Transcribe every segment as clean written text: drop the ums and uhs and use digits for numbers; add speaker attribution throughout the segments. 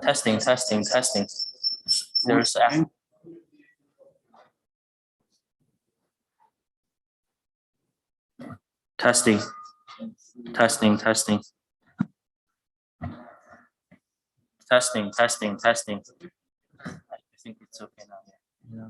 Speaker 1: Testing. There's testing. I think it's okay now. Yeah.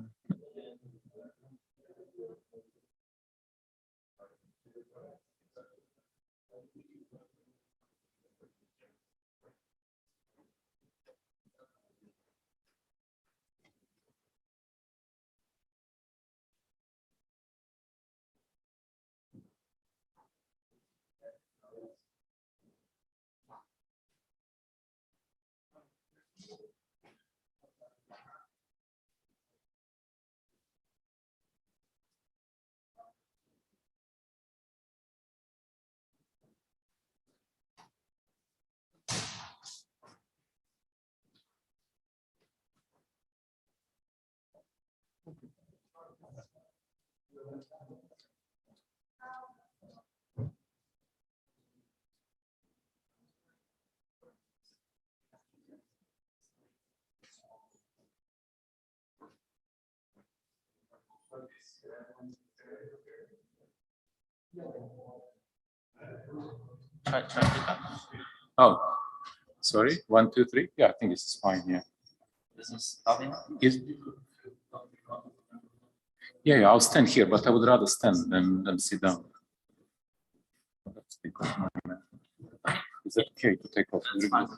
Speaker 1: Try it out.
Speaker 2: Oh, sorry. 1, 2, 3. Yeah, I think this is fine. Yeah.
Speaker 1: This is stopping.
Speaker 2: Yeah, I'll stand here, but I would rather stand than sit down. Is that okay to take off?
Speaker 1: That's fine.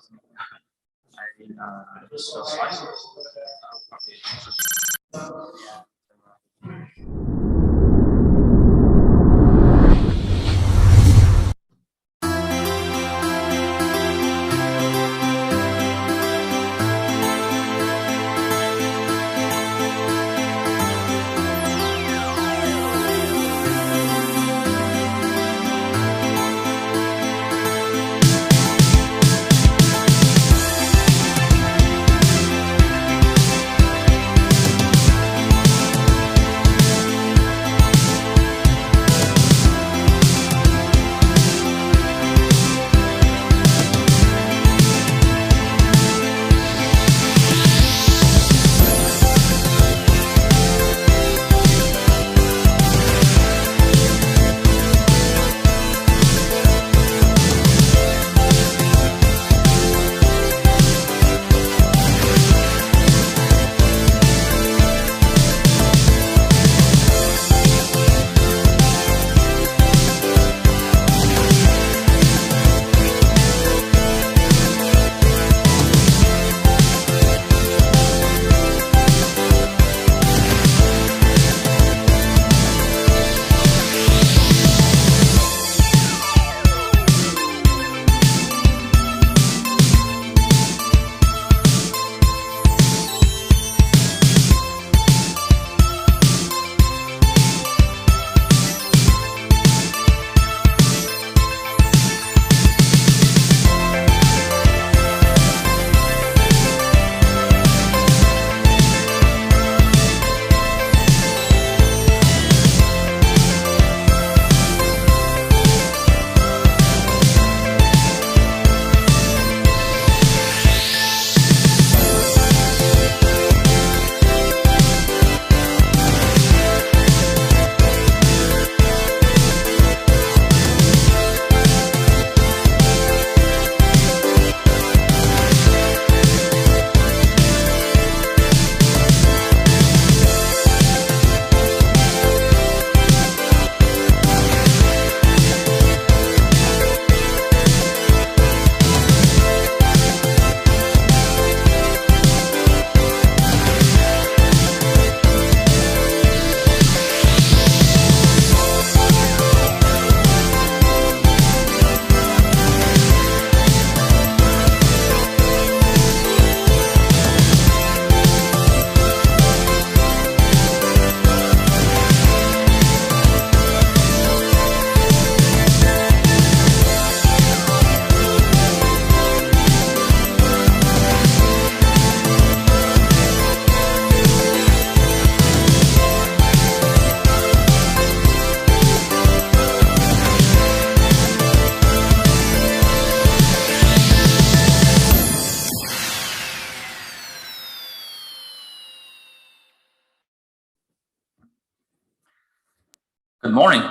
Speaker 1: Good morning.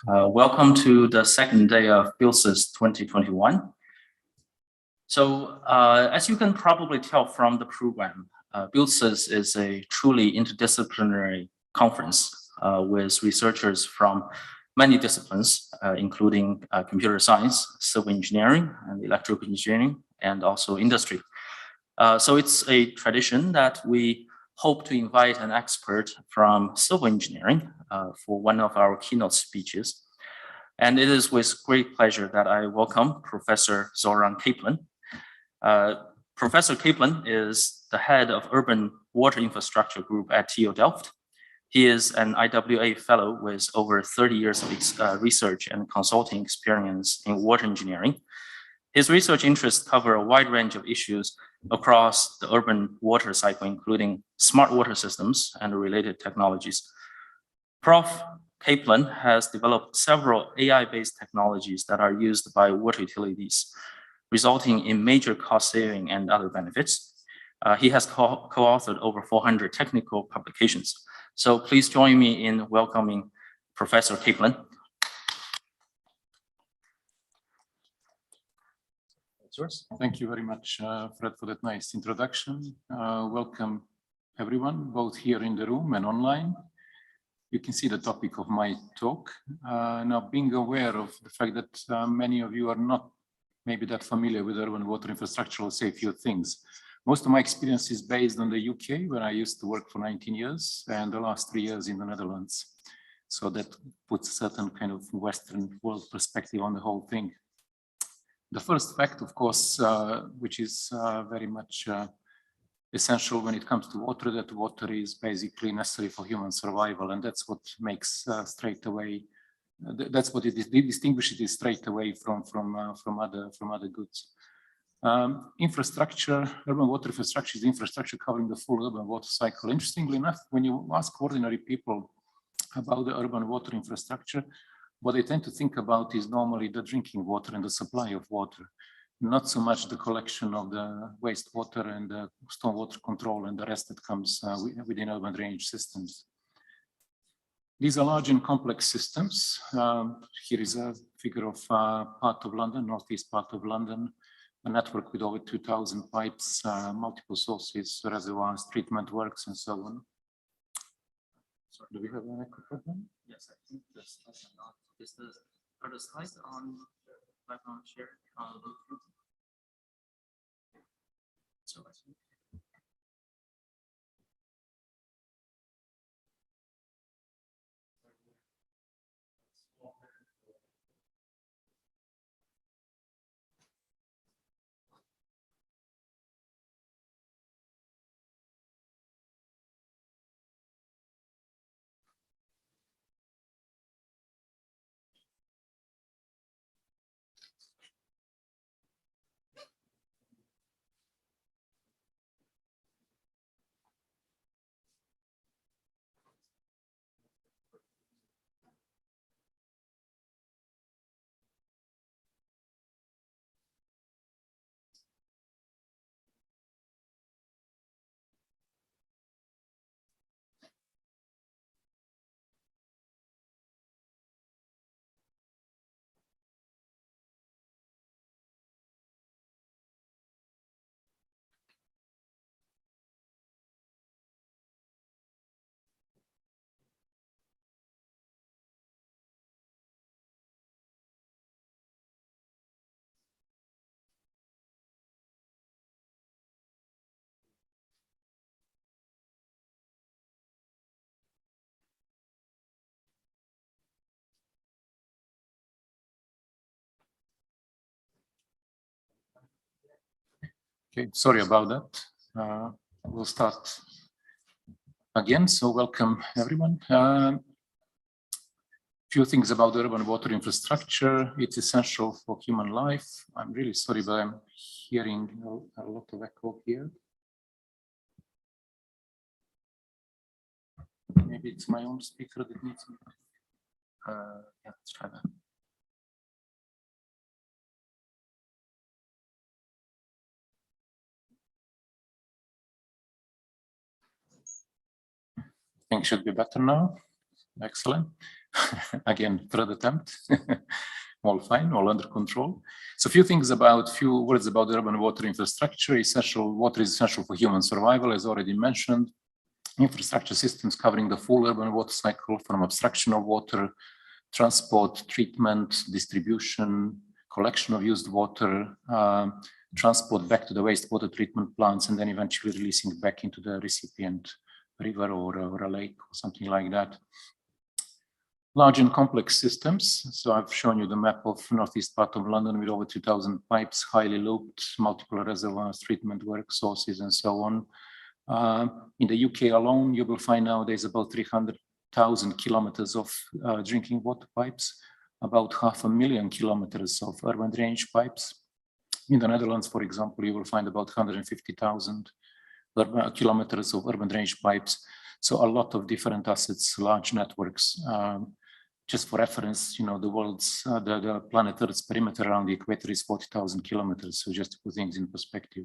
Speaker 1: Welcome to the second day of SenSysBuildSys 2021. So as you can probably tell from the program, SenSysBuildSys is a truly interdisciplinary conference with researchers from many disciplines, including computer science, civil engineering, and electrical engineering, and also industry. So it's a tradition that we hope to invite an expert from civil engineering for one of our keynote speeches. And it is with great pleasure that I welcome Professor Zoran Kaplan. Professor Kaplan is the head of Urban Water Infrastructure Group at TU Delft. He is an IWA fellow with over 30 years of research and consulting experience in water engineering. His research interests cover a wide range of issues across the urban water cycle, including smart water systems and related technologies. Prof. Kaplan has developed several AI-based technologies that are used by water utilities, resulting in major cost saving and other benefits. He has co-authored over 400 technical publications. So please join me in welcoming Professor Kaplan.
Speaker 2: Thank you very much, Fred, for that nice introduction. Welcome, everyone, both here in the room and online. You can see the topic of my talk. Now, being aware of the fact that many of you are not maybe that familiar with urban water infrastructure, I'll say a few things. Most of my experience is based on the UK, where I used to work for 19 years, and the last 3 years in the Netherlands. So that puts a certain kind of Western world perspective on the whole thing. The first fact, of course, which is very much essential when it comes to water, that water is basically necessary for human survival, and that's what makes straight away. That's what it distinguishes it straight away from other goods. Infrastructure, urban water infrastructure is infrastructure covering the full urban water cycle. Interestingly enough, when you ask ordinary people about the urban water infrastructure, what they tend to think about is normally the drinking water and the supply of water, not so much the collection of the wastewater and the stormwater control and the rest that comes within urban drainage systems. These are large and complex systems. Here is a figure of part of London, northeast part of London, a network with over 2,000 pipes, multiple sources, reservoirs, treatment works, and so on. So, do we have an echo problem?
Speaker 1: Yes, I think the slides are not. Are the slides on background share on YouTube? So I think.
Speaker 2: Okay, sorry about that. We'll start again. So welcome everyone. Few things about urban water infrastructure. It's essential for human life. I'm really sorry, but I'm hearing a lot of echo here. Maybe it's my own speaker that needs me.
Speaker 1: Yeah, let's try that.
Speaker 2: I think it should be better now. Excellent. Again, third attempt. All fine, all under control. So few words about urban water infrastructure. Water is essential for human survival, as already mentioned. Infrastructure systems covering the full urban water cycle, from abstraction of water, transport, treatment, distribution, collection of used water, transport back to the wastewater treatment plants, and then eventually releasing it back into the recipient river or a lake or something like that. Large and complex systems. So I've shown you the map of northeast part of London with over 2,000 pipes, highly looped, multiple reservoirs, treatment work, sources, and so on. In the UK alone, you will find nowadays about 300,000 kilometers of drinking water pipes, about 500,000 kilometers of urban drainage pipes. In the Netherlands, for example, you will find about 150,000 kilometers of urban drainage pipes. So a lot of different assets, large networks. Just for reference, you know, the planet Earth's perimeter around the equator is 40,000 kilometers. So just to put things in perspective.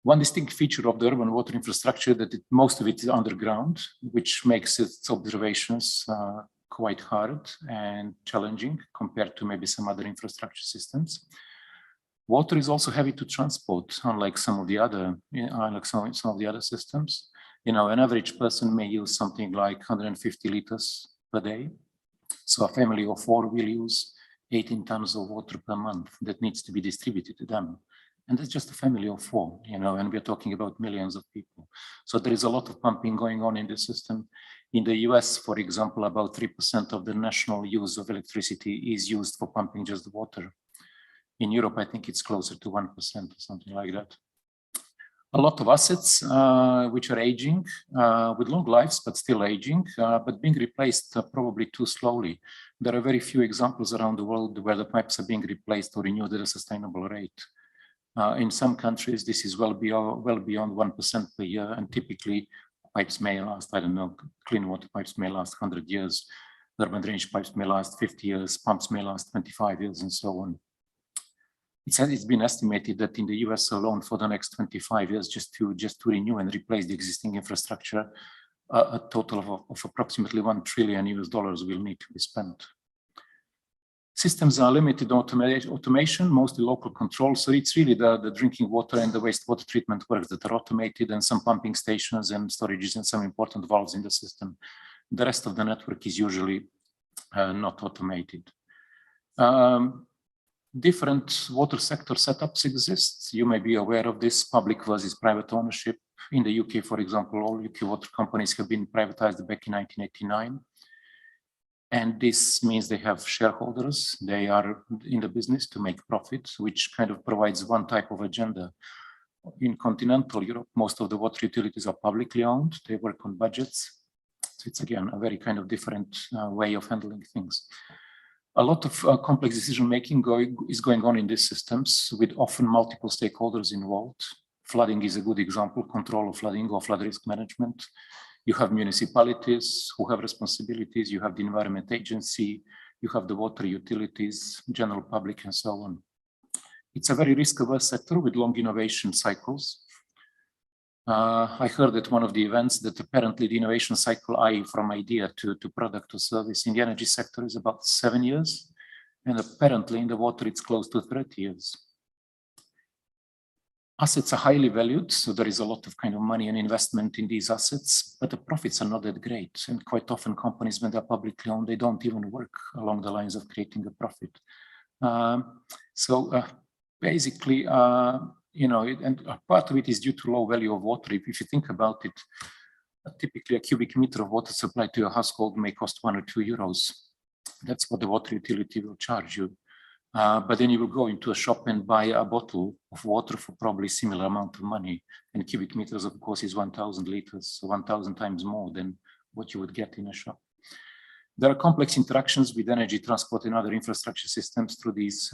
Speaker 2: One distinct feature of the urban water infrastructure that most of it is underground, which makes its observations quite hard and challenging compared to maybe some other infrastructure systems. Water is also heavy to transport, unlike some of the other systems. You know, an average person may use something like 150 liters per day. So a family of 4 will use 18 tons of water per month that needs to be distributed to them. And that's just a family of 4, you know, and we're talking about millions of people. So there is a lot of pumping going on in the system. In the US, for example, about 3% of the national use of electricity is used for pumping just the water. In Europe, I think it's closer to 1% or something like that. A lot of assets which are aging with long lives, but still aging, but being replaced probably too slowly. There are very few examples around the world where the pipes are being replaced or renewed at a sustainable rate. In some countries, this is well beyond 1% per year, and typically pipes may last, I don't know, clean water pipes may last 100 years, urban drainage pipes may last 50 years, pumps may last 25 years, and so on. It's been estimated that in the US alone for the next 25 years, just to renew and replace the existing infrastructure, a total of approximately $1 trillion will need to be spent. Systems are limited automation, mostly local control. So it's really the drinking water and the wastewater treatment works that are automated, and some pumping stations and storages and some important valves in the system. The rest of the network is usually not automated. Different water sector setups exist. You may be aware of this, public versus private ownership. In the UK, for example, all UK water companies have been privatized back in 1989. And this means they have shareholders. They are in the business to make profits, which kind of provides one type of agenda. In continental Europe, most of the water utilities are publicly owned. They work on budgets. So it's again, a very kind of different way of handling things. A lot of complex decision-making is going on in these systems with often multiple stakeholders involved. Flooding is a good example, control of flooding or flood risk management. You have municipalities who have responsibilities. You have the Environment Agency. You have the water utilities, general public, and so on. It's a very risk-averse sector with long innovation cycles. I heard at one of the events that apparently the innovation cycle, i.e. from idea to product or service in the energy sector is about 7 years. And apparently in the water, it's close to 30 years. Assets are highly valued, so there is a lot of kind of money and investment in these assets, but the profits are not that great. And quite often companies, when they're publicly owned, they don't even work along the lines of creating a profit. Basically, you know, and part of it is due to low value of water. If you think about it, typically a cubic meter of water supplied to your household may cost 1 or 2 euros. That's what the water utility will charge you. But then you will go into a shop and buy a bottle of water for probably similar amount of money. And cubic meters, of course, is 1,000 liters, so 1,000 times more than what you would get in a shop. There are complex interactions with energy transport and other infrastructure systems through these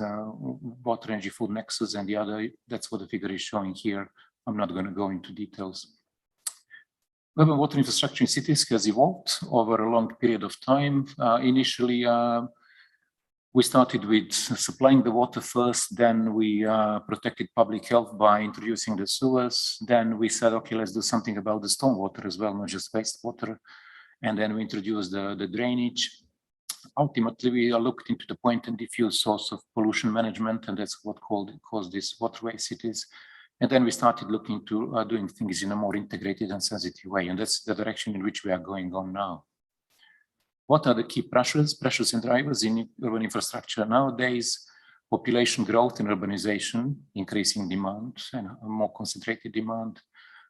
Speaker 2: water, energy, food nexus and the other. That's what the figure is showing here. I'm not going to go into details. Urban water infrastructure in cities has evolved over a long period of time. Initially, we started with supplying the water first, then we protected public health by introducing the sewers. Then we said, okay, let's do something about the stormwater as well, not just wastewater. And then we introduced the drainage. Ultimately, we looked into the point and diffuse source of pollution management, and that's what caused these waterway cities. And then we started looking to doing things in a more integrated and sensitive way, and that's the direction in which we are going on now. What are the key pressures and drivers in urban infrastructure nowadays? Population growth and urbanization, increasing demand and a more concentrated demand.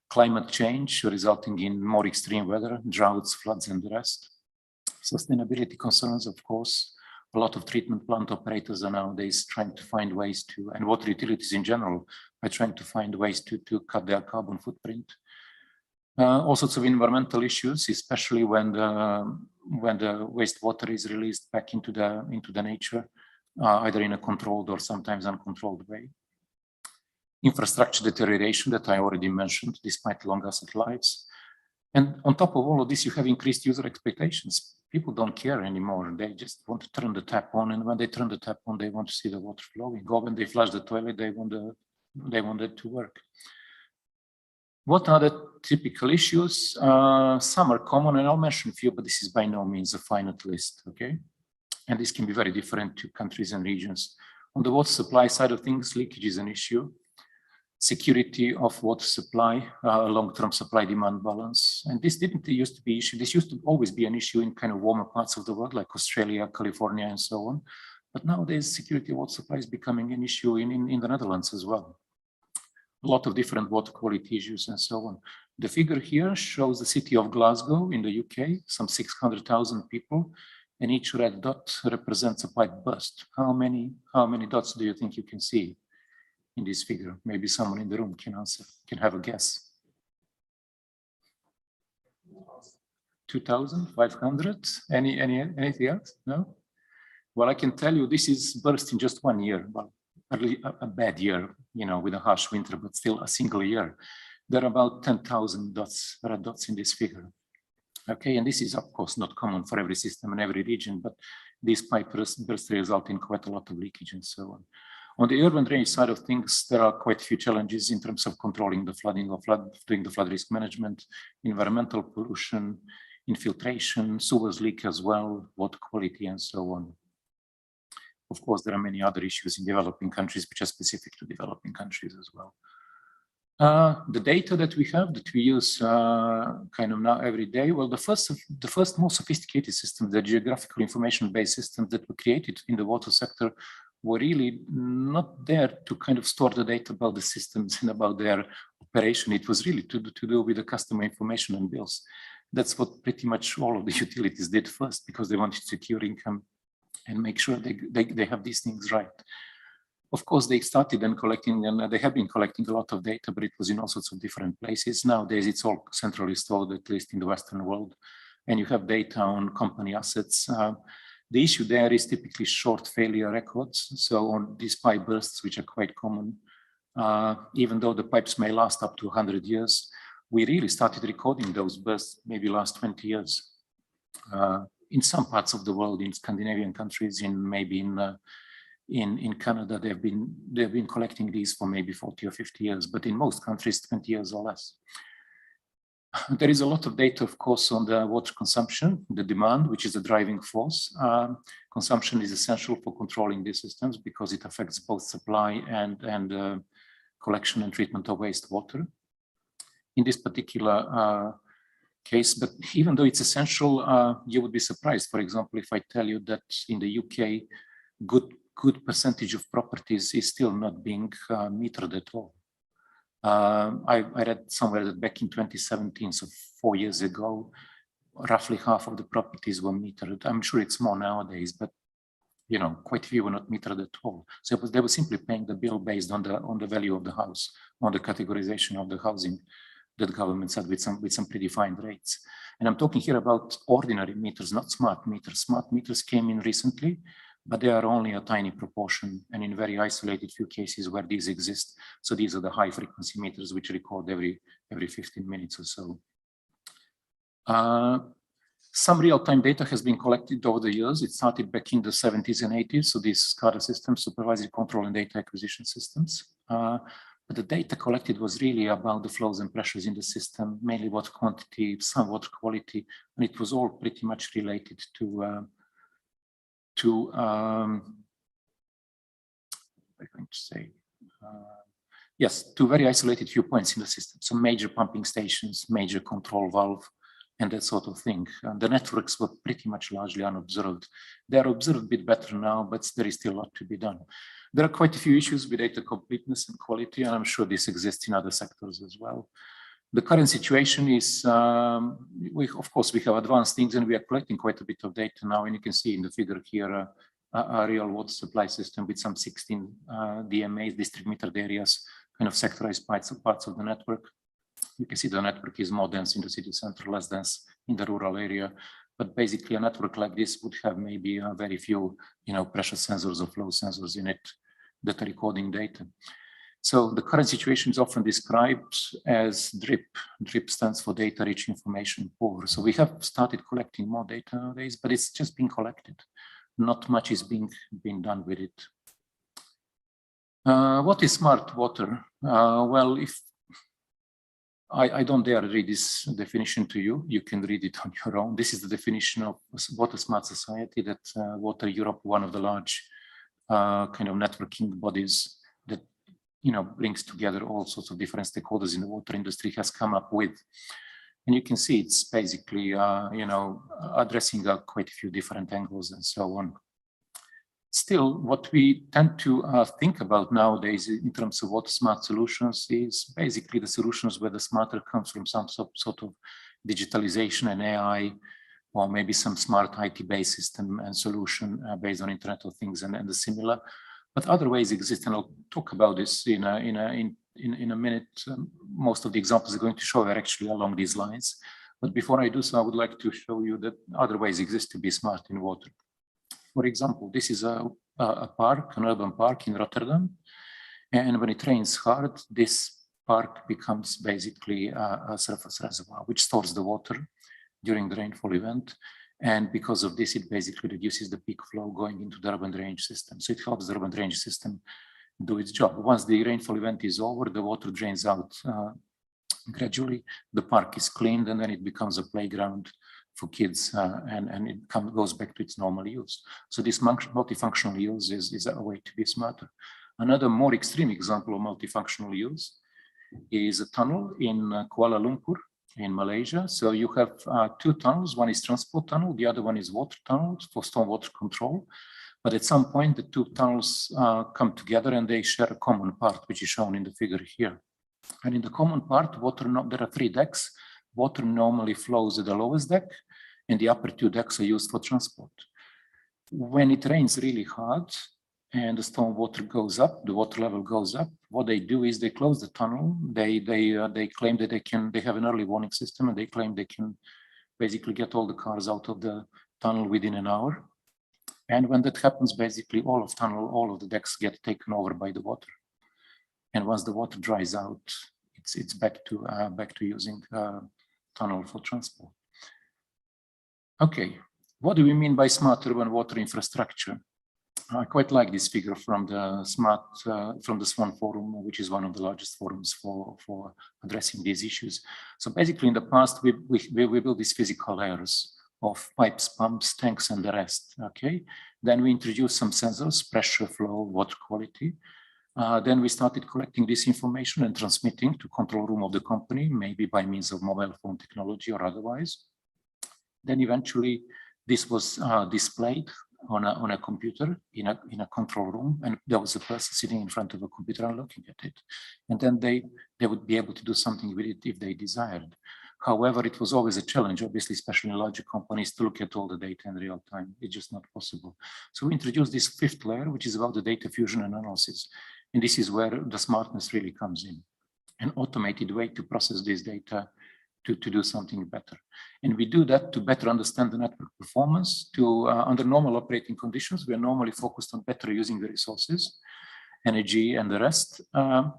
Speaker 2: Climate change resulting in more extreme weather, droughts, floods, and the rest. Sustainability concerns, of course. A lot of treatment plant operators are nowadays trying to find ways to, and water utilities in general, are trying to find ways to cut their carbon footprint. All sorts of environmental issues, especially when the wastewater is released back into the nature, either in a controlled or sometimes uncontrolled way. Infrastructure deterioration that I already mentioned, despite long asset lives. And on top of all of this, you have increased user expectations. People don't care anymore. They just want to turn the tap on, and when they turn the tap on, they want to see the water flowing. Or when they flush the toilet, they want it to work. What are the typical issues? Some are common, and I'll mention a few, but this is by no means a finite list, okay? And this can be very different to countries and regions. On the water supply side of things, leakage is an issue. Security of water supply, long-term supply-demand balance. And this didn't used to be an issue. This used to always be an issue in kind of warmer parts of the world, like Australia, California, and so on. But nowadays, security of water supply is becoming an issue in the Netherlands as well. A lot of different water quality issues and so on. The figure here shows the city of Glasgow in the UK, some 600,000 people, and each red dot represents a pipe burst. How many dots do you think you can see in this figure? Maybe someone in the room can answer, can have a guess. 2,500? Anything else? No? Well, I can tell you this is burst in just 1 year. Well, a bad year, you know, with a harsh winter, but still a single year. There are about 10,000 dots, red dots in this figure. Okay, and this is of course not common for every system and every region, but these pipe bursts result in quite a lot of leakage and so on. On the urban drainage side of things, there are quite a few challenges in terms of controlling the flooding or doing the flood risk management, environmental pollution, infiltration, sewers leak as well, water quality, and so on. Of course, there are many other issues in developing countries which are specific to developing countries as well. The data that we have, that we use kind of now every day, well, the first more sophisticated systems, the geographical information-based systems that were created in the water sector were really not there to kind of store the data about the systems and about their operation. It was really to do with the customer information and bills. That's what pretty much all of the utilities did first, because they wanted to secure income and make sure they have these things right. Of course, they started then collecting, and they have been collecting a lot of data, but it was in all sorts of different places. Nowadays, it's all centrally stored, at least in the Western world, and you have data on company assets. The issue there is typically short failure records. So on these pipe bursts, which are quite common, even though the pipes may last up to 100 years, we really started recording those bursts maybe last 20 years. In some parts of the world, in Scandinavian countries, in Canada, they've been collecting these for maybe 40 or 50 years, but in most countries, 20 years or less. There is a lot of data, of course, on the water consumption, the demand, which is the driving force. Consumption is essential for controlling these systems because it affects both supply and collection and treatment of wastewater. In this particular case, but even though it's essential, you would be surprised, for example, if I tell you that in the UK, good percentage of properties is still not being metered at all. I read somewhere that back in 2017, so 4 years ago, roughly half of the properties were metered. I'm sure it's more nowadays, but you know, quite a few were not metered at all. So they were simply paying the bill based on the value of the house, on the categorization of the housing that the government said with some predefined rates. And I'm talking here about ordinary meters, not smart meters. Smart meters came in recently, but they are only a tiny proportion and in very isolated few cases where these exist. So these are the high frequency meters which record every 15 minutes or so. Some real-time data has been collected over the years. It started back in the 70s and 80s. So these SCADA systems, supervisory control and data acquisition systems. But But the data collected was really about the flows and pressures in the system, mainly water quantity, some water quality, and it was all pretty much related to to very isolated few points in the system. So major pumping stations, major control valve, and that sort of thing. And the networks were pretty much largely unobserved. They're observed a bit better now, but there is still a lot to be done. There are quite a few issues with data completeness and quality, and I'm sure this exists in other sectors as well. The current situation is, of course, we have advanced things and we are collecting quite a bit of data now, and you can see in the figure here, a real water supply system with some 16 DMAs, district metered areas, kind of sectorized parts of the network. You can see the network is more dense in the city center, less dense in the rural area. But basically a network like this would have maybe very few, pressure sensors or flow sensors in it that are recording data. So the current situation is often described as DRIP. DRIP stands for data rich information poor. So we have started collecting more data nowadays, but it's just being collected. Not much is being done with it. What is smart water? Well, if I don't dare read this definition to you, you can read it on your own. This is the definition of water smart society that Water Europe, one of the large kind of networking bodies that brings together all sorts of different stakeholders in the water industry, has come up with. And you can see it's basically addressing quite a few different angles and so on. Still, what we tend to think about nowadays in terms of water smart solutions is basically the solutions where the smarter comes from some sort of digitalization and AI, or maybe some smart IT-based system and solution based on Internet of Things and the similar. But other ways exist, and I'll talk about this in a minute. Most of the examples I'm going to show are actually along these lines. But before I do so, I would like to show you that other ways exist to be smart in water. For example, this is a park, an urban park in Rotterdam. And when it rains hard, this park becomes basically a surface reservoir, which stores the water during the rainfall event. And because of this, it basically reduces the peak flow going into the urban drainage system. So it helps the urban drainage system do its job. Once the rainfall event is over, the water drains out gradually, the park is cleaned, and then it becomes a playground for kids, and it goes back to its normal use. So this multifunctional use is a way to be smarter. Another more extreme example of multifunctional use is a tunnel in Kuala Lumpur in Malaysia. So you have two tunnels. One is transport tunnel, the other one is water tunnel for stormwater control. But at some point, the two tunnels come together and they share a common part, which is shown in the figure here. And in the common part, there are 3 decks. Water normally flows at the lowest deck, and the upper 2 decks are used for transport. When it rains really hard and the storm water goes up, the water level goes up, what they do is they close the tunnel. They claim that they have an early warning system, and they claim they can basically get all the cars out of the tunnel within an hour. And when that happens, basically all of the decks get taken over by the water. And once the water dries out, it's back to using tunnel for transport. Okay, what do we mean by smart urban water infrastructure? I quite like this figure from the SWAN forum, which is one of the largest forums for addressing these issues. So basically, in the past, we built these physical layers of pipes, pumps, tanks, and the rest. Okay, then we introduced some sensors, pressure, flow, water quality. Then we started collecting this information and transmitting to control room of the company, maybe by means of mobile phone technology or otherwise. Then eventually this was displayed on a computer in a control room, and there was a person sitting in front of a computer and looking at it. And then they would be able to do something with it if they desired. However, it was always a challenge, obviously, especially in larger companies, to look at all the data in real time. It's just not possible. So we introduced this 5th layer, which is about the data fusion and analysis. And this is where the smartness really comes in, an automated way to process this data to do something better. And we do that to better understand the network performance. Under normal operating conditions, we are normally focused on better using the resources, energy, and the rest. Under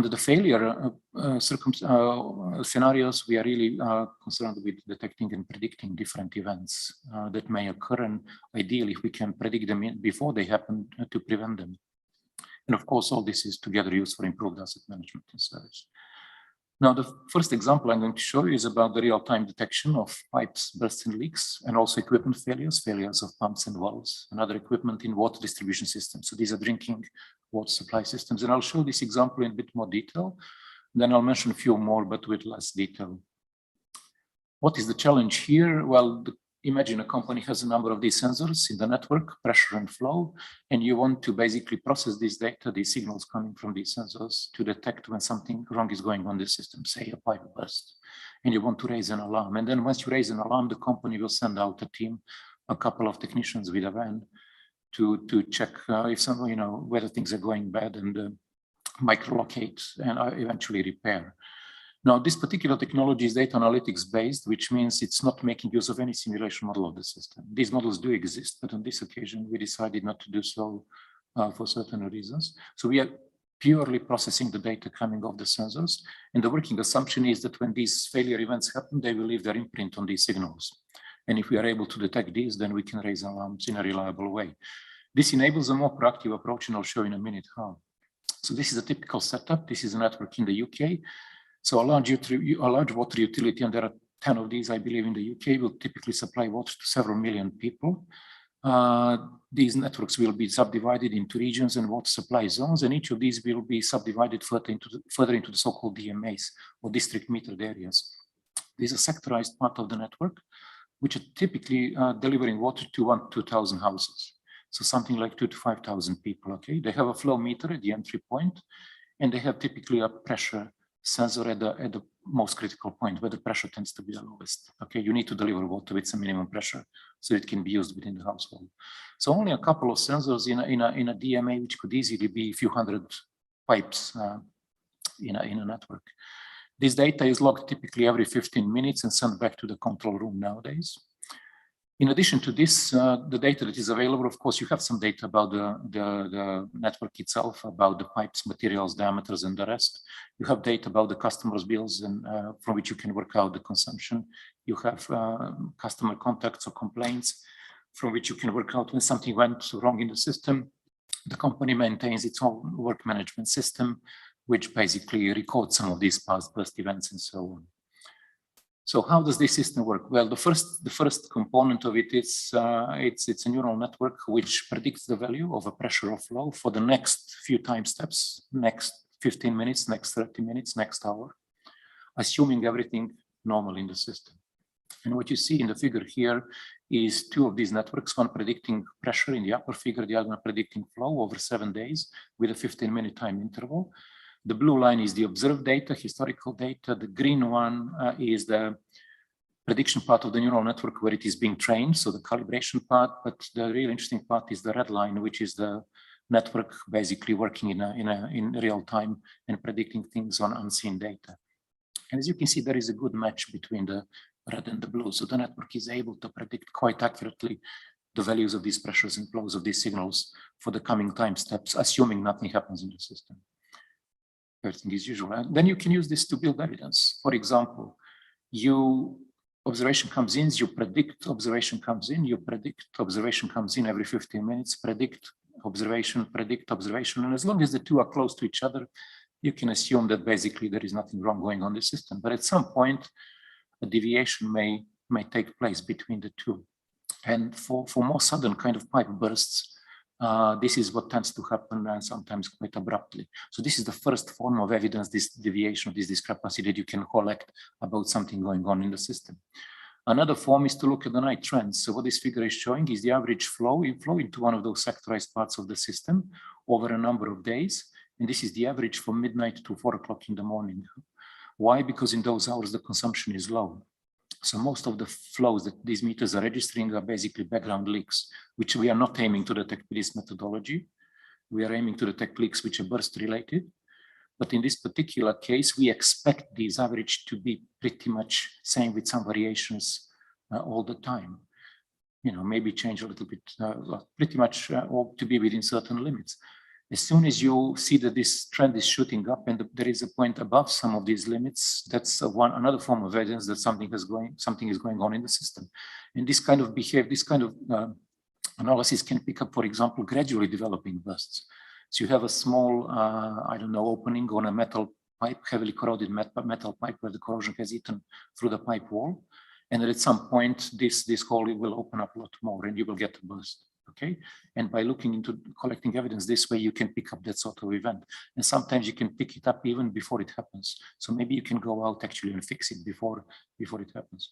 Speaker 2: the failure scenarios, we are really concerned with detecting and predicting different events that may occur, and ideally, if we can predict them before they happen, to prevent them. And of course, all this is together used for improved asset management and service. Now, the first example I'm going to show you is about the real-time detection of pipes, bursts and leaks, and also equipment failures, failures of pumps and valves, and other equipment in water distribution systems. So these are drinking water supply systems. And I'll show this example in a bit more detail. Then I'll mention a few more, but with less detail. What is the challenge here? Well, imagine a company has a number of these sensors in the network, pressure and flow, and you want to basically process this data, these signals coming from these sensors to detect when something wrong is going on the system, say a pipe burst, and you want to raise an alarm. And then once you raise an alarm, the company will send out a team, a couple of technicians with a van to check if some, whether things are going bad and micro-locate and eventually repair. Now, this particular technology is data analytics based, which means it's not making use of any simulation model of the system. These models do exist, but on this occasion, we decided not to do so for certain reasons. So we are purely processing the data coming off the sensors. And the working assumption is that when these failure events happen, they will leave their imprint on these signals. And if we are able to detect these, then we can raise alarms in a reliable way. This enables a more proactive approach, and I'll show in a minute how. So this is a typical setup. This is a network in the UK. So a large water utility, and there are 10 of these, I believe, in the UK, will typically supply water to several million people. These networks will be subdivided into regions and water supply zones, and each of these will be subdivided further into the so-called DMAs, or district metered areas. These are sectorized part of the network, which are typically delivering water to 1,000 to 2,000 houses. So something like 2,000 to 5,000 people, okay? They have a flow meter at the entry point, and they have typically a pressure sensor at the most critical point where the pressure tends to be the lowest. Okay, you need to deliver water with some minimum pressure so it can be used within the household. So only a couple of sensors in a DMA, which could easily be a few hundred pipes in a network. This data is logged typically every 15 minutes and sent back to the control room nowadays. In addition to this, the data that is available, of course, you have some data about the network itself, about the pipes, materials, diameters, and the rest. You have data about the customer's bills, and from which you can work out the consumption. You have customer contacts or complaints, from which you can work out when something went wrong in the system. The company maintains its own work management system, which basically records some of these past burst events and so on. So how does this system work? Well, the first component of it is it's a neural network which predicts the value of a pressure or flow for the next few time steps, next 15 minutes, next 30 minutes, next hour, assuming everything normal in the system. And what you see in the figure here is two of these networks, one predicting pressure in the upper figure, the other one predicting flow over 7 days with a 15-minute time interval. The blue line is the observed data, historical data. The green one is the prediction part of the neural network where it is being trained, so the calibration part. But the really interesting part is the red line, which is the network basically working in real time and predicting things on unseen data. And as you can see, there is a good match between the red and the blue. So the network is able to predict quite accurately the values of these pressures and flows of these signals for the coming time steps, assuming nothing happens in the system. Everything is usual. And then you can use this to build evidence. For example, observation comes in, you predict, observation comes in, you predict, observation comes in every 15 minutes, predict, observation, and as long as the two are close to each other, you can assume that basically there is nothing wrong going on in the system. But at some point, a deviation may take place between the two. And for more sudden kind of pipe bursts, this is what tends to happen and sometimes quite abruptly. So this is the first form of evidence, this deviation, this discrepancy that you can collect about something going on in the system. Another form is to look at the night trends. So what this figure is showing is the average flow into one of those sectorized parts of the system over a number of days. And this is the average from midnight to 4 o'clock in the morning. Why? Because in those hours, the consumption is low. So most of the flows that these meters are registering are basically background leaks, which we are not aiming to detect with this methodology. We are aiming to detect leaks which are burst related. But in this particular case, we expect these average to be pretty much same with some variations all the time. Maybe change a little bit, pretty much all to be within certain limits. As soon as you see that this trend is shooting up and there is a point above some of these limits, that's another form of evidence that something is going on in the system. And this kind of analysis can pick up, for example, gradually developing bursts. So you have a small, I don't know, opening on a metal pipe, heavily corroded metal pipe where the corrosion has eaten through the pipe wall. And then at some point, this hole will open up a lot more and you will get a burst, okay? And by looking into collecting evidence this way, you can pick up that sort of event. And sometimes you can pick it up even before it happens. So maybe you can go out actually and fix it before it happens.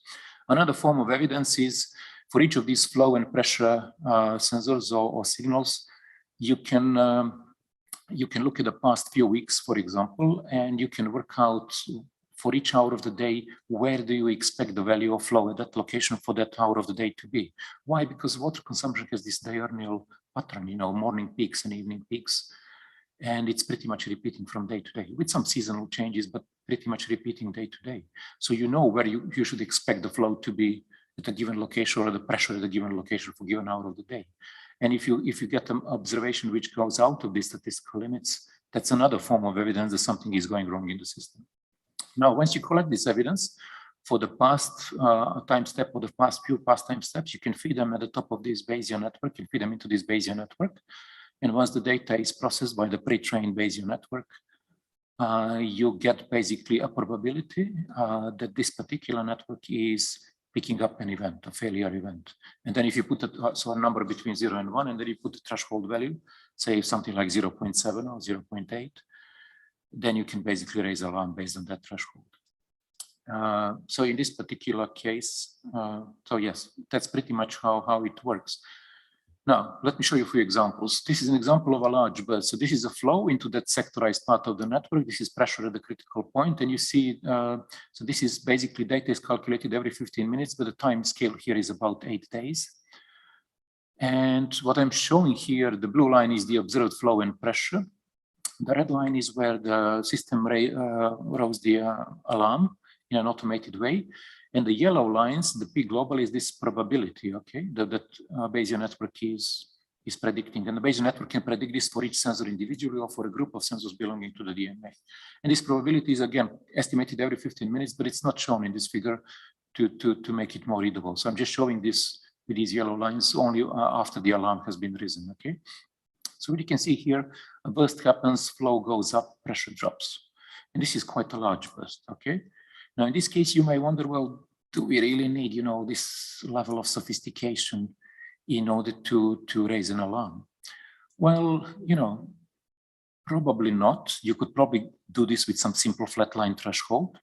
Speaker 2: Another form of evidence is for each of these flow and pressure sensors or signals, you can look at the past few weeks, for example, and you can work out for each hour of the day, where do you expect the value of flow at that location for that hour of the day to be? Why? Because water consumption has this diurnal pattern, you know, morning peaks and evening peaks. And it's pretty much repeating from day to day with some seasonal changes, but pretty much repeating day to day. So you know where you should expect the flow to be at a given location or the pressure at a given location for a given hour of the day. And if you get an observation which goes out of these statistical limits, that's another form of evidence that something is going wrong in the system. Now, once you collect this evidence for the past time step or the few past time steps, you can feed them at the top of this Bayesian network, you feed them into this Bayesian network. And once the data is processed by the pre-trained Bayesian network, you get basically a probability that this particular network is picking up an event, a failure event. And then if you put a number between 0 and 1, and then you put the threshold value, say something like 0.7 or 0.8, then you can basically raise alarm based on that threshold. So in this particular case, so yes, that's pretty much how it works. Now, let me show you a few examples. This is an example of a large burst. So this is a flow into that sectorized part of the network. This is pressure at the critical point. And you see, so this is basically data is calculated every 15 minutes, but the time scale here is about 8 days. And what I'm showing here, the blue line is the observed flow and pressure. The red line is where the system rose the alarm in an automated way. And the yellow lines, the P global is this probability, okay, that Bayesian network is predicting. And the Bayesian network can predict this for each sensor individually or for a group of sensors belonging to the DMA. And this probability is, again, estimated every 15 minutes, but it's not shown in this figure to make it more readable. So I'm just showing this with these yellow lines only after the alarm has been risen, okay? So what you can see here, a burst happens, flow goes up, pressure drops. And this is quite a large burst, okay? Now, in this case, you may wonder, well, do we really need, you know, this level of sophistication in order to raise an alarm? Well, you know, probably not. You could probably do this with some simple flatline threshold.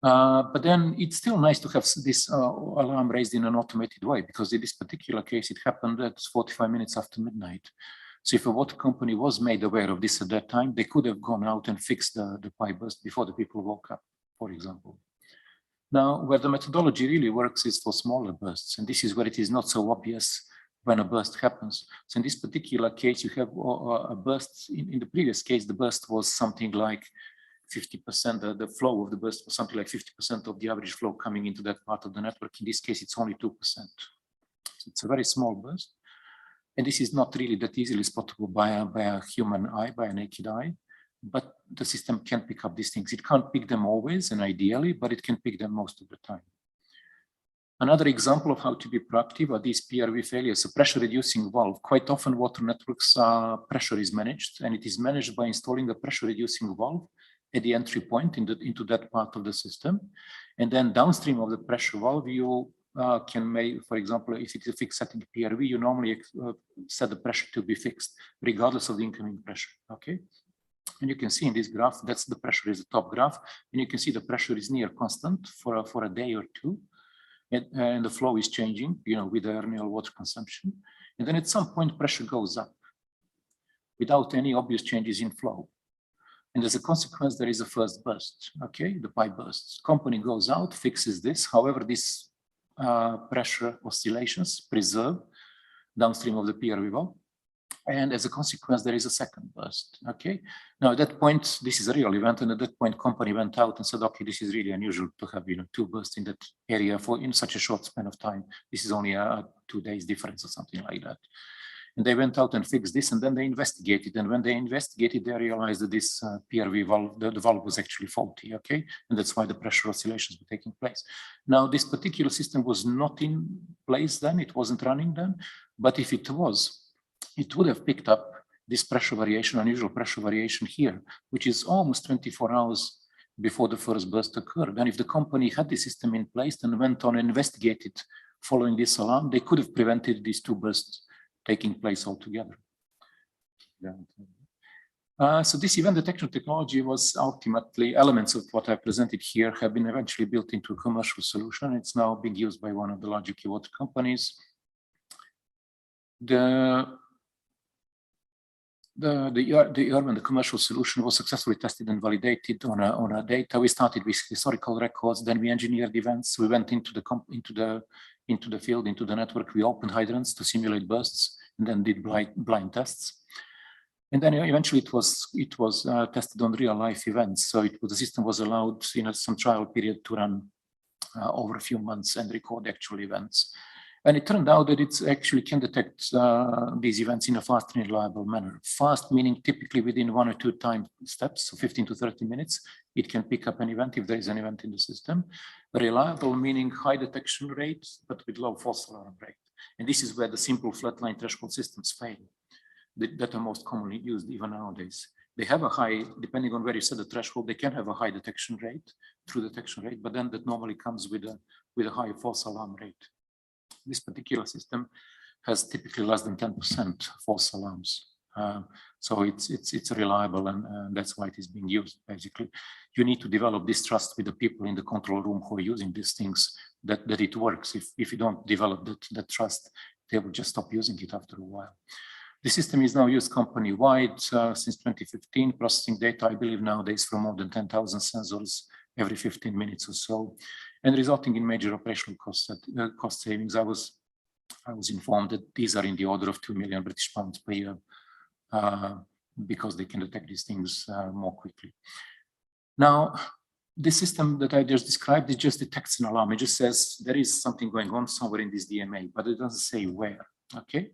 Speaker 2: But then it's still nice to have this alarm raised in an automated way, because in this particular case, it happened at 45 minutes after midnight. So if a water company was made aware of this at that time, they could have gone out and fixed the pipe burst before the people woke up, for example. Now, where the methodology really works is for smaller bursts, and this is where it is not so obvious when a burst happens. So in this particular case, you have a burst. In the previous case, the burst was something like 50%, the flow of the burst was something like 50% of the average flow coming into that part of the network. In this case, it's only 2%. So it's a very small burst. And this is not really that easily spottable by a human eye, by a naked eye, but the system can pick up these things. It can't pick them always and ideally, but it can pick them most of the time. Another example of how to be proactive are these PRV failures, a pressure reducing valve. Quite often water networks pressure is managed, and it is managed by installing a pressure reducing valve at the entry point into that part of the system. And then downstream of the pressure valve, you can make, for example, if it's a fixed setting PRV, you normally set the pressure to be fixed regardless of the incoming pressure, okay? And you can see in this graph, that's the pressure is the top graph, and you can see the pressure is near constant for a day or two, and the flow is changing, you know, with the diurnal water consumption. And then at some point, pressure goes up without any obvious changes in flow. And as a consequence, there is a first burst, okay? The pipe bursts. Company goes out, fixes this. However, these pressure oscillations preserve downstream of the PRV valve. And as a consequence, there is a second burst, okay? Now, at that point, this is a real event. And at that point, company went out and said, okay, this is really unusual to have, you know, 2 bursts in that area in such a short span of time. This is only a 2 days difference or something like that. And they went out and fixed this, and then they investigated. And when they investigated, they realized that this PRV valve, the valve was actually faulty, okay? And that's why the pressure oscillations were taking place. Now, this particular system was not in place then, it wasn't running then, but if it was, it would have picked up this pressure variation, unusual pressure variation here, which is almost 24 hours before the first burst occurred. And if the company had the system in place and went on and investigated following this alarm, they could have prevented these two bursts taking place altogether. So this event detection technology was ultimately, elements of what I presented here have been eventually built into a commercial solution. It's now being used by one of the large UK water companies. The urban, the commercial solution was successfully tested and validated on a data. We started with historical records, then we engineered events. We went into the field, into the network. We opened hydrants to simulate bursts, and then did blind tests. And then eventually it was tested on real life events. So the system was allowed in some trial period to run over a few months and record actual events. And it turned out that it actually can detect these events in a fast and reliable manner. Fast meaning typically within 1 or 2 time steps, so 15 to 30 minutes, it can pick up an event if there is an event in the system. Reliable meaning high detection rate, but with low false alarm rate. And this is where the simple flatline threshold systems fail, that are most commonly used even nowadays. They have a high, depending on where you set the threshold, they can have a high detection rate, true detection rate, but then that normally comes with a high false alarm rate. This particular system has typically less than 10% false alarms. So it's reliable, and that's why it is being used. Basically, you need to develop this trust with the people in the control room who are using these things, that it works. If you don't develop that trust, they will just stop using it after a while. The system is now used company-wide since 2015, processing data, I believe nowadays, from more than 10,000 sensors every 15 minutes or so, and resulting in major operational cost savings. I was informed that these are in the order of 2 million British pounds per year, because they can detect these things more quickly. Now, the system that I just described, it just detects an alarm. It just says there is something going on somewhere in this DMA, but it doesn't say where, okay?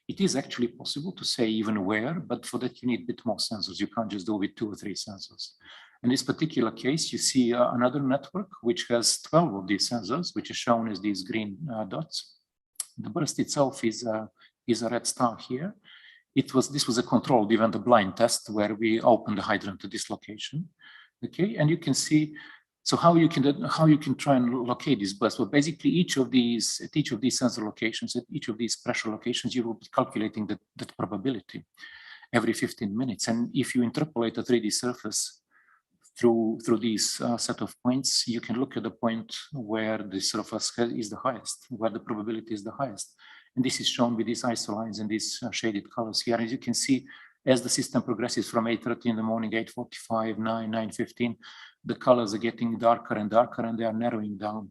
Speaker 2: It is actually possible to say even where, but for that you need a bit more sensors. You can't just do it with 2 or 3 sensors. In this particular case, you see another network which has 12 of these sensors, which is shown as these green dots. The burst itself is a red star here. This was a controlled event, a blind test, where we opened the hydrant to this location. Okay, and you can see. So how you can try and locate this burst? Well, basically, at each of these sensor locations, at each of these pressure locations, you will be calculating that probability every 15 minutes. And if you interpolate a 3D surface through these set of points, you can look at the point where the surface is the highest, where the probability is the highest. And this is shown with these isolines and these shaded colors here. As you can see, as the system progresses from 8:30 in the morning, 8:45, 9, 9:15, the colors are getting darker and darker, and they are narrowing down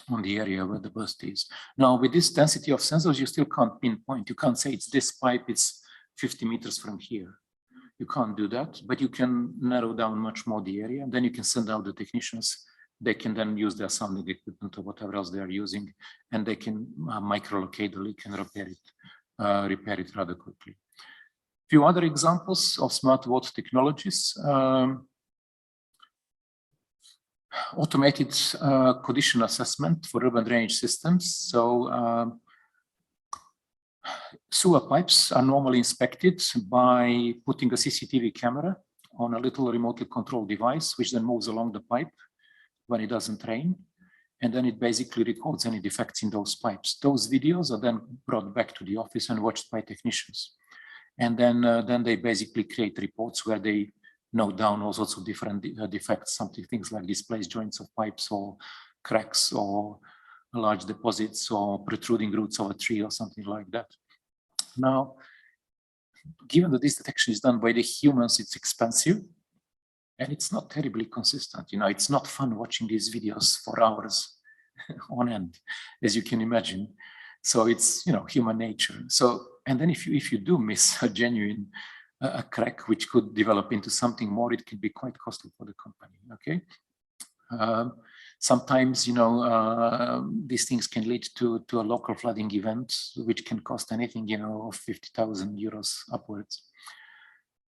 Speaker 2: on the area where the burst is. Now, with this density of sensors, you still can't pinpoint. You can't say it's this pipe, it's 50 meters from here. You can't do that, but you can narrow down much more the area, and then you can send out the technicians. They can then use their sounding equipment or whatever else they are using, and they can micro-locate the leak and repair it rather quickly. Few other examples of smart water technologies. Automated condition assessment for urban drainage systems. So sewer pipes are normally inspected by putting a CCTV camera on a little remotely controlled device, which then moves along the pipe when it doesn't rain. And then it basically records any defects in those pipes. Those videos are then brought back to the office and watched by technicians. And then they basically create reports where they note down all sorts of different defects, things like displaced joints of pipes or cracks or large deposits or protruding roots of a tree or something like that. Now, given that this detection is done by the humans, it's expensive and it's not terribly consistent. You know, it's not fun watching these videos for hours on end, as you can imagine. So it's, you know, human nature. So, and then if you do miss a genuine crack, which could develop into something more, it can be quite costly for the company, okay? Sometimes, you know, these things can lead to a local flooding event, which can cost anything, you know, of 50,000 euros upwards.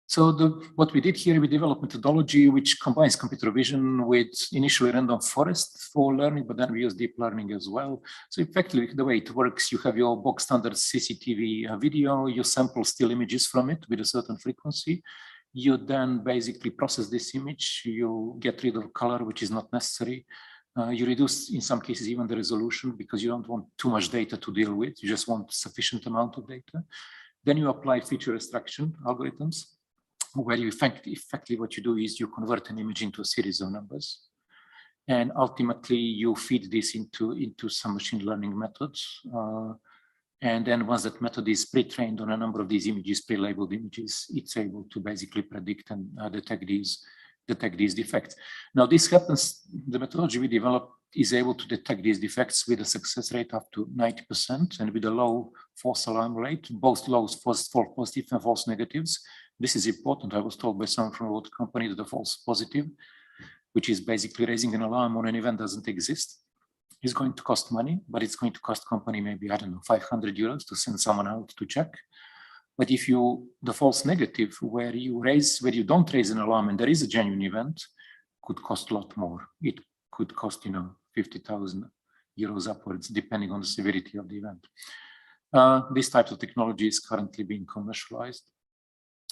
Speaker 2: So what we did here, we developed methodology which combines computer vision with initially random forest for learning, but then we use deep learning as well. So effectively, the way it works, you have your box standard CCTV video, you sample still images from it with a certain frequency. You then basically process this image, you get rid of color, which is not necessary. You reduce, in some cases, even the resolution because you don't want too much data to deal with. You just want sufficient amount of data. Then you apply feature extraction algorithms, where you effectively what you do is you convert an image into a series of numbers. And ultimately, you feed this into some machine learning methods. And then once that method is pre-trained on a number of these images, pre-labeled images, it's able to basically predict and detect these defects. Now this happens, the methodology we developed is able to detect these defects with a success rate up to 90% and with a low false alarm rate, both low false positive and false negatives. This is important. I was told by someone from a company that the false positive, which is basically raising an alarm on an event doesn't exist, is going to cost money, but it's going to cost company maybe, I don't know, 500 euros to send someone out to check. But if the false negative, where you don't raise an alarm and there is a genuine event, could cost a lot more. It could cost, 50,000 euros upwards, depending on the severity of the event. This type of technology is currently being commercialized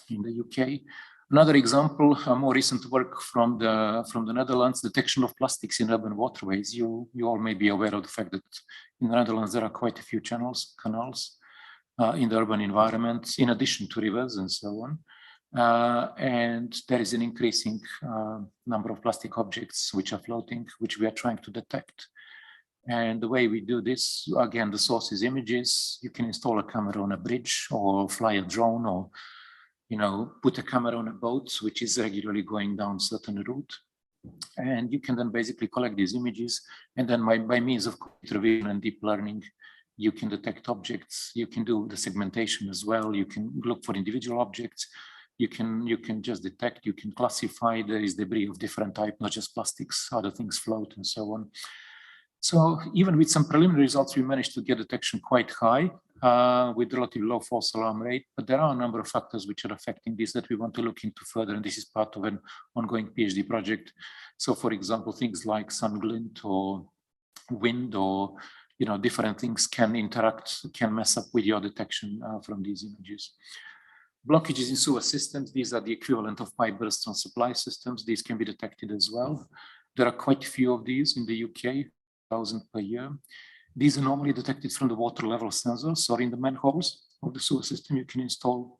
Speaker 2: in the UK. Another example, more recent work from the Netherlands, detection of plastics in urban waterways. You all may be aware of the fact that in the Netherlands there are quite a few canals in the urban environment, in addition to rivers and so on. And there is an increasing number of plastic objects which are floating, which we are trying to detect. And the way we do this, again, the source is images. You can install a camera on a bridge or fly a drone or put a camera on a boat, which is regularly going down a certain route. And you can then basically collect these images. And then by means of computer vision and deep learning, you can detect objects. You can do the segmentation as well. You can look for individual objects. You can just detect, you can classify. There is debris of different type, not just plastics, other things float and so on. So even with some preliminary results, we managed to get detection quite high with relatively low false alarm rate. But there are a number of factors which are affecting this that we want to look into further. And this is part of an ongoing PhD project. So for example, things like sun glint or wind or different things can mess up with your detection from these images. Blockages in sewer systems, these are the equivalent of pipe bursts on supply systems. These can be detected as well. There are quite a few of these in the UK, 1,000 per year. These are normally detected from the water level sensors, or in the manholes of the sewer system, you can install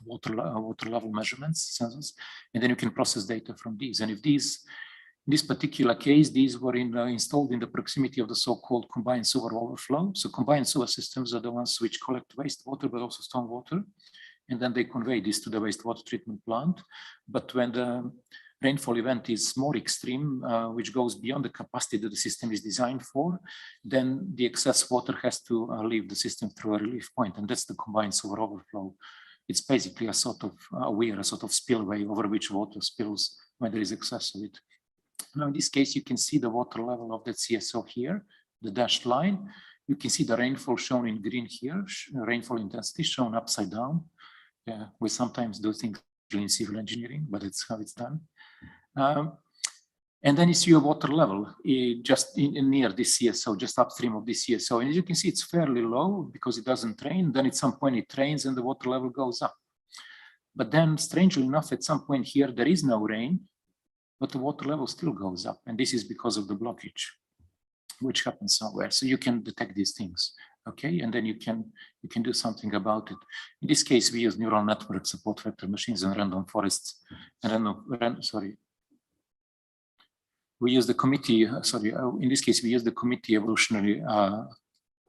Speaker 2: water level measurements sensors, and then you can process data from these. And if in this particular case, these were installed in the proximity of the so-called combined sewer overflow. So combined sewer systems are the ones which collect wastewater, but also stormwater. And then they convey this to the wastewater treatment plant. But when the rainfall event is more extreme, which goes beyond the capacity that the system is designed for, then the excess water has to leave the system through a relief point, and that's the combined sewer overflow. It's basically a sort of spillway over which water spills when there is excess of it. Now, in this case, you can see the water level of that CSO here, the dashed line. You can see the rainfall shown in green here, rainfall intensity shown upside down. We sometimes do things in civil engineering, but it's how it's done. And then you see your water level just near this CSO, just upstream of this CSO. And as you can see, it's fairly low because it doesn't rain. Then at some point it rains and the water level goes up. But then strangely enough, at some point here, there is no rain, but the water level still goes up. And this is because of the blockage, which happens somewhere. So you can detect these things. Okay, and then you can do something about it. In this case, we use neural network support vector machines and random forests. We use the committee. In this case, we use the committee evolutionary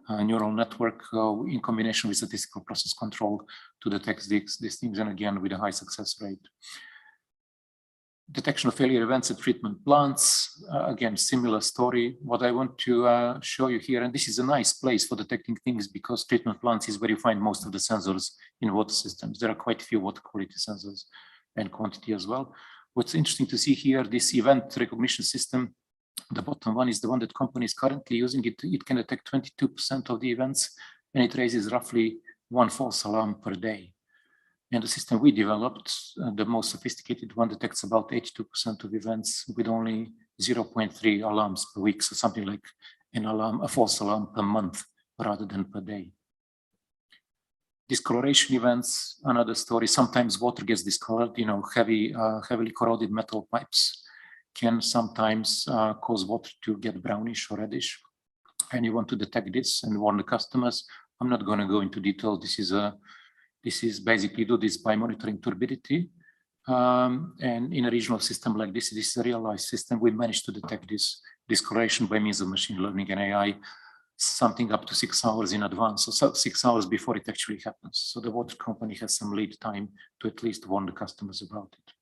Speaker 2: neural network in combination with statistical process control to detect these things, and again with a high success rate. Detection of failure events at treatment plants, again, similar story. What I want to show you here, and this is a nice place for detecting things because treatment plants is where you find most of the sensors in water systems. There are quite a few water quality sensors and quantity as well. What's interesting to see here, this event recognition system, the bottom one is the one that company is currently using. It can detect 22% of the events, and it raises roughly 1 false alarm per day. And the system we developed, the most sophisticated one, detects about 82% of events with only 0.3 alarms per week. So something like a false alarm per month rather than per day. Discoloration events, another story. Sometimes water gets discolored, heavily corroded metal pipes can sometimes cause water to get brownish or reddish. And you want to detect this and warn the customers. I'm not going to go into detail. This is basically do this by monitoring turbidity. And in a regional system like this is a realized system. We managed to detect this discoloration by means of machine learning and AI, something up to 6 hours in advance, so 6 hours before it actually happens. So the water company has some lead time to at least warn the customers about it.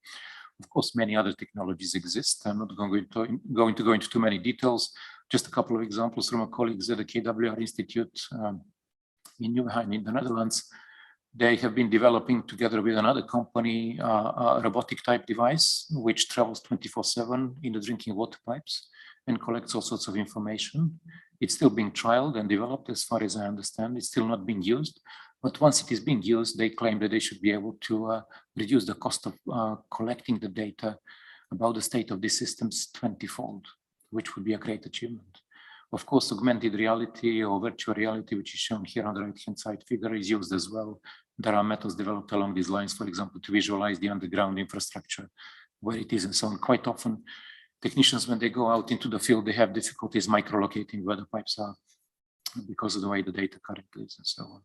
Speaker 2: Of course, many other technologies exist. I'm not going to go into too many details. Just a couple of examples from our colleagues at the KWR Institute in Nieuwegein in the Netherlands. They have been developing together with another company a robotic type device which travels 24/7 in the drinking water pipes and collects all sorts of information. It's still being trialed and developed as far as I understand. It's still not being used. But once it is being used, they claim that they should be able to reduce the cost of collecting the data about the state of these systems 20-fold, which would be a great achievement. Of course, augmented reality or virtual reality, which is shown here on the right-hand side figure, is used as well. There are methods developed along these lines, for example, to visualize the underground infrastructure, where it is and so on. Quite often, technicians, when they go out into the field, they have difficulties micro-locating where the pipes are because of the way the data currently is and so on.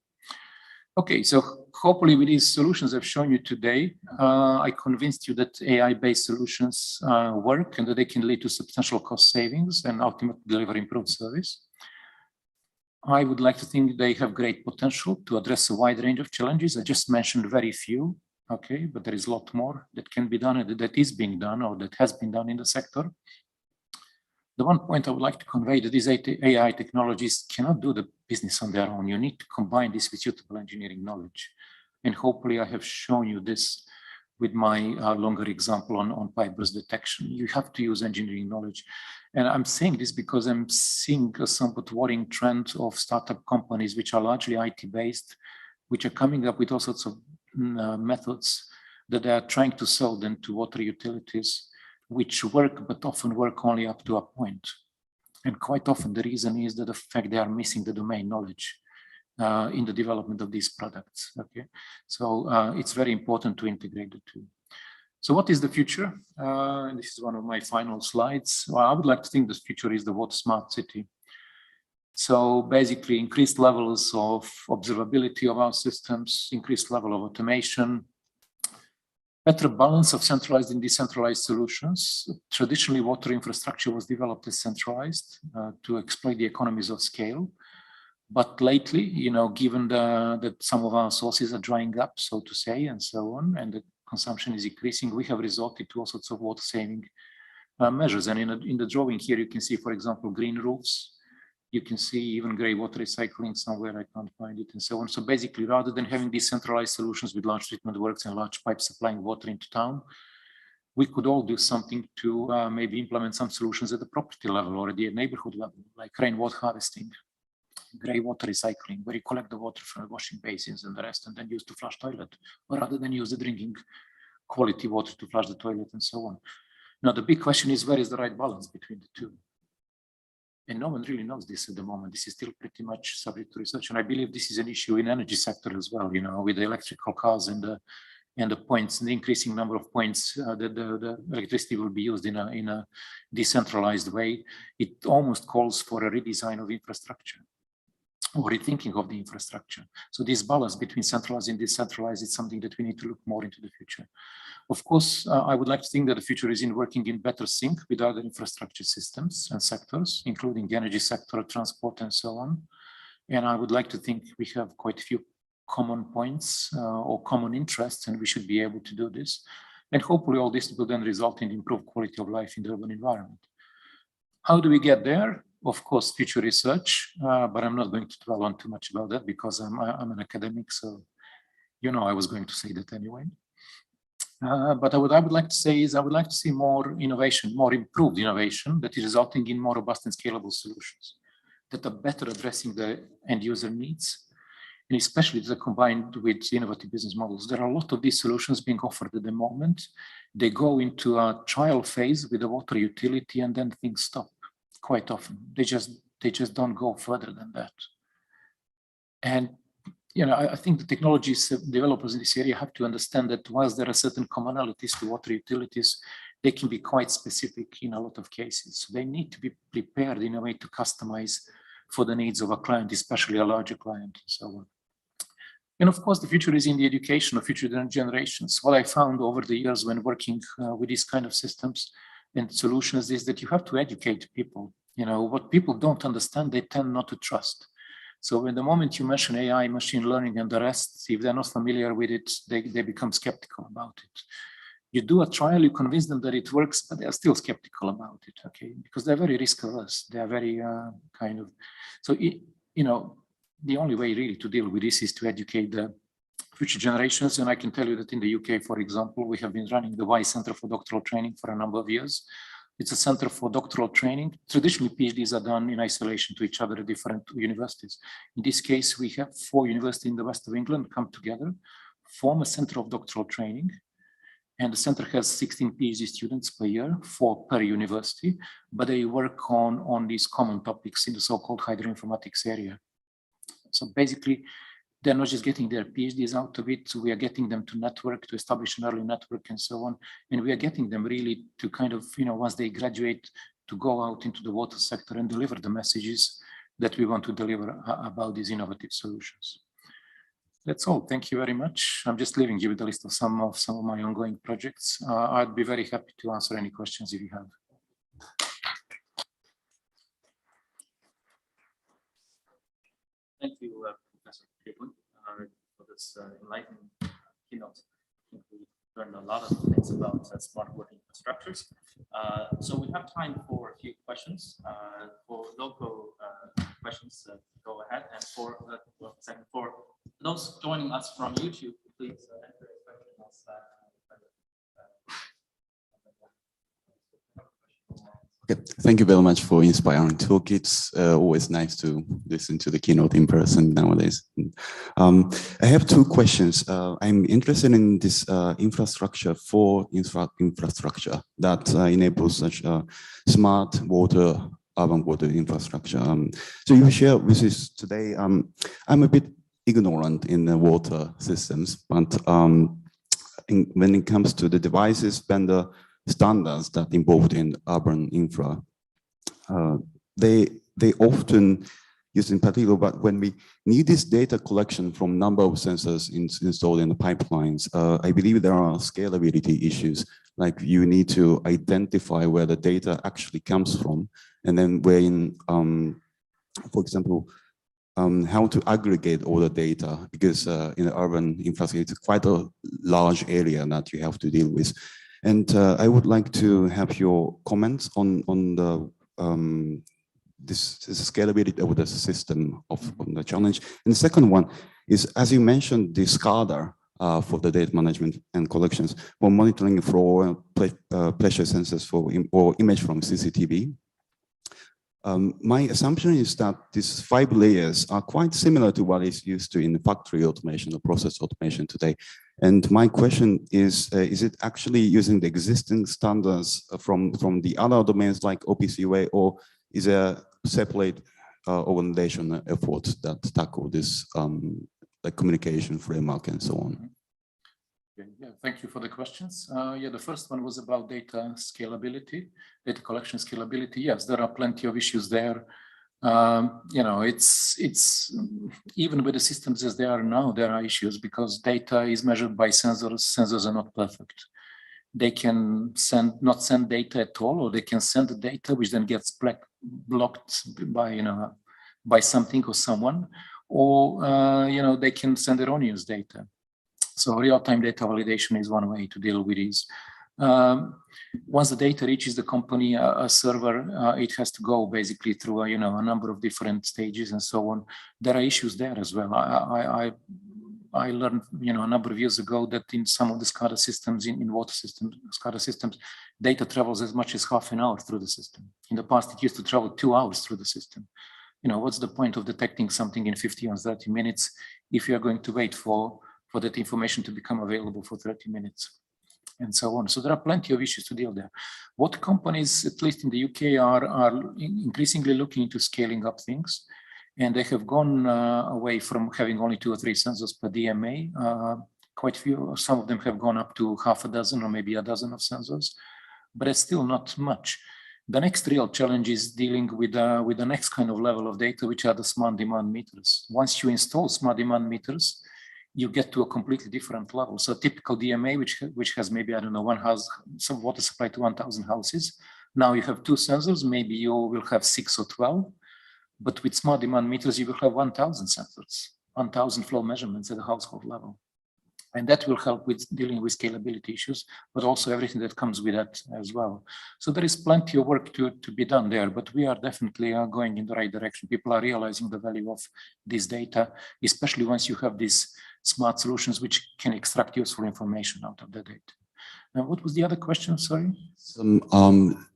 Speaker 2: Okay, so hopefully with these solutions I've shown you today, I convinced you that AI-based solutions work and that they can lead to substantial cost savings and ultimately deliver improved service. I would like to think they have great potential to address a wide range of challenges. I just mentioned very few, okay, but there is a lot more that can be done and that is being done or that has been done in the sector. The one point I would like to convey that these AI technologies cannot do the business on their own. You need to combine this with suitable engineering knowledge. And hopefully I have shown you this with my longer example on pipe burst detection. You have to use engineering knowledge. And I'm saying this because I'm seeing a somewhat worrying trend of startup companies which are largely IT-based, which are coming up with all sorts of methods that they are trying to sell them to water utilities, which work, but often work only up to a point. And quite often the reason is that the fact they are missing the domain knowledge in the development of these products, okay? So it's very important to integrate the two. So what is the future? This is one of my final slides. Well, I would like to think the future is the water smart city. So basically increased levels of observability of our systems, increased level of automation, better balance of centralized and decentralized solutions. Traditionally, water infrastructure was developed as centralized to exploit the economies of scale. But lately, given that some of our sources are drying up, so to say, and so on, and the consumption is increasing, we have resorted to all sorts of water saving measures. And in the drawing here, you can see, for example, green roofs. You can see even gray water recycling somewhere, I can't find it, and so on. So basically, rather than having decentralized solutions with large treatment works and large pipes supplying water into town, we could all do something to maybe implement some solutions at the property level or at the neighborhood level, like rainwater harvesting, gray water recycling, where you collect the water from the washing basins and the rest, and then use to flush toilet, or rather than use the drinking quality water to flush the toilet and so on. Now, the big question is, where is the right balance between the two? And no one really knows this at the moment. This is still pretty much subject to research. And I believe this is an issue in energy sector as well, with the electrical cars and the points, and the increasing number of points that the electricity will be used in a decentralized way. It almost calls for a redesign of infrastructure or rethinking of the infrastructure. So this balance between centralized and decentralized is something that we need to look more into the future. Of course, I would like to think that the future is in working in better sync with other infrastructure systems and sectors, including the energy sector, transport, and so on. And I would like to think we have quite a few common points or common interests, and we should be able to do this. And hopefully all this will then result in improved quality of life in the urban environment. How do we get there? Of course, future research, but I'm not going to dwell on too much about that because I'm an academic, so I was going to say that anyway. But what I would like to say is I would like to see more innovation, more improved innovation that is resulting in more robust and scalable solutions that are better addressing the end user needs and especially they're combined with innovative business models. There are a lot of these solutions being offered at the moment. They go into a trial phase with a water utility, and then things stop quite often. They just don't go further than that. And I think the technologies developers in this area have to understand that whilst there are certain commonalities to water utilities, they can be quite specific in a lot of cases. So they need to be prepared in a way to customize for the needs of a client, especially a larger client, and so on. And of course, the future is in the education of future generations. What I found over the years when working with these kind of systems and solutions is that you have to educate people. What people don't understand, they tend not to trust. So when the moment you mention AI, machine learning, and the rest, if they're not familiar with it, they become skeptical about it. You do a trial, you convince them that it works, but they're still skeptical about it, okay? Because they're very risk averse. They are very so the only way really to deal with this is to educate the future generations. And I can tell you that in the UK, for example, we have been running the Y Center for Doctoral Training for a number of years. It's a center for doctoral training. Traditionally, PhDs are done in isolation to each other at different universities. In this case, we have 4 universities in the west of England come together, form a center of doctoral training. And the center has 16 PhD students per year, 4 per university, but they work on these common topics in the so-called hydroinformatics area. So basically, they're not just getting their PhDs out of it, so we are getting them to network, to establish an early network and so on. And we are getting them really to kind of, once they graduate, to go out into the water sector and deliver the messages that we want to deliver about these innovative solutions. That's all. Thank you very much. I'm just leaving you with a list of some of my ongoing projects. I'd be very happy to answer any questions if you have.
Speaker 1: Thank you, Professor Cleveland, for this enlightening keynote. I think we learned a lot of things about smart water infrastructures. So we have time for a few questions. For local questions, go ahead. And for those joining us from YouTube, please enter a question.
Speaker 3: Okay, thank you very much for inspiring talk. It's always nice to listen to the keynote in person nowadays. I have 2 questions. I'm interested in this infrastructure for infrastructure that enables such a smart water, urban water infrastructure. So you share with us today, I'm a bit ignorant in the water systems, but when it comes to the devices, vendor standards that involved in urban infra, they often use in particular, but when we need this data collection from number of sensors installed in the pipelines, I believe there are scalability issues, like you need to identify where the data actually comes from, and then when, for example, how to aggregate all the data, because in the urban infrastructure, it's quite a large area that you have to deal with. And I would like to have your comments on the this scalability of the system of the challenge. And the second one is, as you mentioned, the SCADA for the data management and collections for monitoring for pressure sensors or image from CCTV. My assumption is that these 5 layers are quite similar to what is used to in factory automation or process automation today. And my question is it actually using the existing standards from the other domains like OPC-UA, or is there a separate organization effort that tackle this like communication framework and so on?
Speaker 2: Okay, yeah, thank you for the questions. Yeah, the first one was about data scalability, data collection scalability. Yes, there are plenty of issues there. It's even with the systems as they are now, there are issues because data is measured by sensors. Sensors are not perfect. They can not send data at all, or they can send the data which then gets blocked by something or someone, or they can send erroneous data. So real-time data validation is one way to deal with this. Once the data reaches the company, a server, it has to go basically through a number of different stages and so on. There are issues there as well. I learned a number of years ago that in some of the SCADA systems, in water systems, SCADA systems, data travels as much as half an hour through the system. In the past, it used to travel 2 hours through the system. what's the point of detecting something in 50 or 30 minutes if you are going to wait for that information to become available for 30 minutes and so on. So there are plenty of issues to deal there. What companies, at least in the UK, are increasingly looking into scaling up things. And they have gone away from having only 2 or 3 sensors per DMA. Quite few, some of them have gone up to half a dozen or maybe a dozen of sensors, but it's still not much. The next real challenge is dealing with the next kind of level of data, which are the smart demand meters. Once you install smart demand meters, you get to a completely different level. So a typical DMA, which has maybe, I don't know, one house, some water supply to 1,000 houses. Now you have 2 sensors, maybe you will have 6 or 12. But with smart demand meters, you will have 1,000 sensors, 1,000 flow measurements at the household level. And that will help with dealing with scalability issues, but also everything that comes with that as well. So there is plenty of work to be done there, but we are definitely going in the right direction. People are realizing the value of this data, especially once you have these smart solutions which can extract useful information out of the data. Now, what was the other question? Sorry.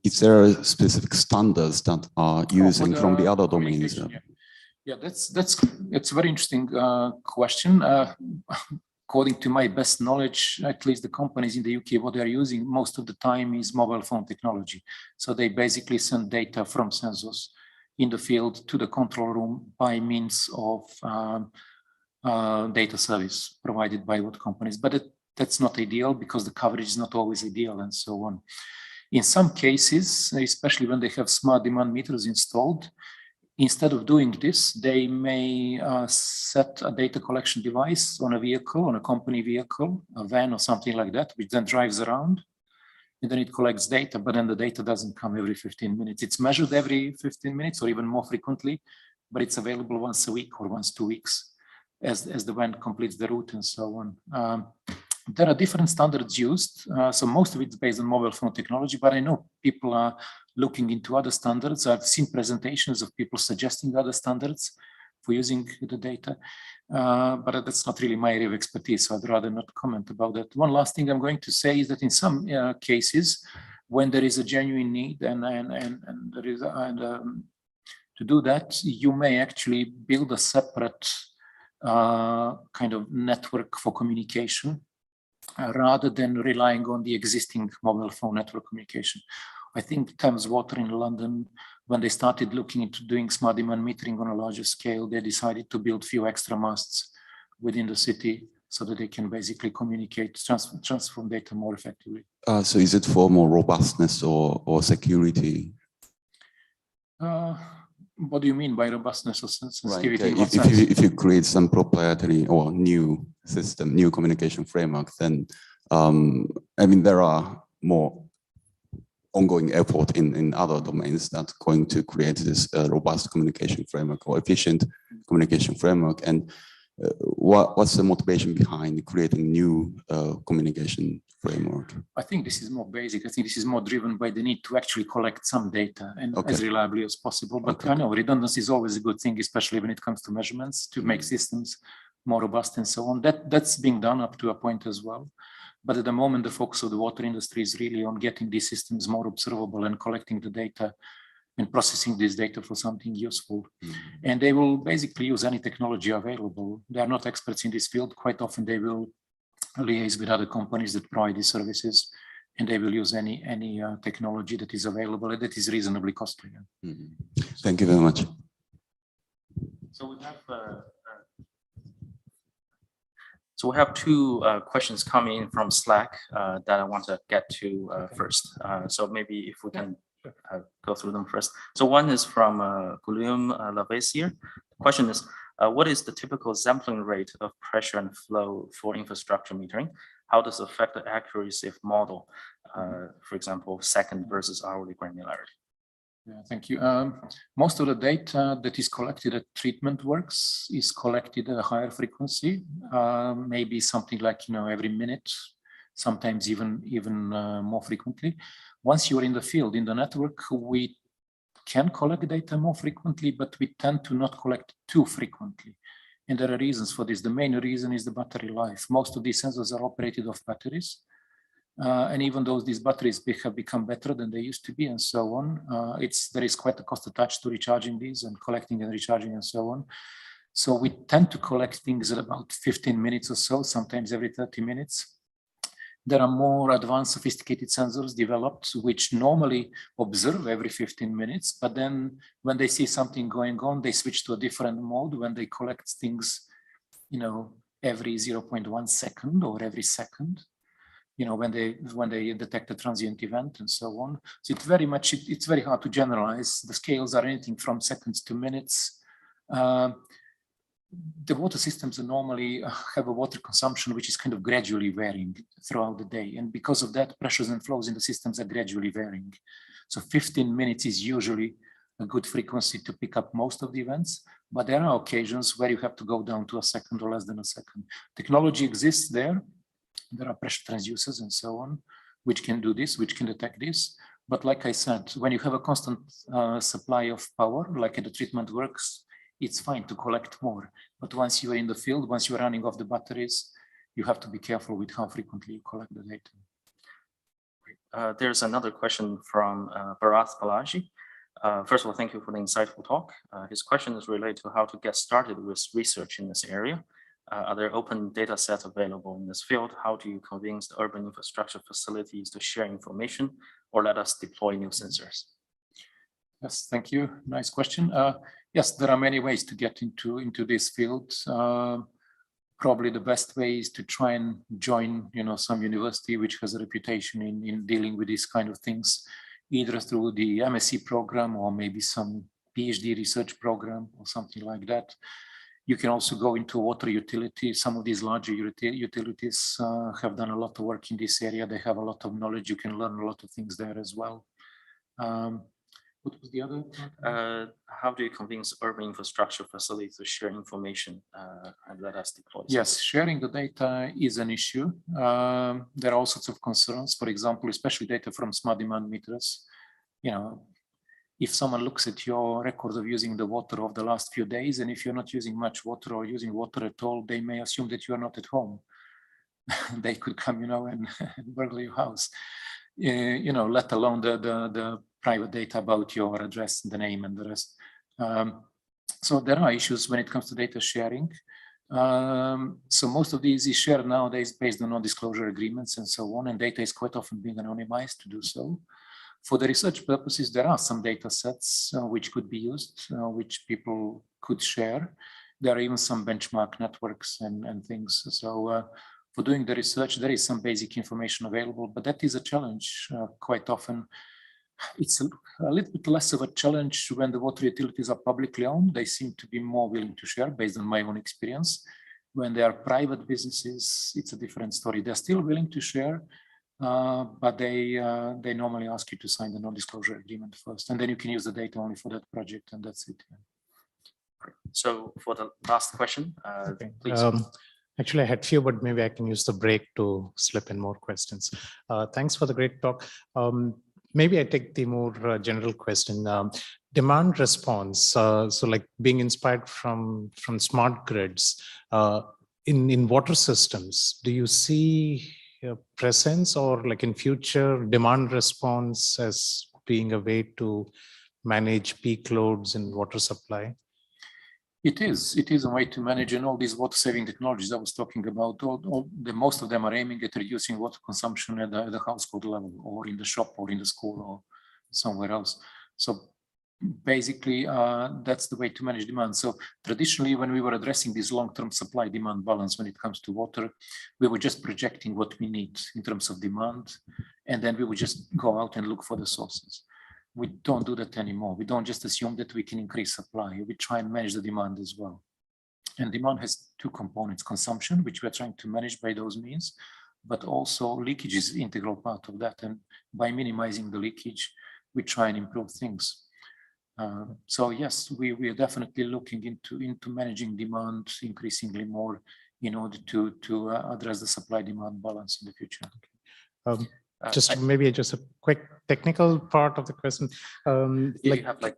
Speaker 3: Is there specific standards that are using from the other domains?
Speaker 2: Yeah, that's a very interesting question. According to my best knowledge, at least the companies in the UK, what they're using most of the time is mobile phone technology. So they basically send data from sensors in the field to the control room by means of data service provided by what companies. But that's not ideal because the coverage is not always ideal and so on. In some cases, especially when they have smart demand meters installed, instead of doing this, they may set a data collection device on a vehicle, on a company vehicle, a van or something like that, which then drives around, and then it collects data, but then the data doesn't come every 15 minutes. It's measured every 15 minutes or even more frequently, but it's available once a week or once 2 weeks as the van completes the route and so on. There are different standards used. So most of it's based on mobile phone technology, but I know people are looking into other standards. I've seen presentations of people suggesting other standards for using the data, but that's not really my area of expertise, so I'd rather not comment about that. One last thing I'm going to say is that in some cases, when there is a genuine need and there is to do that, you may actually build a separate kind of network for communication rather than relying on the existing mobile phone network communication. I think Thames Water in London, when they started looking into doing smart demand metering on a larger scale, they decided to build few extra masts within the city so that they can basically communicate, transform data more effectively.
Speaker 3: So is it for more robustness or security?
Speaker 2: What do you mean by robustness or sensitivity?
Speaker 3: Right. If you create some proprietary or new system, new communication framework, then I mean there are more ongoing effort in other domains that's going to create this robust communication framework or efficient communication framework. And what's the motivation behind creating new communication framework?
Speaker 2: I think this is more basic. I think this is more driven by the need to actually collect some data and as reliably as possible. But I know redundancy is always a good thing, especially when it comes to measurements, to make systems more robust and so on. That's being done up to a point as well. But at the moment, the focus of the water industry is really on getting these systems more observable and collecting the data and processing this data for something useful. And they will basically use any technology available. They are not experts in this field. Quite often they will liaise with other companies that provide these services, and they will use any technology that is available and that is reasonably costly.
Speaker 3: Thank you very much.
Speaker 1: So we have 2 questions coming in from Slack that I want to get to first. So maybe if we can go through them first. So one is from Guillaume Lavasier. The question is, what is the typical sampling rate of pressure and flow for infrastructure metering? How does it affect the accuracy of model? For example, second versus hourly granularity.
Speaker 2: Yeah, thank you. Most of the data that is collected at treatment works is collected at a higher frequency, maybe something like every minute, sometimes even more frequently. Once you're in the field, in the network, we can collect data more frequently, but we tend to not collect too frequently. And there are reasons for this. The main reason is the battery life. Most of these sensors are operated off batteries. And even though these batteries have become better than they used to be and so on, there is quite a cost attached to recharging these and collecting and recharging and so on. So we tend to collect things at about 15 minutes or so, sometimes every 30 minutes. There are more advanced sophisticated sensors developed, which normally observe every 15 minutes, but then when they see something going on, they switch to a different mode when they collect things, every 0.1 second or every second, when they detect a transient event and so on. So it's very hard to generalize. The scales are anything from seconds to minutes. The water systems normally have a water consumption which is kind of gradually varying throughout the day. And because of that, pressures and flows in the systems are gradually varying. So 15 minutes is usually a good frequency to pick up most of the events, but there are occasions where you have to go down to a second or less than a second. Technology exists there. There are pressure transducers and so on, which can do this, which can detect this. But like I said, when you have a constant supply of power, like the treatment works, it's fine to collect more. But once you are in the field, once you're running off the batteries, you have to be careful with how frequently you collect the data.
Speaker 1: There's another question from Bharat Balaji. First of all, thank you for the insightful talk. His question is related to how to get started with research in this area. Are there open data sets available in this field? How do you convince the urban infrastructure facilities to share information or let us deploy new sensors?
Speaker 2: Yes, thank you. Nice question. Yes, there are many ways to get into this field. Probably the best way is to try and join, some university which has a reputation in dealing with these kind of things, either through the MSc program or maybe some PhD research program or something like that. You can also go into water utility. Some of these larger utilities have done a lot of work in this area. They have a lot of knowledge. You can learn a lot of things there as well. What was the other part?
Speaker 1: How do you convince urban infrastructure facilities to share information and let us deploy?
Speaker 2: Yes, sharing the data is an issue. There are all sorts of concerns. For example, especially data from smart demand meters. If someone looks at your record of using the water of the last few days, and if you're not using much water or using water at all, they may assume that you are not at home. They could come, and burgle your house. Let alone the private data about your address, the name, and the rest. So there are issues when it comes to data sharing. So most of these is shared nowadays based on non-disclosure agreements and so on, and data is quite often being anonymized to do so. For the research purposes, there are some data sets which could be used, which people could share. There are even some benchmark networks and things. So for doing the research, there is some basic information available, but that is a challenge quite often. It's a little bit less of a challenge when the water utilities are publicly owned. They seem to be more willing to share based on my own experience. When they are private businesses, it's a different story. They're still willing to share, but they normally ask you to sign the non-disclosure agreement first, and then you can use the data only for that project, and that's it.
Speaker 1: So for the last question,
Speaker 4: okay.
Speaker 1: Please.
Speaker 4: Actually, I had few, but maybe I can use the break to slip in more questions. Thanks for the great talk. Maybe I take the more general question. Demand response, so like being inspired from smart grids in water systems, do you see presence or like in future demand response as being a way to manage peak loads in water supply?
Speaker 2: It is a way to manage, and all these water saving technologies I was talking about, most of them are aiming at reducing water consumption at the household level or in the shop or in the school or somewhere else. So basically, that's the way to manage demand. So traditionally, when we were addressing this long-term supply demand balance when it comes to water, we were just projecting what we need in terms of demand, and then we would just go out and look for the sources. We don't do that anymore. We don't just assume that we can increase supply. We try and manage the demand as well. And demand has two components: consumption, which we're trying to manage by those means, but also leakage is an integral part of that. And by minimizing the leakage, we try and improve things. So yes, we are definitely looking into managing demand increasingly more in order to address the supply-demand balance in the future.
Speaker 4: Maybe just a quick technical part of the question.
Speaker 1: You have like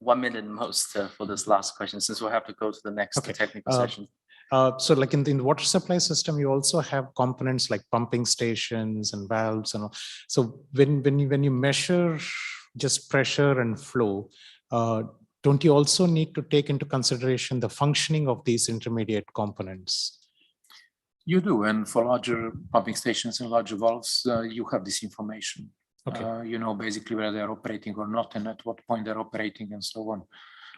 Speaker 1: 1 minute most for this last question, since we'll have to go to the next technical session.
Speaker 4: So like in the water supply system, you also have components like pumping stations and valves and all. So when you measure just pressure and flow, don't you also need to take into consideration the functioning of these intermediate components?
Speaker 2: You do, and for larger pumping stations and larger valves, you have this information.
Speaker 4: Okay.
Speaker 2: You know basically where they're operating or not, and at what point they're operating, and so on.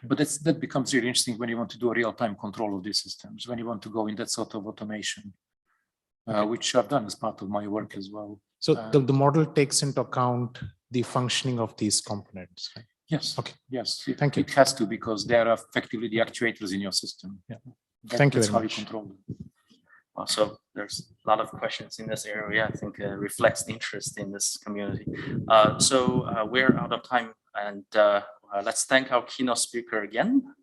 Speaker 2: But that becomes really interesting when you want to do a real-time control of these systems, when you want to go in that sort of automation, which I've done as part of my work as well.
Speaker 4: So the model takes into account the functioning of these components, right?
Speaker 2: Yes.
Speaker 4: Okay.
Speaker 2: Yes.
Speaker 4: Thank you.
Speaker 2: It has to, because they are effectively the actuators in your system.
Speaker 4: Yeah. Thank you
Speaker 2: That's
Speaker 4: very
Speaker 2: how
Speaker 4: much.
Speaker 2: you control them.
Speaker 1: Also, there's a lot of questions in this area. I think reflects the interest in this community. So we're out of time, and let's thank our keynote speaker again.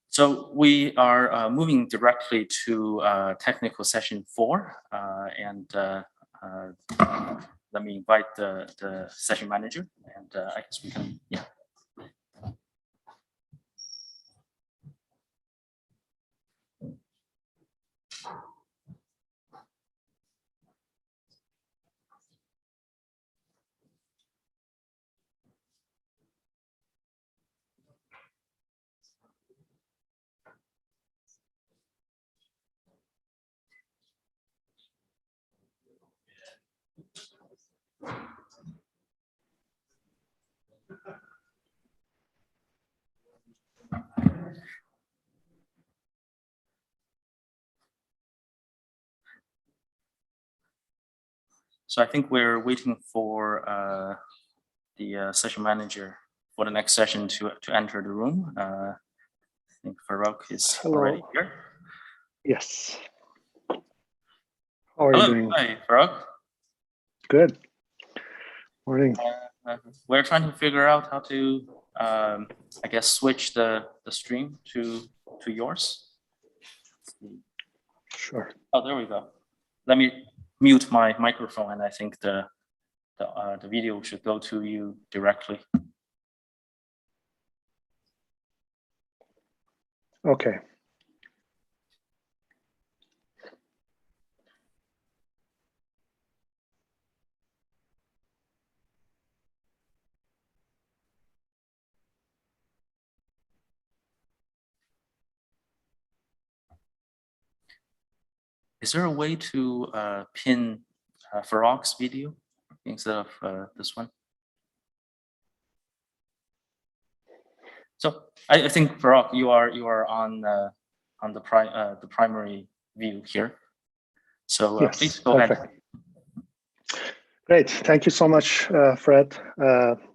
Speaker 1: So we are moving directly to technical session 4, and let me invite the session manager, and I guess we can, yeah. So I think we're waiting for the session manager for the next session to enter the room. I think Farouk is already here.
Speaker 5: Yes. How are you doing?
Speaker 1: Hi, Farouk.
Speaker 5: Good. Morning.
Speaker 1: We're trying to figure out how to, I guess, switch the stream to yours.
Speaker 5: Sure.
Speaker 1: Oh, there we go. Let me mute my microphone, and I think the video should go to you directly.
Speaker 5: Okay.
Speaker 1: Is there a way to pin Farouk's video instead of this one? So I think Farouk, you are on the primary view here. So
Speaker 5: Yes,
Speaker 1: please go
Speaker 5: perfect.
Speaker 1: ahead.
Speaker 5: Great. Thank you so much, Fred.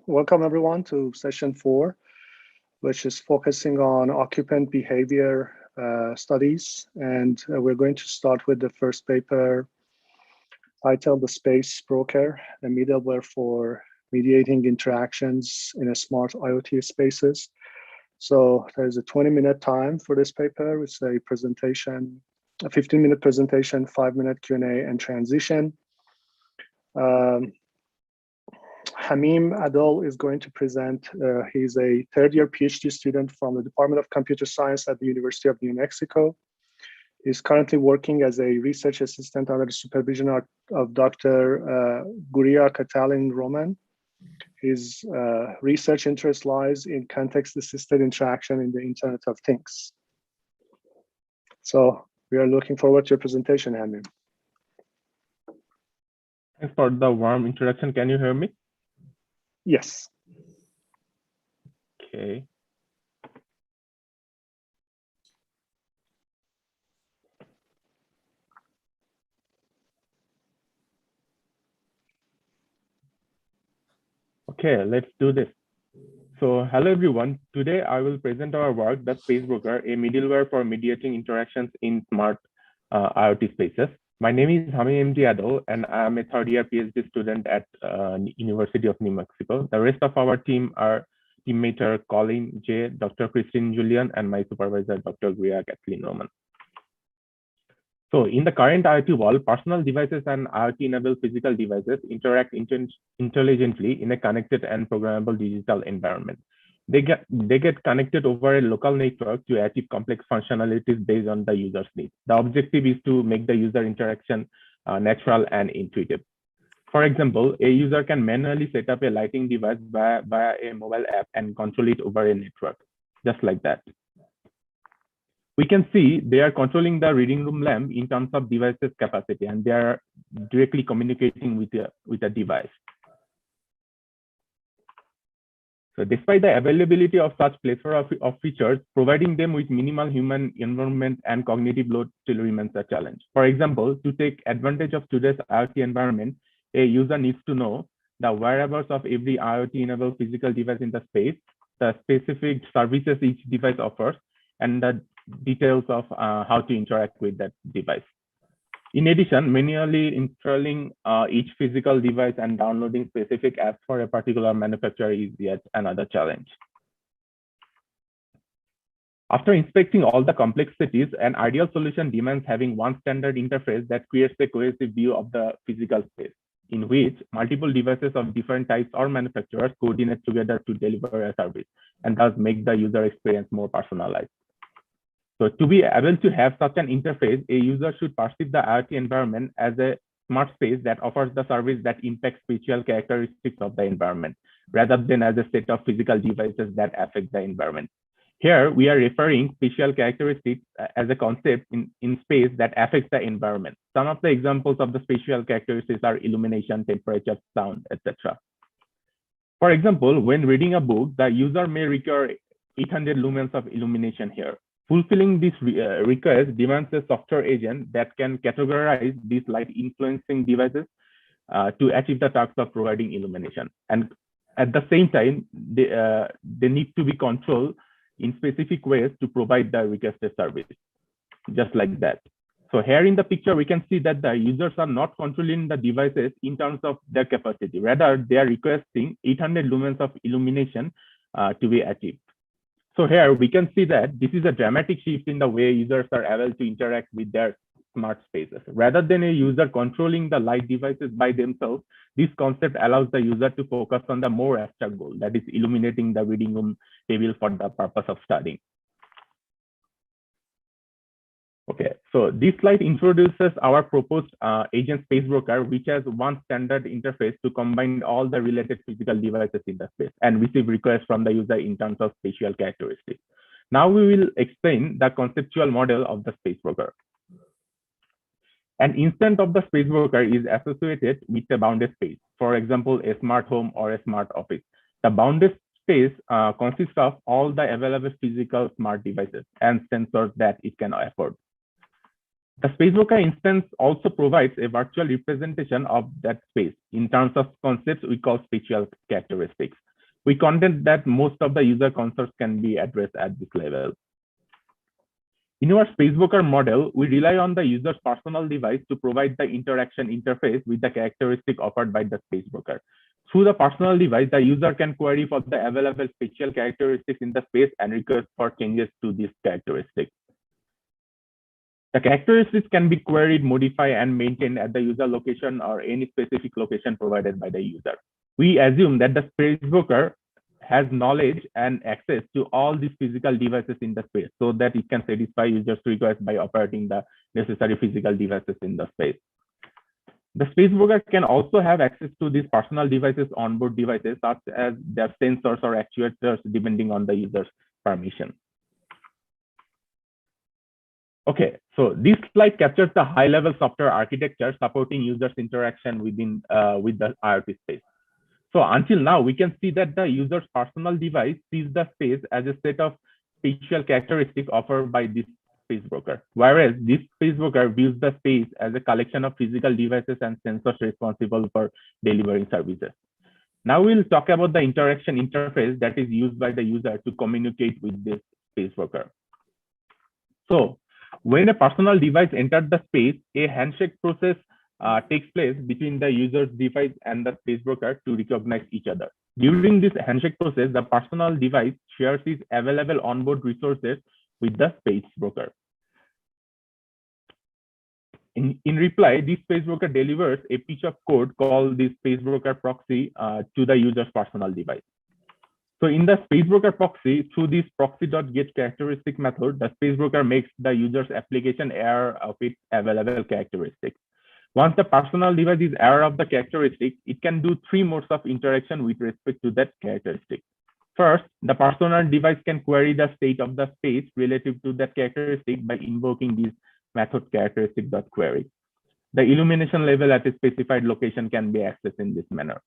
Speaker 5: Welcome everyone to session 4, which is focusing on occupant behavior studies. And we're going to start with the first paper titled The Space Broker, a middleware for mediating interactions in a smart IoT spaces. So there's a 20-minute time for this paper. It's a presentation, a 15-minute presentation, 5-minute Q&A and transition. Hamim Adol is going to present. He's a third-year PhD student from the Department of Computer Science at the University of New Mexico. He's currently working as a research assistant under the supervision of Dr. Guria Katalin-Roman. His research interest lies in context-assisted interaction in the Internet of Things. So we are looking forward to your presentation, Hamim.
Speaker 6: Thanks for the warm introduction. Can you hear me?
Speaker 5: Yes.
Speaker 6: Okay. Okay, let's do this. So hello everyone. Today I will present our work, The Space Broker, a middleware for mediating interactions in smart IoT spaces. My name is Hamim MD Adol, and I am a third-year PhD student at University of New Mexico. The rest of our team are teammates are Colin J, Dr. Christine Julian, and my supervisor, Dr. Guria Kathleen Roman. So in the current IoT world, personal devices and IoT-enabled physical devices interact intelligently in a connected and programmable digital environment. They get connected over a local network to achieve complex functionalities based on the user's needs. The objective is to make the user interaction natural and intuitive. For example, a user can manually set up a lighting device via a mobile app and control it over a network, just like that. We can see they are controlling the reading room lamp in terms of device's capacity, and they are directly communicating with a device. So despite the availability of such plethora of features, providing them with minimal human involvement and cognitive load still remains a challenge. For example, to take advantage of today's IoT environment, a user needs to know the whereabouts of every IoT-enabled physical device in the space, the specific services each device offers, and the details of how to interact with that device. In addition, manually installing each physical device and downloading specific apps for a particular manufacturer is yet another challenge. After inspecting all the complexities, an ideal solution demands having one standard interface that creates a cohesive view of the physical space, in which multiple devices of different types or manufacturers coordinate together to deliver a service, and thus make the user experience more personalized. So to be able to have such an interface, a user should perceive the IoT environment as a smart space that offers the service that impacts spatial characteristics of the environment, rather than as a set of physical devices that affect the environment. Here, we are referring spatial characteristics as a concept in space that affects the environment. Some of the examples of the spatial characteristics are illumination, temperature, sound, etc. For example, when reading a book, the user may require 800 lumens of illumination here. Fulfilling this request demands a software agent that can categorize these light influencing devices to achieve the task of providing illumination. And at the same time, they need to be controlled in specific ways to provide the requested service, just like that. So here in the picture, we can see that the users are not controlling the devices in terms of their capacity. Rather, they are requesting 800 lumens of illumination to be achieved. So here we can see that this is a dramatic shift in the way users are able to interact with their smart spaces. Rather than a user controlling the light devices by themselves, this concept allows the user to focus on the more abstract goal, that is illuminating the reading room table for the purpose of studying. Okay, so this slide introduces our proposed agent space broker, which has one standard interface to combine all the related physical devices in the space and receive requests from the user in terms of spatial characteristics. Now we will explain the conceptual model of the space broker. An instance of the space broker is associated with a bounded space, for example, a smart home or a smart office. The bounded space consists of all the available physical smart devices and sensors that it can afford. The spacebroker instance also provides a virtual representation of that space in terms of concepts we call spatial characteristics. We contend that most of the user concerns can be addressed at this level. In our spacebroker model, we rely on the user's personal device to provide the interaction interface with the characteristic offered by the spacebroker. Through the personal device, the user can query for the available spatial characteristics in the space and request for changes to these characteristics. The characteristics can be queried, modified, and maintained at the user location or any specific location provided by the user. We assume that the spacebroker has knowledge and access to all these physical devices in the space so that it can satisfy users' requests by operating the necessary physical devices in the space. The spacebroker can also have access to these personal devices, onboard devices, such as their sensors or actuators, depending on the user's permission. Okay, so this slide captures the high-level software architecture supporting users' interaction within with the IoT space. So until now, we can see that the user's personal device sees the space as a set of spatial characteristics offered by this spacebroker, whereas this spacebroker views the space as a collection of physical devices and sensors responsible for delivering services. Now we'll talk about the interaction interface that is used by the user to communicate with this spacebroker. So when a personal device enters the space, a handshake process takes place between the user's device and the spacebroker to recognize each other. During this handshake process, the personal device shares its available onboard resources with the spacebroker. In reply, this space broker delivers a piece of code called the space broker proxy to the user's personal device. So in the space broker proxy, through this proxy.getCharacteristic method, the space broker makes the user's application aware of its available characteristics. Once the personal device is aware of the characteristic, it can do 3 modes of interaction with respect to that characteristic. First, the personal device can query the state of the space relative to that characteristic by invoking this method characteristic.query. The illumination level at a specified location can be accessed in this manner.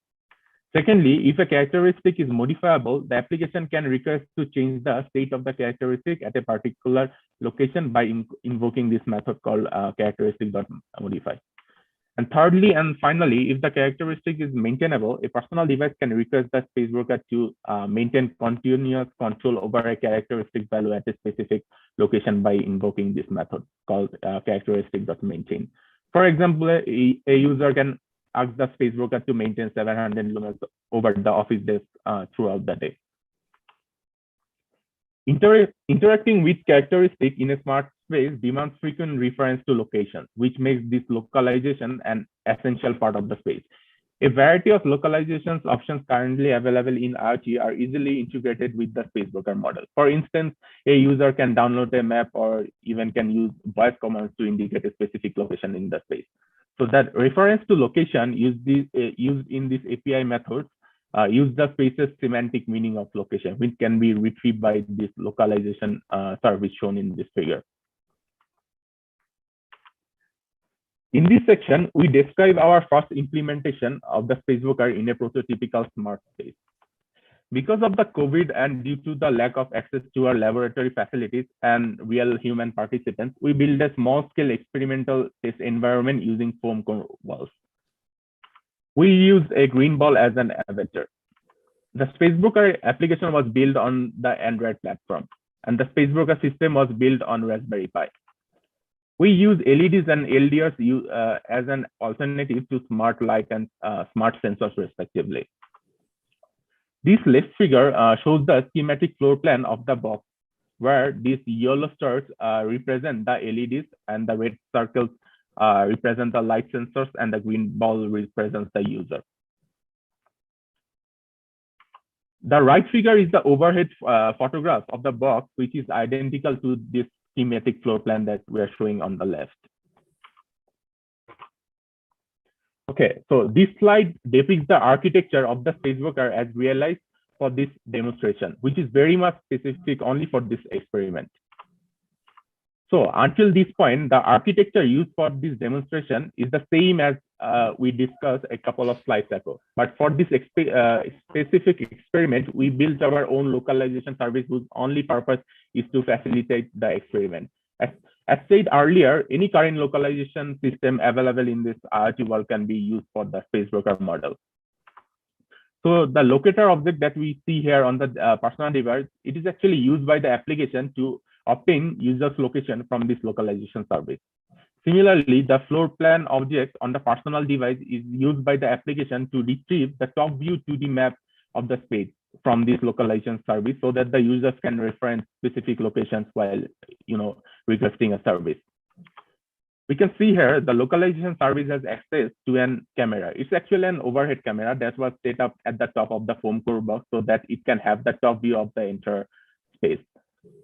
Speaker 6: Secondly, if a characteristic is modifiable, the application can request to change the state of the characteristic at a particular location by invoking this method called characteristic.modify. And thirdly and finally, if the characteristic is maintainable, a personal device can request the space broker to maintain continuous control over a characteristic value at a specific location by invoking this method called characteristic.maintain. For example, a user can ask the space broker to maintain 700 lumens over the office desk throughout the day. Interacting with characteristic in a smart space demands frequent reference to location, which makes this localization an essential part of the space. A variety of localizations options currently available in IoT are easily integrated with the space broker model. For instance, a user can download a map or even can use voice commands to indicate a specific location in the space. So that reference to location used in this API methods use the space's semantic meaning of location, which can be retrieved by this localization service shown in this figure. In this section, we describe our first implementation of the space broker in a prototypical smart space. Because of the COVID and due to the lack of access to our laboratory facilities and real human participants, we built a small-scale experimental test environment using foam core walls. We used a green ball as an avatar. The space broker application was built on the Android platform, and the space broker system was built on Raspberry Pi. We use LEDs and LDRs as an alternative to smart light and smart sensors, respectively. This left figure shows the schematic floor plan of the box, where these yellow stars represent the LEDs and the red circles represent the light sensors and the green ball represents the user. The right figure is the overhead photograph of the box, which is identical to this schematic floor plan that we are showing on the left. Okay, so this slide depicts the architecture of the space broker as realized for this demonstration, which is very much specific only for this experiment. So until this point, the architecture used for this demonstration is the same as we discussed a couple of slides ago. But for this specific experiment, we built our own localization service whose only purpose is to facilitate the experiment. As said earlier, any current localization system available in this IoT world can be used for the space broker model. So the locator object that we see here on the personal device, it is actually used by the application to obtain user's location from this localization service. Similarly, the floor plan object on the personal device is used by the application to retrieve the top view 2D map of the space from this localization service so that the users can reference specific locations while requesting a service. We can see here the localization service has access to an camera. It's actually an overhead camera that was set up at the top of the foam core box so that it can have the top view of the entire space.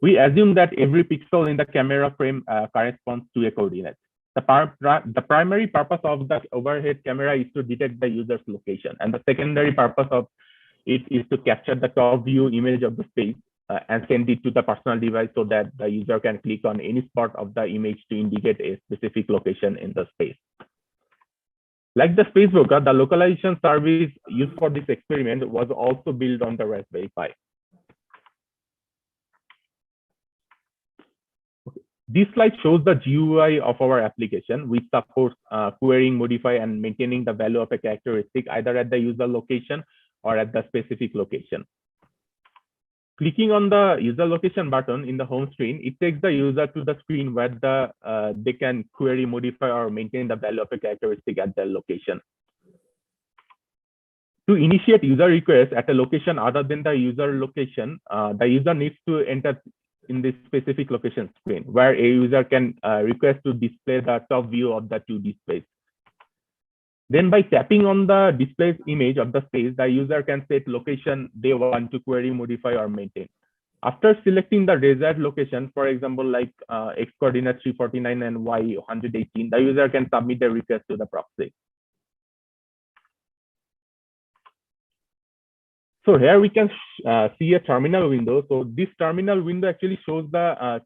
Speaker 6: We assume that every pixel in the camera frame corresponds to a coordinate. The primary purpose of the overhead camera is to detect the user's location, and the secondary purpose of it is to capture the top view image of the space and send it to the personal device so that the user can click on any spot of the image to indicate a specific location in the space. Like the space broker, the localization service used for this experiment was also built on the Raspberry Pi. This slide shows the GUI of our application, which supports querying, modify, and maintaining the value of a characteristic either at the user location or at the specific location. Clicking on the user location button in the home screen, it takes the user to the screen where they can query, modify, or maintain the value of a characteristic at their location. To initiate user requests at a location other than the user location, the user needs to enter in this specific location screen, where a user can request to display the top view of the 2D space. Then by tapping on the display image of the space, the user can set location they want to query, modify, or maintain. After selecting the desired location, for example, like X coordinate 349 and Y 118, the user can submit the request to the proxy. So here we can see a terminal window. So this terminal window actually shows the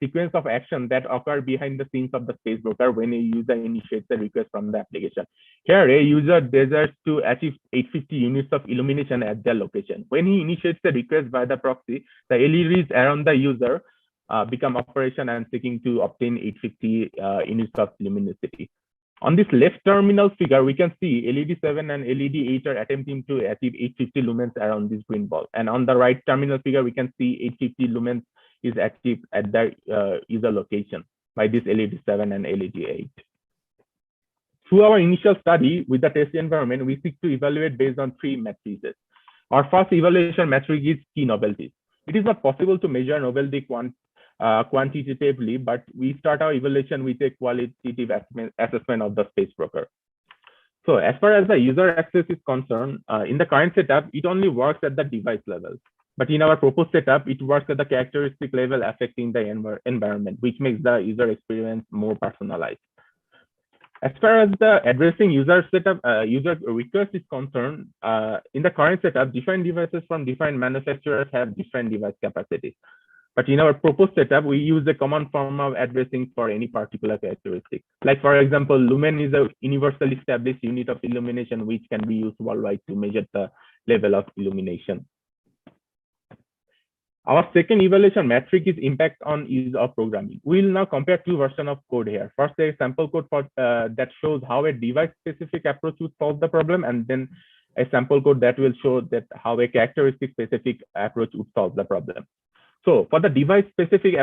Speaker 6: sequence of action that occur behind the scenes of the space broker when a user initiates a request from the application. Here, a user desires to achieve 850 units of illumination at their location. When he initiates the request by the proxy, the LEDs around the user become operation and seeking to obtain 850 units of luminosity. On this left terminal figure, we can see LED 7 and LED 8 are attempting to achieve 850 lumens around this green ball. And on the right terminal figure, we can see 850 lumens is achieved at the user location by this LED 7 and LED 8. Through our initial study with the test environment, we seek to evaluate based on 3 matrices. Our first evaluation metric is key novelties. It is not possible to measure novelty quantitatively, but we start our evaluation with a qualitative assessment of the space broker. So as far as the user access is concerned, in the current setup, it only works at the device level. But in our proposed setup, it works at the characteristic level affecting the environment, which makes the user experience more personalized. As far as the addressing user setup, user request is concerned, in the current setup, different devices from different manufacturers have different device capacities. But in our proposed setup, we use a common form of addressing for any particular characteristic. Like, for example, lumen is a universally established unit of illumination, which can be used worldwide to measure the level of illumination. Our second evaluation metric is impact on ease of programming. We'll now compare 2 versions of code here. First, a sample code for, that shows how a device-specific approach would solve the problem, and then a sample code that will show that how a characteristic-specific approach would solve the problem. So for the device-specific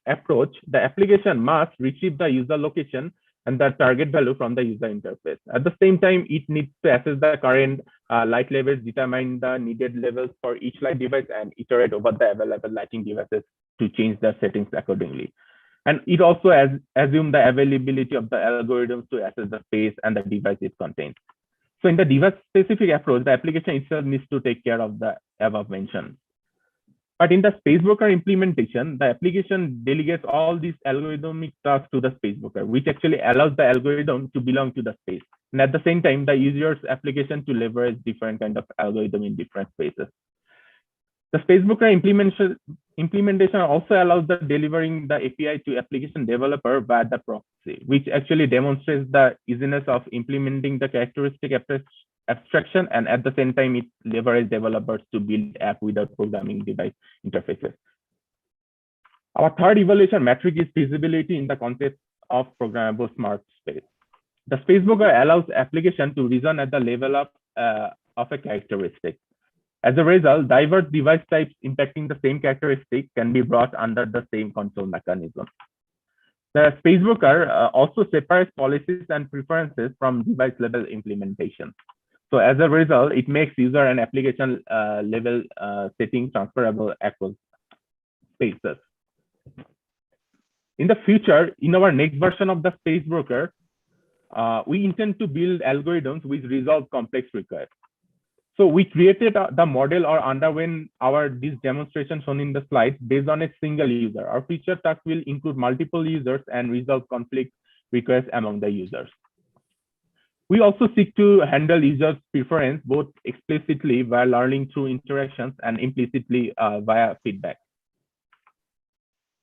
Speaker 6: approach, the application must retrieve the user location and the target value from the user interface. At the same time, it needs to assess the current light levels, determine the needed levels for each light device, and iterate over the available lighting devices to change the settings accordingly. And it also assumes the availability of the algorithms to assess the space and the device it contains. So in the device-specific approach, the application itself needs to take care of the above mentioned. But in the spacebroker implementation, the application delegates all these algorithmic tasks to the spacebroker, which actually allows the algorithm to belong to the space. And at the same time, the user's application to leverage different kind of algorithm in different spaces. The spacebroker implementation also allows the delivering the API to application developer via the proxy, which actually demonstrates the easiness of implementing the characteristic abstraction, and at the same time, it leverages developers to build app without programming device interfaces. Our third evaluation metric is feasibility in the concept of programmable smart space. The spacebroker allows application to reason at the level of a characteristic. As a result, diverse device types impacting the same characteristic can be brought under the same control mechanism. The spacebroker also separates policies and preferences from device level implementation. So as a result, it makes user and application level setting transferable across spaces. In the future, in our next version of the spacebroker, we intend to build algorithms which resolve complex requests. So we created the model or underwent this demonstration shown in the slide based on a single user. Our feature task will include multiple users and resolve conflict requests among the users. We also seek to handle users' preference both explicitly via learning through interactions and implicitly via feedback.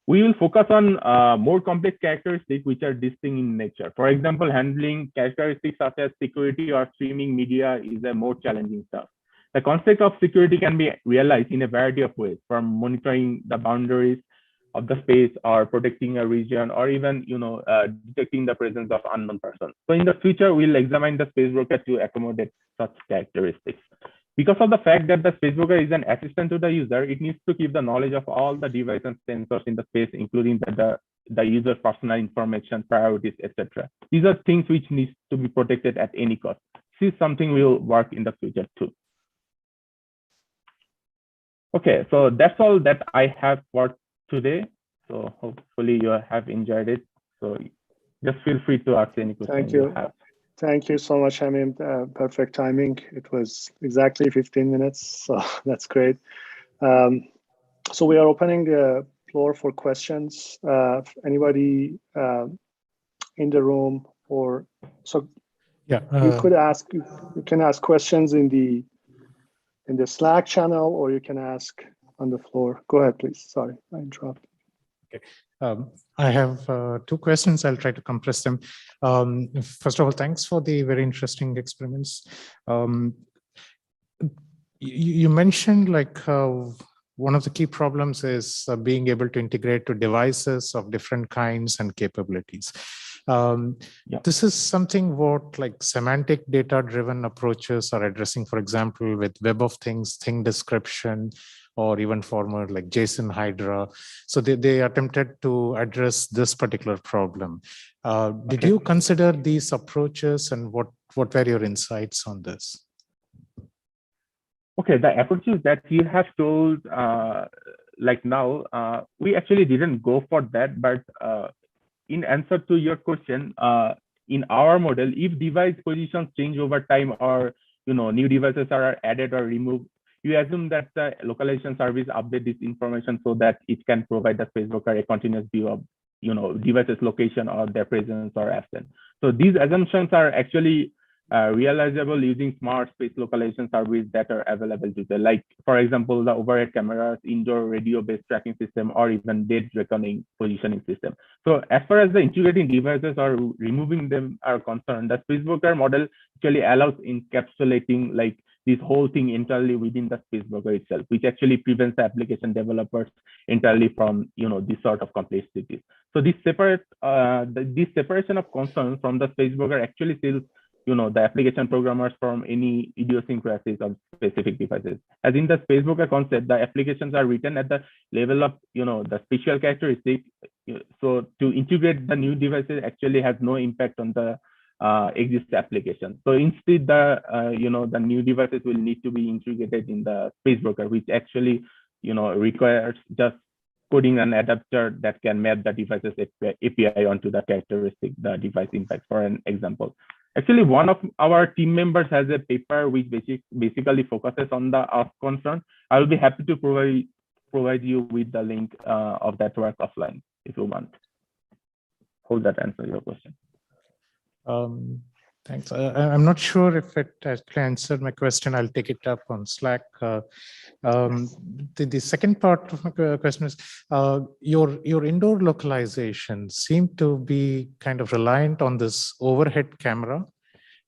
Speaker 6: We will focus on more complex characteristics which are distinct in nature. For example, handling characteristics such as security or streaming media is a more challenging task. The concept of security can be realized in a variety of ways, from monitoring the boundaries of the space or protecting a region, or even detecting the presence of unknown persons. So in the future, we'll examine the spacebroker to accommodate such characteristics. Because of the fact that the spacebroker is an assistant to the user, it needs to keep the knowledge of all the devices and sensors in the space, including the user's personal information, priorities, etc. These are things which needs to be protected at any cost. This is something we'll work in the future too. Okay, so that's all that I have for today. So hopefully you have enjoyed it. So just feel free to ask any questions
Speaker 5: Thank you.
Speaker 6: you have.
Speaker 5: Thank you so much, Hamim. Perfect timing. It was exactly 15 minutes, so that's great. So we are opening the floor for questions. Anybody in the room, or so
Speaker 4: Yeah,
Speaker 5: you could ask. You can ask questions in the Slack channel, or you can ask on the floor. Go ahead, please. Sorry, I interrupted.
Speaker 4: Okay. I have two questions. I'll try to compress them. First of all, thanks for the very interesting experiments. You mentioned like one of the key problems is being able to integrate to devices of different kinds and capabilities. This is something what like semantic data driven approaches are addressing, for example, with Web of Things, thing description, or even former like JSON Hydra. So they attempted to address this particular problem. Did you consider these approaches, and what were your insights on this?
Speaker 6: Okay, the approaches that you have told like now, we actually didn't go for that, but in answer to your question, in our model, if device positions change over time, or new devices are added or removed, you assume that the localization service update this information so that it can provide the space broker a continuous view of devices location or their presence or absence. So these assumptions are actually realizable using smart space localization services that are available today, like for example the overhead cameras, indoor radio-based tracking system, or even dead reckoning positioning system. So as far as the integrating devices or removing them are concerned, the space broker model actually allows encapsulating like this whole thing entirely within the space broker itself, which actually prevents the application developers entirely from this sort of complexity. So this separation of concerns from the space broker actually still the application programmers from any idiosyncrasies of specific devices. As in the space broker concept, the applications are written at the level of the special characteristics. So to integrate the new devices actually has no impact on the existing application. So instead, the new devices will need to be integrated in the space broker, which actually requires just coding an adapter that can map the device's API onto the characteristic the device impacts. For an example, actually, one of our team members has a paper which basically focuses on the concern. I will be happy to provide you with the link of that work offline if you want. Hope that answers your question.
Speaker 4: Thanks. I'm not sure if it actually answered my question. I'll take it up on Slack. The second part of my question is your indoor localization seemed to be kind of reliant on this overhead camera,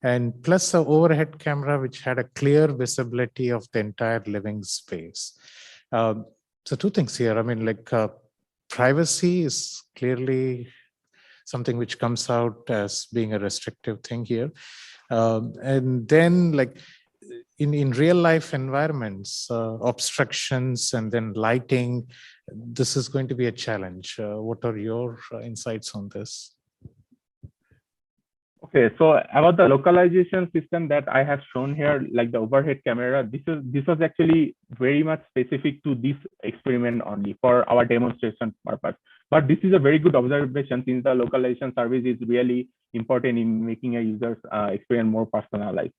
Speaker 4: and plus the overhead camera which had a clear visibility of the entire living space. So two things here. I mean, like privacy is clearly something which comes out as being a restrictive thing here. And then like in real life environments, obstructions and then lighting, this is going to be a challenge. What are your insights on this?
Speaker 6: Okay, so about the localization system that I have shown here, like the overhead camera, this was actually very much specific to this experiment only for our demonstration purpose. But this is a very good observation, since the localization service is really important in making a user's experience more personalized.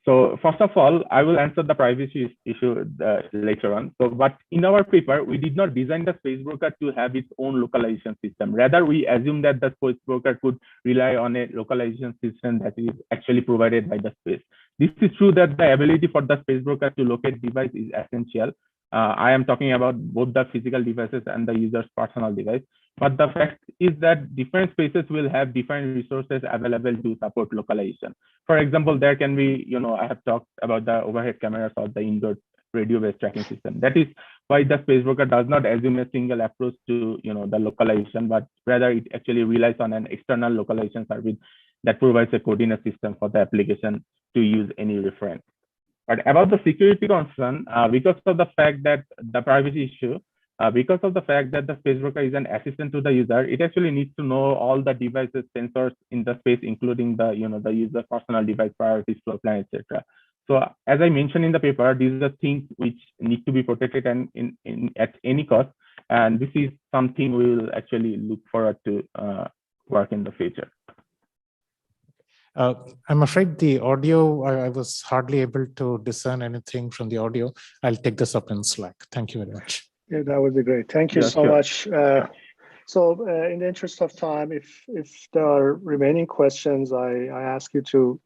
Speaker 6: So first of all, I will answer the privacy issue later on. So, but in our paper, we did not design the space broker to have its own localization system. Rather, we assume that the space broker could rely on a localization system that is actually provided by the space. This is true that the ability for the space broker to locate device is essential. I am talking about both the physical devices and the user's personal device. But the fact is that different spaces will have different resources available to support localization. For example, there can be, I have talked about the overhead cameras or the indoor radio-based tracking system. That is why the space broker does not assume a single approach to, the localization, but rather it actually relies on an external localization service that provides a coordinate system for the application to use any reference. But about the security concern, because of the fact that the privacy issue, because of the fact that the space broker is an assistant to the user, it actually needs to know all the devices, sensors in the space, including the, the user personal device, priorities, floor plan, etc. So as I mentioned in the paper, these are things which need to be protected and at any cost. And this is something we will actually look forward to work in the future.
Speaker 4: I'm afraid the audio, I was hardly able to discern anything from the audio. I'll take this up in Slack. Thank you very much.
Speaker 5: Yeah, that would be great. Thank you so much. So in the interest of time, if there are remaining questions, I ask you to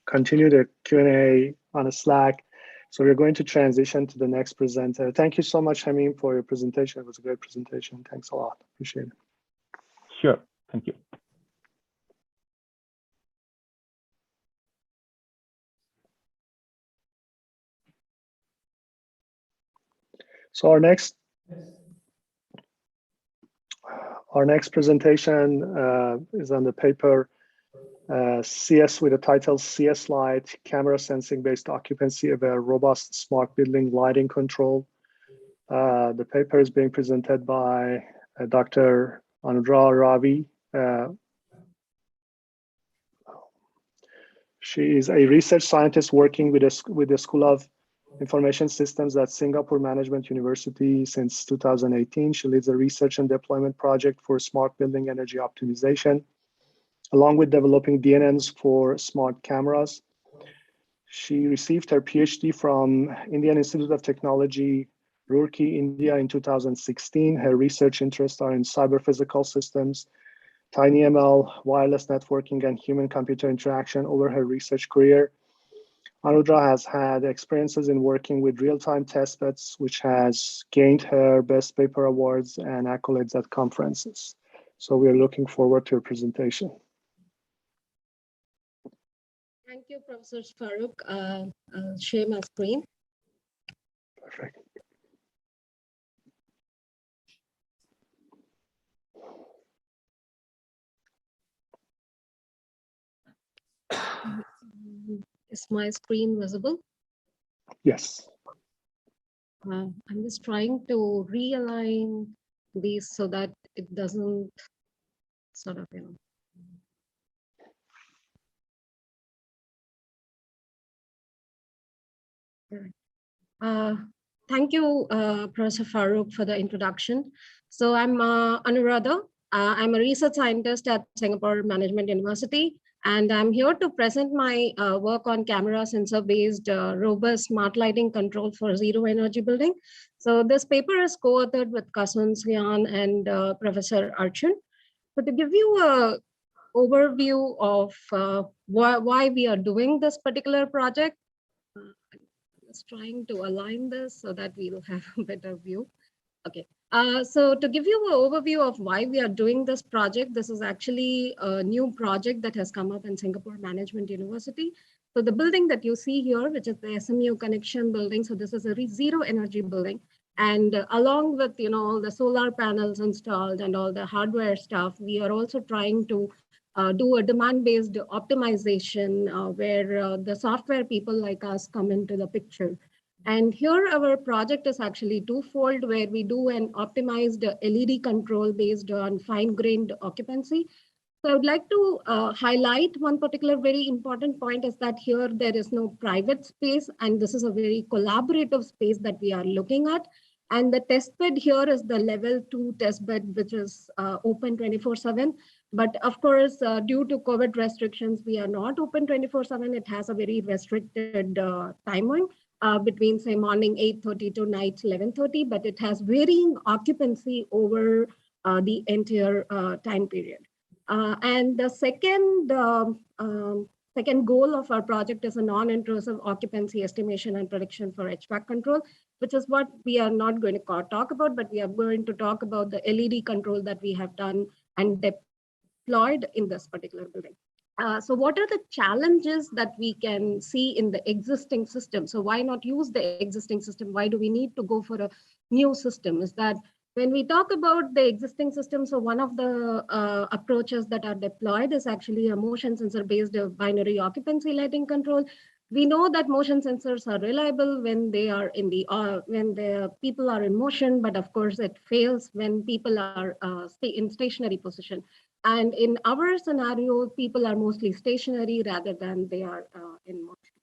Speaker 5: continue the Q&A on a Slack. So we're going to transition to the next presenter. Thank you so much, Hamim, for your presentation. It was a great presentation. Thanks a lot. Appreciate it.
Speaker 6: Sure. Thank you.
Speaker 5: So our next presentation is on the paper CS with the title CS Light, Camera Sensing Based Occupancy Aware Robust Smart Building Lighting Control. The paper is being presented by Dr. Anudra Ravi. She is a research scientist working with the School of Information Systems at Singapore Management University since 2018. She leads a research and deployment project for smart building energy optimization, along with developing DNNs for smart cameras. She received her PhD from Indian Institute of Technology, Roorkee, India in 2016. Her research interests are in cyber physical systems, TinyML, wireless networking, and human-computer interaction. Over her research career, Anudra has had experiences in working with real-time testbeds, which has gained her Best Paper Awards and accolades at conferences. So we are looking forward to her presentation.
Speaker 7: Thank you, Professor Farooq. Share my screen.
Speaker 5: Perfect.
Speaker 7: Is my screen visible?
Speaker 5: Yes.
Speaker 7: I'm just trying to realign these so that it doesn't sort of, Thank you, Professor Farooq, for the introduction. So I'm Anuradha. I'm a research scientist at Singapore Management University, and I'm here to present my work on camera sensor-based robust smart lighting control for zero energy building. So this paper is co-authored with Kasun Slian and Professor Archun. So to give you a overview of why we are doing this particular project, just trying to align this so that we will have a better view. Okay, so to give you an overview of why we are doing this project, this is actually a new project that has come up in Singapore Management University. So the building that you see here, which is the SMU connection building, so this is a zero energy building. And along with all the solar panels installed and all the hardware stuff, we are also trying to do a demand-based optimization where the software people like us come into the picture. And here our project is actually twofold, where we do an optimized LED control based on fine-grained occupancy. So I would like to highlight one particular very important point is that here there is no private space, and this is a very collaborative space that we are looking at. And the test bed here is the level 2 test bed, which is open 24/7. But of course, due to COVID restrictions, we are not open 24/7. It has a very restricted timing between say morning 8:30 to night 11:30, but it has varying occupancy over the entire time period. And the second goal of our project is a non-intrusive occupancy estimation and prediction for HVAC control, which is what we are not going to talk about, but we are going to talk about the LED control that we have done and deployed in this particular building. So what are the challenges that we can see in the existing system? So why not use the existing system? Why do we need to go for a new system? Is that when we talk about the existing system, so one of the approaches that are deployed is actually a motion sensor based binary occupancy lighting control. We know that motion sensors are reliable when they are in when the people are in motion, but of course it fails when people are in stationary position. And in our scenario, people are mostly stationary rather than they are in motion.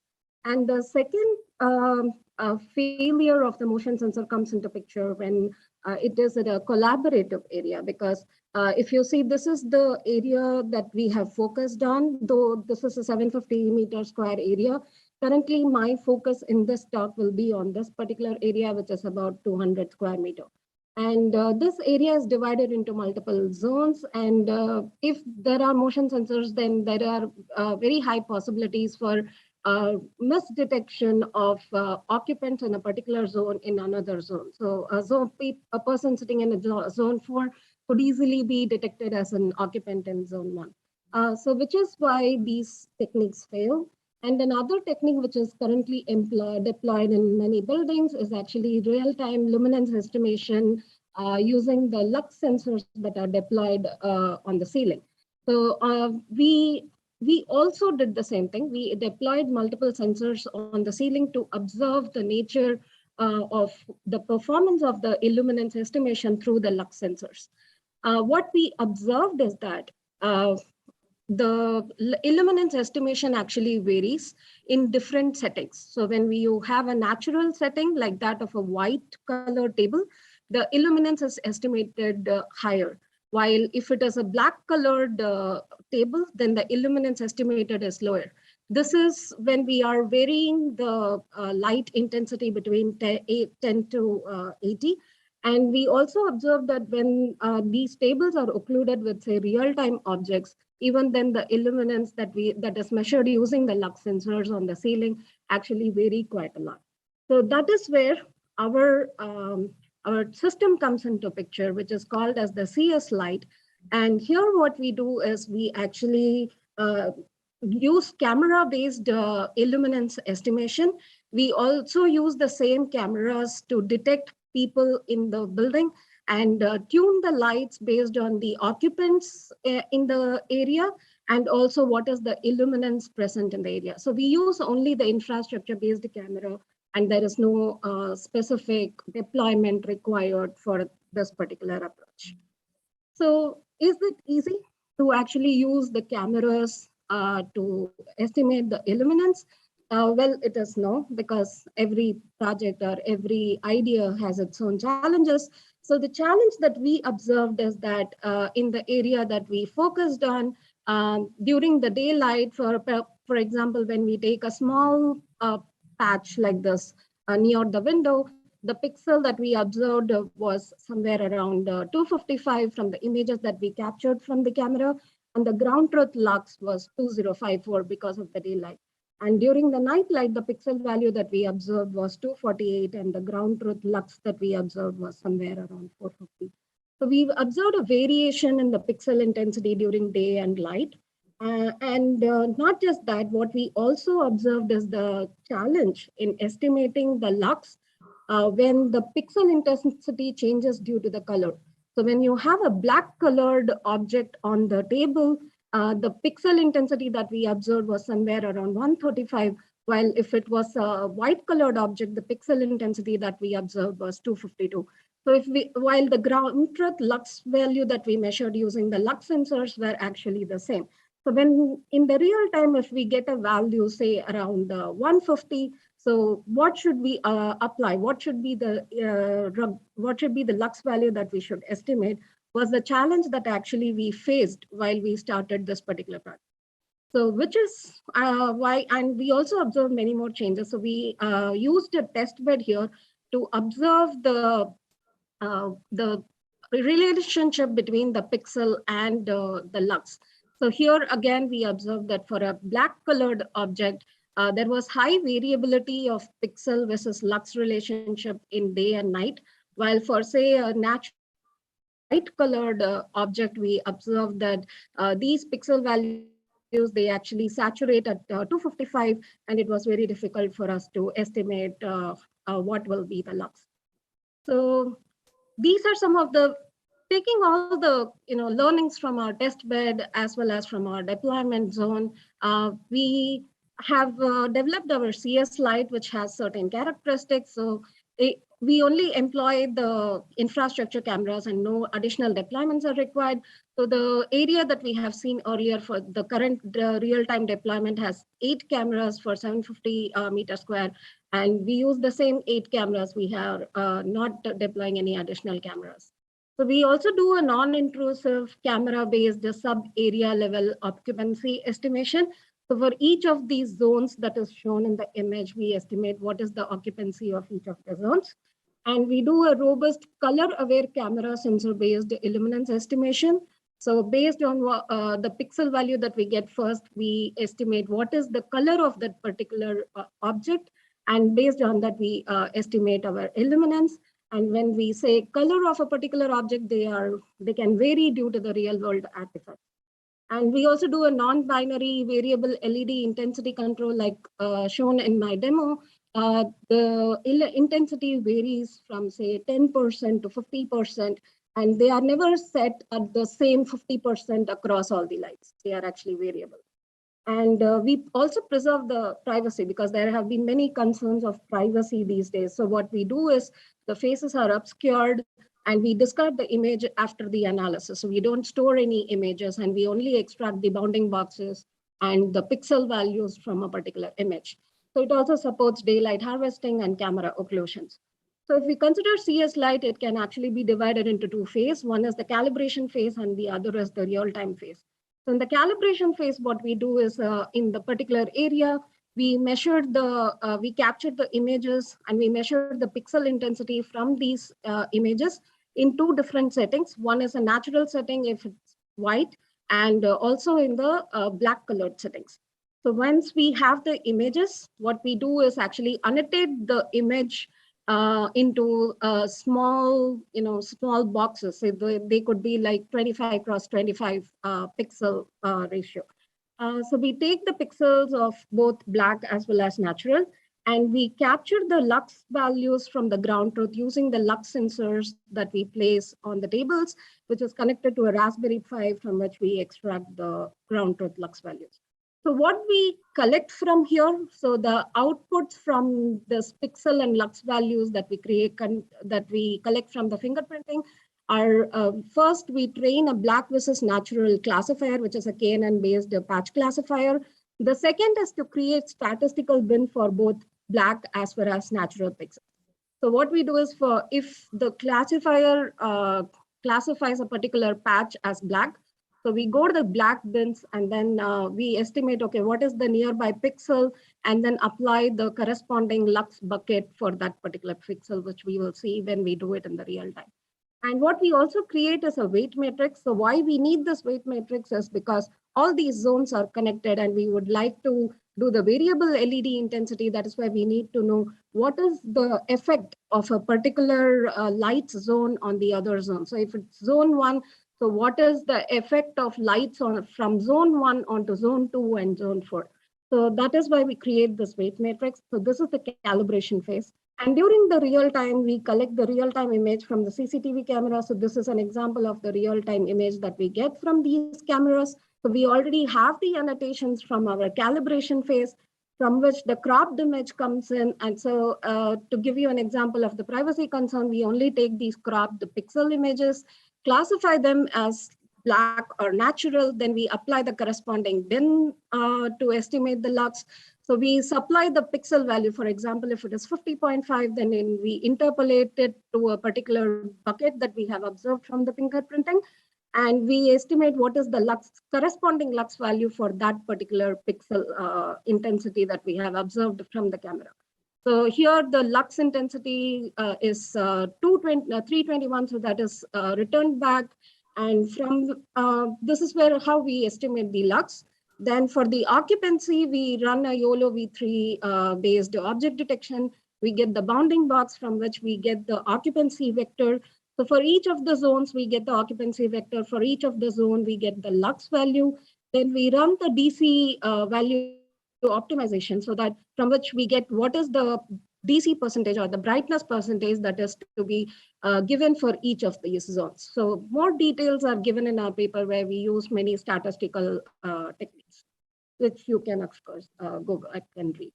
Speaker 7: And the second failure of the motion sensor comes into picture when it is at a collaborative area, because if you see, this is the area that we have focused on, though this is a 750 meter square area. Currently, my focus in this talk will be on this particular area, which is about 200 square meter. And this area is divided into multiple zones. And if there are motion sensors, then there are very high possibilities for misdetection of occupants in a particular zone in another zone. So a person sitting in a zone 4 could easily be detected as an occupant in zone 1. So which is why these techniques fail. And another technique which is currently deployed in many buildings is actually real-time luminance estimation using the lux sensors that are deployed on the ceiling. So we also did the same thing. We deployed multiple sensors on the ceiling to observe the nature of the performance of the illuminance estimation through the lux sensors. What we observed is that the illuminance estimation actually varies in different settings. So when you have a natural setting like that of a white color table, the illuminance is estimated higher. While if it is a black colored table, then the illuminance estimated is lower. This is when we are varying the light intensity between 10 to 80. And we also observed that when these tables are occluded with, say, real-time objects, even then the illuminance that is measured using the lux sensors on the ceiling actually vary quite a lot. So that is where our system comes into picture, which is called as the CS light. And here what we do is we actually use camera-based illuminance estimation. We also use the same cameras to detect people in the building and tune the lights based on the occupants in the area and also what is the illuminance present in the area. So we use only the infrastructure-based camera, and there is no specific deployment required for this particular approach. So is it easy to actually use the cameras to estimate the illuminance? Well, it is no, because every project or every idea has its own challenges. So the challenge that we observed is that in the area that we focused on during the daylight, for example, when we take a small patch like this near the window, the pixel that we observed was somewhere around 255 from the images that we captured from the camera, and the ground truth lux was 2054 because of the daylight. And during the night light, the pixel value that we observed was 248, and the ground truth lux that we observed was somewhere around 450. So we've observed a variation in the pixel intensity during day and light. Not just that, what we also observed is the challenge in estimating the lux when the pixel intensity changes due to the color. So when you have a black colored object on the table, the pixel intensity that we observed was somewhere around 135, while if it was a white colored object, the pixel intensity that we observed was 252. So while the ground truth lux value that we measured using the lux sensors were actually the same. So when in the real time, if we get a value, say around 150, so what should we apply? What should be the lux value that we should estimate? Was the challenge that actually we faced while we started this particular project. So which is why, and we also observed many more changes. So we used a test bed here to observe the relationship between the pixel and the lux. So here again, we observed that for a black colored object, there was high variability of pixel versus lux relationship in day and night, while for say a natural white colored object, we observed that these pixel values, they actually saturate at 255, and it was very difficult for us to estimate what will be the lux. So these are some of the, taking all the learnings from our test bed as well as from our deployment zone, we have developed our CS light, which has certain characteristics. So we only employ the infrastructure cameras and no additional deployments are required. So the area that we have seen earlier for the current real-time deployment has 8 cameras for 750 meter square. And we use the same 8 cameras. We are not deploying any additional cameras. So we also do a non-intrusive camera-based sub-area level occupancy estimation. So for each of these zones that is shown in the image, we estimate what is the occupancy of each of the zones. And we do a robust color-aware camera sensor-based illuminance estimation. So based on the pixel value that we get first, we estimate what is the color of that particular object. And based on that, we estimate our illuminance. And when we say color of a particular object, they can vary due to the real world artifacts. And we also do a non-binary variable LED intensity control like shown in my demo. The intensity varies from say 10% to 50%, and they are never set at the same 50% across all the lights. They are actually variable. And we also preserve the privacy because there have been many concerns of privacy these days. So what we do is the faces are obscured and we discard the image after the analysis. So we don't store any images and we only extract the bounding boxes and the pixel values from a particular image. So it also supports daylight harvesting and camera occlusions. So if we consider CS light, it can actually be divided into 2 phases. One is the calibration phase and the other is the real-time phase. So in the calibration phase, what we do is in the particular area, we measured we captured the images and we measured the pixel intensity from these images in 2 different settings. One is a natural setting if it's white and also in the black colored settings. So once we have the images, what we do is actually annotate the image into small, small boxes. So they could be like 25 cross 25 pixel ratio. So we take the pixels of both black as well as natural, and we capture the lux values from the ground truth using the lux sensors that we place on the tables, which is connected to a Raspberry Pi from which we extract the ground truth lux values. So what we collect from here, so the outputs from this pixel and lux values that we create, that we collect from the fingerprinting are first we train a black versus natural classifier, which is a KNN based patch classifier. The second is to create statistical bin for both black as well as natural pixels. So what we do is if the classifier classifies a particular patch as black, so we go to the black bins and then we estimate, okay, what is the nearby pixel, and then apply the corresponding lux bucket for that particular pixel, which we will see when we do it in the real time. And what we also create is a weight matrix. So why we need this weight matrix is because all these zones are connected and we would like to do the variable LED intensity. That is why we need to know what is the effect of a particular light zone on the other zone. So if it's zone 1, so what is the effect of lights from zone 1 onto zone 2 and zone 4? So that is why we create this weight matrix. So this is the calibration phase. And during the real time, we collect the real time image from the CCTV camera. So this is an example of the real time image that we get from these cameras. So we already have the annotations from our calibration phase, from which the cropped image comes in. And so to give you an example of the privacy concern, we only take these cropped pixel images, classify them as black or natural, then we apply the corresponding bin to estimate the lux. So we supply the pixel value. For example, if it is 50.5, then we interpolate it to a particular bucket that we have observed from the fingerprinting. And we estimate what is the lux, corresponding lux value for that particular pixel intensity that we have observed from the camera. So here the lux intensity is 321, so that is returned back. And from this is how we estimate the lux. Then for the occupancy, we run a YOLO V3 based object detection. We get the bounding box from which we get the occupancy vector. So for each of the zones, we get the occupancy vector. For each of the zone, we get the lux value. Then we run the DC value optimization, so that from which we get what is the DC percentage or the brightness percentage that is to be given for each of these zones. So more details are given in our paper where we use many statistical techniques, which you can of course go back and read.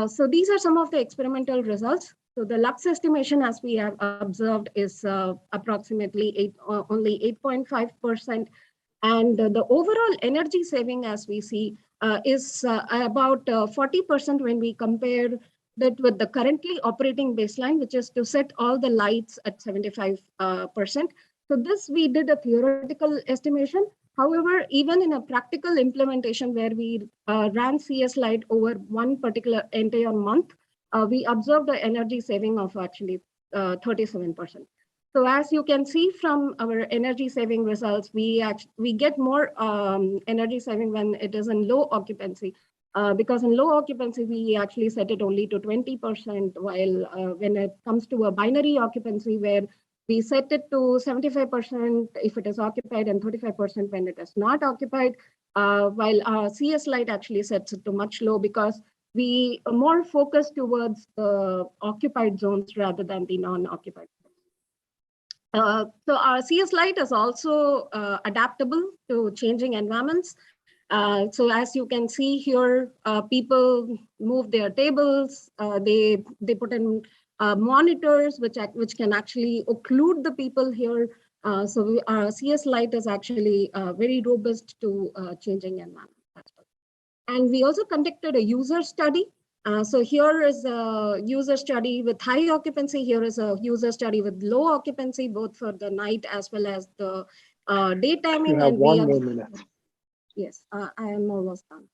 Speaker 7: So these are some of the experimental results. So the lux estimation, as we have observed, is approximately only 8.5%. And the overall energy saving, as we see, is about 40% when we compare that with the currently operating baseline, which is to set all the lights at 75%. So this, we did a theoretical estimation. However, even in a practical implementation where we ran CS Lite over one particular entire month, we observed the energy saving of actually 37%. So as you can see from our energy saving results, we get more energy saving when it is in low occupancy. Because in low occupancy, we actually set it only to 20%, while when it comes to a binary occupancy where we set it to 75% if it is occupied and 35% when it is not occupied, while CS Lite actually sets it to much low because we are more focused towards the occupied zones rather than the non-occupied. So our CS Lite is also adaptable to changing environments. So as you can see here, people move their tables, they put in monitors which can actually occlude the people here. So our CS Lite is actually very robust to changing environments. And we also conducted a user study. So here is a user study with high occupancy. Here is a user study with low occupancy, both for the night as well as the daytiming.
Speaker 5: You have 1 more minute.
Speaker 7: Yes, I am almost done.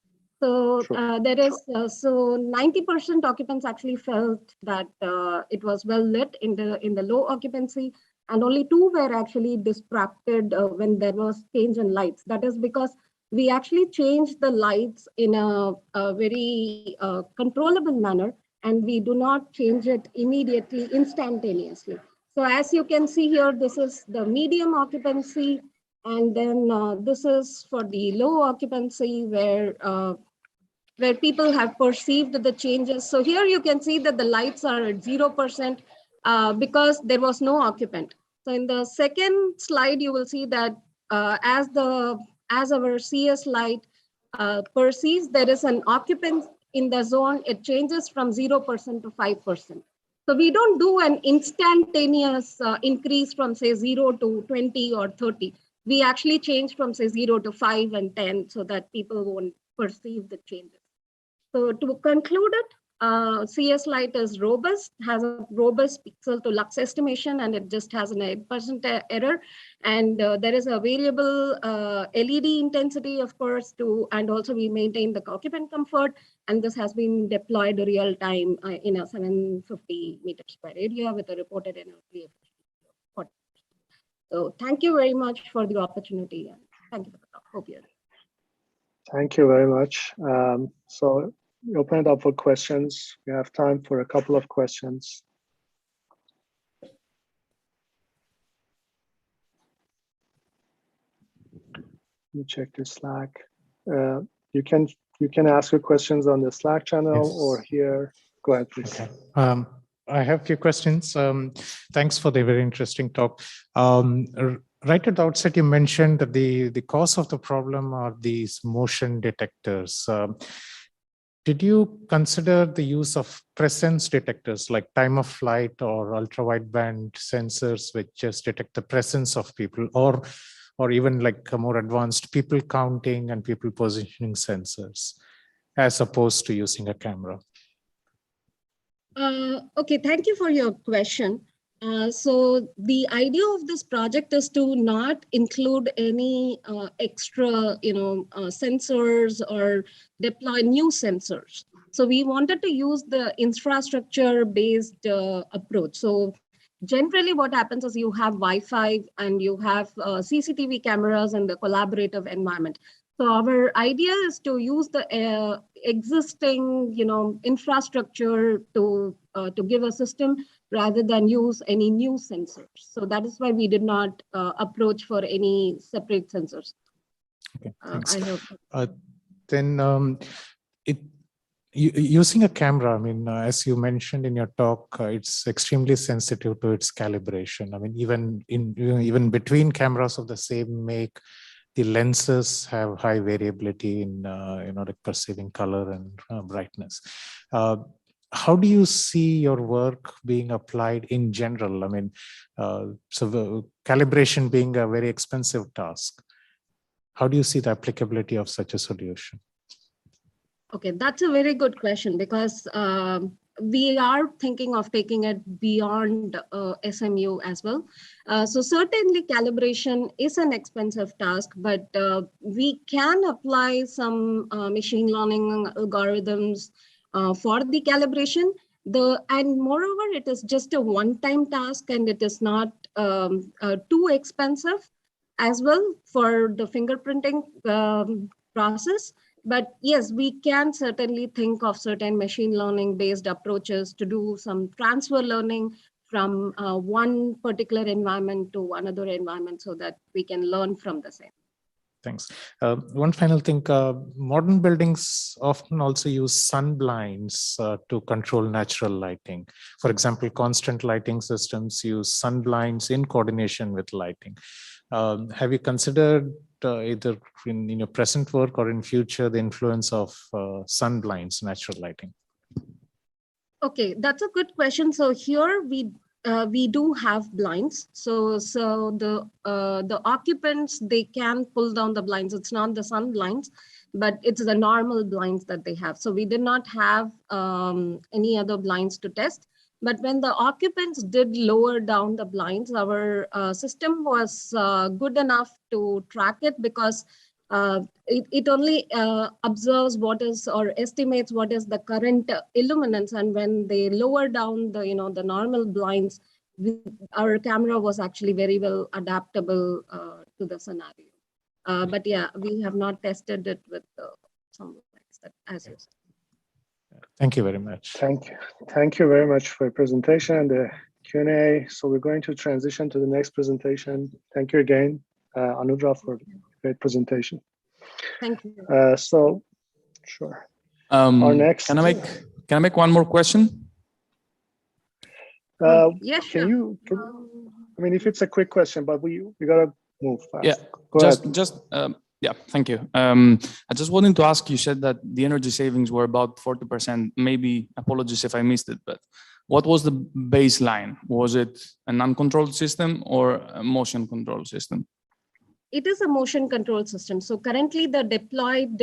Speaker 7: So there is, so 90% occupants actually felt that it was well lit in the low occupancy, and only 2 were actually distracted when there was change in lights. That is because we actually changed the lights in a very controllable manner, and we do not change it immediately, instantaneously. So as you can see here, this is the medium occupancy, and then this is for the low occupancy where people have perceived the changes. So here you can see that the lights are at 0% because there was no occupant. So in the second slide, you will see that as our CS Lite perceives there is an occupant in the zone, it changes from 0% to 5%. So we don't do an instantaneous increase from say 0 to 20 or 30. We actually change from say 0 to 5 and 10 so that people won't perceive the changes. So to conclude it, CS Lite is robust, has a robust pixel to lux estimation, and it just has an 8% error. And there is a variable LED intensity, of course, and also we maintain the occupant comfort. And this has been deployed real time in a 750 meters square area with a reported energy efficiency of 40%. So thank you very much for the opportunity, and thank you for the talk. Hope you're
Speaker 5: Thank you very much. So we open it up for questions. We have time for a couple of questions. Let me check the Slack. You can ask your questions on the Slack channel or here. Go ahead, please.
Speaker 4: Okay. I have a few questions. Thanks for the very interesting talk. Right at the outset, you mentioned that the cause of the problem are these motion detectors. Did you consider the use of presence detectors like time of flight or ultra wideband sensors, which just detect the presence of people, or even like a more advanced people counting and people positioning sensors, as opposed to using a camera?
Speaker 7: Okay, thank you for your question. So the idea of this project is to not include any extra, sensors or deploy new sensors. So we wanted to use the infrastructure-based approach. So generally what happens is you have Wi-Fi and you have CCTV cameras in the collaborative environment. So our idea is to use the existing, infrastructure to give a system rather than use any new sensors. So that is why we did not approach for any separate sensors.
Speaker 4: Okay, thanks.
Speaker 7: I hope.
Speaker 4: Then using a camera, I mean, as you mentioned in your talk, it's extremely sensitive to its calibration. I mean, even between cameras of the same make, the lenses have high variability in like perceiving color and brightness. how do you see your work being applied in general? I mean, so the calibration being a very expensive task. How do you see the applicability of such a solution?
Speaker 7: Okay, that's a very good question, because we are thinking of taking it beyond SMU as well. So certainly calibration is an expensive task, but we can apply some machine learning algorithms for the calibration. And moreover, it is just a one-time task, and it is not too expensive as well for the fingerprinting process. But yes, we can certainly think of certain machine learning based approaches to do some transfer learning from one particular environment to another environment, so that we can learn from the same.
Speaker 4: Thanks. One final thing, modern buildings often also use sun blinds to control natural lighting. For example, constant lighting systems use sun blinds in coordination with lighting. Have you considered either in your present work or in future the influence of sun blinds, natural lighting?
Speaker 7: Okay, that's a good question. So here we do have blinds. So the occupants, they can pull down the blinds. It's not the sun blinds, but it's the normal blinds that they have. So we did not have any other blinds to test. But when the occupants did lower down the blinds, our system was good enough to track it, because it only observes what is, or estimates what is the current illuminance. And when they lower down the, the normal blinds, our camera was actually very well adaptable to the scenario. But yeah, we have not tested it with some blinds, that, as you said.
Speaker 4: Thank you very much.
Speaker 5: Thank you very much for your presentation and the Q&A. So we're going to transition to the next presentation. Thank you again, Anudra, for a great presentation.
Speaker 7: Thank you.
Speaker 5: So, sure.
Speaker 8: Our next. Can I make one more question?
Speaker 7: Yeah, sure.
Speaker 5: I mean, if it's a quick question, but we gotta move fast.
Speaker 8: Yeah.
Speaker 5: Go ahead.
Speaker 8: Yeah, thank you. I just wanted to ask, you said that the energy savings were about 40%. Maybe, apologies if I missed it, but what was the baseline? Was it a non-controlled system or a motion control system?
Speaker 7: It is a motion control system. So currently the deployed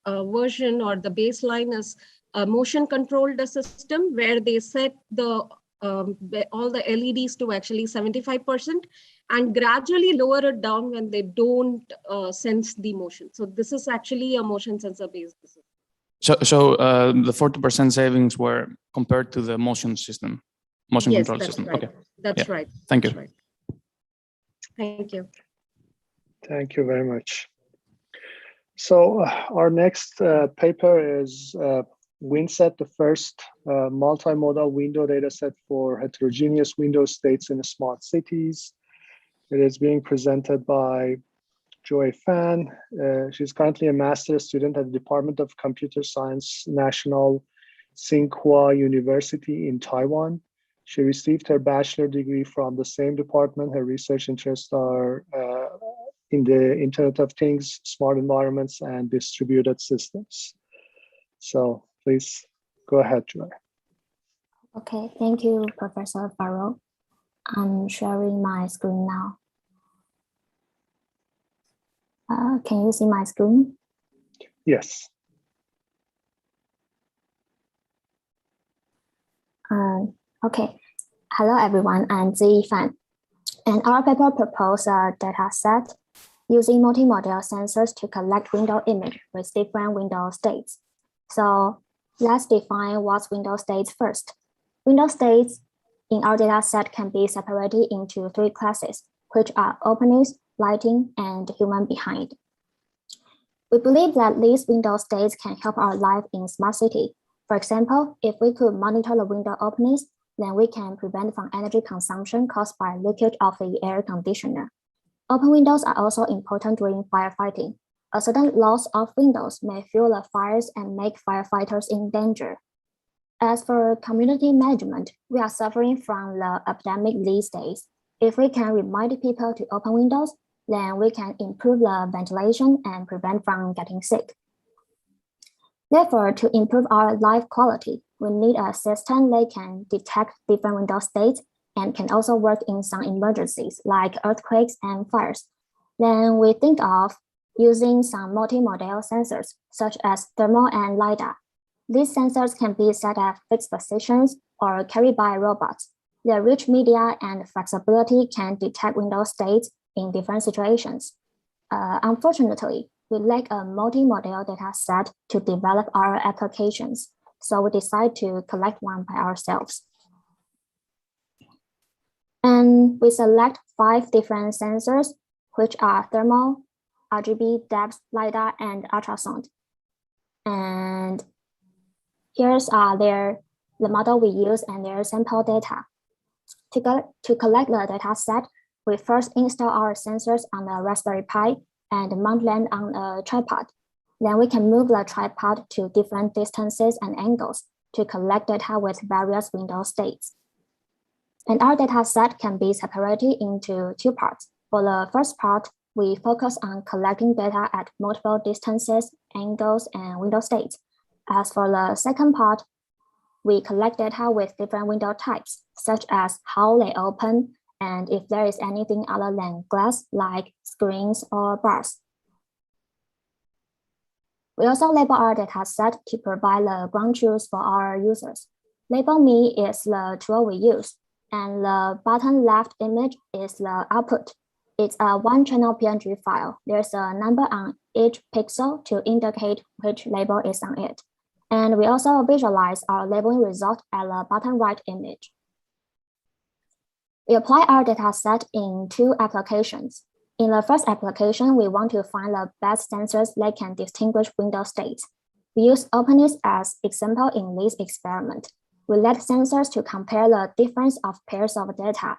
Speaker 7: version, or the baseline, is a motion controlled system where they set all the LEDs to actually 75% and gradually lower it down when they don't sense the motion. So this is actually a motion sensor based system.
Speaker 8: So the 40% savings were compared to the motion control system.
Speaker 7: Right.
Speaker 8: Okay.
Speaker 7: That's right.
Speaker 8: Thank you.
Speaker 7: That's right. Thank you.
Speaker 5: Thank you very much. So our next paper is WinSet, the first multimodal window data set for heterogeneous window states in smart cities. It is being presented by Joy Fan. She's currently a master's student at the Department of Computer Science, National Tsinghua University in Taiwan. She received her bachelor degree from the same department. Her research interests are in the Internet of Things, smart environments, and distributed systems. So please go ahead, Joy.
Speaker 9: Okay, thank you, Professor Farouk. I'm sharing my screen now. Can you see my screen?
Speaker 5: Yes.
Speaker 9: Okay. Hello, everyone. I'm Ziyi Fan. And our paper proposed a data set using multimodal sensors to collect window image with different window states. So let's define what's window states first. Window states in our data set can be separated into 3 classes, which are openness, lighting, and human behind. We believe that these window states can help our life in smart city. For example, if we could monitor the window openness, then we can prevent from energy consumption caused by leakage of the air conditioner. Open windows are also important during firefighting. A sudden loss of windows may fuel the fires and make firefighters in danger. As for community management, we are suffering from the epidemic these days. If we can remind people to open windows, then we can improve the ventilation and prevent from getting sick. Therefore, to improve our life quality, we need a system that can detect different window states and can also work in some emergencies like earthquakes and fires. Then we think of using some multi-model sensors such as thermal and LiDAR. These sensors can be set at fixed positions or carried by robots. Their rich media and flexibility can detect window states in different situations. Unfortunately, we lack a multi-model data set to develop our applications, so we decide to collect one by ourselves. And we select 5 different sensors, which are thermal, RGB, depth, LiDAR, and ultrasound. And here's the model we use and their sample data. To collect the data set, we first install our sensors on the Raspberry Pi and mount them on a tripod. Then we can move the tripod to different distances and angles to collect data with various window states. And our data set can be separated into 2 parts. For the first part, we focus on collecting data at multiple distances, angles, and window states. As for the second part, we collect data with different window types, such as how they open and if there is anything other than glass, like screens or bars. We also label our data set to provide the ground truth for our users. Label Me is the tool we use, and the bottom left image is the output. It's a 1-channel PNG file. There's a number on each pixel to indicate which label is on it. And we also visualize our labeling result at the bottom right image. We apply our data set in 2 applications. In the first application, we want to find the best sensors that can distinguish window states. We use openness as example in this experiment. We let sensors to compare the difference of pairs of data.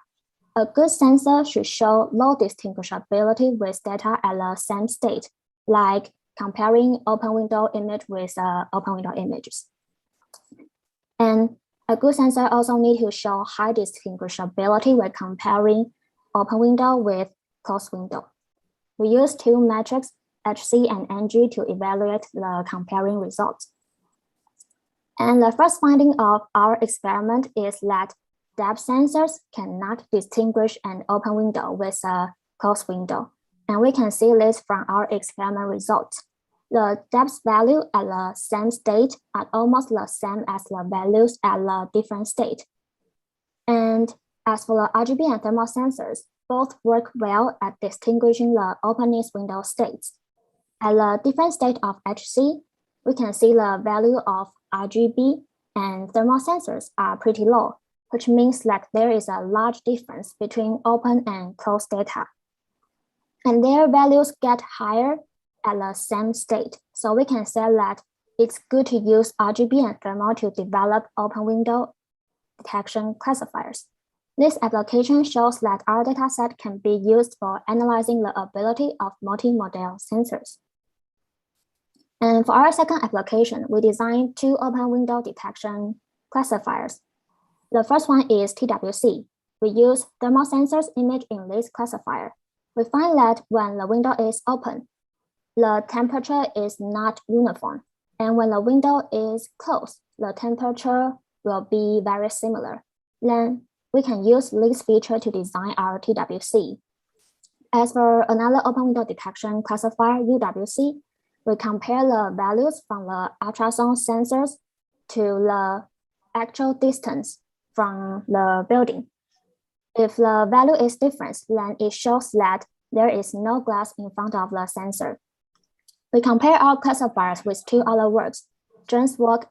Speaker 9: A good sensor should show low distinguishability with data at the same state, like comparing open window image with open window images. And a good sensor also needs to show high distinguishability when comparing open window with closed window. We use 2 metrics, HC and NG, to evaluate the comparing results. And the first finding of our experiment is that depth sensors cannot distinguish an open window with a closed window. And we can see this from our experiment results. The depth value at the same state are almost the same as the values at the different state. And as for the RGB and thermal sensors, both work well at distinguishing the openness window states. At the different state of HC, we can see the value of RGB and thermal sensors are pretty low, which means that there is a large difference between open and closed data. And their values get higher at the same state. So we can say that it's good to use RGB and thermal to develop open window detection classifiers. This application shows that our dataset can be used for analyzing the ability of multi-model sensors. And for our second application, we designed 2 open window detection classifiers. The first one is TWC. We use thermal sensors image in this classifier. We find that when the window is open, the temperature is not uniform. And when the window is closed, the temperature will be very similar. Then we can use this feature to design our TWC. As for another open window detection classifier, UWC, we compare the values from the ultrasound sensors to the actual distance from the building. If the value is different, then it shows that there is no glass in front of the sensor. We compare our classifiers with 2 other works. Jones work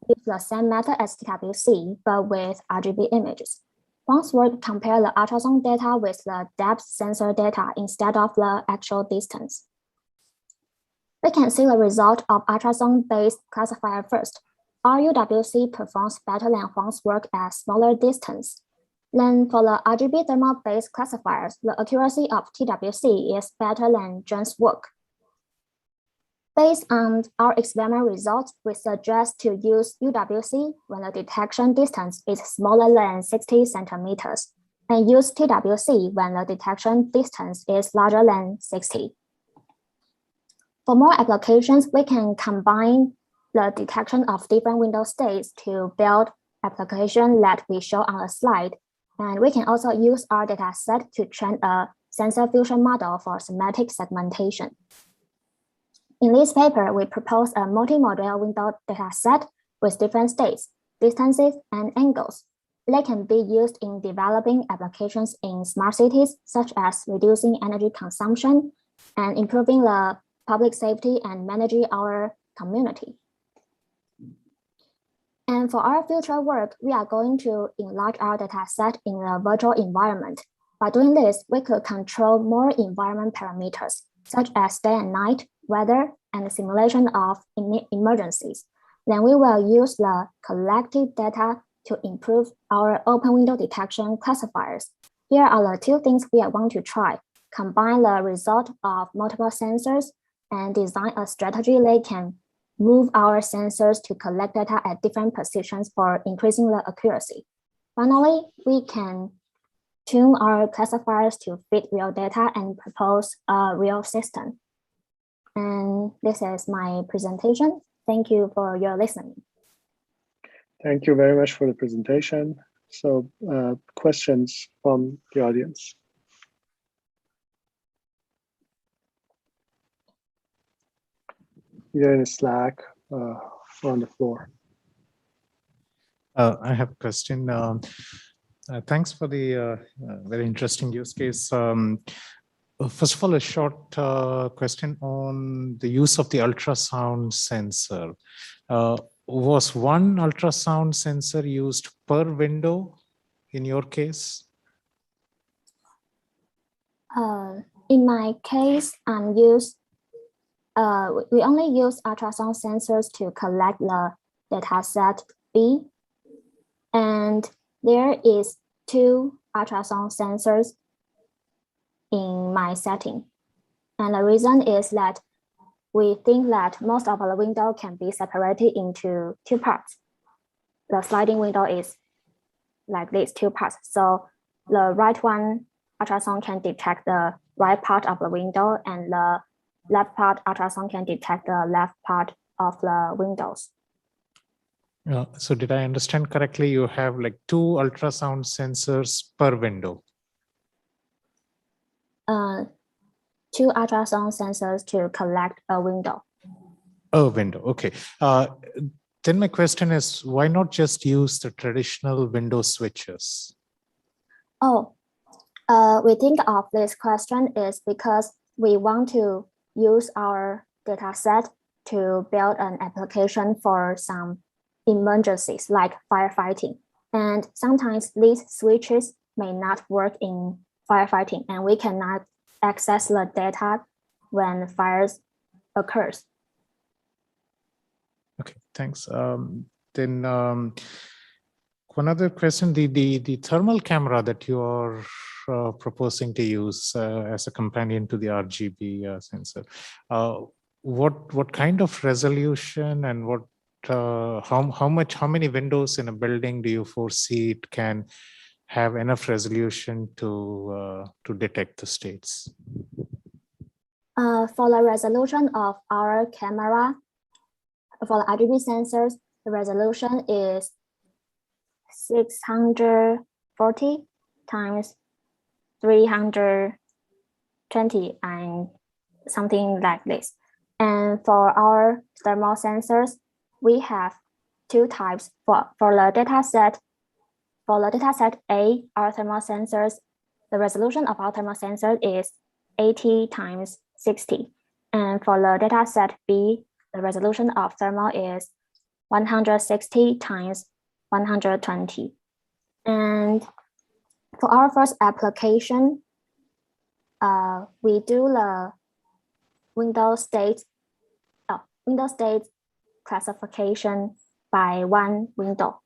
Speaker 9: use the same method as TWC, but with RGB images. Huang's work compare the ultrasound data with the depth sensor data instead of the actual distance. We can see the result of ultrasound-based classifier first. Our UWC performs better than Huang's work at smaller distance. Then for the RGB thermal-based classifiers, the accuracy of TWC is better than Jones' work. Based on our experiment results, we suggest to use UWC when the detection distance is smaller than 60 centimeters, and use TWC when the detection distance is larger than 60. For more applications, we can combine the detection of different window states to build application that we show on the slide. And we can also use our data set to train a sensor fusion model for semantic segmentation. In this paper, we propose a multimodal window data set with different states, distances, and angles. They can be used in developing applications in smart cities, such as reducing energy consumption and improving the public safety and managing our community. And for our future work, we are going to enlarge our data set in a virtual environment. By doing this, we could control more environment parameters, such as day and night, weather, and the simulation of emergencies. Then we will use the collected data to improve our open window detection classifiers. Here are the two things we are going to try: combine the result of multiple sensors and design a strategy that can move our sensors to collect data at different positions for increasing the accuracy. Finally, we can tune our classifiers to fit real data and propose a real system. And this is my presentation. Thank you for your listening.
Speaker 5: Thank you very much for the presentation. So questions from the audience? Either in Slack or on the floor.
Speaker 4: I have a question. Thanks for the very interesting use case. First of all, a short question on the use of the ultrasound sensor. Was one ultrasound sensor used per window in your case?
Speaker 9: In my case, we only use ultrasound sensors to collect the data set B. And there is 2 ultrasound sensors in my setting. And the reason is that we think that most of the window can be separated into 2 parts. The sliding window is like these 2 parts. So the right one ultrasound can detect the right part of the window, and the left part ultrasound can detect the left part of the windows.
Speaker 4: So did I understand correctly? You have like 2 ultrasound sensors per window?
Speaker 9: 2 ultrasound sensors to collect a window.
Speaker 4: A window, okay. Then my question is, why not just use the traditional window switches?
Speaker 9: We think of this question is because we want to use our data set to build an application for some emergencies like firefighting. And sometimes these switches may not work in firefighting, and we cannot access the data when fires occurs.
Speaker 4: Okay, thanks. Then one other question, the thermal camera that you are proposing to use as a companion to the RGB sensor, what kind of resolution and what how many windows in a building do you foresee it can have enough resolution to detect the states?
Speaker 9: For the resolution of our camera, for the RGB sensors, the resolution is 640 times 320 and something like this. And for our thermal sensors, we have 2 types. For the data set A, our thermal sensors, the resolution of our thermal sensor is 80 times 60. And for the data set B, the resolution of thermal is 160 times 120. And for our first application, we do the window state classification by one window.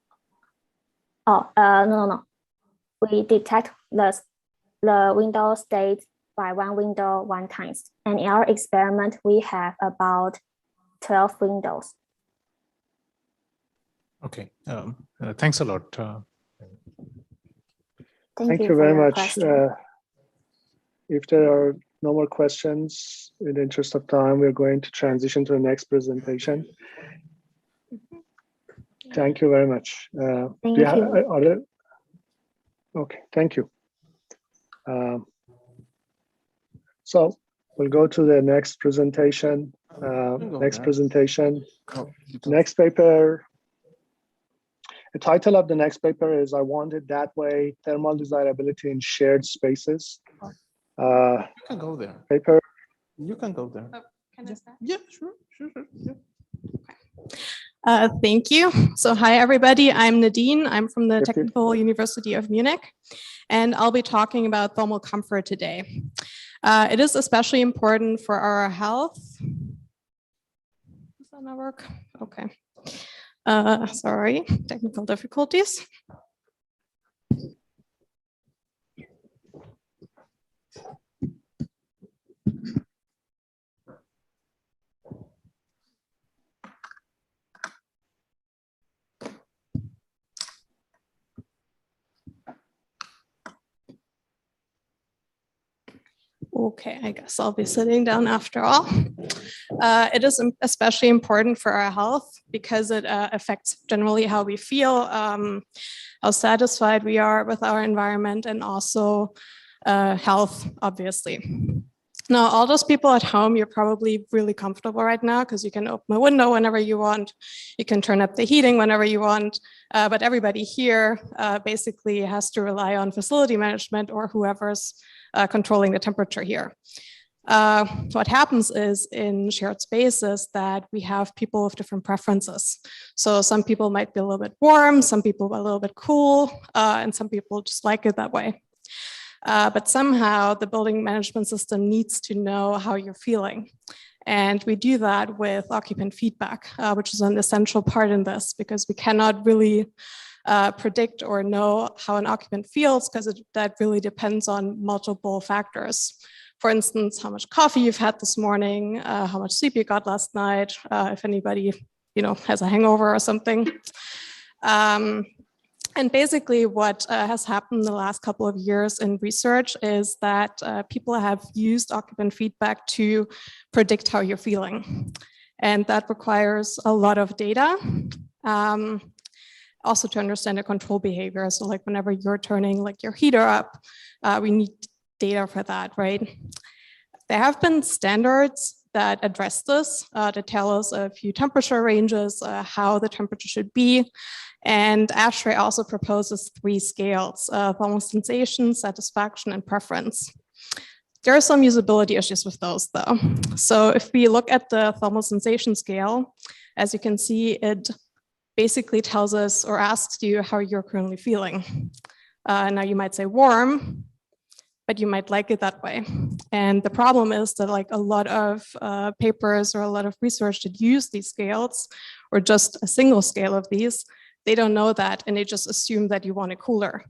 Speaker 9: No. We detect the window state by one window 1 times. And in our experiment, we have about 12 windows.
Speaker 5: Okay.
Speaker 4: Thanks a lot.
Speaker 5: Thank you very much. If there are no more questions, in the interest of time, we're going to transition to the next presentation. Thank you very much.
Speaker 9: Thank you.
Speaker 5: Okay, thank you. So we'll go to the next presentation. Next paper. The title of the next paper is "I Want It That Way: Thermal Desirability in Shared Spaces."
Speaker 10: You can go there.
Speaker 5: Paper.
Speaker 10: You can go there.
Speaker 11: Oh, can I start?
Speaker 10: Yeah, sure. Yeah.
Speaker 11: Thank you. So hi, everybody. I'm Nadine. I'm from the Technical University of Munich, and I'll be talking about thermal comfort today. It is especially important for our health. Does that not work? Okay. Sorry, technical difficulties. Okay, I guess I'll be sitting down after all. It is especially important for our health because it affects generally how we feel, how satisfied we are with our environment, and also health, obviously. Now, all those people at home, you're probably really comfortable right now because you can open a window whenever you want. You can turn up the heating whenever you want. But everybody here basically has to rely on facility management or whoever's controlling the temperature here. What happens is in shared spaces that we have people with different preferences. So some people might be a little bit warm, some people a little bit cool, and some people just like it that way. But somehow the building management system needs to know how you're feeling. And we do that with occupant feedback, which is an essential part in this because we cannot really predict or know how an occupant feels because that really depends on multiple factors. For instance, how much coffee you've had this morning, how much sleep you got last night, if anybody, has a hangover or something. And basically what has happened in the last couple of years in research is that people have used occupant feedback to predict how you're feeling. And that requires a lot of data. Also to understand the control behavior. So like whenever you're turning like your heater up, we need data for that, right? There have been standards that address this, to tell us a few temperature ranges, how the temperature should be. And ASHRAE also proposes 3 scales, thermal sensation, satisfaction, and preference. There are some usability issues with those though. So if we look at the thermal sensation scale, as you can see, it basically tells us or asks you how you're currently feeling. Now you might say warm, but you might like it that way. And the problem is that like a lot of papers or a lot of research that use these scales or just a single scale of these, they don't know that and they just assume that you want it cooler.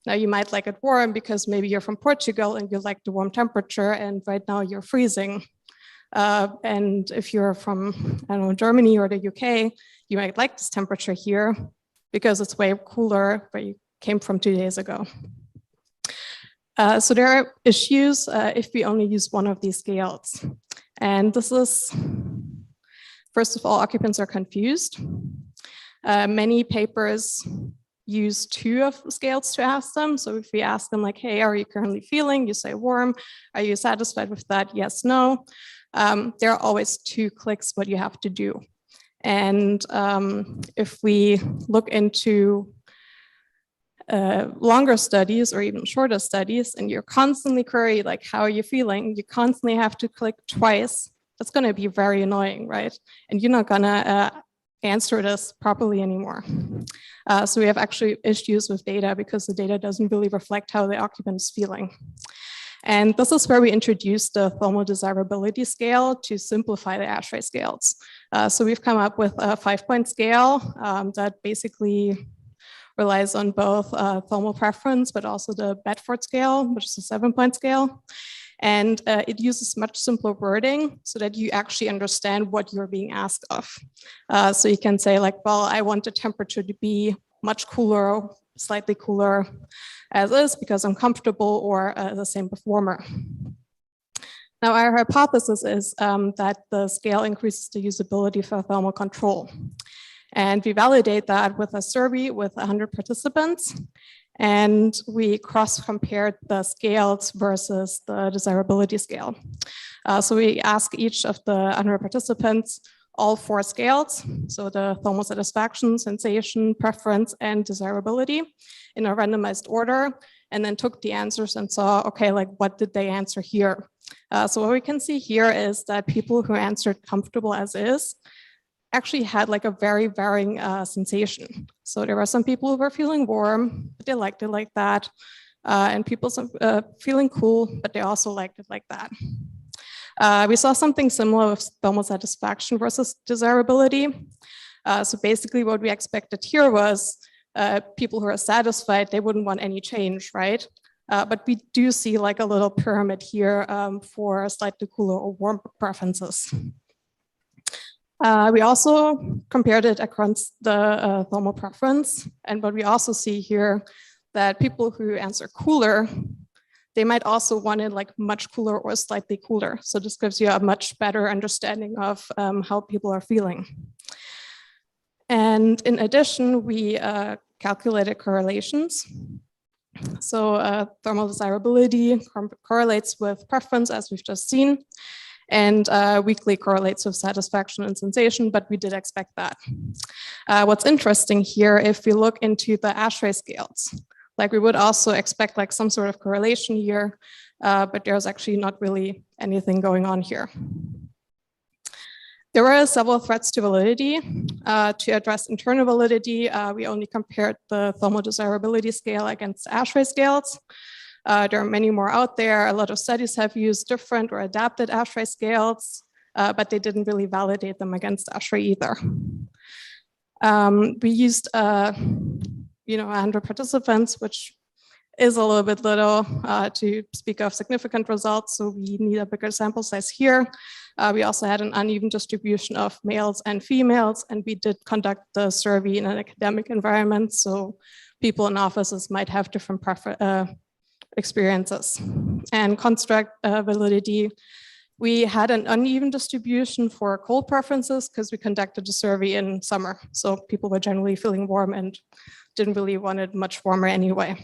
Speaker 11: Now you might like it warm because maybe you're from Portugal and you like the warm temperature and right now you're freezing. And if you're from, I don't know, Germany or the UK, you might like this temperature here because it's way cooler where you came from 2 days ago. So there are issues if we only use one of these scales. And this is, first of all, occupants are confused. Many papers use 2 of the scales to ask them. So if we ask them like, hey, are you currently feeling? You say warm. Are you satisfied with that? Yes, no. There are always 2 clicks what you have to do. And if we look into longer studies or even shorter studies, and you're constantly query like, how are you feeling? You constantly have to click twice. That's going to be very annoying, right? And you're not going to answer this properly anymore. So we have actually issues with data because the data doesn't really reflect how the occupant is feeling. And this is where we introduced the thermal desirability scale to simplify the ASHRAE scales. So we've come up with a 5-point scale that basically relies on both thermal preference, but also the Bedford scale, which is a 7-point scale. And it uses much simpler wording so that you actually understand what you're being asked of. So you can say like, well, I want the temperature to be much cooler, slightly cooler as is because I'm comfortable, or the same with warmer. Now our hypothesis is that the scale increases the usability for thermal control. And we validate that with a survey with 100 participants. And we cross-compared the scales versus the desirability scale. So we ask each of the 100 participants all 4 scales, so the thermal satisfaction, sensation, preference, and desirability in a randomized order, and then took the answers and saw, okay, like what did they answer here? So what we can see here is that people who answered comfortable as is actually had like a very varying sensation. So there were some people who were feeling warm, but they liked it like that. And people feeling cool, but they also liked it like that. We saw something similar with thermal satisfaction versus desirability. So basically what we expected here was people who are satisfied, they wouldn't want any change, right? But we do see like a little pyramid here for slightly cooler or warm preferences. We also compared it across the thermal preference. And what we also see here that people who answer cooler, they might also want it like much cooler or slightly cooler. So this gives you a much better understanding of how people are feeling. And in addition, we calculated correlations. So thermal desirability correlates with preference, as we've just seen, and weakly correlates with satisfaction and sensation, but we did expect that. What's interesting here, if we look into the ASHRAE scales, like we would also expect like some sort of correlation here, but there's actually not really anything going on here. There were several threats to validity. To address internal validity, we only compared the thermal desirability scale against ASHRAE scales. There are many more out there. A lot of studies have used different or adapted ASHRAE scales, but they didn't really validate them against ASHRAE either. We used 100 participants, which is a little bit little to speak of significant results, so we need a bigger sample size here. We also had an uneven distribution of males and females, and we did conduct the survey in an academic environment, so people in offices might have different experiences. And construct validity, we had an uneven distribution for cold preferences because we conducted a survey in summer, so people were generally feeling warm and didn't really want it much warmer anyway.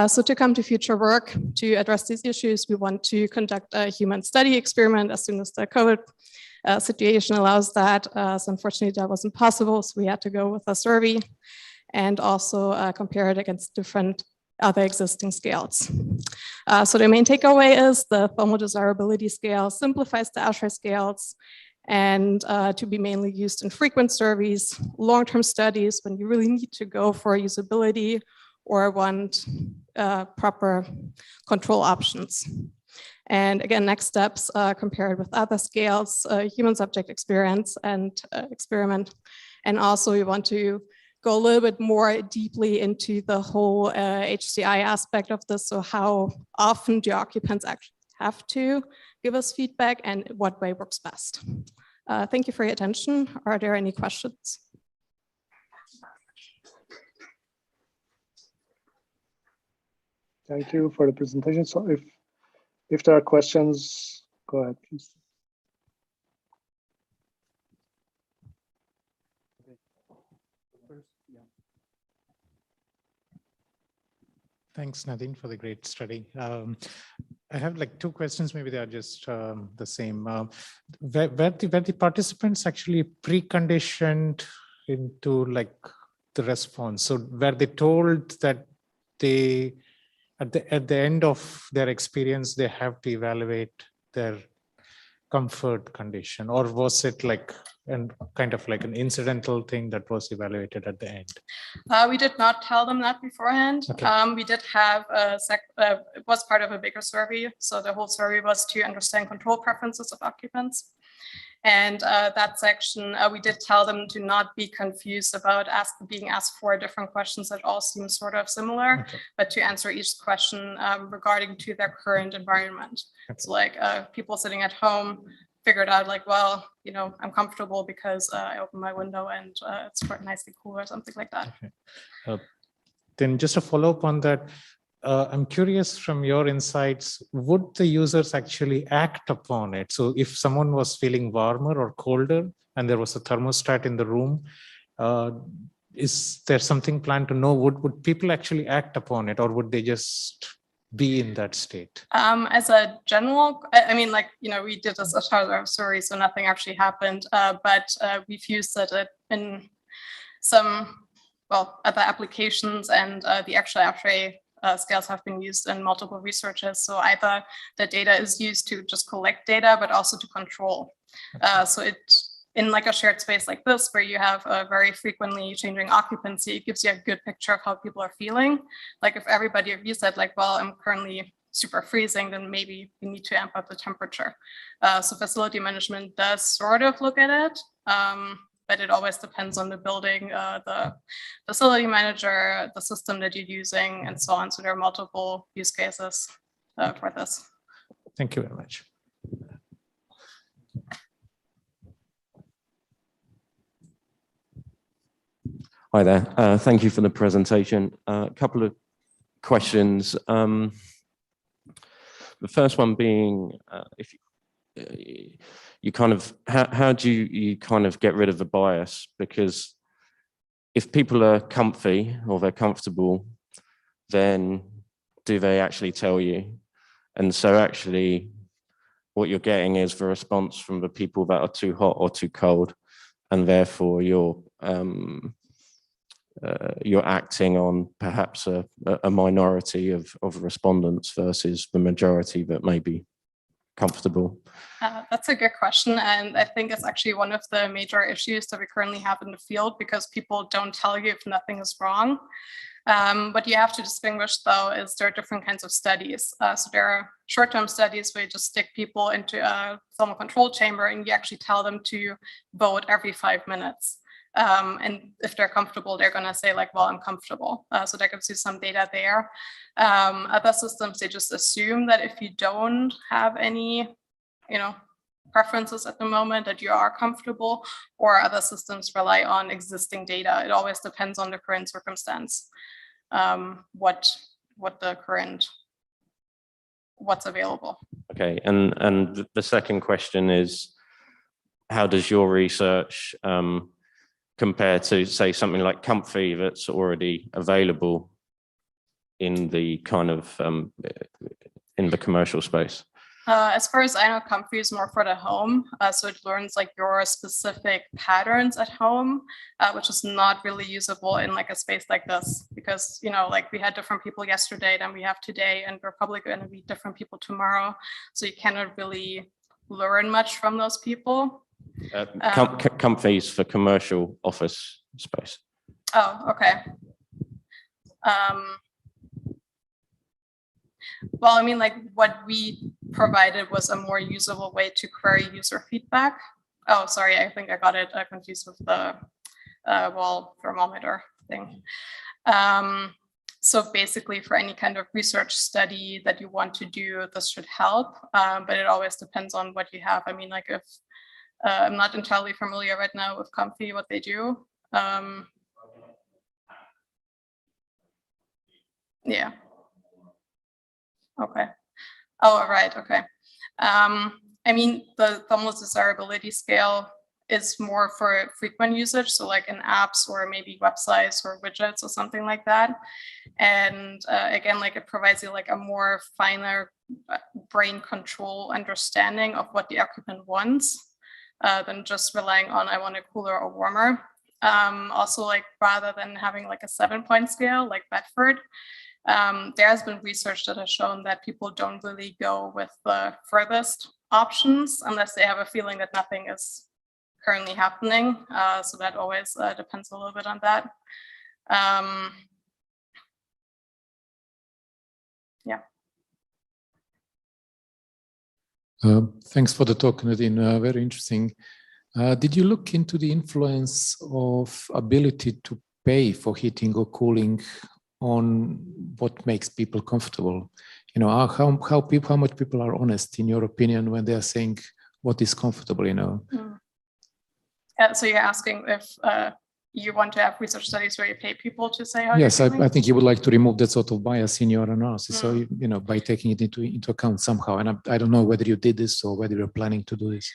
Speaker 11: So to come to future work to address these issues, we want to conduct a human study experiment as soon as the COVID situation allows that. So unfortunately that wasn't possible, so we had to go with a survey and also compare it against different other existing scales. So the main takeaway is the thermal desirability scale simplifies the ASHRAE scales and to be mainly used in frequent surveys, long-term studies when you really need to go for usability or want proper control options. And again, next steps compared with other scales, human subject experience and experiment. And also we want to go a little bit more deeply into the whole HCI aspect of this. So how often do occupants actually have to give us feedback and what way works best? Thank you for your attention. Are there any questions?
Speaker 5: Thank you for the presentation. So if there are questions, go ahead, please.
Speaker 4: Thanks, Nadine, for the great study. I have like 2 questions, maybe they are just the same. Were the participants actually preconditioned into like the response? So were they told that they, at the end of their experience, they have to evaluate their comfort condition, or was it like kind of like an incidental thing that was evaluated at the end?
Speaker 11: We did not tell them that beforehand. Okay. We did have it was part of a bigger survey. So the whole survey was to understand control preferences of occupants. And that section, we did tell them to not be confused about being asked 4 different questions that all seem sort of similar, okay, but to answer each question regarding to their current environment. Okay. So like people sitting at home figured out like, well, you know, I'm comfortable because I open my window and it's quite nicely cool or something like that.
Speaker 4: Okay. Then just a follow up on that, I'm curious from your insights, would the users actually act upon it? So if someone was feeling warmer or colder and there was a thermostat in the room, is there something planned to know, would people actually act upon it, or would they just be in that state?
Speaker 11: As a general, I mean, like, you know, we did this as part of our story, so nothing actually happened, but we've used it in some, well, other applications, and the actual ASHRAE scales have been used in multiple researches. So either the data is used to just collect data, but also to control. So it, in like a shared space like this, where you have a very frequently changing occupancy, it gives you a good picture of how people are feeling. Like if everybody agrees that like, well, I'm currently super freezing, then maybe we need to amp up the temperature. So facility management does sort of look at it, but it always depends on the building, the facility manager, the system that you're using, and so on. So there are multiple use cases for this.
Speaker 4: Thank you very much.
Speaker 12: Hi there. Thank you for the presentation. A couple of questions. The first one being, if you kind of, how do you kind of get rid of the bias? Because if people are comfy or they're comfortable, then do they actually tell you? And so actually what you're getting is the response from the people that are too hot or too cold, and therefore you're acting on perhaps a minority of respondents versus the majority that may be comfortable.
Speaker 11: That's a good question. And I think it's actually one of the major issues that we currently have in the field, because people don't tell you if nothing is wrong. What you have to distinguish, though, is there are different kinds of studies. So there are short-term studies where you just stick people into a thermal control chamber and you actually tell them to vote every 5 minutes. And if they're comfortable, they're going to say like, well, I'm comfortable. So that gives you some data there. Other systems, they just assume that if you don't have any, preferences at the moment, that you are comfortable, or other systems rely on existing data. It always depends on the current circumstance, what's available.
Speaker 12: Okay, and the second question is, how does your research compare to, say, something like Comfy that's already available in the kind of in the commercial space?
Speaker 11: As far as I know, Comfy is more for the home. So it learns like your specific patterns at home, which is not really usable in like a space like this, because, like we had different people yesterday than we have today, and we're probably going to be different people tomorrow. So you cannot really learn much from those people.
Speaker 12: Comfy's for commercial office space.
Speaker 11: Oh, okay. Well, I mean, like what we provided was a more usable way to query user feedback. Oh, sorry, I think I got it confused with the wall thermometer thing. So basically, for any kind of research study that you want to do, this should help, but it always depends on what you have. I mean, like if I'm not entirely familiar right now with Comfy, what they do. Yeah. Okay. Oh, right. Okay. I mean, the thermal desirability scale is more for frequent usage, so like in apps or maybe websites or widgets or something like that. And again, like it provides you like a more finer brain control understanding of what the occupant wants than just relying on I want it cooler or warmer. Also, like rather than having like a 7-point scale like Bedford, there has been research that has shown that people don't really go with the furthest options unless they have a feeling that nothing is currently happening. So that always depends a little bit on that. Yeah.
Speaker 2: Thanks for the talk, Nadine. Very interesting. Did you look into the influence of ability to pay for heating or cooling on what makes people comfortable? How much people are honest, in your opinion, when they are saying what is comfortable?
Speaker 11: So you're asking if you want to have research studies where you pay people to say how
Speaker 13: Yes,
Speaker 11: you're feeling?
Speaker 13: I think you would like to remove that sort of bias in your analysis. So,
Speaker 11: Mm.
Speaker 13: you know, by taking it into account somehow. And I don't know whether you did this or whether you're planning to do this.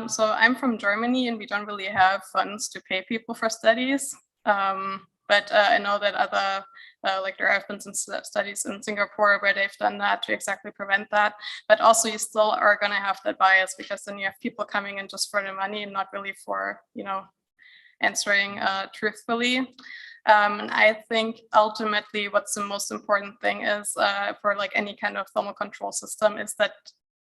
Speaker 11: So I'm from Germany and we don't really have funds to pay people for studies. But I know that other, like there have been some studies in Singapore where they've done that to exactly prevent that. But also you still are going to have that bias because then you have people coming in just for the money and not really for, you know, answering truthfully. And I think ultimately what's the most important thing is for like any kind of thermal control system is that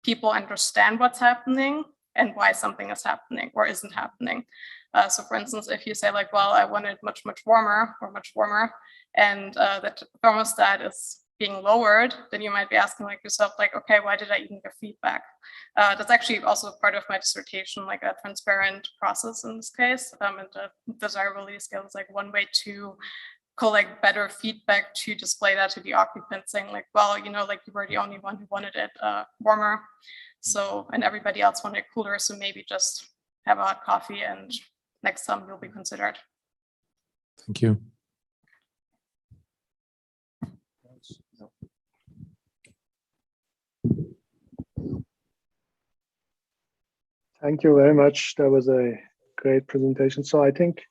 Speaker 11: people understand what's happening and why something is happening or isn't happening. So for instance, if you say like, well, I want it much warmer, and the thermostat is being lowered, then you might be asking like yourself, like, okay, why did I even get feedback? That's actually also part of my dissertation, like a transparent process in this case. And the desirability scale is like one way to collect better feedback to display that to the occupants, saying like, well, you know, like you were the only one who wanted it warmer. So, and everybody else wanted it cooler. So maybe just have a hot coffee and next time you'll be considered.
Speaker 13: Thank you.
Speaker 5: Thank you very much. That was a great presentation. So I think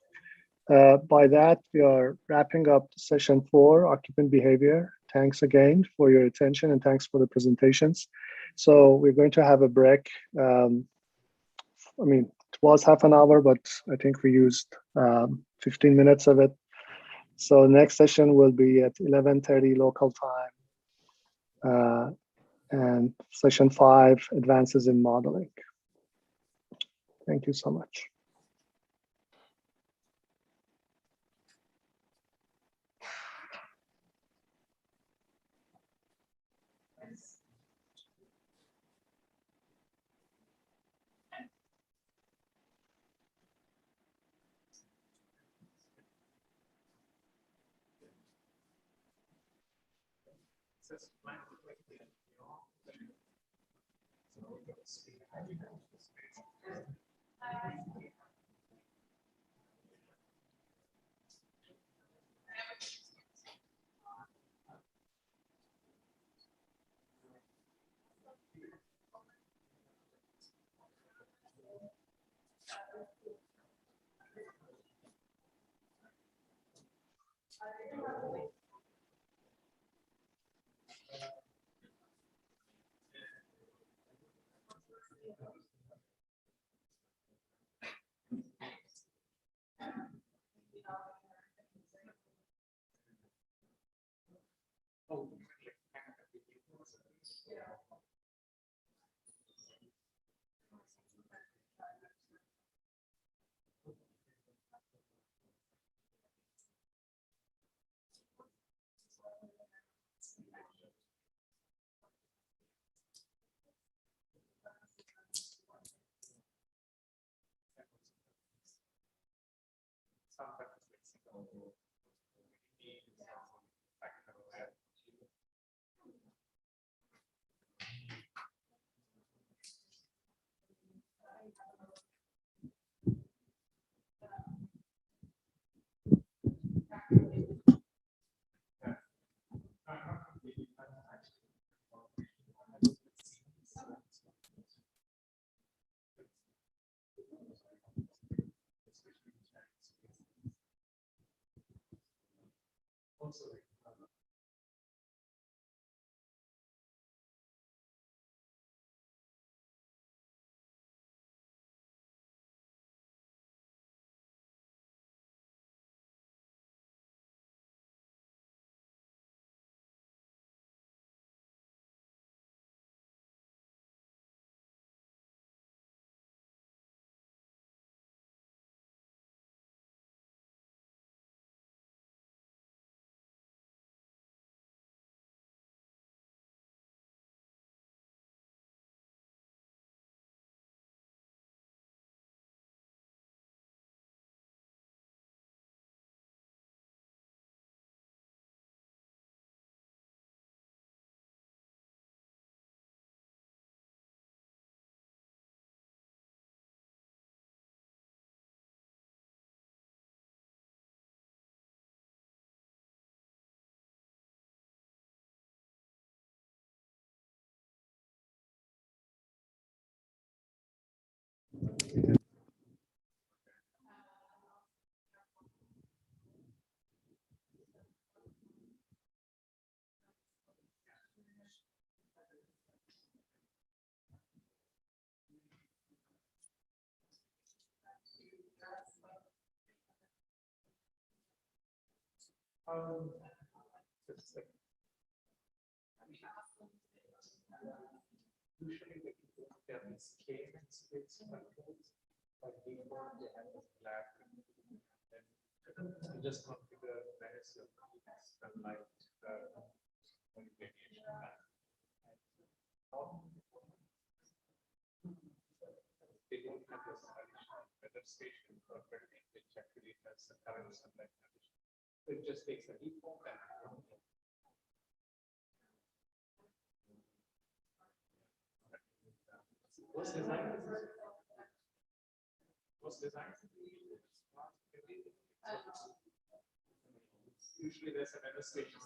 Speaker 5: by that, we are wrapping up session 4, occupant behavior. Thanks again for your attention and thanks for the presentations. So we're going to have a break. I mean, it was half an hour, but I think we used 15 minutes of it. So next session will be at 11:30 local time. And session 5, advances in modeling. Thank you so much.
Speaker 4: Usually the people have these came and space controls, by default they have a black, and you just configure various sunlight radiation. They don't have this additional weather station or building which actually has the current sunlight condition. It just takes a default and what's design? What's design? Usually there's a weather station.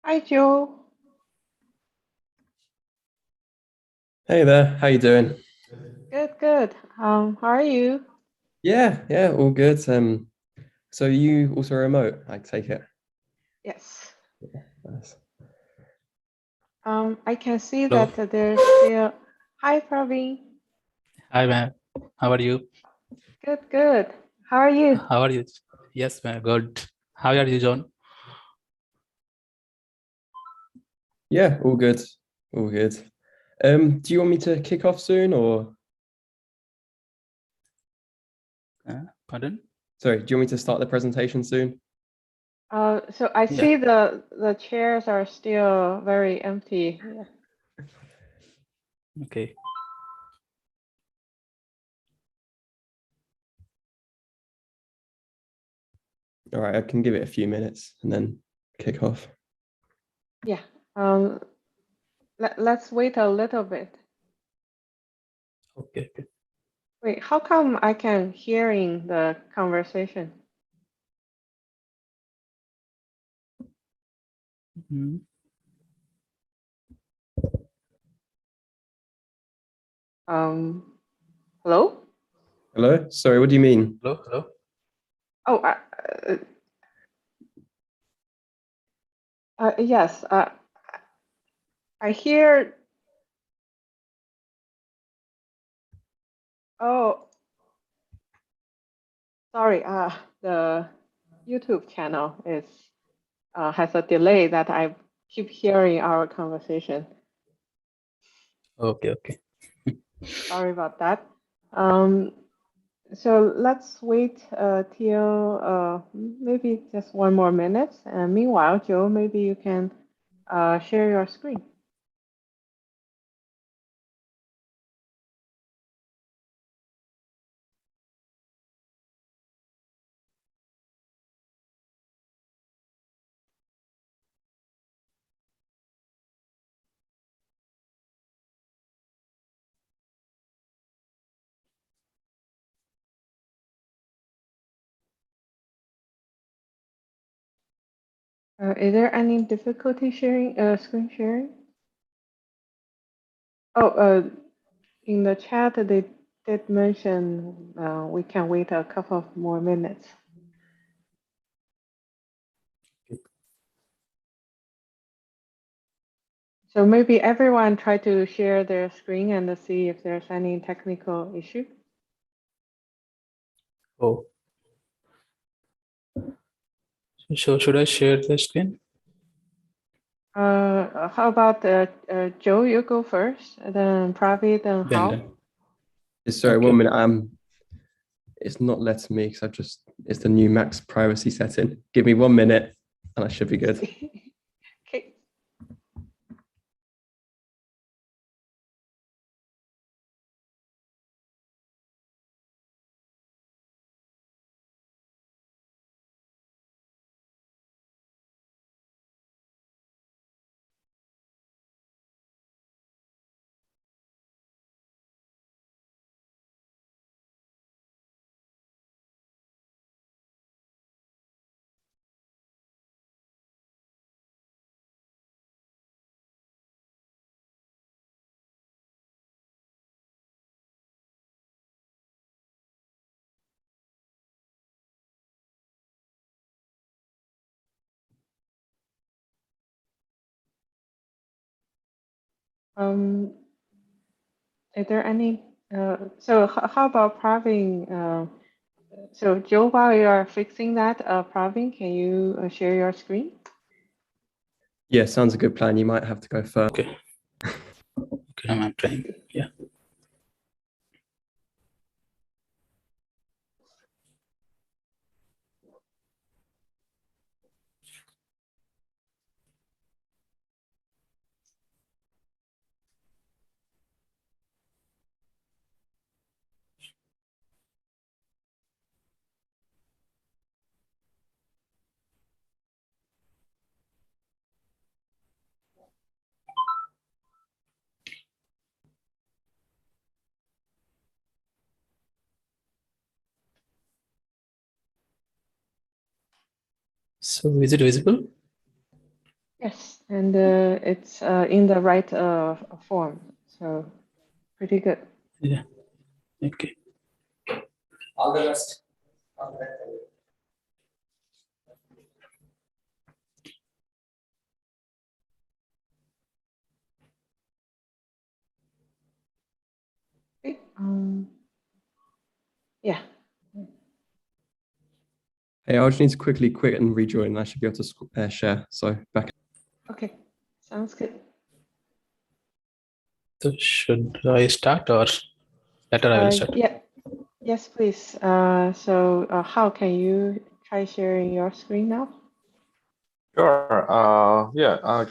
Speaker 14: Hi, Joe.
Speaker 15: Hey there, how you doing?
Speaker 14: Good, good. How are you?
Speaker 15: Yeah, all good. So you also remote, I take it.
Speaker 14: Yes.
Speaker 15: Yeah, nice.
Speaker 14: I can see
Speaker 16: Hello.
Speaker 14: that there's still. Hi, Praveen.
Speaker 16: Hi, ma'am. How are you?
Speaker 14: Good, good. How are you?
Speaker 16: How are you? Yes, ma'am. Good. How are you, John?
Speaker 15: Yeah, all good, all good. Do you want me to kick off soon or?
Speaker 16: Pardon?
Speaker 15: Sorry, do you want me to start the presentation soon?
Speaker 14: So I see the chairs are still very empty. Yeah.
Speaker 16: Okay.
Speaker 15: All right, I can give it a few minutes and then kick off.
Speaker 14: Yeah. Let's wait a little bit.
Speaker 16: Okay.
Speaker 14: Wait, how come I can hearing the conversation?
Speaker 16: Mm-hmm.
Speaker 14: Hello?
Speaker 15: Hello? Sorry, what do you mean?
Speaker 16: Hello, hello.
Speaker 14: Oh, yes. I hear. Oh, sorry. The YouTube channel is has a delay that I keep hearing our conversation.
Speaker 16: Okay, okay.
Speaker 14: Sorry about that. So let's wait till maybe just one more minute. And meanwhile, Joe, maybe you can share your screen. Is there any difficulty sharing screen sharing? Oh, in the chat they did mention we can wait a couple of more minutes. So maybe everyone try to share their screen and see if there's any technical issue.
Speaker 16: Oh. So should I share the screen?
Speaker 14: How about Joe? You go first, and then Pravi, then Hao.
Speaker 15: Sorry,
Speaker 16: Okay.
Speaker 15: 1 minute. It's not letting me because it's the new max privacy setting. Give me 1 minute and I should be good.
Speaker 14: Okay. Is there any? So how about Praveen? So Joe, while you are fixing that, Praveen, can you share your screen?
Speaker 15: Yeah, sounds a good plan. You might have to go first.
Speaker 16: Okay. Okay, I'm trying. Yeah. So is it visible?
Speaker 14: Yes. and it's in the right form. So pretty good.
Speaker 16: Yeah. Okay.
Speaker 17: All the best.
Speaker 14: Okay. Yeah.
Speaker 15: Hey, I just need to quickly quit and rejoin. I should be able to share. So back.
Speaker 14: Okay, sounds good.
Speaker 16: So should I start or later I will start?
Speaker 14: Yeah. Yes, please. So how can you try sharing your screen now?
Speaker 18: Sure. Yeah.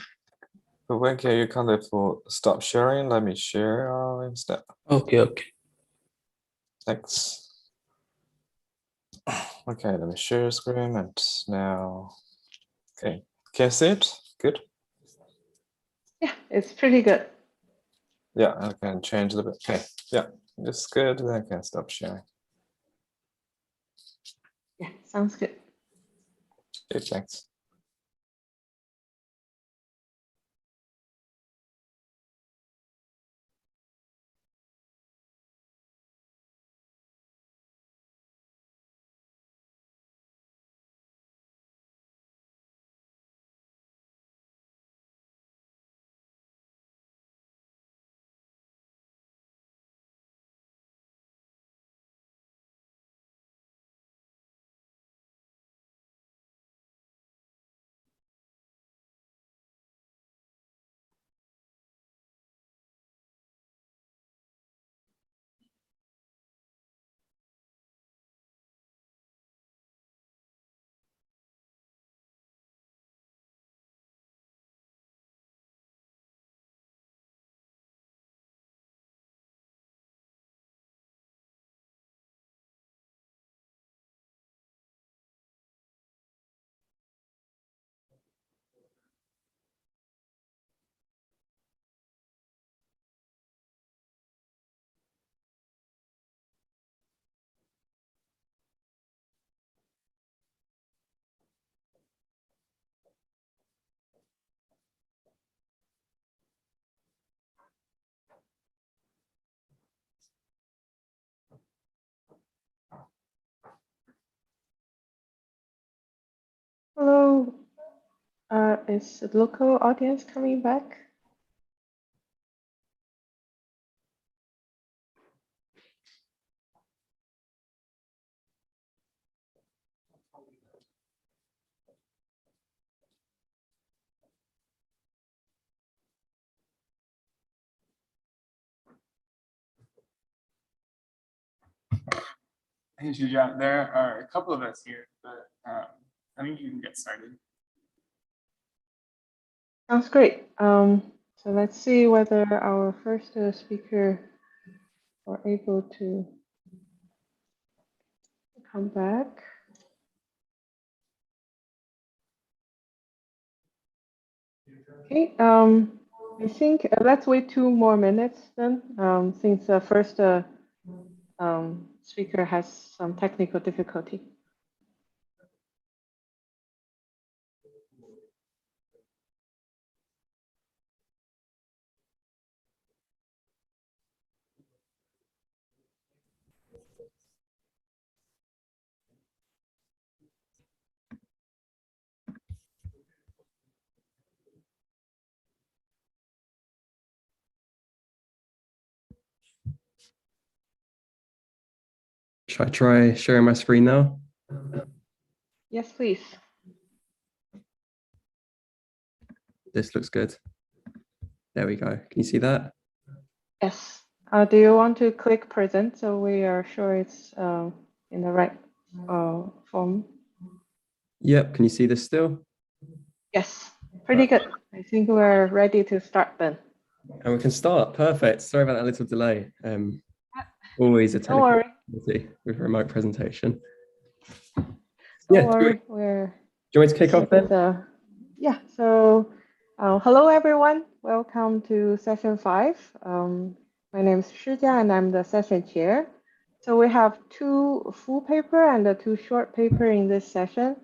Speaker 18: When can you kind of stop sharing? Let me share instead.
Speaker 16: Okay. Okay.
Speaker 18: Thanks. Okay, let me share screen and now. Okay, can you see it? Good.
Speaker 14: Yeah, it's pretty good.
Speaker 18: Yeah, I can change a little bit. Okay, yeah, it's good. Then I can stop sharing.
Speaker 14: Yeah, sounds good.
Speaker 18: Okay, thanks.
Speaker 14: Hello. Is the local audience coming back?
Speaker 19: Hey, Shuja, there are a couple of us here, but I think you can get started.
Speaker 14: Sounds great. So let's see whether our first speaker are able to come back. Okay. I think let's wait 2 more minutes then, since the first speaker has some technical difficulty.
Speaker 15: Should I try sharing my screen now?
Speaker 14: Yes, please.
Speaker 15: This looks good. There we go. Can you see that?
Speaker 14: Yes. Do you want to click present so we are sure it's in the right form?
Speaker 15: Yep. Can you see this still?
Speaker 14: Yes. Pretty good. I think we're ready to start then.
Speaker 15: And we can start. Perfect. Sorry about that little delay. Always a
Speaker 14: Don't worry.
Speaker 15: technical with remote presentation.
Speaker 14: Don't worry.
Speaker 15: Do you want me to kick off then?
Speaker 14: Yeah. So, hello everyone. Welcome to session 5. My name is Shijia and I'm the session chair. So we have 2 full paper and 2 short paper in this session.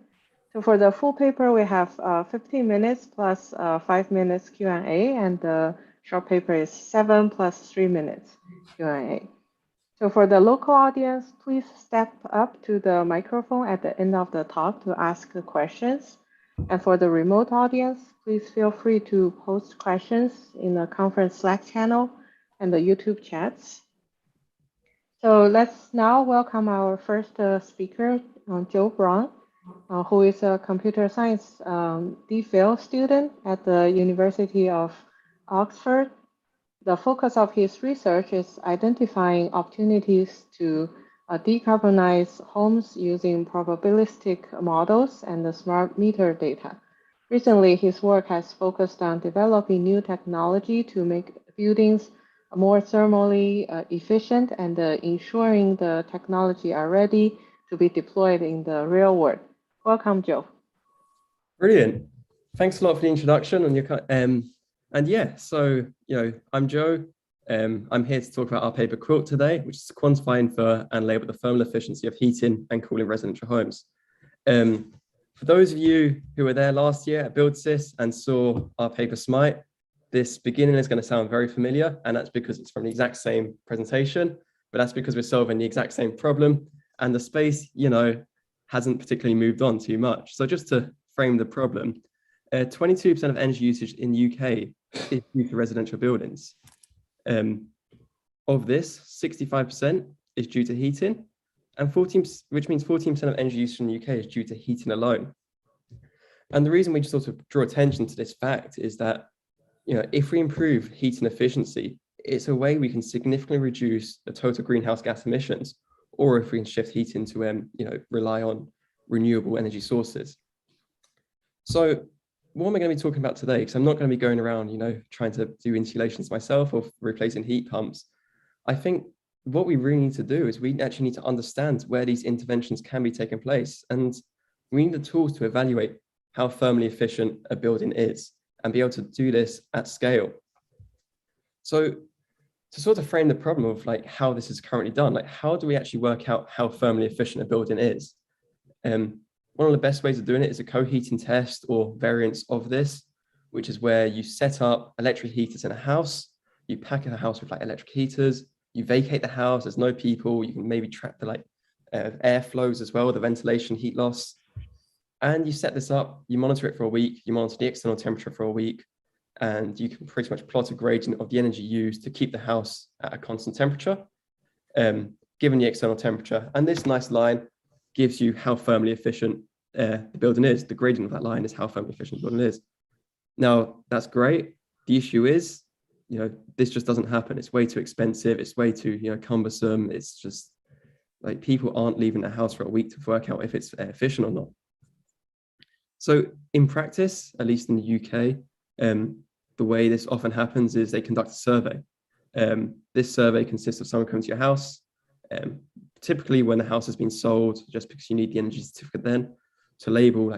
Speaker 14: So for the full paper, we have 15 minutes plus 5 minutes Q&A, and the short paper is 7 plus 3 minutes Q&A. So for the local audience, please step up to the microphone at the end of the talk to ask the questions. And for the remote audience, please feel free to post questions in the conference Slack channel and the YouTube chats. So let's now welcome our first speaker, Joe Braun, who is a computer science DPhil student at the University of Oxford. The focus of his research is identifying opportunities to decarbonize homes using probabilistic models and the smart meter data. Recently, his work has focused on developing new technology to make buildings more thermally efficient and ensuring the technology are ready to be deployed in the real world. Welcome, Joe.
Speaker 15: Brilliant. Thanks a lot for the introduction. And yeah, so, I'm Joe. I'm here to talk about our paper Quilt today, which is to quantify, infer, and label the thermal efficiency of heating and cooling residential homes. For those of you who were there last year at BuildSys and saw our paper Smite, this beginning is going to sound very familiar, and that's because it's from the exact same presentation, but that's because we're solving the exact same problem, and the space, hasn't particularly moved on too much. So just to frame the problem, 22% of energy usage in the UK is due to residential buildings. Of this, 65% is due to heating, and which means 14% of energy usage in the UK is due to heating alone. And the reason we just sort of draw attention to this fact is that, if we improve heating efficiency, it's a way we can significantly reduce the total greenhouse gas emissions, or if we can shift heating to, rely on renewable energy sources. So what am I going to be talking about today? Because I'm not going to be going around, trying to do insulations myself or replacing heat pumps. I think what we really need to do is we actually need to understand where these interventions can be taking place. And we need the tools to evaluate how thermally efficient a building is and be able to do this at scale. So to sort of frame the problem of how this is currently done, how do we actually work out how thermally efficient a building is? One of the best ways of doing it is a co-heating test or variants of this, which is where you set up electric heaters in a house, you pack the house with electric heaters, you vacate the house, there's no people, you can maybe track the air flows as well, the ventilation, heat loss. And you set this up, you monitor it for a week, you monitor the external temperature for a week, and you can pretty much plot a gradient of the energy used to keep the house at a constant temperature, given the external temperature. And this nice line gives you how thermally efficient the building is. The gradient of that line is how thermally efficient the building is. Now, that's great. The issue is, this just doesn't happen. It's way too expensive. It's way too, cumbersome. It's just people aren't leaving the house for a week to work out if it's efficient or not. So in practice, at least in the UK, the way this often happens is they conduct a survey. This survey consists of someone coming to your house, typically when the house has been sold, just because you need the energy certificate then, to label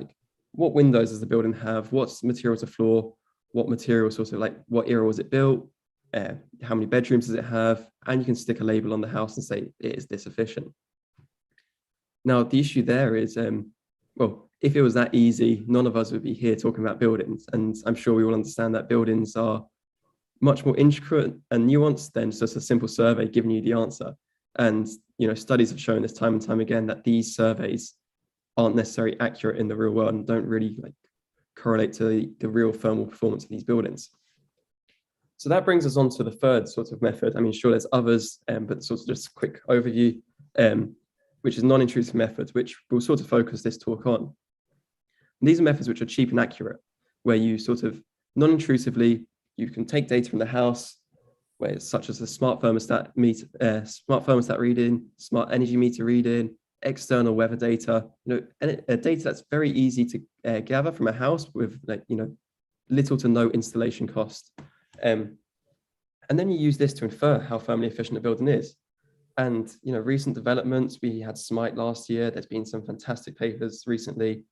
Speaker 15: what windows does the building have, what's materials the floor, what material sort of what era was it built, how many bedrooms does it have, and you can stick a label on the house and say it is this efficient. Now the issue there is, well, if it was that easy, none of us would be here talking about buildings, and I'm sure we all understand that buildings are much more intricate and nuanced than just a simple survey giving you the answer. And studies have shown this time and time again that these surveys aren't necessarily accurate in the real world and don't really correlate to the real thermal performance of these buildings. So that brings us on to the third sort of method. I mean, sure, there's others, but sort of just a quick overview, which is non-intrusive methods, which we'll sort of focus this talk on. And these are methods which are cheap and accurate, where you sort of non-intrusively, you can take data from the house, where such as a smart thermostat reading, smart energy meter reading, external weather data, data that's very easy to gather from a house with little to no installation cost. And then you use this to infer how thermally efficient a building is. And recent developments, we had Smite last year. There's been some fantastic papers recently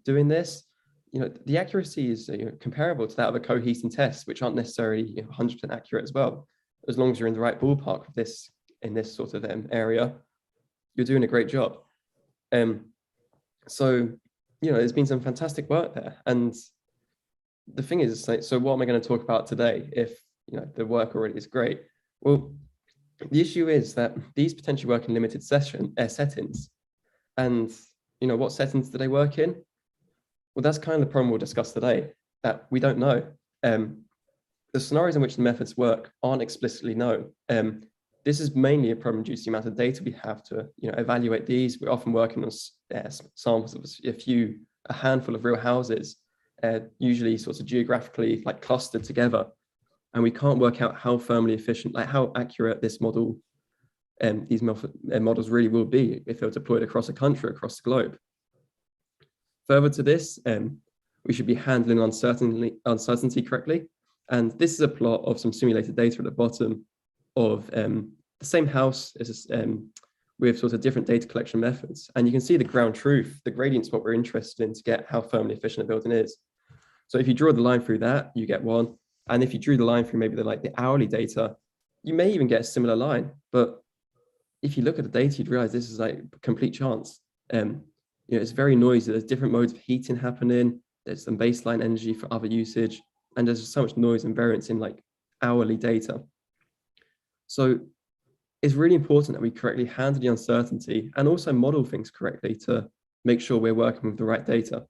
Speaker 15: doing this. The accuracy is comparable to that of a co-heating test, which aren't necessarily 100% accurate as well. As long as you're in the right ballpark of this in this sort of area, you're doing a great job. So there's been some fantastic work there. And the thing is, so what am I going to talk about today if the work already is great? Well, the issue is that these potentially work in limited settings. And what settings do they work in? Well, that's kind of the problem we'll discuss today, that we don't know. The scenarios in which the methods work aren't explicitly known. This is mainly a problem due to the amount of data we have to evaluate these. We're often working on samples of a handful of real houses, usually sort of geographically clustered together. And we can't work out how firmly efficient, how accurate this model, these models really will be if they're deployed across a country, across the globe. Further to this, we should be handling uncertainty correctly. And this is a plot of some simulated data at the bottom of the same house with sort of different data collection methods. And you can see the ground truth, the gradient's what we're interested in to get how firmly efficient a building is. So if you draw the line through that, you get one. And if you drew the line through maybe the hourly data, you may even get a similar line. But if you look at the data, you'd realize this is complete chance. It's very noisy. There's different modes of heating happening. There's some baseline energy for other usage. And there's just so much noise and variance in hourly data. So it's really important that we correctly handle the uncertainty and also model things correctly to make sure we're working with the right data.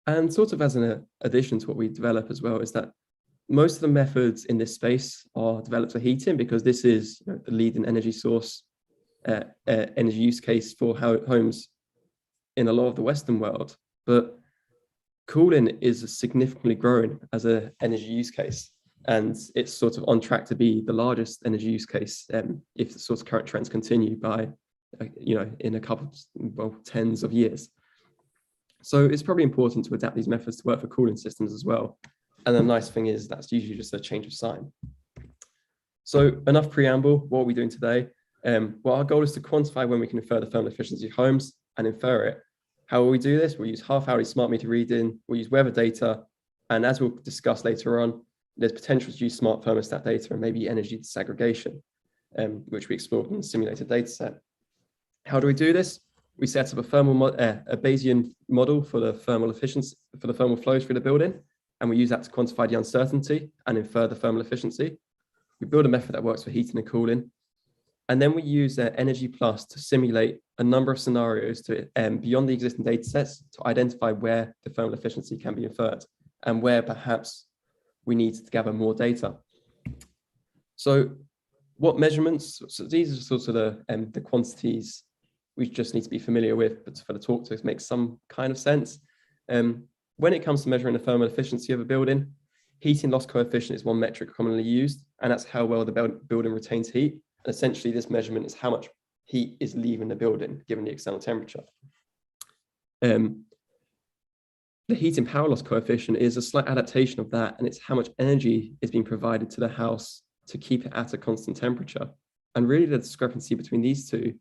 Speaker 15: And sort of as an addition to what we develop as well is that most of the methods in this space are developed for heating because this is the leading energy source, energy use case for homes in a lot of the Western world. But cooling is significantly growing as an energy use case. And it's sort of on track to be the largest energy use case if the sort of current trends continue by, in a couple, tens of years. So it's probably important to adapt these methods to work for cooling systems as well. And the nice thing is that's usually just a change of sign. So enough preamble, what are we doing today? Well, our goal is to quantify when we can infer the thermal efficiency of homes and infer it. How will we do this? We'll use half-hourly smart meter reading, we'll use weather data, and as we'll discuss later on, there's potential to use smart thermostat data and maybe energy disaggregation, which we explored in the simulated data set. How do we do this? We set up a Bayesian model for the thermal efficiency, for the thermal flows through the building, and we use that to quantify the uncertainty and infer the thermal efficiency. We build a method that works for heating and cooling, and then we use Energy Plus to simulate a number of scenarios to beyond the existing data sets to identify where the thermal efficiency can be inferred and where perhaps we need to gather more data. So what measurements? So these are sort of the quantities we just need to be familiar with, but for the talk to make some kind of sense. When it comes to measuring the thermal efficiency of a building, heating loss coefficient is one metric commonly used, and that's how well the building retains heat. And essentially, this measurement is how much heat is leaving the building, given the external temperature. The heating power loss coefficient is a slight adaptation of that, and it's how much energy is being provided to the house to keep it at a constant temperature. And really the discrepancy between these two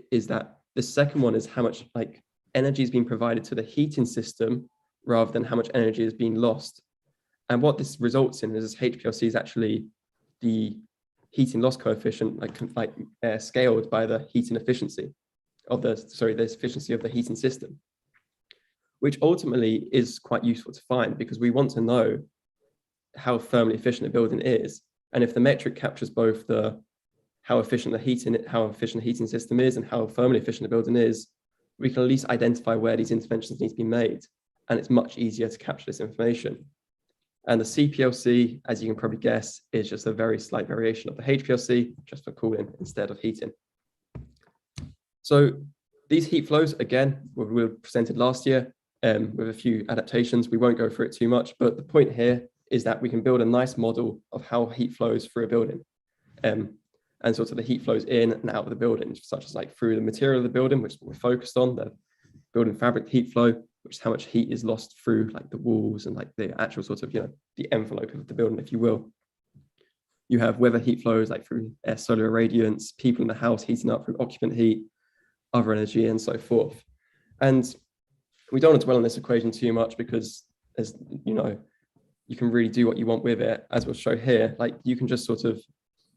Speaker 15: is that the second one is how much energy is being provided to the heating system rather than how much energy is being lost. And what this results in is HPLC is actually the heating loss coefficient scaled by the heating efficiency of the efficiency of the heating system, which ultimately is quite useful to find because we want to know how thermally efficient a building is. And if the metric captures both how efficient the heating system is and how thermally efficient the building is, we can at least identify where these interventions need to be made. And it's much easier to capture this information. And the CPLC, as you can probably guess, is just a very slight variation of the HPLC, just for cooling instead of heating. So these heat flows, again, were presented last year with a few adaptations. We won't go through it too much, but the point here is that we can build a nice model of how heat flows through a building. And sort of the heat flows in and out of the building, such as through the material of the building, which is what we're focused on, the building fabric heat flow, which is how much heat is lost through the walls and the actual sort of, the envelope of the building, if you will. You have weather heat flows through solar irradiance, people in the house heating up through occupant heat, other energy, and so forth. And we don't want to dwell on this equation too much because, as you know, you can really do what you want with it, as we'll show here. You can just sort of,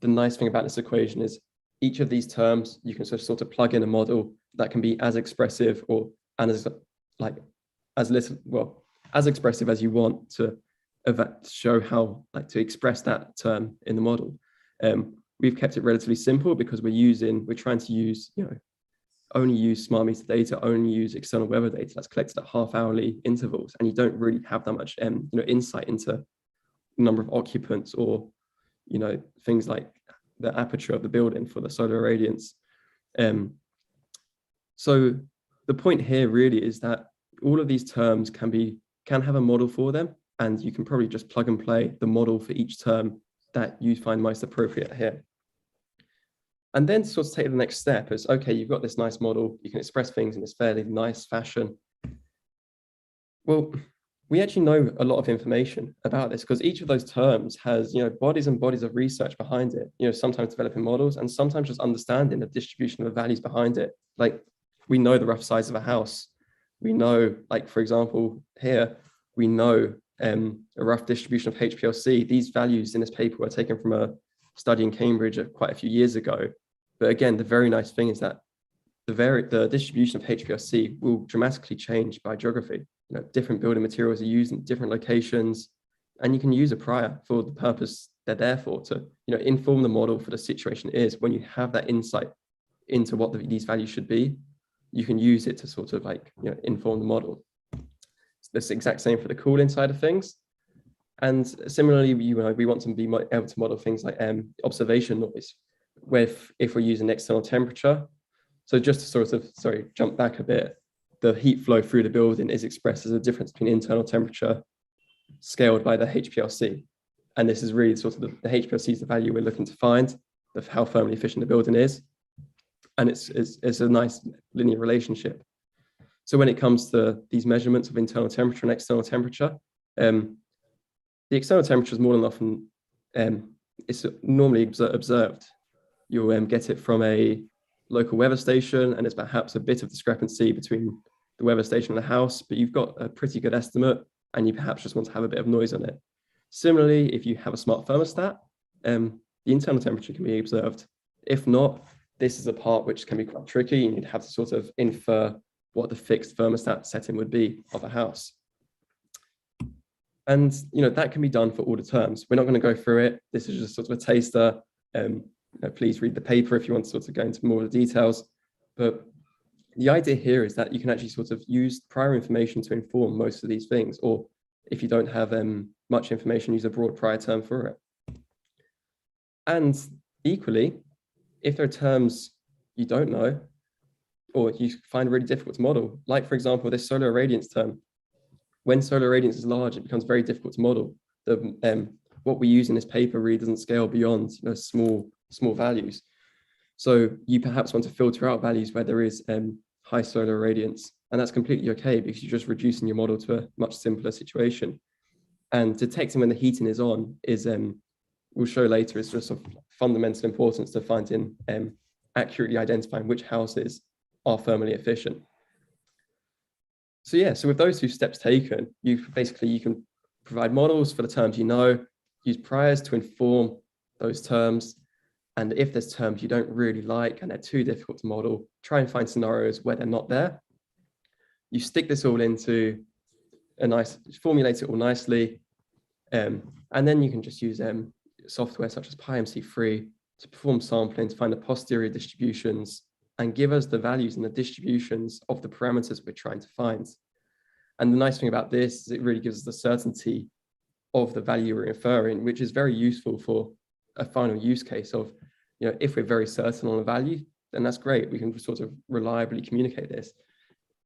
Speaker 15: the nice thing about this equation is each of these terms, you can sort of plug in a model that can be as expressive or and as like as little, well, as expressive as you want to show how, like, to express that term in the model. We've kept it relatively simple because we're trying to use, only use smart meter data, only use external weather data that's collected at half-hourly intervals, and you don't really have that much, insight into number of occupants or, things like the aperture of the building for the solar irradiance. So the point here really is that all of these terms can have a model for them, and you can probably just plug and play the model for each term that you find most appropriate here. And then to sort of take the next step is, okay, you've got this nice model, you can express things in this fairly nice fashion. Well, we actually know a lot of information about this because each of those terms has, bodies and bodies of research behind it, sometimes developing models and sometimes just understanding the distribution of the values behind it. Like, we know the rough size of a house. We know, like, for example, here, we know a rough distribution of HPLC. These values in this paper were taken from a study in Cambridge quite a few years ago. But again, the very nice thing is that the distribution of HPLC will dramatically change by geography. Different building materials are used in different locations, and you can use a prior for the purpose they're there for, to inform the model for the situation it is. When you have that insight into what these values should be, you can use it to sort of inform the model. It's the exact same for the cooling side of things. And similarly, we want to be able to model things like observation noise, if we're using external temperature. So just to sort of, jump back a bit, the heat flow through the building is expressed as a difference between internal temperature scaled by the HPLC. And this is really sort of the HPLC is the value we're looking to find of how thermally efficient the building is. And it's a nice linear relationship. So when it comes to these measurements of internal temperature and external temperature, the external temperature is more than often, it's normally observed. You'll get it from a local weather station, and there's perhaps a bit of discrepancy between the weather station and the house, but you've got a pretty good estimate, and you perhaps just want to have a bit of noise on it. Similarly, if you have a smart thermostat, the internal temperature can be observed. If not, this is a part which can be quite tricky, and you'd have to sort of infer what the fixed thermostat setting would be of a house. And that can be done for all the terms. We're not going to go through it. This is just sort of a taster. Please read the paper if you want to sort of go into more of the details. But the idea here is that you can actually sort of use prior information to inform most of these things, or if you don't have much information, use a broad prior term for it. And equally, if there are terms you don't know, or you find really difficult to model, like for example, this solar irradiance term. When solar irradiance is large, it becomes very difficult to model. What we use in this paper really doesn't scale beyond small values. So you perhaps want to filter out values where there is high solar irradiance, and that's completely okay because you're just reducing your model to a much simpler situation. And detecting when the heating is on is, we'll show later, is just of fundamental importance to finding accurately identifying which houses are thermally efficient. So yeah, so with those two steps taken, you can provide models for the terms you know, use priors to inform those terms, and if there's terms you don't really like and they're too difficult to model, try and find scenarios where they're not there. You stick this all into formulate it all nicely, and then you can just use software such as PyMC3 to perform sampling to find the posterior distributions and give us the values and the distributions of the parameters we're trying to find. And the nice thing about this is it really gives us the certainty of the value we're inferring, which is very useful for a final use case of, if we're very certain on a value, then that's great. We can sort of reliably communicate this.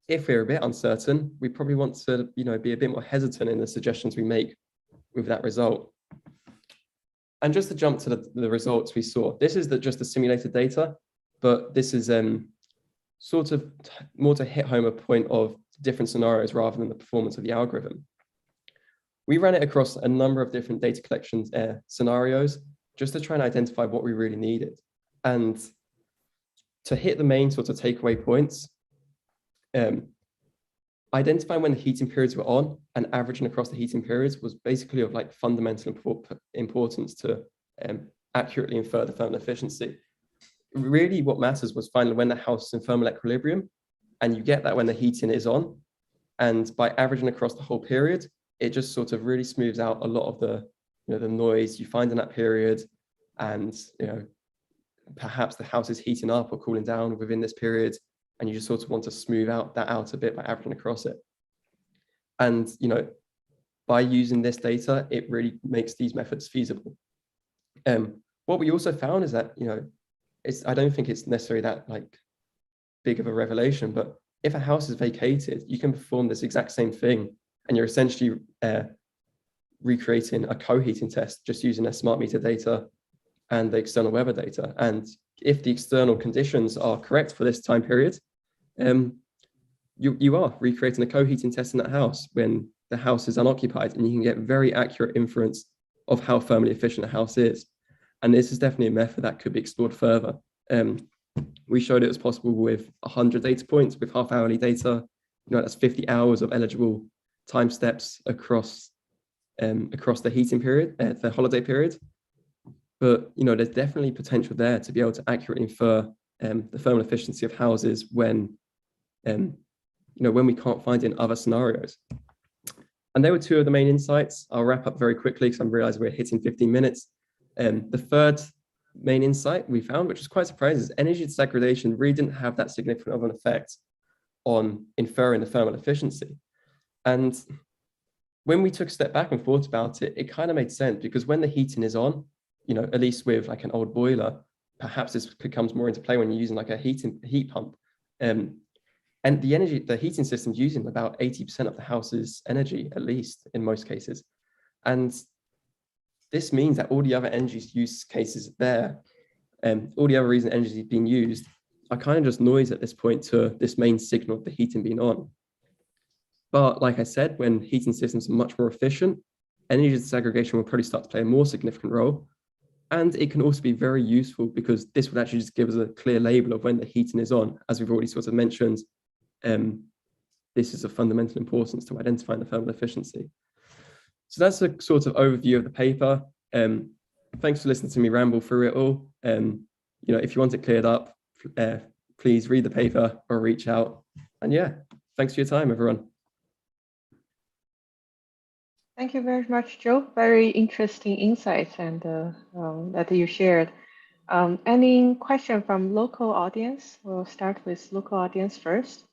Speaker 15: If we're a bit uncertain, we probably want to, be a bit more hesitant in the suggestions we make with that result. And just to jump to the results we saw, this is just the simulated data, but this is sort of more to hit home a point of different scenarios rather than the performance of the algorithm. We ran it across a number of different data collections scenarios just to try and identify what we really needed. And to hit the main sort of takeaway points, identifying when the heating periods were on and averaging across the heating periods was basically of like fundamental importance to accurately infer the thermal efficiency. Really what matters was finding when the house is in thermal equilibrium, and you get that when the heating is on. And by averaging across the whole period, it just sort of really smooths out a lot of the, the noise you find in that period. And, perhaps the house is heating up or cooling down within this period, and you just sort of want to smooth out a bit by averaging across it. And, by using this data, it really makes these methods feasible. What we also found is that, I don't think it's necessarily that big of a revelation, but if a house is vacated, you can perform this exact same thing, and you're essentially recreating a co-heating test just using their smart meter data and the external weather data. And if the external conditions are correct for this time period, you are recreating a co-heating test in that house when the house is unoccupied, and you can get very accurate inference of how thermally efficient a house is. And this is definitely a method that could be explored further. We showed it was possible with 100 data points with half-hourly data. That's 50 hours of eligible time steps across the heating period, the holiday period. But there's definitely potential there to be able to accurately infer the thermal efficiency of houses when we can't find it in other scenarios. And there were two of the main insights. I'll wrap up very quickly because I'm realizing we're hitting 15 minutes. The third main insight we found, which was quite surprising, is energy degradation really didn't have that significant of an effect on inferring the thermal efficiency. And when we took a step back and thought about it, it kind of made sense, because when the heating is on, at least with an old boiler, perhaps this comes more into play when you're using a heat pump. And the heating system's using about 80% of the house's energy, at least in most cases. And this means that all the other energy use cases there, all the other reasons energy is being used, are kind of just noise at this point to this main signal of the heating being on. But like I said, when heating systems are much more efficient, energy disaggregation will probably start to play a more significant role. And it can also be very useful because this would actually just give us a clear label of when the heating is on. As we've already sort of mentioned, this is of fundamental importance to identifying the thermal efficiency. So that's a sort of overview of the paper. Thanks for listening to me ramble through it all. If you want it cleared up, please read the paper or reach out. And yeah, thanks for your time, everyone.
Speaker 14: Thank you very much, Joe. Very interesting insights and that you shared. Any question from local audience? We'll start with local audience first.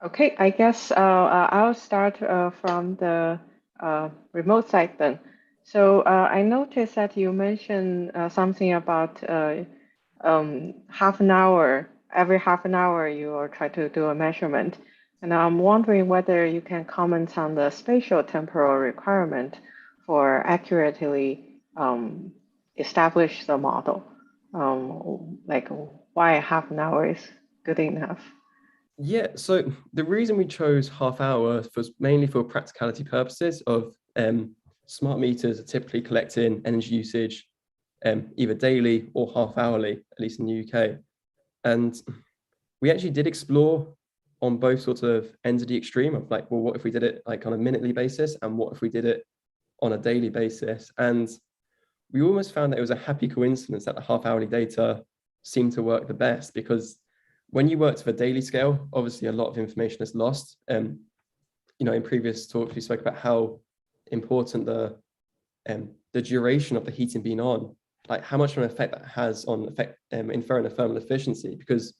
Speaker 14: Okay, I guess I'll start from the remote side then. So I noticed that you mentioned something about half an hour, every half an hour you will try to do a measurement. And I'm wondering whether you can comment on the spatial temporal requirement for accurately establish the model. Like why half an hour is good enough?
Speaker 15: Yeah, so the reason we chose half hour was mainly for practicality purposes of smart meters are typically collecting energy usage either daily or half hourly, at least in the UK. And we actually did explore on both sort of ends of the extreme of well, what if we did it on a minutely basis, and what if we did it on a daily basis? And we almost found that it was a happy coincidence that the half hourly data seemed to work the best, because when you work to the daily scale, obviously a lot of information is lost. In previous talks, we spoke about how important the duration of the heating being on, how much of an effect that has on inferring the thermal efficiency, because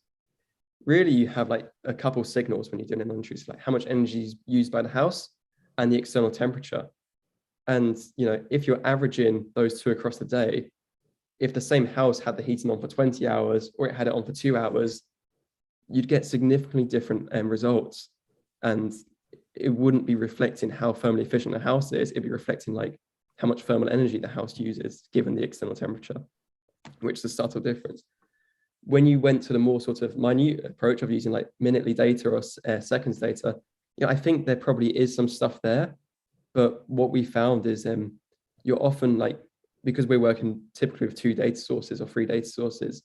Speaker 15: really you have a couple signals when you're doing an non-intrusive, how much energy is used by the house and the external temperature. And if you're averaging those two across the day, if the same house had the heating on for 20 hours or it had it on for 2 hours, you'd get significantly different results. And it wouldn't be reflecting how thermally efficient the house is, it'd be reflecting how much thermal energy the house uses given the external temperature, which is a subtle difference. When you went to the more sort of minute approach of using minutely data or seconds data, I think there probably is some stuff there. But what we found is you're often because we're working typically with 2 data sources or 3 data sources,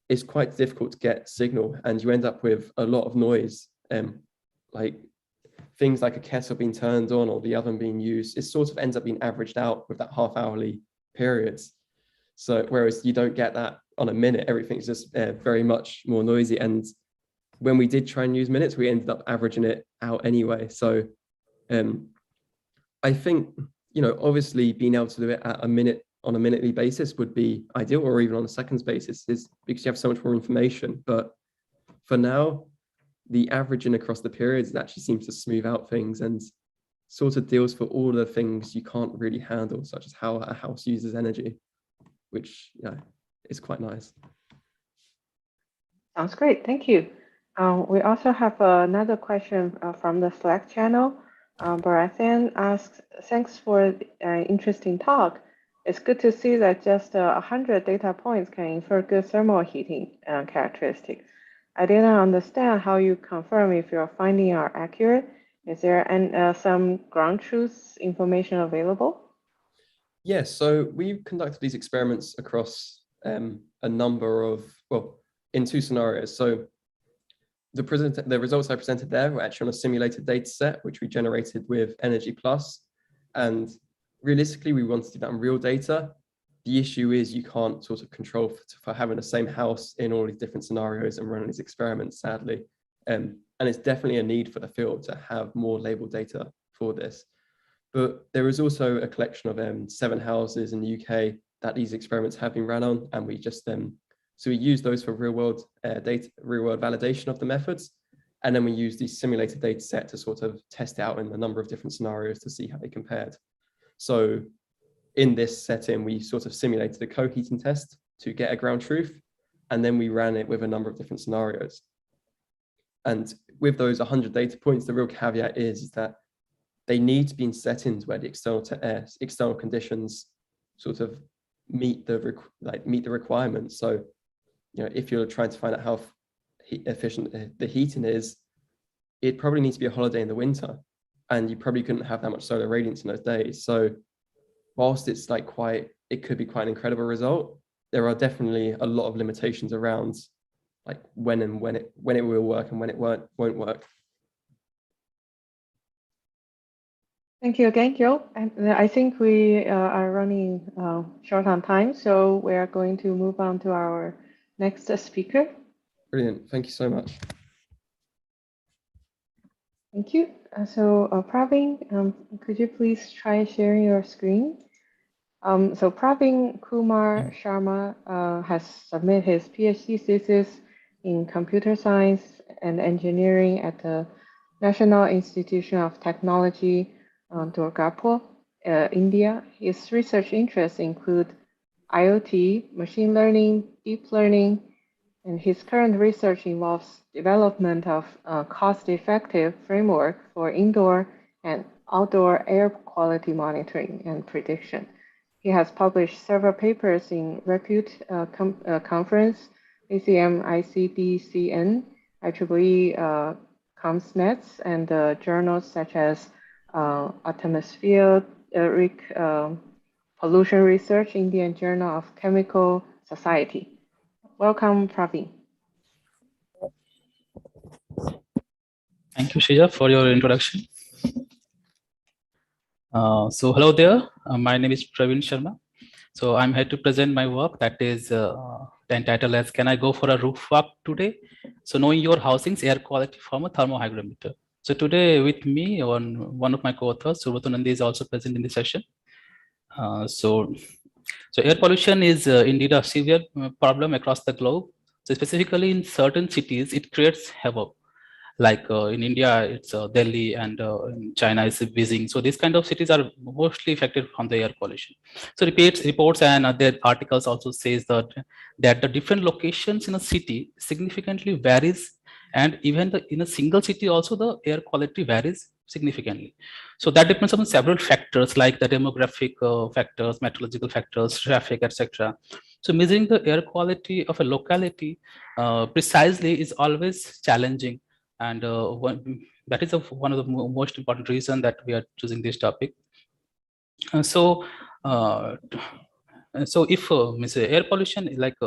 Speaker 15: it's quite difficult to get signal, and you end up with a lot of noise, like things like a kettle being turned on or the oven being used. It sort of ends up being averaged out with that half-hourly periods. So whereas you don't get that on a minute, everything's just very much more noisy. And when we did try and use minutes, we ended up averaging it out anyway. So I think, you know, obviously being able to do it at a minute on a minutely basis would be ideal, or even on a seconds basis, is because you have so much more information. But for now, the averaging across the periods actually seems to smooth out things and sort of deals for all the things you can't really handle, such as how a house uses energy, which is quite nice.
Speaker 14: Sounds great, thank you. We also have another question from the Slack channel. Barathan asks, thanks for an interesting talk. It's good to see that just 100 data points can infer good thermal heating characteristics. I didn't understand how you confirm if your findings are accurate. Is there some ground truth information available?
Speaker 15: Yes, so we've conducted these experiments across a number of, well, in 2 scenarios. So the results I presented there were actually on a simulated data set, which we generated with Energy Plus. And realistically, we want to do that on real data. The issue is you can't sort of control for having the same house in all these different scenarios and running these experiments, sadly. And it's definitely a need for the field to have more labeled data for this. But there is also a collection of 7 houses in the UK that these experiments have been run on, and we just so we use those for real-world data, real-world validation of the methods, and then we use the simulated data set to sort of test out in a number of different scenarios to see how they compared. So in this setting, we sort of simulated a co-heating test to get a ground truth, and then we ran it with a number of different scenarios. And with those 100 data points, the real caveat is that they need to be in settings where the external conditions sort of meet the requirements. So, you know, if you're trying to find out how efficient the heating is, it probably needs to be a holiday in the winter, and you probably couldn't have that much solar radiance in those days. So, whilst it's like it could be quite an incredible result, there are definitely a lot of limitations around like when it will work and when it won't work.
Speaker 14: Thank you again, Joe. And I think we are running short on time, so we are going to move on to our next speaker.
Speaker 15: Brilliant. Thank you so much.
Speaker 14: Thank you. So Praveen, could you please try sharing your screen? So Praveen Kumar Sharma has submitted his PhD thesis in computer science and engineering at the National Institution of Technology, Durgapur, India. His research interests include IoT, machine learning, deep learning, and his current research involves development of a cost-effective framework for indoor and outdoor air quality monitoring and prediction. He has published several papers in Repute Conference, ACM ICD-CN, IEEE ComsNets, and journals such as Atmospheric Pollution Research, Indian Journal of Chemical Society. Welcome, Praveen.
Speaker 16: Thank you, Shija, for your introduction. So hello there, my name is Praveen Sharma. So I'm here to present my work that is entitled as Can I Go for a Roof Walk Today? So knowing your housing's air quality from a thermohygrometer. So today with me, one of my co-authors, Survatunandi, is also present in the session. So air pollution is indeed a severe problem across the globe. So specifically in certain cities, it creates havoc. Like in India, it's Delhi, and in China is Beijing. So these kind of cities are mostly affected from the air pollution. So reports and other articles also says that the different locations in a city significantly varies, and even in a single city also the air quality varies significantly. So that depends on several factors like the demographic factors, meteorological factors, traffic, etc. So measuring the air quality of a locality precisely is always challenging. And that is one of the most important reasons that we are choosing this topic. So if air pollution, like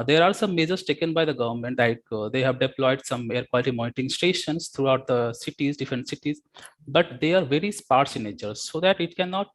Speaker 16: There are some measures taken by the government, like they have deployed some air quality monitoring stations throughout the cities, different cities, but they are very sparse in nature, so that it cannot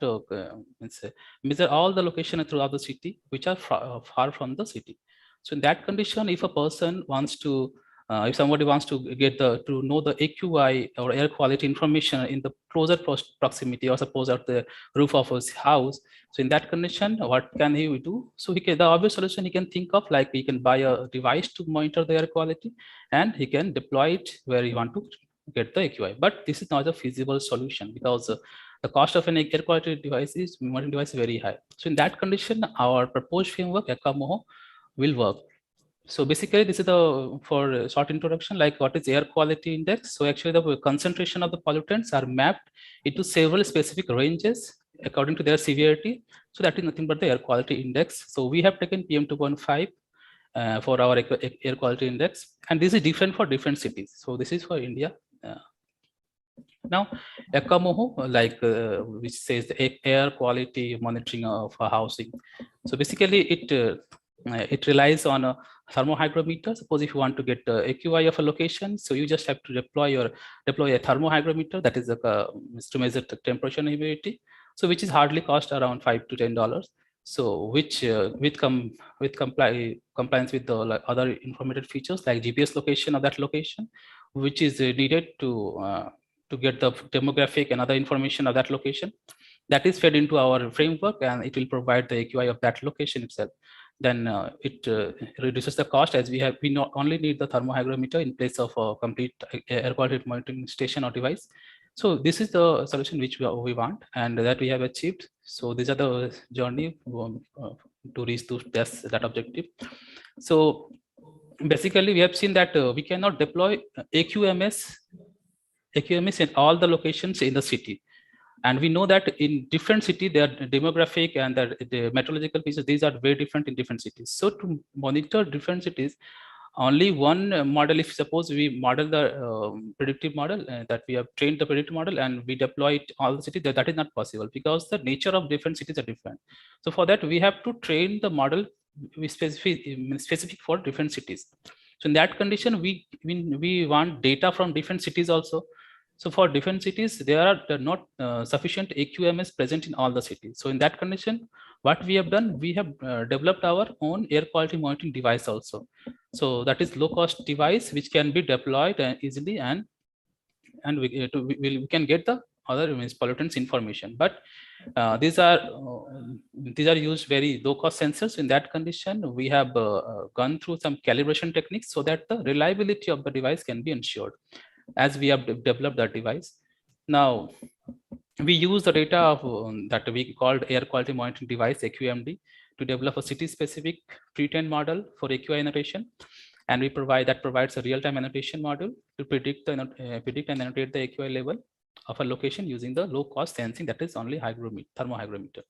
Speaker 16: measure all the locations throughout the city, which are far from the city. So in that condition, if a person wants to, if somebody wants to know the AQI or air quality information in the closer proximity, or suppose at the roof of his house, so in that condition, what can he do? So the obvious solution he can think of, like he can buy a device to monitor the air quality, and he can deploy it where he want to get the AQI. But this is not a feasible solution, because the cost of an air quality monitoring device is very high. So in that condition, our proposed framework ACM will work. So basically, this is for a short introduction, like what is air quality index. So actually the concentration of the pollutants are mapped into several specific ranges according to their severity. So that is nothing but the air quality index. So we have taken PM 2.5 for our air quality index, and this is different for different cities. So this is for India. Now, ACM, like which says the air quality monitoring of housing. So basically, it relies on a thermohygrometer. Suppose if you want to get AQI of a location, so you just have to deploy a thermohygrometer, that is to measure the temperature and humidity. So which is hardly cost around $5 to $10. So which with compliance with the other informative features like GPS location of that location, which is needed to get the demographic and other information of that location, that is fed into our framework, and it will provide the AQI of that location itself. Then it reduces the cost, as we not only need the thermohygrometer in place of a complete air quality monitoring station or device. So this is the solution which we want, and that we have achieved. So these are the journey to reach to that objective. So basically, we have seen that we cannot deploy AQMS in all the locations in the city. And we know that in different cities, their demographic and the meteorological features, these are very different in different cities. So to monitor different cities, only one model, if suppose we model the predictive model, that we have trained the predictive model and we deploy it all the cities, that is not possible, because the nature of different cities are different. So for that, we have to train the model specific for different cities. So in that condition, we want data from different cities also. So for different cities, there are not sufficient AQMS present in all the cities. So in that condition, what we have done, we have developed our own air quality monitoring device also. So that is low cost device which can be deployed easily, and we can get the other pollutants information. But these are used very low cost sensors. In that condition, we have gone through some calibration techniques so that the reliability of the device can be ensured, as we have developed that device. Now, we use the data of that we called air quality monitoring device, AQMD, to develop a city-specific pre-trained model for AQI annotation, and we provides a real-time annotation model to predict and annotate the AQI level of a location using the low-cost sensing, that is only thermohygrometer.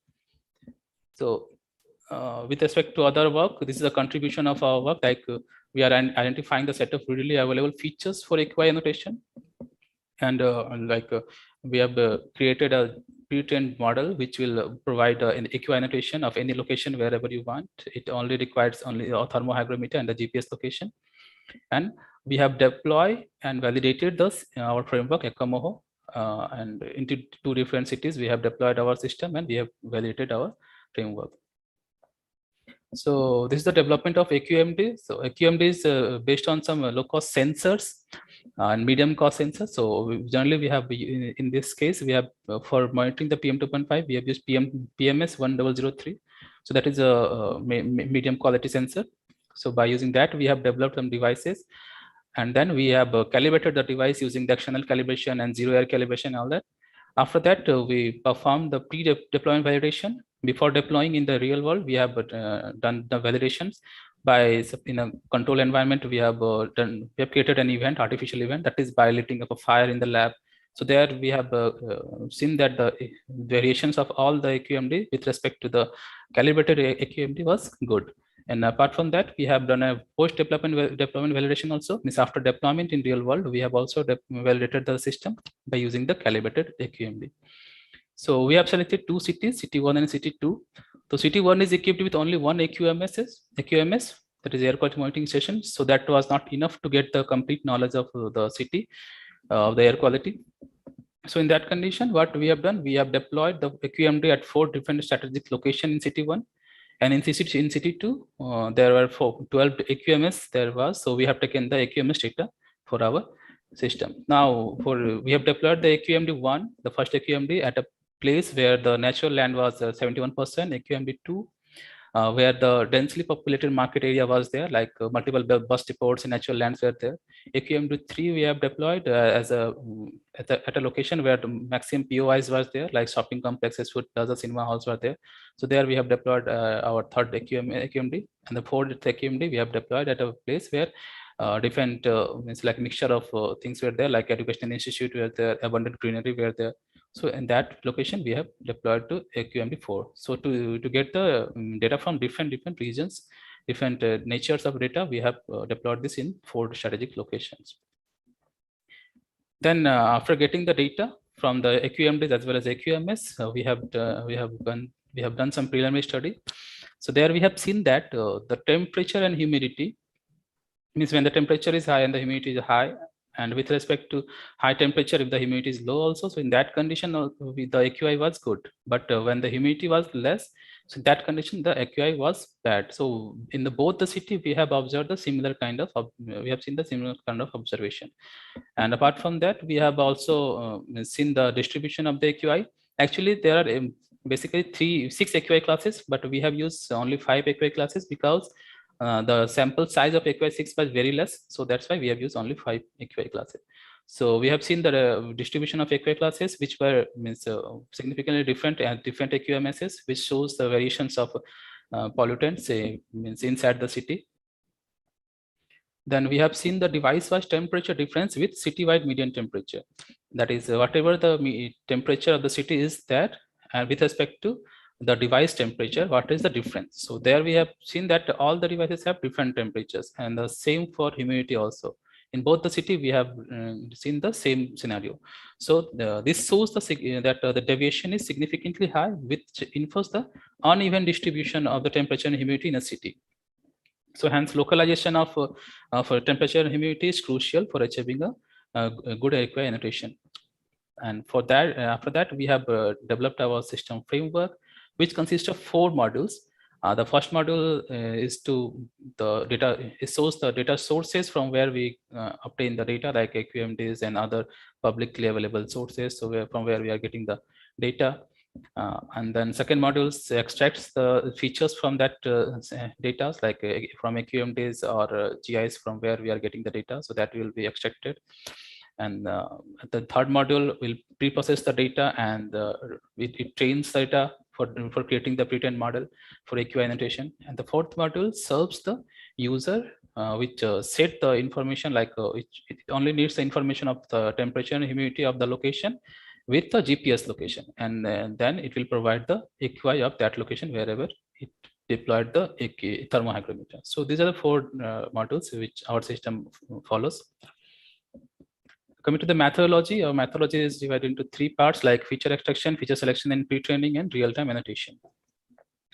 Speaker 16: So, with respect to other work, this is a contribution of our work. Like we are identifying the set of readily available features for AQI annotation, and we have created a pre-trained model which will provide an AQI annotation of any location wherever you want. It only requires a thermohygrometer and the GPS location. And we have deployed and validated this our framework ACM, and into 2 different cities we have deployed our system, and we have validated our framework. So this is the development of AQMD. So AQMD is based on some low-cost sensors and medium-cost sensors. So generally we have, in this case, we have for monitoring the PM 2.5, we have used PMS 1003. So that is a medium quality sensor. So by using that, we have developed some devices, and then we have calibrated the device using the external calibration and zero error calibration and all that. After that, we perform the pre-deployment validation. Before deploying in the real world, we have done the validations by, in a control environment. We have created an event, artificial event, that is by lighting up a fire in the lab. So there we have seen that the variations of all the AQMD with respect to the calibrated AQMD was good. And apart from that, we have done a post-deployment validation also. Means after deployment in real world, we have also validated the system by using the calibrated AQMD. So we have selected 2 cities, city 1 and city 2. So city 1 is equipped with only one AQMS, that is air quality monitoring station. So that was not enough to get the complete knowledge of the city, of the air quality. So in that condition, what we have done, we have deployed the AQMD at 4 different strategic locations in city 1. And in city 2, there were 12 AQMS there was. So we have taken the AQMS data for our system. Now, we have deployed the AQMD 1, the first AQMD, at a place where the natural land was 71%, AQMD 2, where the densely populated market area was there, like multiple bus depots and natural lands were there. AQMD 3 we have deployed as a at a location where the maximum POIs was there, like shopping complexes, food plaza, cinema halls were there. So there we have deployed our third AQMD, and the fourth AQMD we have deployed at a place where different it's like mixture of things were there, like educational institute were there, abundant greenery were there. So in that location we have deployed to AQMD4. So to get the data from different regions, different natures of data, we have deployed this in 4 strategic locations. Then after getting the data from the AQMDs as well as AQMS, we have done some preliminary study. So there we have seen that the temperature and humidity means when the temperature is high and the humidity is high, and with respect to high temperature, if the humidity is low also, so in that condition the AQI was good. But when the humidity was less, so in that condition the AQI was bad. So in both the city we have observed the similar kind of observation. And apart from that, we have also seen the distribution of the AQI. Actually, there are basically 6 AQI classes, but we have used only 5 AQI classes because the sample size of AQI 6 was very less. So that's why we have used only 5 AQI classes. So we have seen the distribution of AQI classes, which were significantly different at different AQMSs, which shows the variations of pollutants inside the city. Then we have seen the device-wise temperature difference with city-wide median temperature. That is, whatever the temperature of the city is that, and with respect to the device temperature, what is the difference? So there we have seen that all the devices have different temperatures, and the same for humidity also. In both the city, we have seen the same scenario. So this shows that the deviation is significantly high, which infers the uneven distribution of the temperature and humidity in a city. So hence localization of temperature and humidity is crucial for achieving a good AQI annotation. And for that, after that, we have developed our system framework, which consists of 4 modules. The first module is to the data. It shows the data sources from where we obtain the data, like AQMDs and other publicly available sources. So from where we are getting the data. And then second module extracts the features from that data, like from AQMDs or GIs from where we are getting the data. So that will be extracted. And the third module will pre-process the data, and it trains the data for creating the pre-trained model for AQI annotation. And the fourth module serves the user, which set the information, like it only needs the information of the temperature and humidity of the location with the GPS location, and then it will provide the AQI of that location wherever it deployed the thermohygrometer. So these are the 4 modules which our system follows. Coming to the methodology, our methodology is divided into 3 parts, like feature extraction, feature selection and pre-training, and real-time annotation.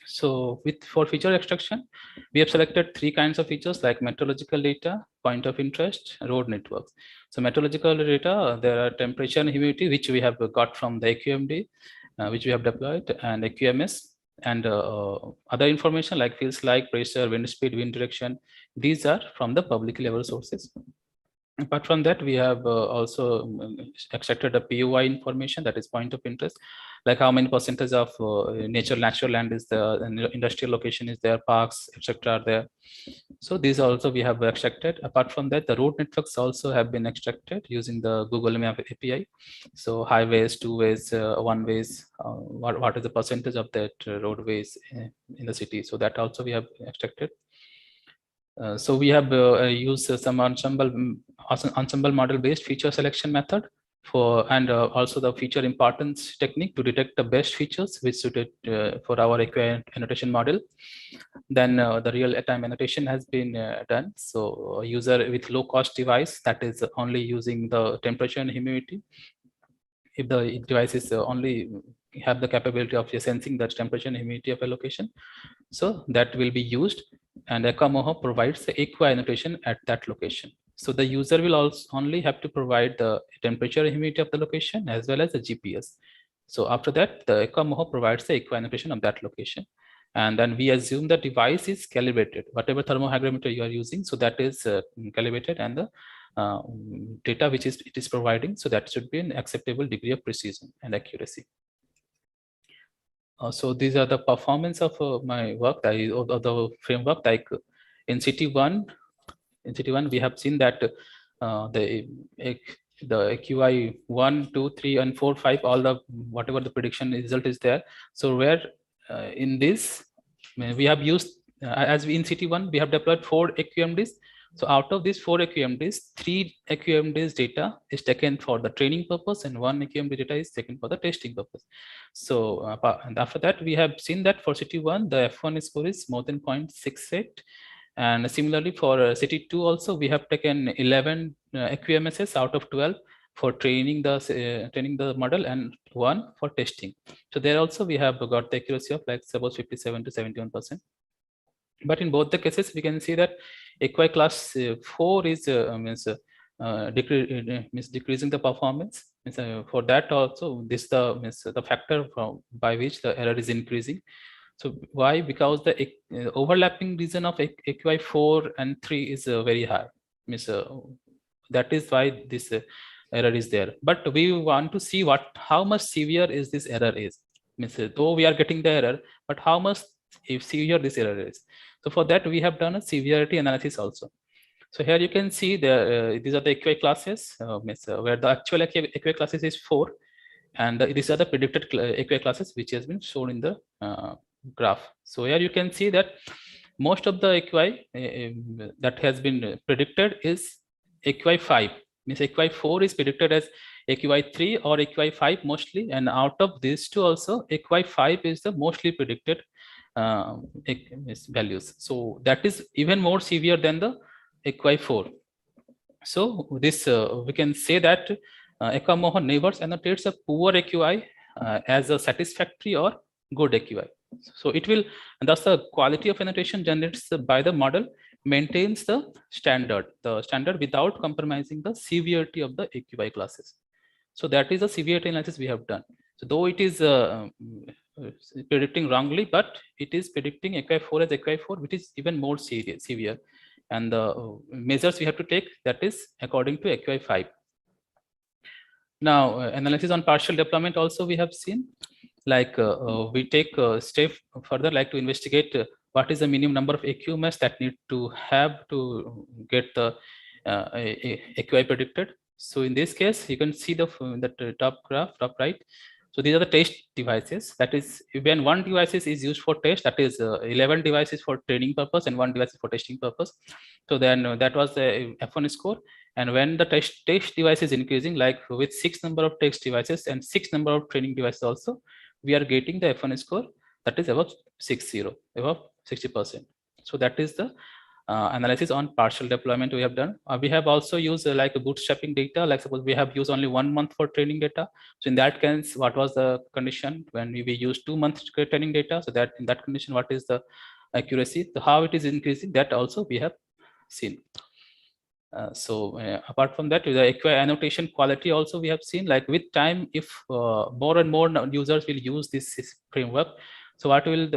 Speaker 16: So for feature extraction, we have selected 3 kinds of features, like meteorological data, point of interest, road networks. So meteorological data, there are temperature and humidity, which we have got from the AQMD, which we have deployed, and AQMS, and other information like fields like pressure, wind speed, wind direction. These are from the publicly available sources. Apart from that, we have also extracted a POI information, that is point of interest, like how many percentage of natural land is there, and industrial location is there, parks, etc. are there. So these also we have extracted. Apart from that, the road networks also have been extracted using the Google Map API. So highways, 2-ways, 1-ways, what is the percentage of that roadways in the city? So that also we have extracted. So we have used some ensemble model based feature selection method for, and also the feature importance technique to detect the best features which suited for our AQI annotation model. Then the real time annotation has been done. So a user with low cost device that is only using the temperature and humidity, if the device is only have the capability of sensing the temperature and humidity of a location, so that will be used. and ECMOHO provides the AQI annotation at that location. So the user will also only have to provide the temperature and humidity of the location as well as the GPS. So after that, the ECMOHO provides the AQI annotation of that location. And then we assume the device is calibrated, whatever thermohygrometer you are using. So that is calibrated, and the data which it is providing. So that should be an acceptable degree of precision and accuracy. So these are the performance of my work, of the framework. Like in CT1, we have seen that the AQI 1, 2, 3, and 4, 5, all the whatever the prediction result is there. So where in this we have used as we in CT1 we have deployed 4 AQMDs. So out of these 4 AQMDs, 3 AQMDs data is taken for the training purpose, and 1 AQMD data is taken for the testing purpose. So and after that, we have seen that for CT1, the F1 score is more than 0.68. And similarly for CT2 also, we have taken 11 AQMSs out of 12 for training the model, and 1 for testing. So there also we have got the accuracy of like suppose 57 to 71%. But in both the cases, we can see that AQI class 4 is decreasing the performance. For that also, this the factor by which the error is increasing. So why? Because the overlapping region of AQI 4 and 3 is very high. That is why this error is there. But we want to see how much severe is this error is. Though we are getting the error, but how much severe this error is. So for that, we have done a severity analysis also. So here you can see these are the AQI classes, where the actual AQI classes is 4, and these are the predicted AQI classes which has been shown in the graph. So here you can see that most of the AQI that has been predicted is AQI 5. Means AQI 4 is predicted as AQI 3 or AQI 5 mostly, and out of these two also, AQI 5 is the mostly predicted values. So that is even more severe than the AQI 4. So this we can say that ECMOHO never annotates a poor AQI as a satisfactory or good AQI. So it will, and thus the quality of annotation generated by the model maintains the standard without compromising the severity of the AQI classes. So that is a severity analysis we have done. So though it is predicting wrongly, but it is predicting AQI 4 as AQI 4, which is even more severe. And the measures we have to take, that is according to AQI 5. Now, analysis on partial deployment also we have seen. Like we take a step further, like to investigate what is the minimum number of AQMS that need to have to get the AQI predicted. So in this case, you can see the top graph, top right. So these are the test devices. That is, when one device is used for test, that is 11 devices for training purpose and 1 device for testing purpose. So then that was the F1 score. And when the test device is increasing, like with 6 number of test devices and 6 number of training devices also, we are getting the F1 score that is above 60%. So that is the analysis on partial deployment we have done. We have also used like a bootstrapping data. Like suppose we have used only 1 month for training data. So in that case, what was the condition when we used 2 months training data? So that in that condition, what is the accuracy? So how it is increasing, that also we have seen. Apart from that, the AQI annotation quality also we have seen. Like with time, if more and more users will use this framework, so what will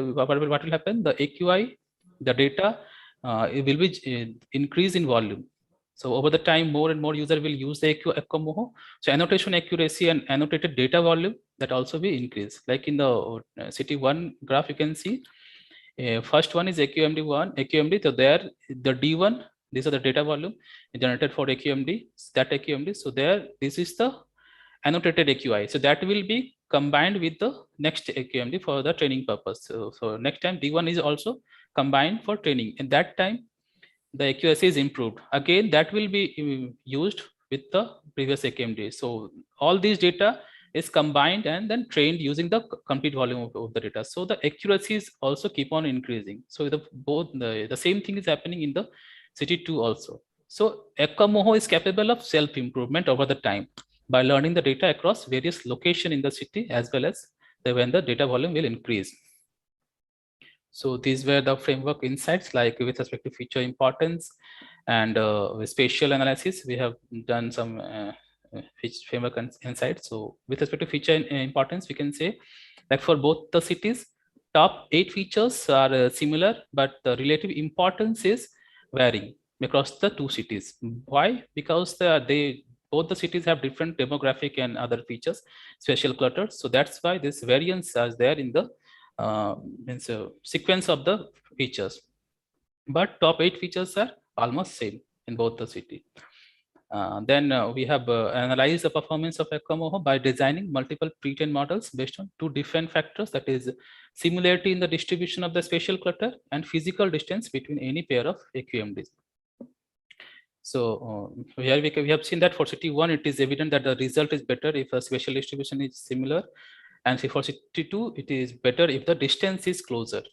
Speaker 16: happen? The AQI, the data, it will be increase in volume. So over the time, more and more user will use the ECMOHO. So annotation accuracy and annotated data volume, that also will increase. Like in the CT1 graph, you can see first one is AQMD. So there the D1. These are the data volume generated for AQMD, that AQMD. So there, this is the annotated AQI. So that will be combined with the next AQMD for the training purpose. So next time D1 is also combined for training. And that time, the accuracy is improved. Again, that will be used with the previous AQMD. So all these data is combined and then trained using the complete volume of the data. So the accuracies also keep on increasing. So the same thing is happening in the CT2 also. So ECMOHO is capable of self-improvement over the time by learning the data across various locations in the city, as well as when the data volume will increase. So these were the framework insights, like with respect to feature importance and with spatial analysis, we have done some framework insights. So with respect to feature importance, we can say that for both the cities, top 8 features are similar, but the relative importance is varying across the 2 cities. Why? Because both the cities have different demographic and other features, spatial clusters. So that's why this variance is there in the sequence of the features. But top 8 features are almost same in both the city. Then we have analyzed the performance of ACM by designing multiple pre-trained models based on 2 different factors, that is similarity in the distribution of the spatial cluster and physical distance between any pair of AQMDs. So here we have seen that for city 1, it is evident that the result is better if a spatial distribution is similar, and for city 2, it is better if the distance is closer.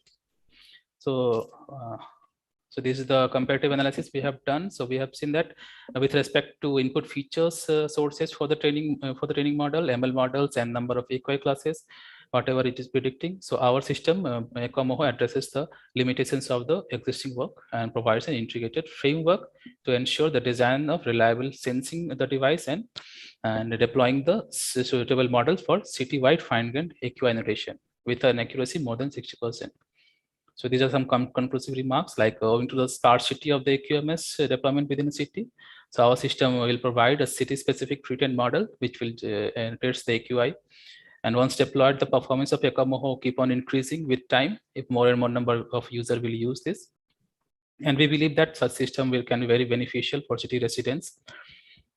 Speaker 16: So so this is the comparative analysis we have done. So we have seen that with respect to input features sources for the training model, ML models, and number of AQI classes, whatever it is predicting. So our system ACM addresses the limitations of the existing work and provides an integrated framework to ensure the design of reliable sensing the device and deploying the suitable models for city-wide fine-grained AQI annotation with an accuracy more than 60%. So these are some conclusive remarks, like owing to the sparsity of the AQMS deployment within a city. So our system will provide a city-specific pre-trained model, which will enrich the AQI. And once deployed, the performance of ACM keep on increasing with time if more and more number of users will use this. And we believe that such system can be very beneficial for city residents.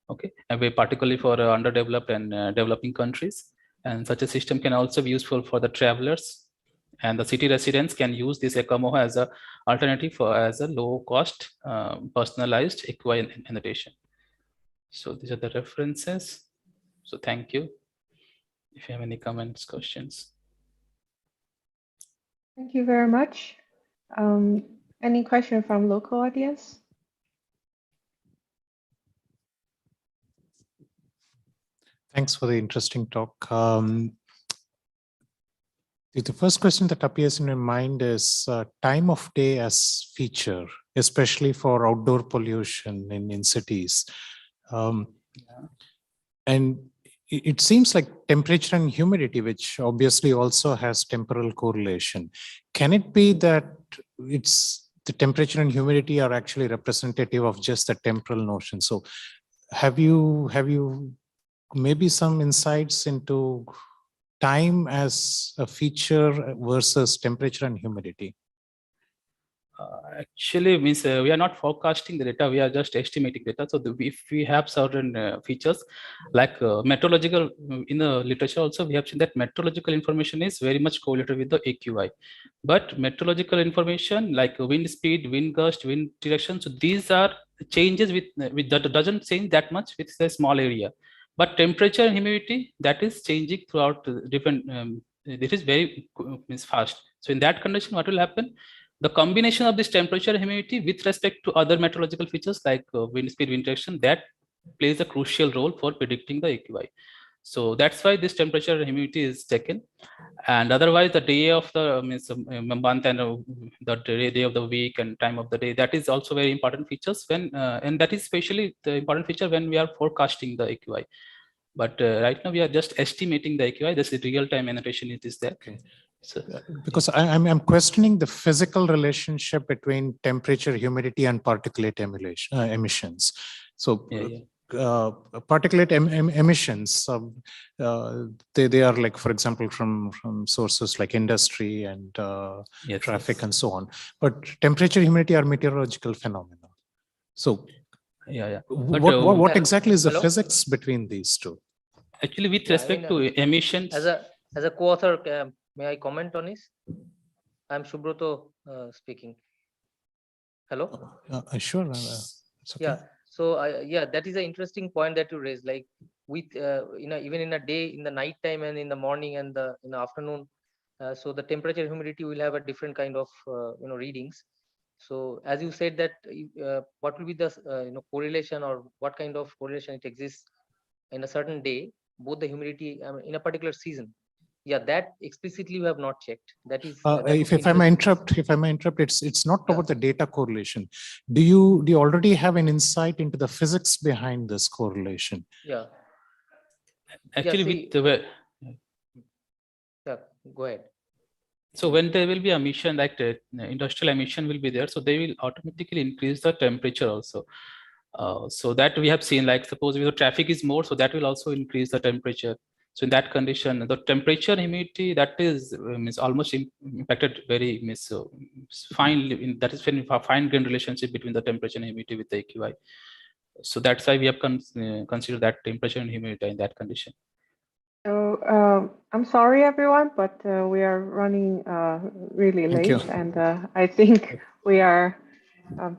Speaker 16: Okay, and particularly for underdeveloped and developing countries. And such a system can also be useful for the travelers. And the city residents can use this ACM as an alternative as a low-cost personalized AQI annotation. So these are the references. So thank you. If you have any comments, questions.
Speaker 14: Thank you very much. Any question from local audience?
Speaker 4: Thanks for the interesting talk. The first question that appears in my mind is time of day as feature, especially for outdoor pollution in cities. And it seems like temperature and humidity, which obviously also has temporal correlation. Can it be that it's the temperature and humidity are actually representative of just the temporal notion? So have you maybe some insights into time as a feature versus temperature and humidity?
Speaker 16: Actually, means we are not forecasting the data, we are just estimating data. So if we have certain features like meteorological, in the literature also we have seen that meteorological information is very much correlated with the AQI. But meteorological information like wind speed, wind gust, wind direction, so these are changes with that doesn't change that much with a small area. But temperature and humidity, that is changing throughout different, it is very fast. So in that condition, what will happen? The combination of this temperature and humidity with respect to other meteorological features like wind speed, wind direction, that plays a crucial role for predicting the AQI. So that's why this temperature and humidity is taken. And otherwise, the day of the month and the day of the week and time of the day, that is also very important features when, and that is especially the important feature when we are forecasting the AQI. But right now we are just estimating the AQI. This is real-time annotation. It is there. Okay. So,
Speaker 4: because I'm questioning the physical relationship between temperature, humidity, and particulate emissions. So particulate emissions, they are like, for example, from sources like industry and traffic and so on. But temperature, humidity are meteorological phenomena. So what exactly is the physics between these two?
Speaker 16: Actually, with respect to emissions,
Speaker 20: as a co-author, may I comment on this? I'm Subroto speaking. Hello.
Speaker 4: Sure. It's okay.
Speaker 20: Yeah. So yeah, that is an interesting point that you raised. Like with even in a day, in the night time and in the morning and in the afternoon, so the temperature, humidity will have a different kind of readings. So as you said that what will be the correlation or what kind of correlation it exists in a certain day, both the humidity in a particular season. yeah, that explicitly we have not checked. That is
Speaker 4: if I may interrupt, it's not about the data correlation. Do you already have an insight into the physics behind this correlation?
Speaker 20: Yeah.
Speaker 16: Actually,
Speaker 20: yeah,
Speaker 16: with the
Speaker 20: yeah, go ahead.
Speaker 16: So when there will be emission, like the industrial emission will be there, so they will automatically increase the temperature also. So that we have seen, like suppose if the traffic is more, so that will also increase the temperature. So in that condition, the temperature and humidity, that is means almost impacted very fine. That is very fine grained relationship between the temperature and humidity with the AQI. So that's why we have considered that temperature and humidity in that condition.
Speaker 14: So I'm sorry, everyone, but we are running really late, and I think we are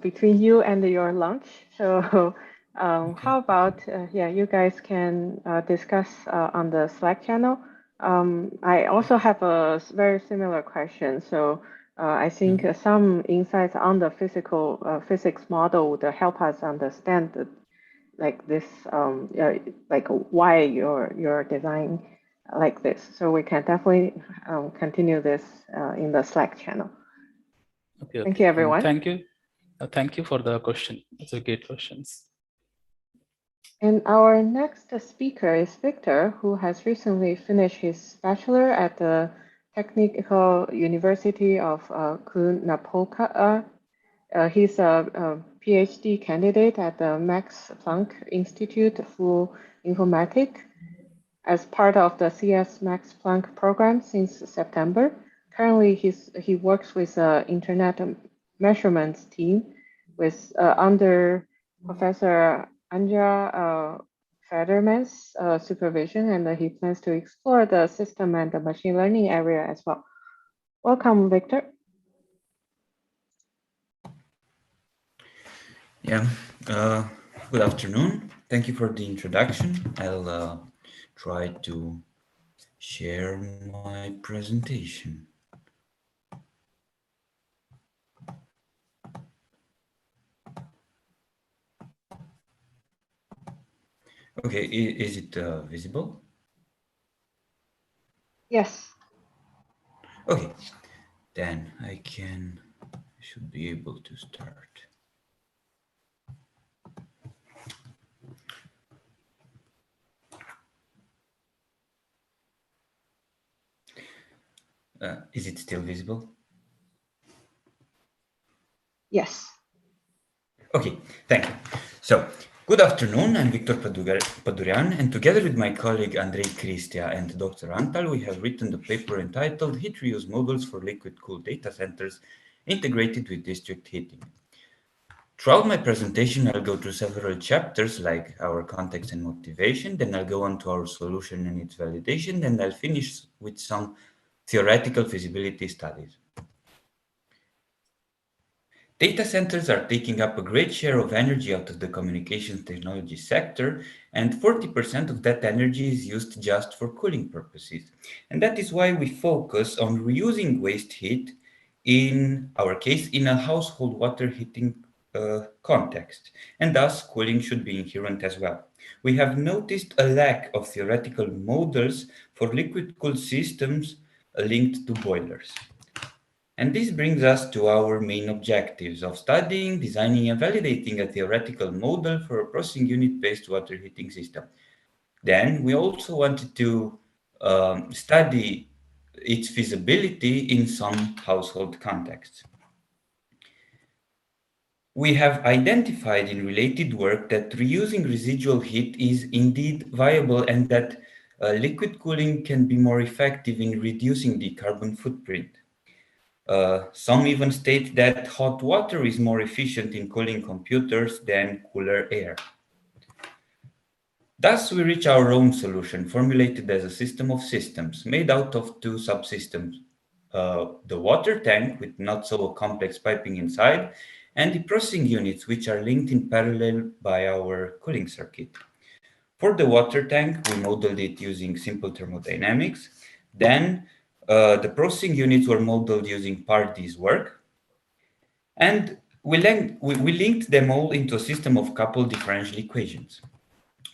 Speaker 14: between you and your lunch. So how about, yeah, you guys can discuss on the Slack channel. I also have a very similar question. So I think some insights on the physics model would help us understand like this, like why your design like this. So we can definitely continue this in the Slack channel.
Speaker 16: Okay.
Speaker 14: Thank you, everyone.
Speaker 16: Thank you. Thank you for the question. It's a great questions.
Speaker 14: And our next speaker is Victor, who has recently finished his bachelor at the Technical University of Cluj-Napoca. He's a PhD candidate at the Max Planck Institute for Informatics as part of the CS Max Planck program since September. Currently, he works with the Internet Measurements team with under Professor Anja Federman's supervision, and he plans to explore the system and the machine learning area as well. Welcome, Victor.
Speaker 21: Yeah, good afternoon. Thank you for the introduction. I'll try to share my presentation. Okay, is it visible?
Speaker 14: Yes.
Speaker 21: Okay, then I should be able to start. Is it still visible?
Speaker 14: Yes.
Speaker 21: Okay, thank you. So, good afternoon, I'm Victor Padurian, and together with my colleague Andrei Cristia and Dr. Antal, we have written the paper entitled Heat Reuse Models for Liquid-Cooled Data Centers Integrated with District Heating. Throughout my presentation, I'll go through several chapters like our context and motivation, then I'll go on to our solution and its validation, then I'll finish with some theoretical feasibility studies. Data centers are taking up a great share of energy out of the communications technology sector, and 40% of that energy is used just for cooling purposes. And that is why we focus on reusing waste heat, in our case, in a household water heating context, and thus cooling should be inherent as well. We have noticed a lack of theoretical models for liquid-cooled systems linked to boilers. And this brings us to our main objectives of studying, designing, and validating a theoretical model for a processing unit-based water heating system. Then we also wanted to study its feasibility in some household contexts. We have identified in related work that reusing residual heat is indeed viable and that liquid cooling can be more effective in reducing the carbon footprint. Some even state that hot water is more efficient in cooling computers than cooler air. Thus, we reach our own solution, formulated as a system of systems made out of two subsystems. The water tank with not so complex piping inside, and the processing units, which are linked in parallel by our cooling circuit. For the water tank, we modeled it using simple thermodynamics. Then the processing units were modeled using Pardij's work. And we linked them all into a system of coupled differential equations.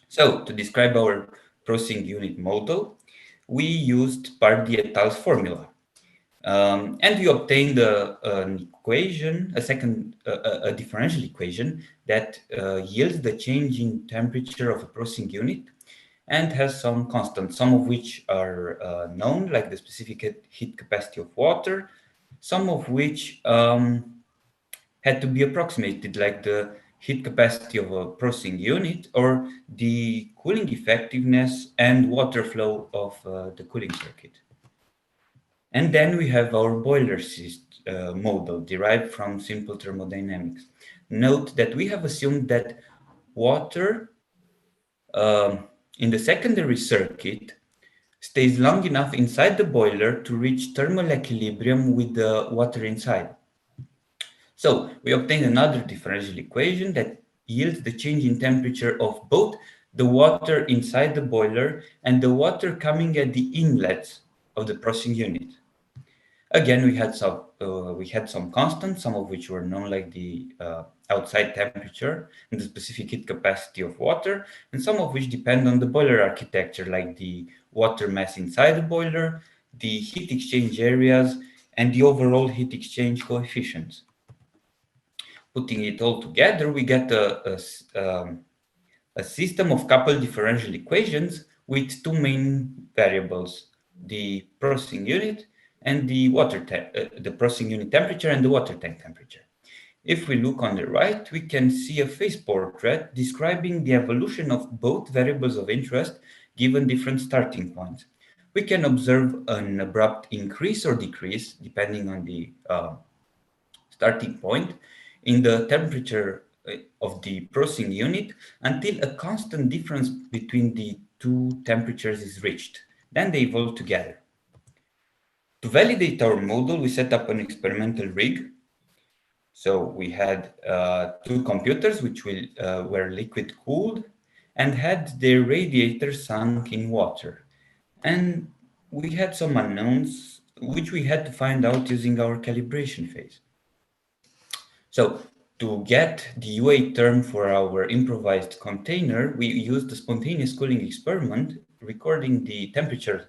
Speaker 21: So to describe our processing unit model, we used Pardee et al.'s formula. And we obtained an equation, a differential equation that yields the change in temperature of a processing unit and has some constants, some of which are known, like the specific heat capacity of water, some of which had to be approximated, like the heat capacity of a processing unit or the cooling effectiveness and water flow of the cooling circuit. And then we have our boiler model derived from simple thermodynamics. Note that we have assumed that water in the secondary circuit stays long enough inside the boiler to reach thermal equilibrium with the water inside. So we obtain another differential equation that yields the change in temperature of both the water inside the boiler and the water coming at the inlets of the processing unit. Again, we had some constants, some of which were known, like the outside temperature and the specific heat capacity of water, and some of which depend on the boiler architecture, like the water mass inside the boiler, the heat exchange areas, and the overall heat exchange coefficients. Putting it all together, we get a system of coupled differential equations with two main variables, the processing unit and the processing unit temperature and the water tank temperature. If we look on the right, we can see a phase portrait describing the evolution of both variables of interest given different starting points. We can observe an abrupt increase or decrease depending on the starting point in the temperature of the processing unit until a constant difference between the two temperatures is reached. Then they evolve together. To validate our model, we set up an experimental rig. So we had two computers which were liquid cooled and had their radiators sunk in water. And we had some unknowns which we had to find out using our calibration phase. So to get the UA term for our improvised container, we used a spontaneous cooling experiment, recording the temperature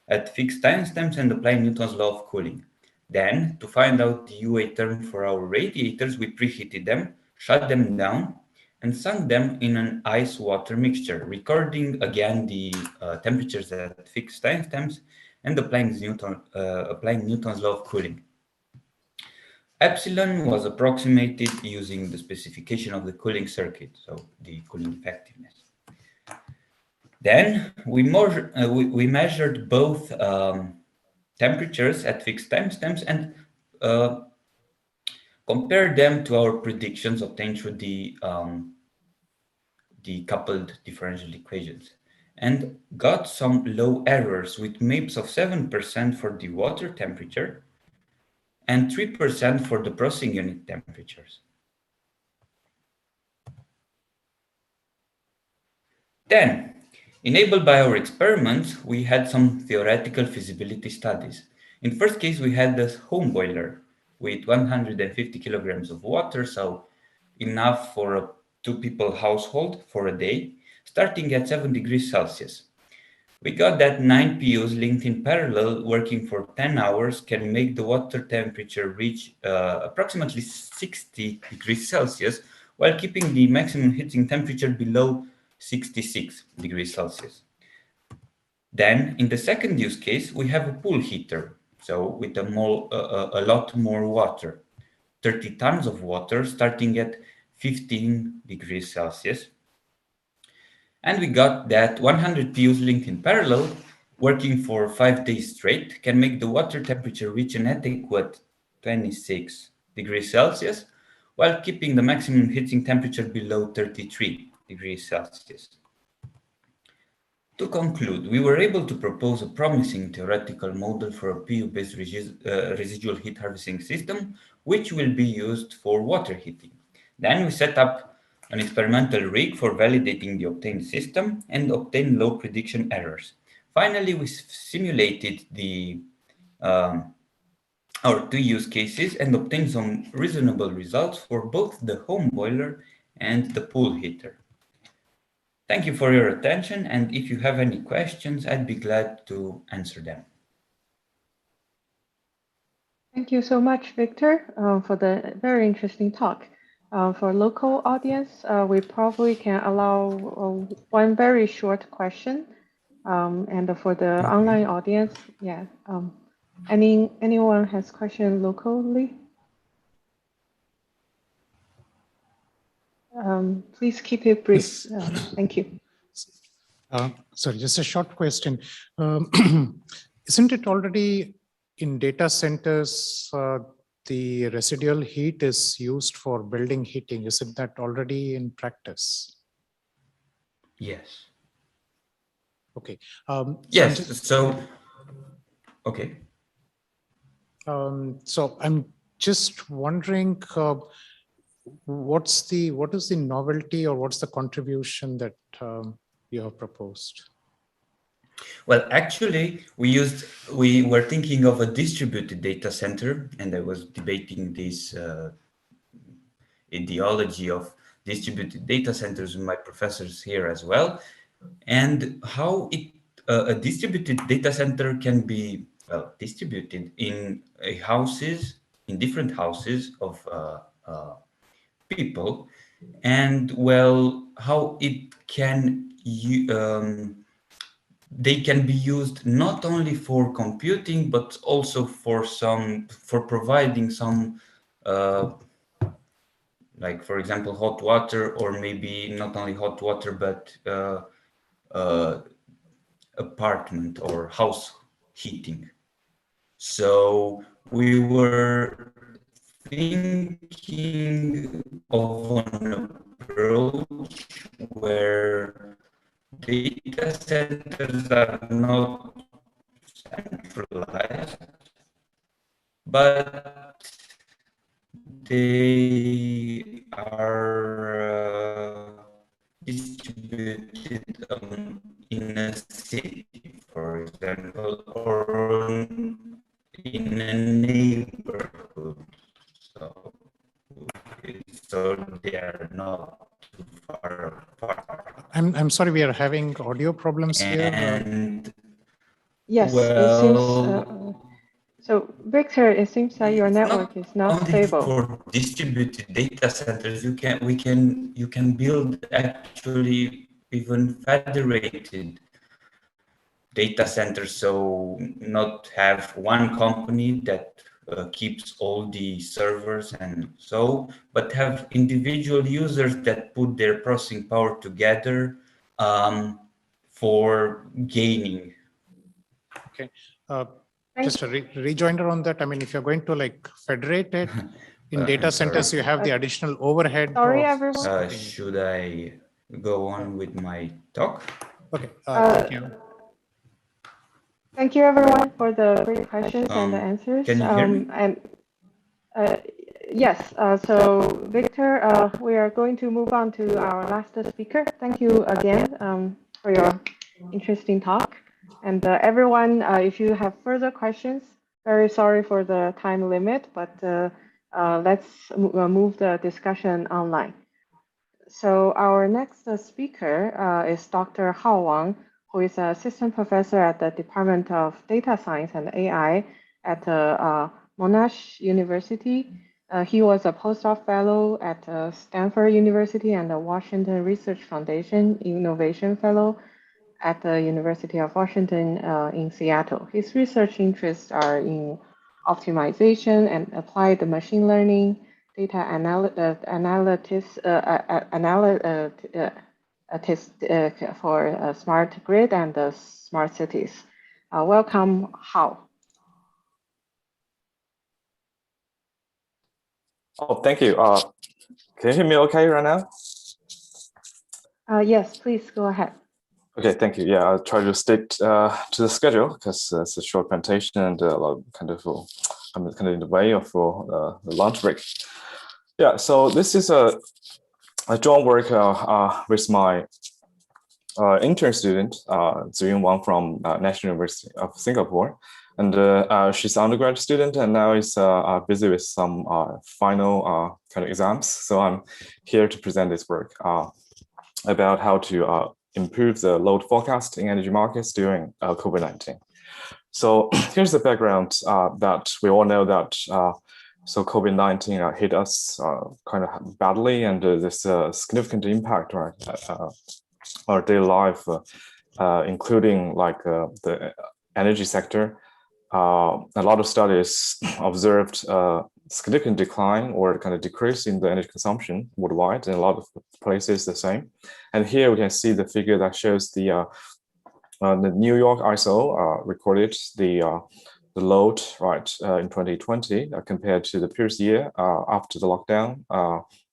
Speaker 21: at fixed timestamps and applying Newton's law of cooling. Then, to find out the UA term for our radiators, we preheated them, shut them down, and sunk them in an ice-water mixture, recording again the temperatures at fixed timestamps and applying Newton's law of cooling. Epsilon was approximated using the specification of the cooling circuit, so the cooling effectiveness. Then we measured both temperatures at fixed timestamps and compared them to our predictions obtained through the coupled differential equations, and got some low errors with MAPES of 7% for the water temperature and 3% for the processing unit temperatures. Then, enabled by our experiments, we had some theoretical feasibility studies. In the first case, we had this home boiler with 150 kilograms of water, so enough for a two-people household for a day, starting at 7 degrees Celsius. We got that 9 PUs linked in parallel working for 10 hours can make the water temperature reach approximately 60 degrees Celsius while keeping the maximum heating temperature below 66 degrees Celsius. Then, in the second use case, we have a pool heater, so with a lot more water, 30 tons of water starting at 15 degrees Celsius. And we got that 100 PUs linked in parallel, working for 5 days straight, can make the water temperature reach an adequate 26 degrees Celsius, while keeping the maximum heating temperature below 33 degrees Celsius. To conclude, we were able to propose a promising theoretical model for a PU-based residual heat harvesting system, which will be used for water heating. Then we set up an experimental rig for validating the obtained system and obtained low prediction errors. Finally, we simulated our two use cases and obtained some reasonable results for both the home boiler and the pool heater. Thank you for your attention, and if you have any questions, I'd be glad to answer them.
Speaker 14: Thank you so much, Victor, for the very interesting talk. For local audience, we probably can allow one very short question. And for the online audience, yeah. Anyone has question locally? Please keep it brief. Thank you.
Speaker 4: Sorry, just a short question. Isn't it already in data centers, the residual heat is used for building heating? Isn't that already in practice?
Speaker 21: Yes.
Speaker 4: Okay.
Speaker 21: Yes, so, okay.
Speaker 4: So I'm just wondering, what is the novelty or what's the contribution that you have proposed?
Speaker 21: Well, actually, we were thinking of a distributed data center, and I was debating this ideology of distributed data centers with my professors here as well, and how a distributed data center can be distributed in houses, in different houses of people, and well, how it can they can be used not only for computing, but also for providing some, like for example, hot water, or maybe not only hot water, but apartment or house heating. So we were thinking of an approach where data centers are not centralized, but they are distributed in a city, for example, or in a neighborhood. So they are not too far apart.
Speaker 4: I'm sorry, we are having audio problems here.
Speaker 14: Yes,
Speaker 21: well,
Speaker 14: it seems. So, Victor, it seems that your network is not
Speaker 21: only
Speaker 14: stable.
Speaker 21: For distributed data centers, you can build actually even federated data centers. So not have one company that keeps all the servers and so, but have individual users that put their processing power together for gaining.
Speaker 4: Okay. Just a rejoinder on that. I mean, if you're going to like federate it in data centers, you have the additional overhead.
Speaker 14: Sorry, everyone.
Speaker 21: Should I go on with my talk?
Speaker 4: Okay. Thank you.
Speaker 14: Thank you, everyone, for the great questions and the answers.
Speaker 21: Can you hear me?
Speaker 14: Yes. So, Victor, we are going to move on to our last speaker. Thank you again for your interesting talk. And everyone, if you have further questions, very sorry for the time limit, but let's move the discussion online. So our next speaker is Dr. Hao Wang, who is an assistant professor at the Department of Data Science and AI at Monash University. He was a postdoc fellow at Stanford University and the Washington Research Foundation Innovation Fellow at the University of Washington in Seattle. His research interests are in optimization and applied machine learning, data analytics for smart grid and smart cities. Welcome, Hao.
Speaker 18: Oh, thank you. Can you hear me okay right now?
Speaker 14: Yes, please go ahead.
Speaker 18: Okay, thank you. Yeah, I'll try to stick to the schedule because it's a short presentation and I'm kind of in the way of the lunch break. Yeah, so this is a joint work with my intern student, Ziyun Wang from National University of Singapore. And she's an undergraduate student and now is busy with some final kind of exams. So I'm here to present this work. about how to improve the load forecast in energy markets during COVID-19. So here's the background that we all know that so COVID-19 hit us kind of badly, and there's a significant impact on our daily life, including like the energy sector. A lot of studies observed significant decline or kind of decrease in the energy consumption worldwide, in a lot of places the same. And here we can see the figure that shows the New York ISO recorded the load in 2020 compared to the previous year after the lockdown.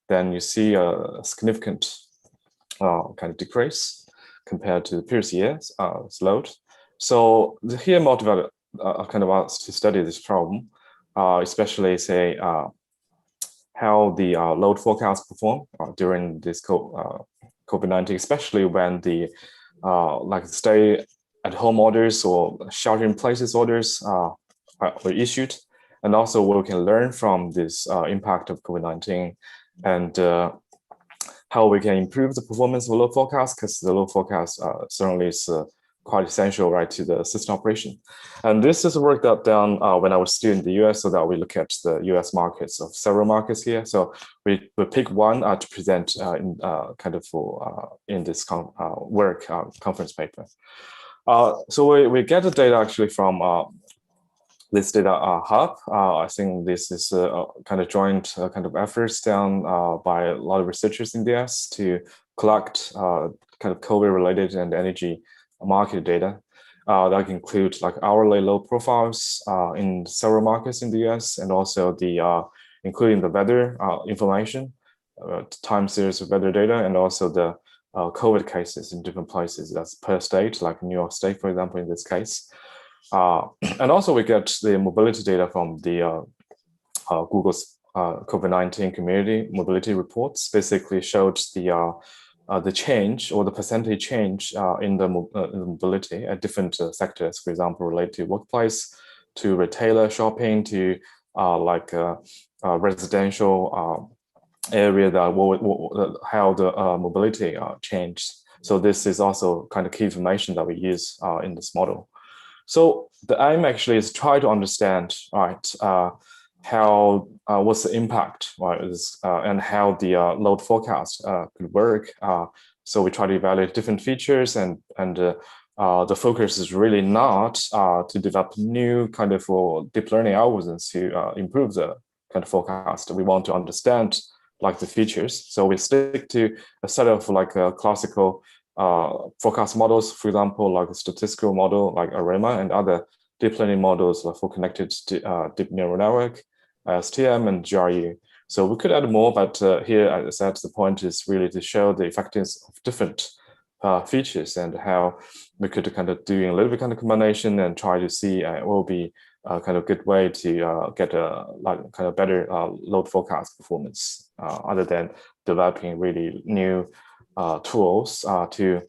Speaker 18: Then you see a significant kind of decrease compared to the previous year's load. So here motivated kind of us to study this problem, especially say how the load forecast perform during this COVID-19, especially when the like stay at home orders or shelter in places orders were issued. And also we can learn from this impact of COVID-19 and how we can improve the performance of load forecast, because the load forecast certainly is quite essential, right, to the system operation. And this is work that done when I was still in the US, so that we look at the US markets of several markets here. So we pick one to present in kind of for in this work conference paper. So we get the data actually from this data hub. I think this is a kind of joint kind of efforts done by a lot of researchers in the US to collect kind of COVID-related and energy market data that include like hourly load profiles in several markets in the US, and also the including the weather information, time series of weather data, and also the COVID cases in different places. That's per state, like New York State, for example, in this case. And also we get the mobility data from the Google's COVID-19 community mobility reports. Basically showed the change or the percentage change in the mobility at different sectors, for example, related to workplace, to retailer, shopping, to like residential area, that how the mobility changed. So this is also kind of key information that we use in this model. So the aim actually is try to understand, right, how what's the impact, right, and how the load forecast could work. So we try to evaluate different features, and the focus is really not to develop new kind of deep learning algorithms to improve the kind of forecast. We want to understand like the features. So we stick to a set of like classical forecast models, for example, like a statistical model like ARIMA, and other deep learning models for connected to deep neural network, STM, and GRU. So we could add more, but here, as I said, the point is really to show the effectiveness of different features and how we could kind of do a little bit kind of combination and try to see what will be a kind of good way to get a like kind of better load forecast performance, other than developing really new tools to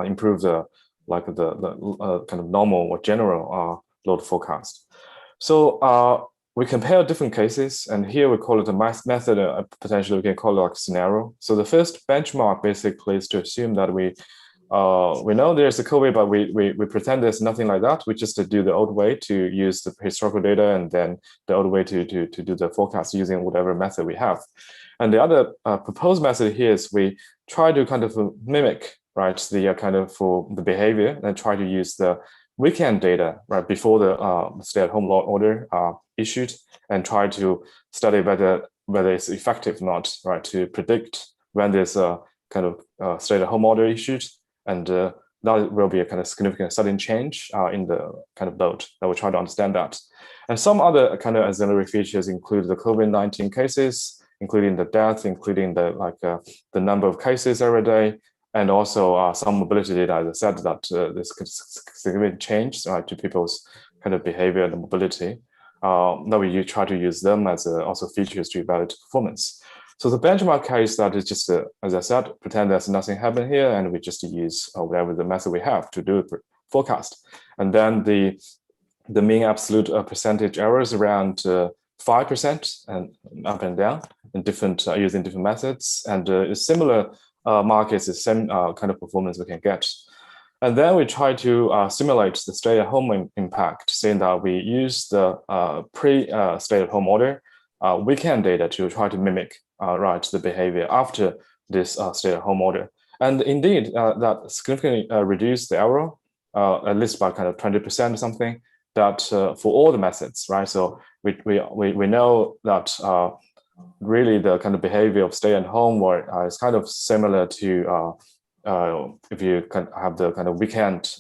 Speaker 18: improve the like the kind of normal or general load forecast. So we compare different cases, and here we call it a method. Potentially we can call it like a scenario. So the first benchmark basically is to assume that we know there's a COVID, but we pretend there's nothing like that. We just do the old way to use the historical data, and then the old way to do the forecast using whatever method we have. And the other proposed method here is we try to kind of mimic, right, the kind of for the behavior, and try to use the weekend data right before the stay-at-home order issued, and try to study whether it's effective or not, right, to predict when there's a kind of stay-at-home order issued, and that will be a kind of significant sudden change in the kind of load. That we try to understand that. And some other kind of auxiliary features include the COVID-19 cases, including the death, including the like the number of cases every day, and also some mobility data, as I said, that this could significant change to people's kind of behavior and mobility. Now we try to use them as also features to evaluate performance. So the benchmark case that is just, as I said, pretend there's nothing happened here, and we just use whatever the method we have to do a forecast. And then the mean absolute percentage errors around 5% and up and down in different using different methods, and is similar markets, the same kind of performance we can get. And then we try to simulate the stay-at-home impact, saying that we use the pre-stay-at-home order weekend data to try to mimic the behavior after this stay-at-home order. And indeed, that significantly reduced the error, at least by kind of 20% or something, that for all the methods, right? So we know that really the kind of behavior of stay-at-home is kind of similar to if you can have the kind of weekend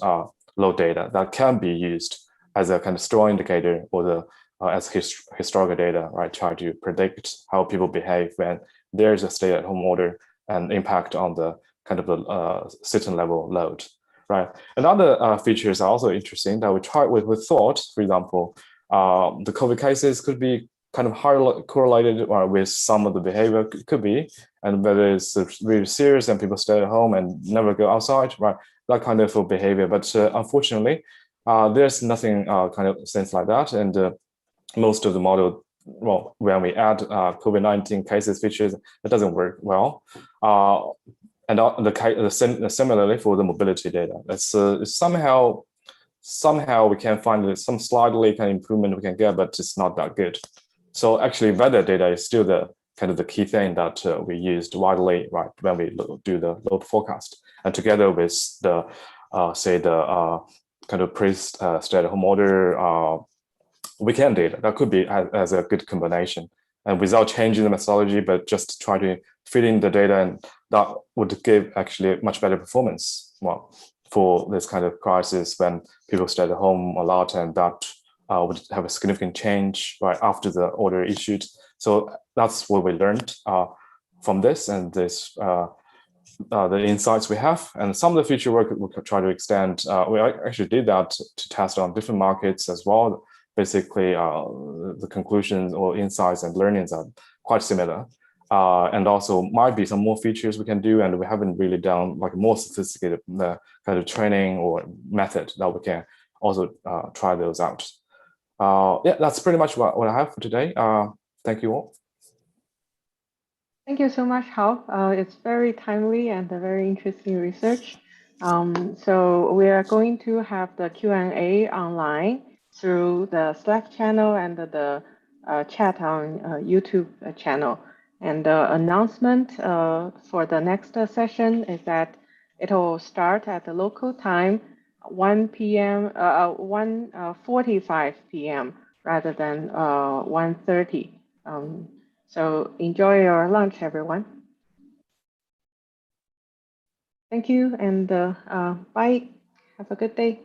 Speaker 18: load data that can be used as a kind of strong indicator or the as historical data, right? Try to predict how people behave when there's a stay-at-home order and impact on the kind of the citizen level load, right? And other features are also interesting that we tried with thought, for example, the COVID cases could be kind of highly correlated with some of the behavior, could be, and whether it's really serious and people stay at home and never go outside, right? That kind of behavior. But unfortunately, there's nothing kind of sense like that. And most of the model, well, when we add COVID-19 cases features, it doesn't work well. And similarly for the mobility data, it's somehow we can find some slightly kind of improvement we can get, but it's not that good. So actually, weather data is still the kind of the key thing that we used widely, right, when we do the load forecast, and together with the say the kind of pre-stay-at-home order weekend data, that could be as a good combination, and without changing the methodology, but just try to fit in the data, and that would give actually much better performance. Well, for this kind of crisis when people stay at home a lot, and that would have a significant change right after the order issued. So that's what we learned from this, and this the insights we have, and some of the future work we could try to extend. We actually did that to test on different markets as well. Basically, the conclusions or insights and learnings are quite similar, and also might be some more features we can do, and we haven't really done like more sophisticated kind of training or method that we can also try those out. Yeah, that's pretty much what I have for today. Thank you all.
Speaker 14: Thank you so much, Hao. It's very timely and a very interesting research. So we are going to have the Q&A online through the Slack channel and the chat on YouTube channel. And the announcement for the next session is that it will start at the local time, 1 p.m., 1:45 p.m. rather than 1:30. So enjoy your lunch, everyone. Thank you, and bye. Have a good day.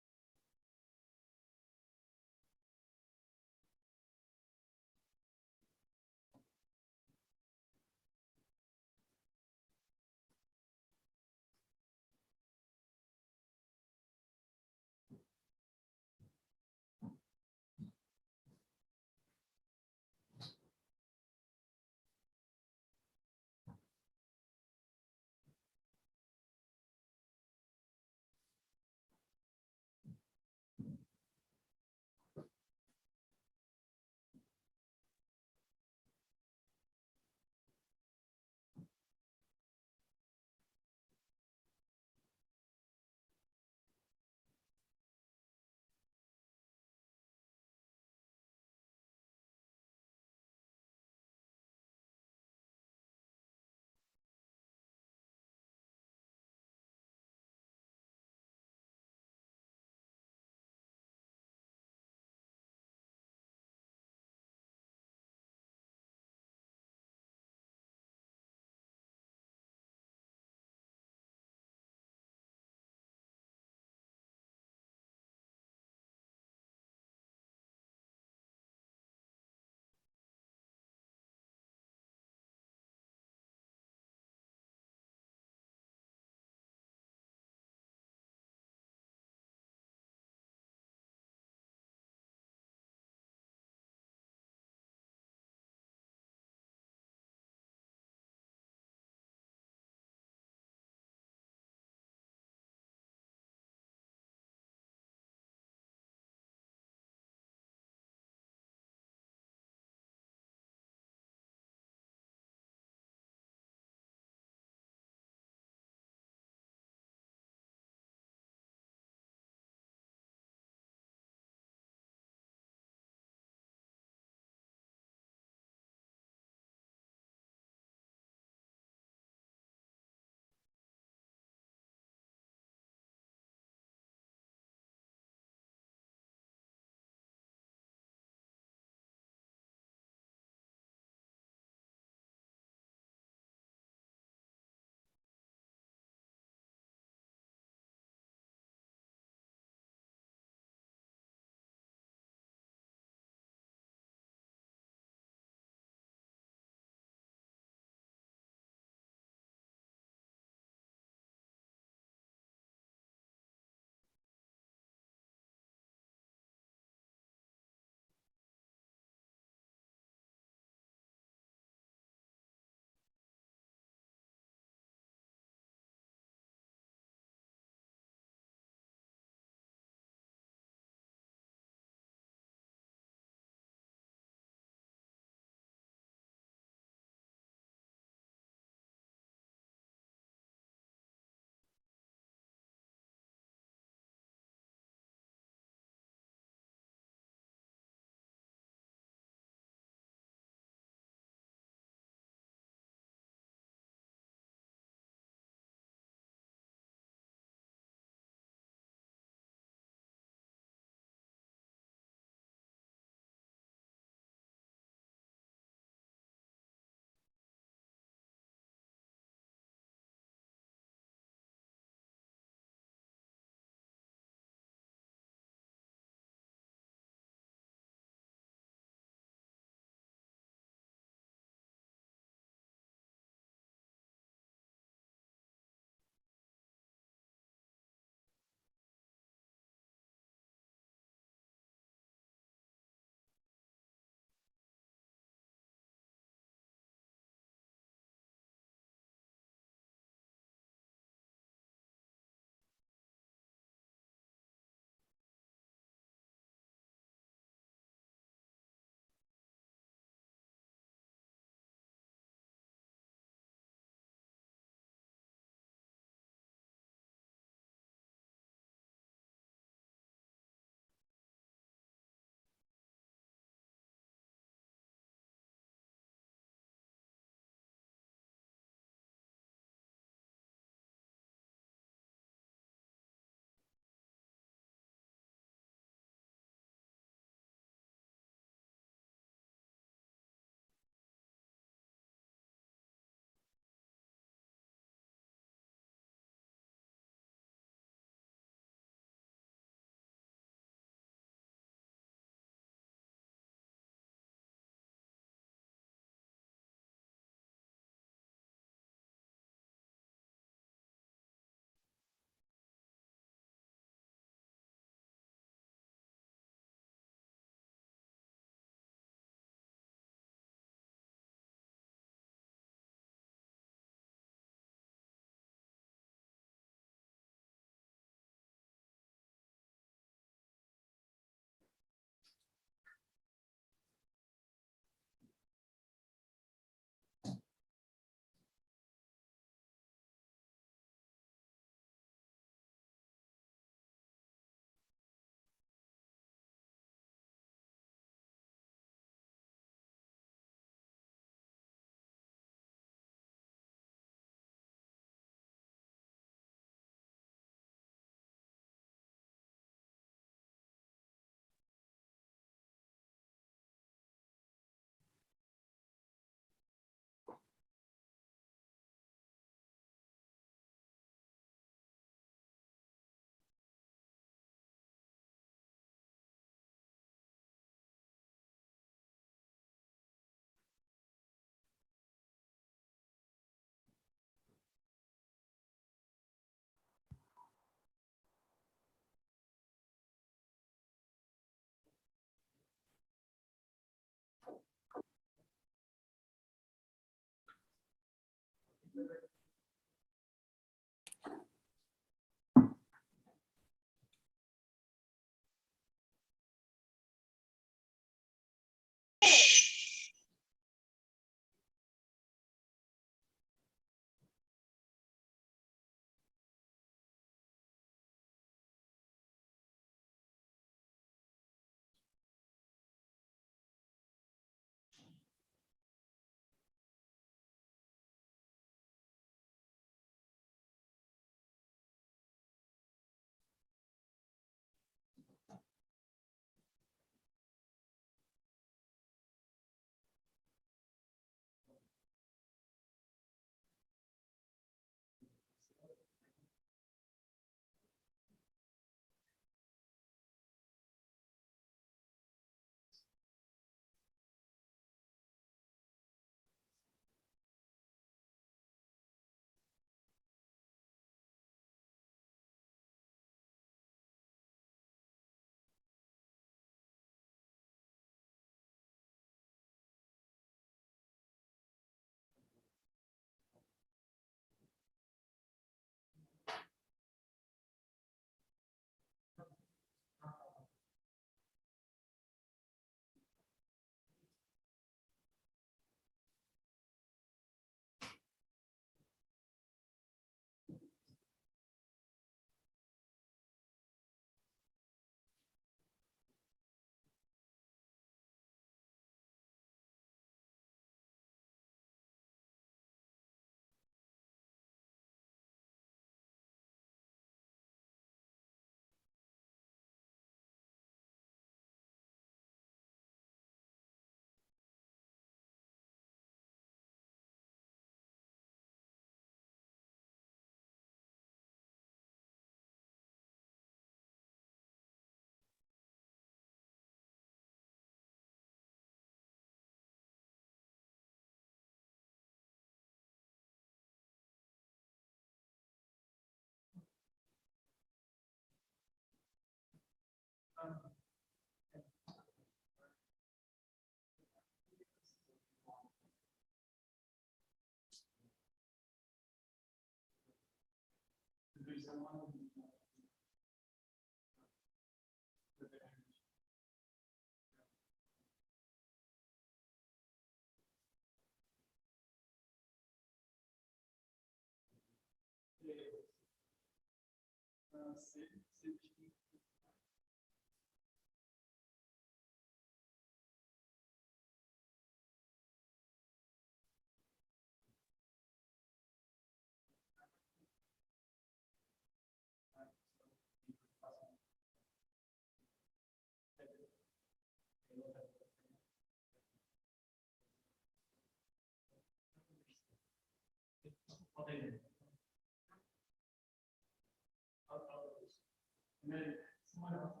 Speaker 19: And then someone else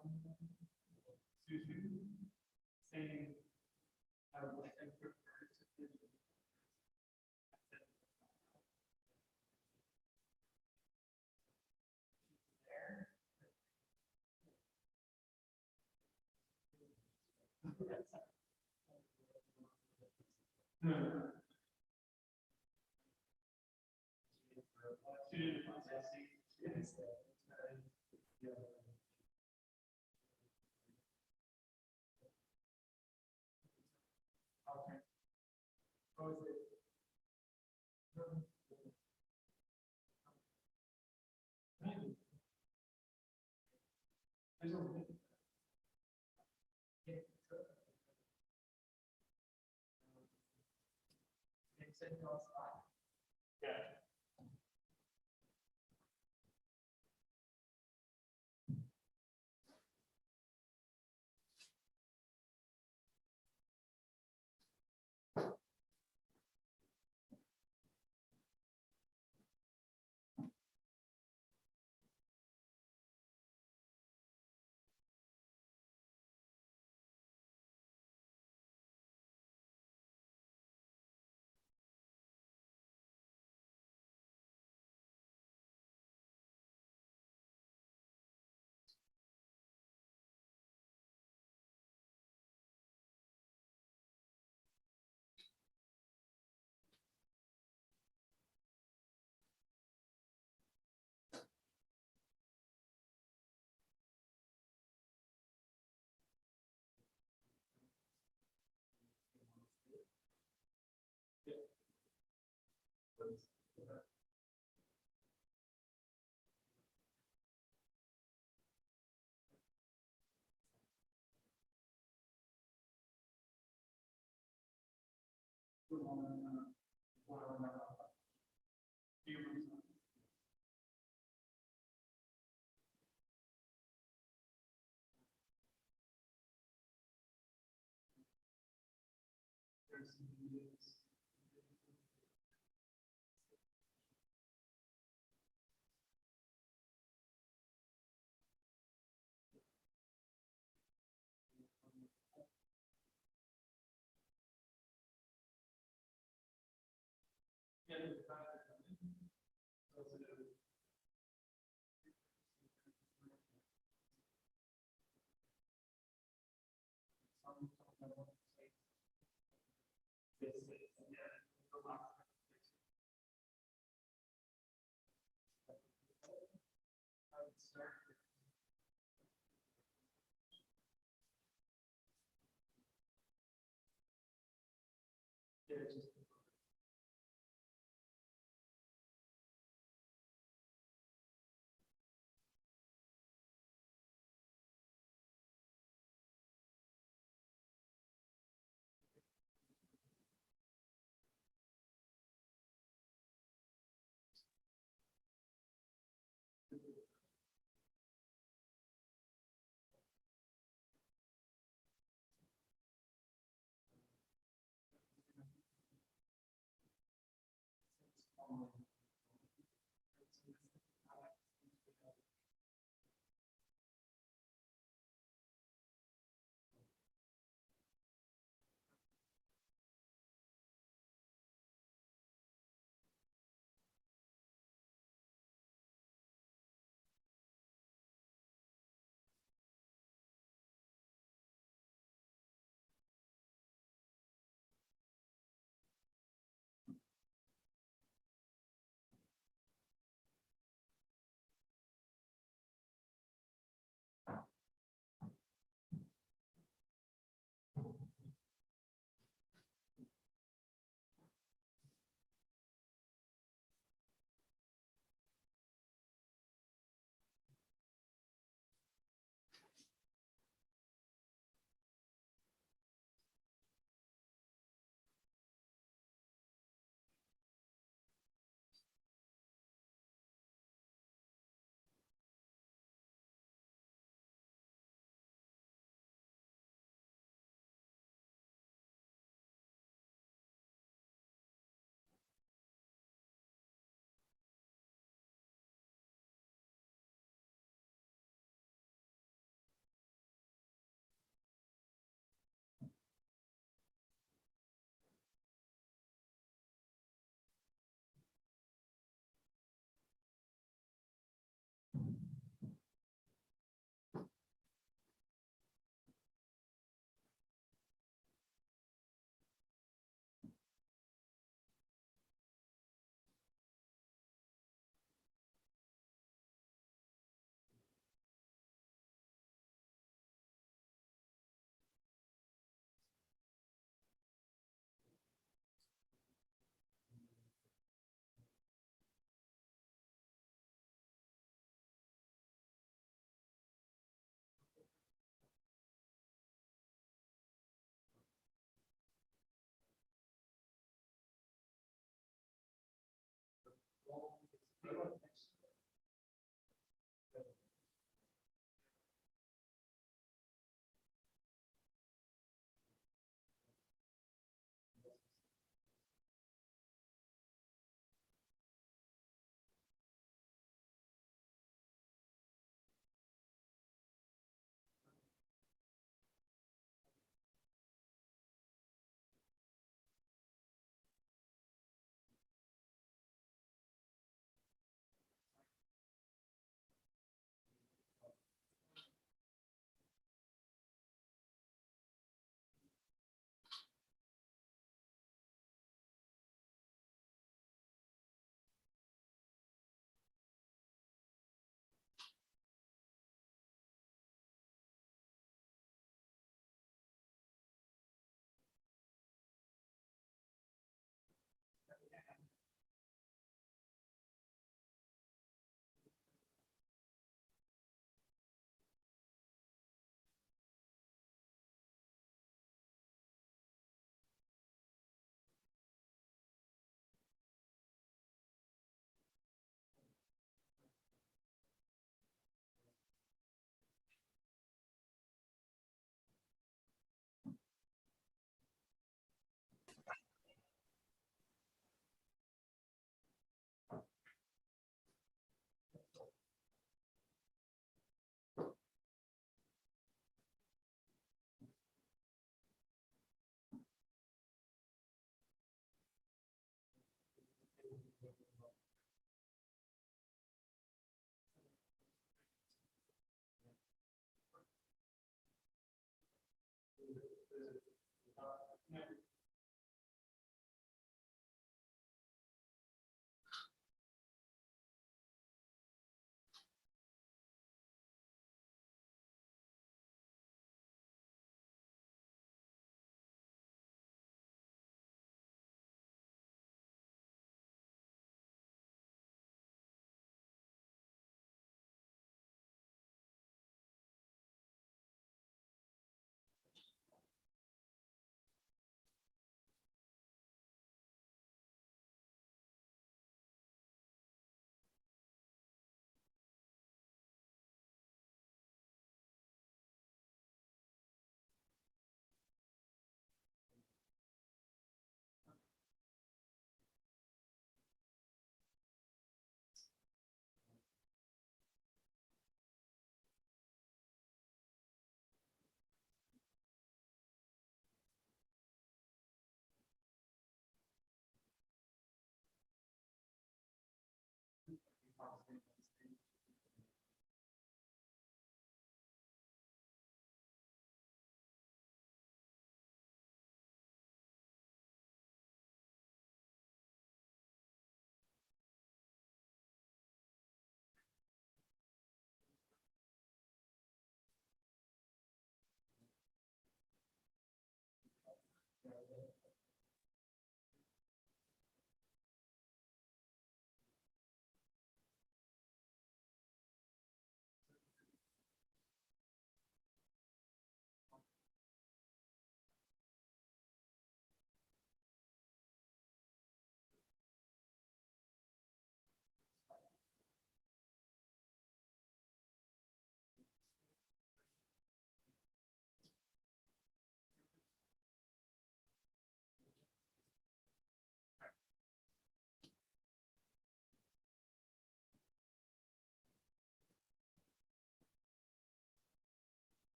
Speaker 19: saying, I would like to prefer to there. Yeah.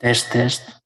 Speaker 1: Test, test.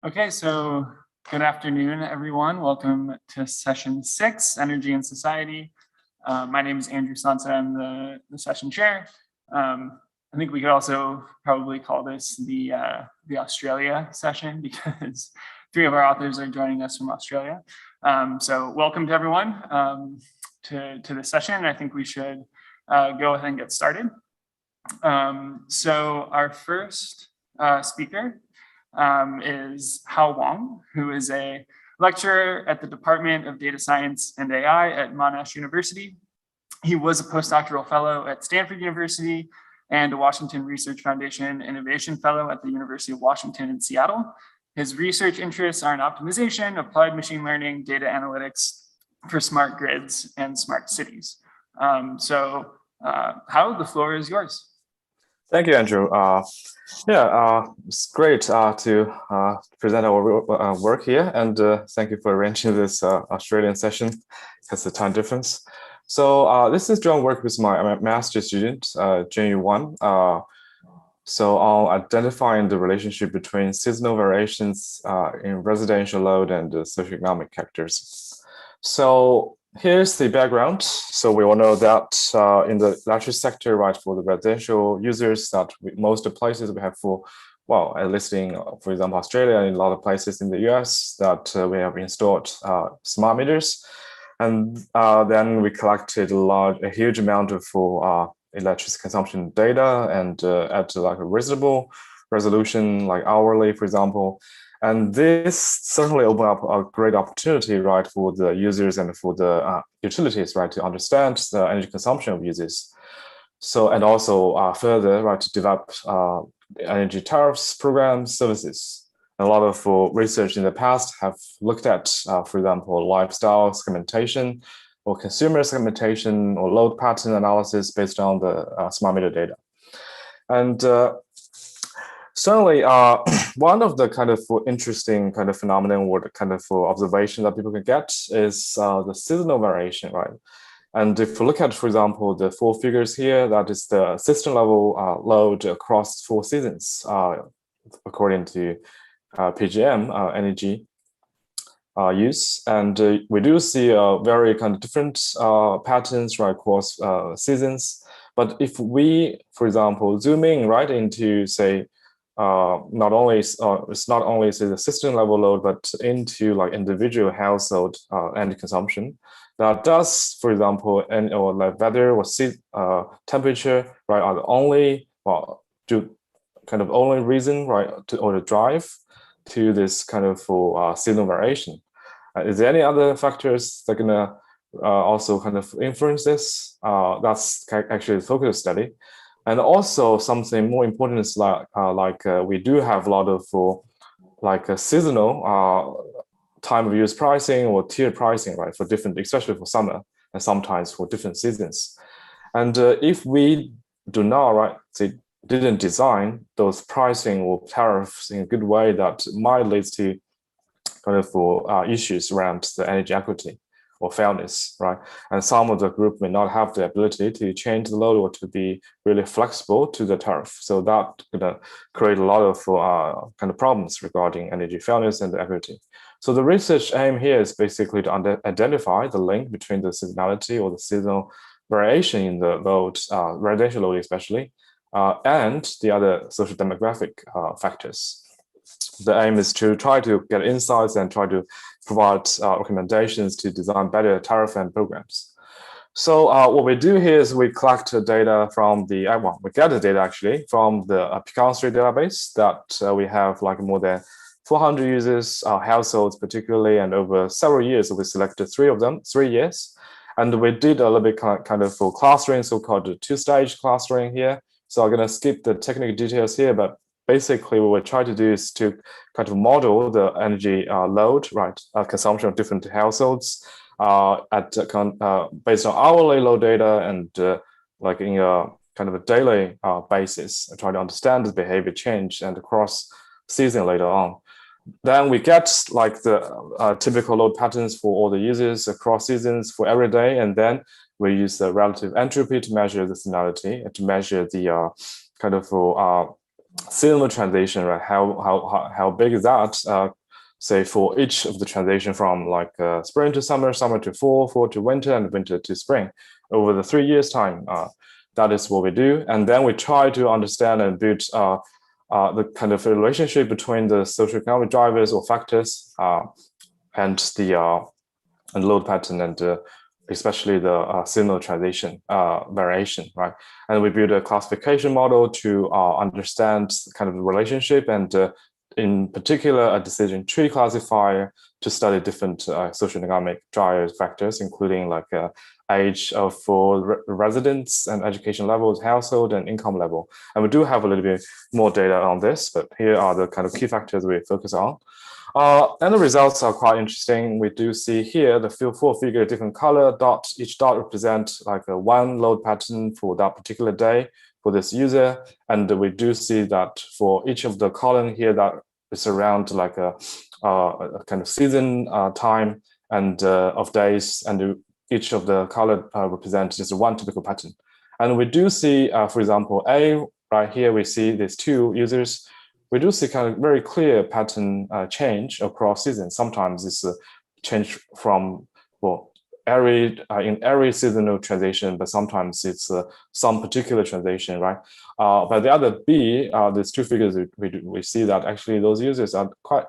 Speaker 19: Okay, so good afternoon, everyone. Welcome to session 6, Energy and Society. My name is Andrew Sansa. I'm the session chair. I think we could also probably call this the Australia session because 3 of our authors are joining us from Australia. So welcome to everyone to this session. I think we should go ahead and get started. So our first speaker is Hao Wang, who is a lecturer at the Department of Data Science and AI at Monash University. He was a postdoctoral fellow at Stanford University and a Washington Research Foundation Innovation Fellow at the University of Washington in Seattle. His research interests are in optimization, applied machine learning, data analytics for smart grids and smart cities. So Hao, the floor is yours.
Speaker 18: Thank you, Andrew. It's great to present our work here, and thank you for arranging this Australian session because of the time difference. So this is joint work with my master's student, Jun Wan. So on identifying the relationship between seasonal variations in residential load and socioeconomic factors. So here's the background. So we all know that in the electric sector, right, for the residential users, that most of the places we have for, well, at least in, for example, Australia, in a lot of places in the US, that we have installed smart meters. And then we collected a huge amount of electricity consumption data and at like a reasonable resolution, like hourly, for example. And this certainly opened up a great opportunity, right, for the users and for the utilities, right, to understand the energy consumption of users. So, and also further, right, to develop energy tariffs, programs, services. A lot of research in the past have looked at, for example, lifestyle segmentation or consumer segmentation or load pattern analysis based on the smart meter data. And certainly, one of the kind of interesting kind of phenomenon or the kind of observation that people can get is the seasonal variation, right? And if you look at, for example, the 4 figures here, that is the system level load across 4 seasons, according to PGM energy use. And we do see very kind of different patterns right across seasons. But if we, for example, zoom in right into, say, not only it's not only say the system level load, but into like individual household energy consumption. That does, for example, or like weather or temperature, right, are the only kind of only reason, right, to drive to this kind of seasonal variation. Is there any other factors that are gonna also kind of influence this? That's actually the focus study. And also something more important is we do have a lot of like a seasonal time of use pricing or tiered pricing, right, for different, especially for summer and sometimes for different seasons. And if we do not, right, didn't design those pricing or tariffs in a good way, that might lead to kind of issues around the energy equity or fairness, right? And some of the group may not have the ability to change the load or to be really flexible to the tariff. So that could create a lot of kind of problems regarding energy fairness and equity. So the research aim here is basically to identify the link between the seasonality or the seasonal variation in the load, residential load especially, and the other social demographic factors. The aim is to try to get insights and try to provide recommendations to design better tariff and programs. So what we do here is we collect data from the, we get the data actually from the Pecan Street database that we have like more than 400 users, households particularly, and over several years, we selected 3 of them, 3 years. And we did a little bit kind of for clustering, so-called 2-stage clustering here. So I'm gonna skip the technical details here, but basically what we try to do is to kind of model the energy load, right, consumption of different households based on hourly load data and like in a kind of a daily basis, and try to understand the behavior change and across season later on. Then we get like the typical load patterns for all the users across seasons for every day, and then we use the relative entropy to measure the seasonality and to measure the kind of seasonal transition, right? How big is that? Say for each of the transition from like spring to summer, summer to fall, fall to winter, and winter to spring over the 3 years time. That is what we do, and then we try to understand and build the kind of relationship between the socioeconomic drivers or factors and the load pattern and especially the seasonal transition variation, right? And we build a classification model to understand kind of the relationship and in particular a decision tree classifier to study different socioeconomic driver factors, including like age of residents and education levels, household and income level. And we do have a little bit more data on this, but here are the kind of key factors we focus on. And the results are quite interesting. We do see here the 4 figure different color dot. Each dot represents like a 1 load pattern for that particular day for this user. And we do see that for each of the column here that is around like a kind of season time and of days, and each of the color represents just 1 typical pattern. And we do see, for example, A, right here, we see these 2 users. We do see kind of very clear pattern change across seasons. Sometimes it's a change from, well, in every seasonal transition, but sometimes it's some particular transition, right? But the other B, these 2 figures, we see that actually those users are quite,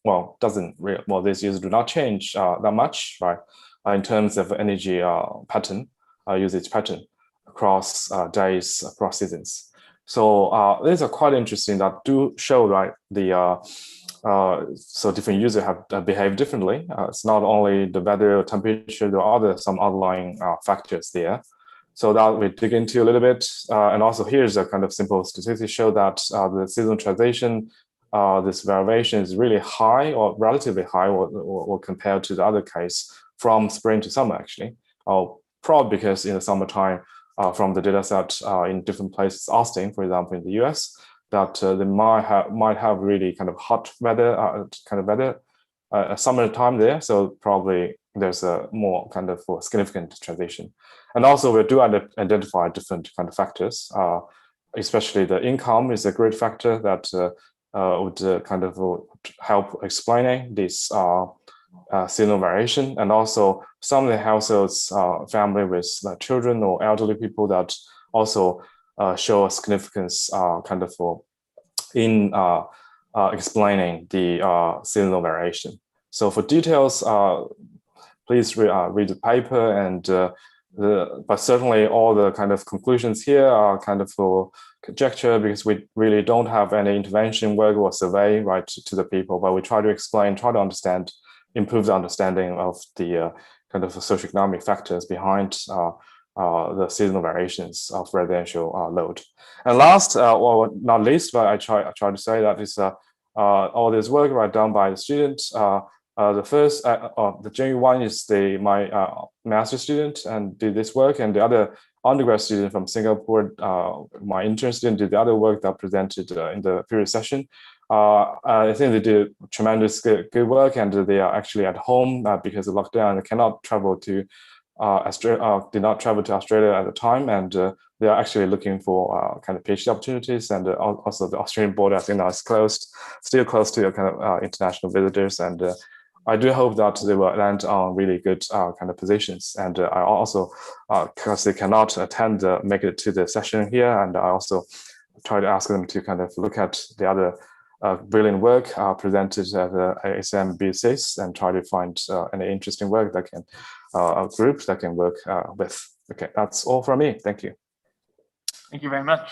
Speaker 18: well, these users do not change that much, right? In terms of energy pattern, usage pattern across days, across seasons. So these are quite interesting that do show, right, the so different users have behaved differently. It's not only the weather or temperature, there are some underlying factors there. So that we dig into a little bit. And also here's a kind of simple statistic show that the seasonal transition, this variation is really high or relatively high or compared to the other case from spring to summer actually. Probably because in the summertime, from the data set in different places, Austin, for example, in the US, that they might have really kind of hot weather, summertime there. So probably there's a more kind of significant transition. And also we do identify different kind of factors, especially the income is a great factor that would kind of help explaining this seasonal variation. And also some of the households, family with children or elderly people that also show a significance kind of in explaining the seasonal variation. So for details, please read the paper, and but certainly all the kind of conclusions here are kind of for conjecture, because we really don't have any intervention work or survey right to the people, but we try to explain, try to understand, improve the understanding of the kind of socioeconomic factors behind the seasonal variations of residential load. And last, or not least, but I try to say that is all this work right done by the students. The first, the junior one is my master student and did this work, and the other undergrad student from Singapore, my intern student, did the other work that presented in the previous session. I think they do tremendous good work, and they are actually at home because of lockdown and cannot travel to Australia, did not travel to Australia at the time, and they are actually looking for kind of PhD opportunities, and also the Australian border, I think, now is closed, still closed to kind of international visitors, and I do hope that they will land on really good kind of positions. And I also, because they cannot make it to the session here, and I also try to ask them to kind of look at the other brilliant work presented at the ACM SenSysBuildSys and try to find any interesting work that can, groups that can work with. Okay, that's all from me. Thank you.
Speaker 19: Thank you very much.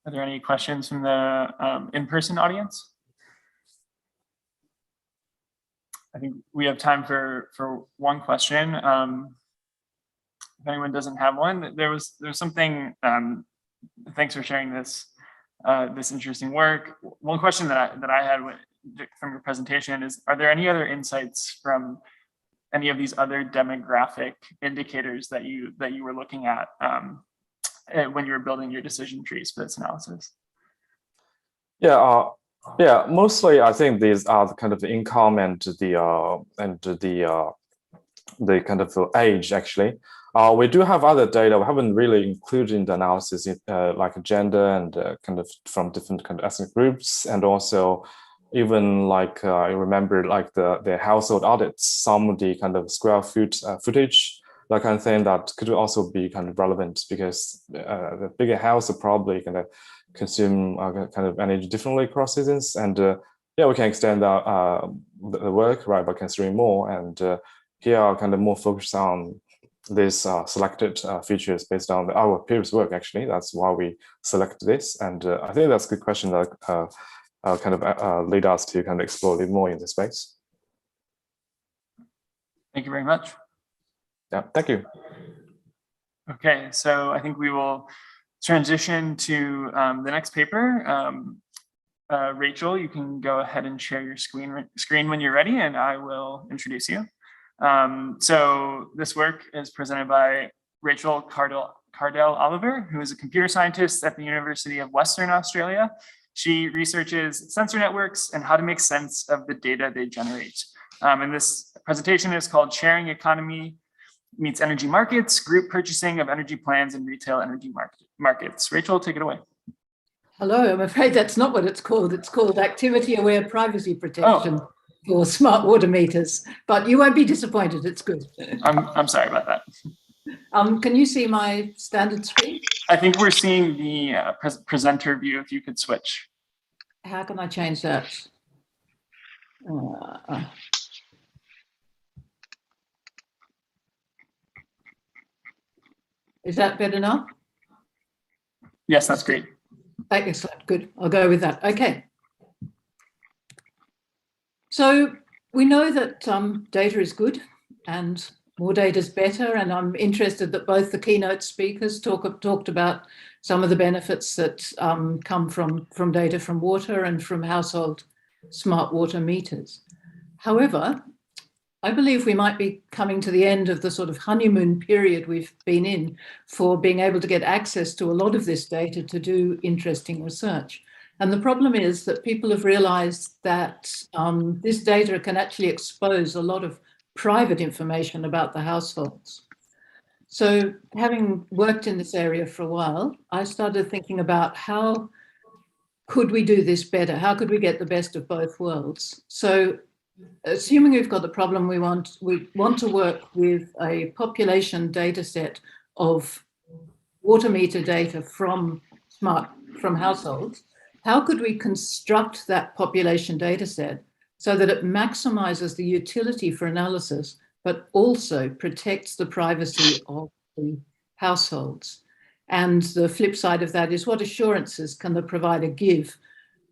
Speaker 19: Are there any questions from the in-person audience? I think we have time for one question. If anyone doesn't have one, there was something. Thanks for sharing this this interesting work. One question that I had from your presentation is: are there any other insights from any of these other demographic indicators that you were looking at when you were building your decision trees for this analysis?
Speaker 18: Yeah. Yeah, mostly I think these are the kind of the income and the kind of age actually. We do have other data. We haven't really included in the analysis like gender and kind of from different kind of ethnic groups, and also even like I remember like the household audits, some of the kind of square footage, that kind of thing that could also be kind of relevant, because the bigger house are probably going to consume kind of energy differently across seasons, and yeah, we can extend the work right by considering more, and here are kind of more focused on these selected features based on our previous work. Actually, that's why we select this, and I think that's a good question that kind of lead us to kind of explore a little more in this space.
Speaker 19: Thank you very much.
Speaker 18: Yeah, thank you.
Speaker 19: Okay, so I think we will transition to the next paper. Rachel, you can go ahead and share your screen when you're ready, and I will introduce you. So this work is presented by Rachel Cardell-Oliver, who is a computer scientist at the University of Western Australia. She researches sensor networks and how to make sense of the data they generate. And this presentation is called Sharing Economy Meets Energy Markets, Group Purchasing of Energy Plans in Retail Energy Markets. Rachel, take it away.
Speaker 3: Hello, I'm afraid that's not what it's called. It's called Activity-Aware Privacy Protection for Smart Water Meters, but you won't be disappointed, it's good.
Speaker 19: I'm sorry about that.
Speaker 3: Can you see my standard screen?
Speaker 19: I think we're seeing the presenter view, if you could switch.
Speaker 3: How can I change that? Is that better now?
Speaker 19: Yes, that's great.
Speaker 3: Excellent, good. I'll go with that. Okay. So we know that data is good and more data is better. And I'm interested that both the keynote speakers talked about some of the benefits that come from data from water and from household smart water meters. However, I believe we might be coming to the end of the sort of honeymoon period we've been in for being able to get access to a lot of this data to do interesting research. And the problem is that people have realized that this data can actually expose a lot of private information about the households. So having worked in this area for a while, I started thinking about how could we do this better? How could we get the best of both worlds? So assuming we've got the problem we want to work with a population data set of water meter data from households. How could we construct that population data set so that it maximizes the utility for analysis, but also protects the privacy of the households? And the flip side of that is, what assurances can the provider give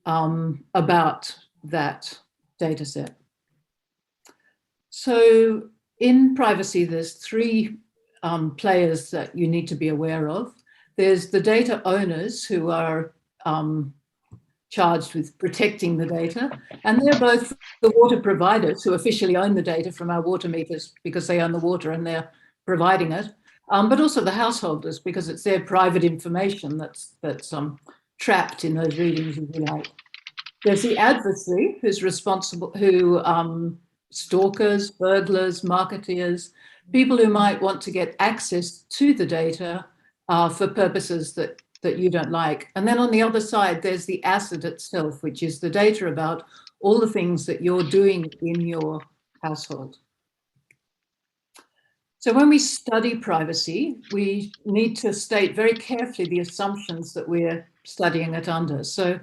Speaker 3: about that data set? So in privacy, there's three players that you need to be aware of. There's the data owners, who are charged with protecting the data, and they're both the water providers, who officially own the data from our water meters because they own the water and they're providing it, but also the householders, because it's their private information that's trapped in those readings, if you like. There's the adversary who's responsible, who stalkers, burglars, marketeers, people who might want to get access to the data for purposes that you don't like. And then on the other side, there's the asset itself, which is the data about all the things that you're doing in your household. So when we study privacy, we need to state very carefully the assumptions that we're studying it under. So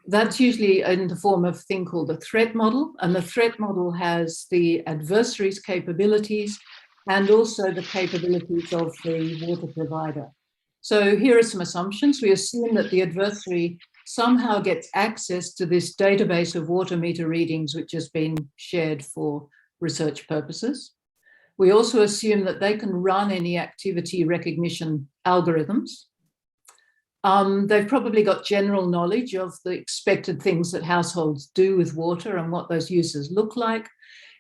Speaker 3: that's usually in the form of a thing called a threat model. And the threat model has the adversary's capabilities and also the capabilities of the water provider. So here are some assumptions. We assume that the adversary somehow gets access to this database of water meter readings, which has been shared for research purposes. We also assume that they can run any activity recognition algorithms. They've probably got general knowledge of the expected things that households do with water and what those uses look like.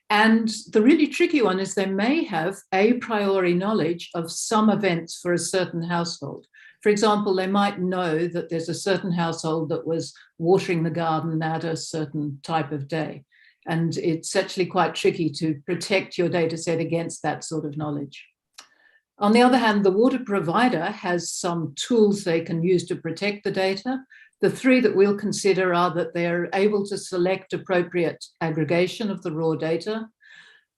Speaker 3: And the really tricky one is they may have a priori knowledge of some events for a certain household. For example, they might know that there's a certain household that was watering the garden at a certain type of day. And it's actually quite tricky to protect your data set against that sort of knowledge. On the other hand, the water provider has some tools they can use to protect the data. The three that we'll consider are that they're able to select appropriate aggregation of the raw data.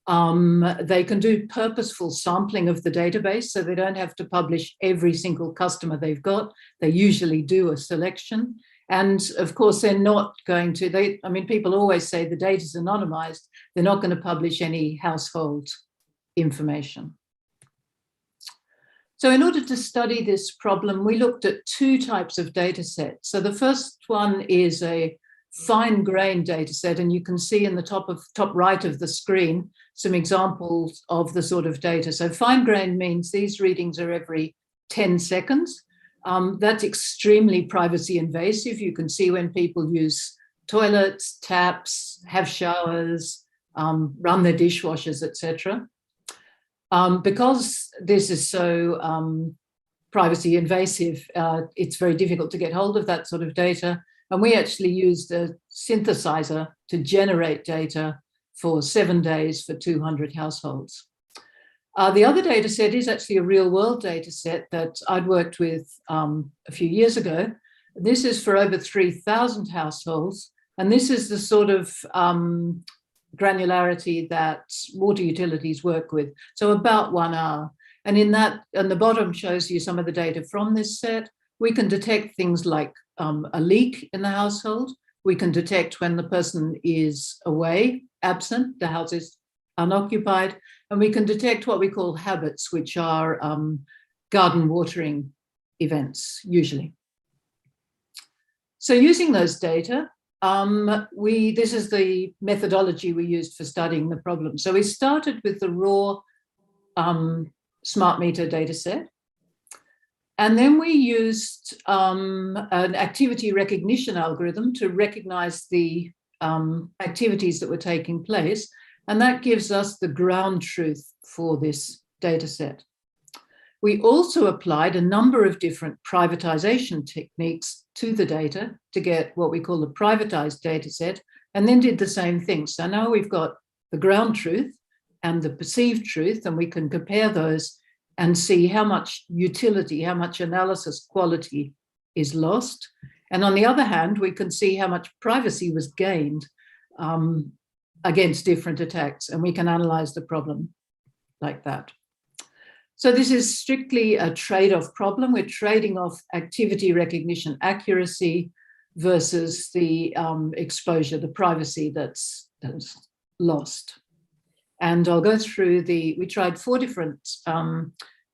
Speaker 3: They can do purposeful sampling of the database, so they don't have to publish every single customer they've got. They usually do a selection. And of course, they're not going to, I mean, people always say the data is anonymized. They're not going to publish any household information. So in order to study this problem, we looked at two types of data sets. So the first one is a fine-grained data set, and you can see in the top right of the screen some examples of the sort of data. So fine-grained means these readings are every 10 seconds. That's extremely privacy invasive. You can see when people use toilets, taps, have showers, run their dishwashers, etc. Because this is so privacy invasive, it's very difficult to get hold of that sort of data. And we actually used a synthesizer to generate data for 7 days for 200 households. The other data set is actually a real world data set that I'd worked with a few years ago. This is for over 3,000 households. And this is the sort of granularity that water utilities work with. So about 1 hour. And in that, and the bottom shows you some of the data from this set. We can detect things like a leak in the household. We can detect when the person is away, absent, the house is unoccupied. And we can detect what we call habits, which are garden watering events, usually. So using those data, this is the methodology we used for studying the problem. So we started with the raw smart meter data set. And then we used an activity recognition algorithm to recognize the activities that were taking place. And that gives us the ground truth for this data set. We also applied a number of different privatization techniques to the data to get what we call the privatized data set, and then did the same thing. So now we've got the ground truth and the perceived truth, and we can compare those and see how much utility, how much analysis quality is lost. And on the other hand, we can see how much privacy was gained against different attacks, and we can analyze the problem like that. So this is strictly a trade-off problem. We're trading off activity recognition accuracy versus the exposure, the privacy that's lost. And I'll go through we tried 4 different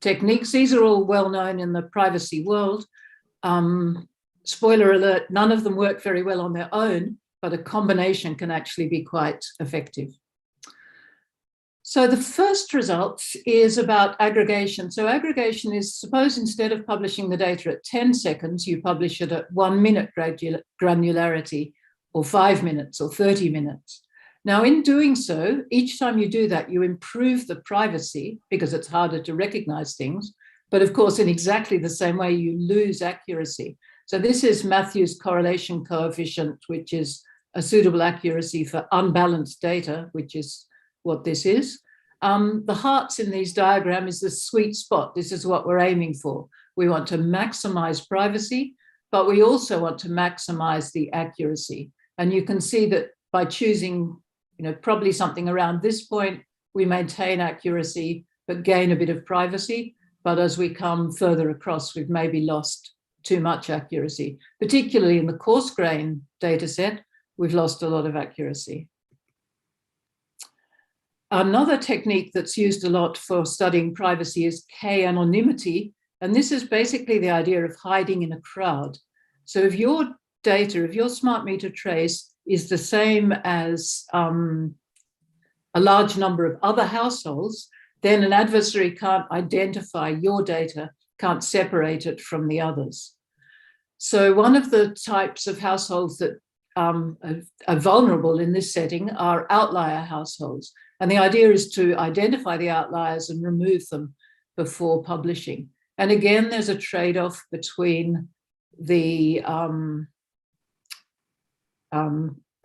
Speaker 3: techniques. These are all well known in the privacy world. Spoiler alert, none of them work very well on their own, but a combination can actually be quite effective. So the first result is about aggregation. So aggregation is, suppose instead of publishing the data at 10 seconds, you publish it at 1 minute granularity, or 5 minutes, or 30 minutes. Now, in doing so, each time you do that, you improve the privacy because it's harder to recognize things. But of course, in exactly the same way, you lose accuracy. So this is Matthew's correlation coefficient, which is a suitable accuracy for unbalanced data, which is what this is. The hearts in these diagrams is the sweet spot. This is what we're aiming for. We want to maximize privacy, but we also want to maximize the accuracy. And you can see that by choosing, probably something around this point, we maintain accuracy, but gain a bit of privacy. But as we come further across, we've maybe lost too much accuracy, particularly in the coarse grain data set, we've lost a lot of accuracy. Another technique that's used a lot for studying privacy is k-anonymity. And this is basically the idea of hiding in a crowd. So if your data, if your smart meter trace is the same as a large number of other households, then an adversary can't identify your data, can't separate it from the others. So one of the types of households that are vulnerable in this setting are outlier households. And the idea is to identify the outliers and remove them before publishing. And again, there's a trade-off between the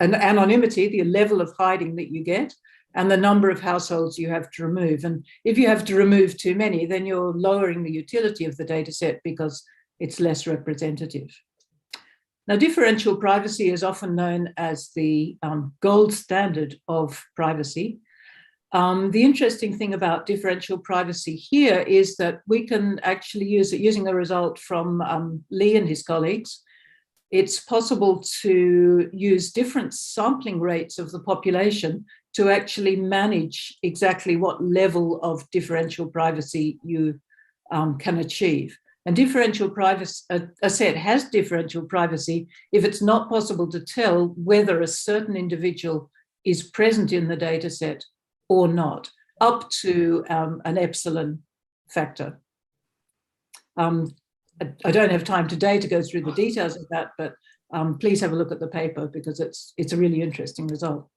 Speaker 3: anonymity, the level of hiding that you get, and the number of households you have to remove. And if you have to remove too many, then you're lowering the utility of the data set because it's less representative. Now, differential privacy is often known as the gold standard of privacy. The interesting thing about differential privacy here is that we can actually use it using a result from Lee and his colleagues. It's possible to use different sampling rates of the population to actually manage exactly what level of differential privacy you can achieve. And differential privacy, a set has differential privacy if it's not possible to tell whether a certain individual is present in the data set or not, up to an epsilon factor. I don't have time today to go through the details of that, but please have a look at the paper because it's a really interesting result.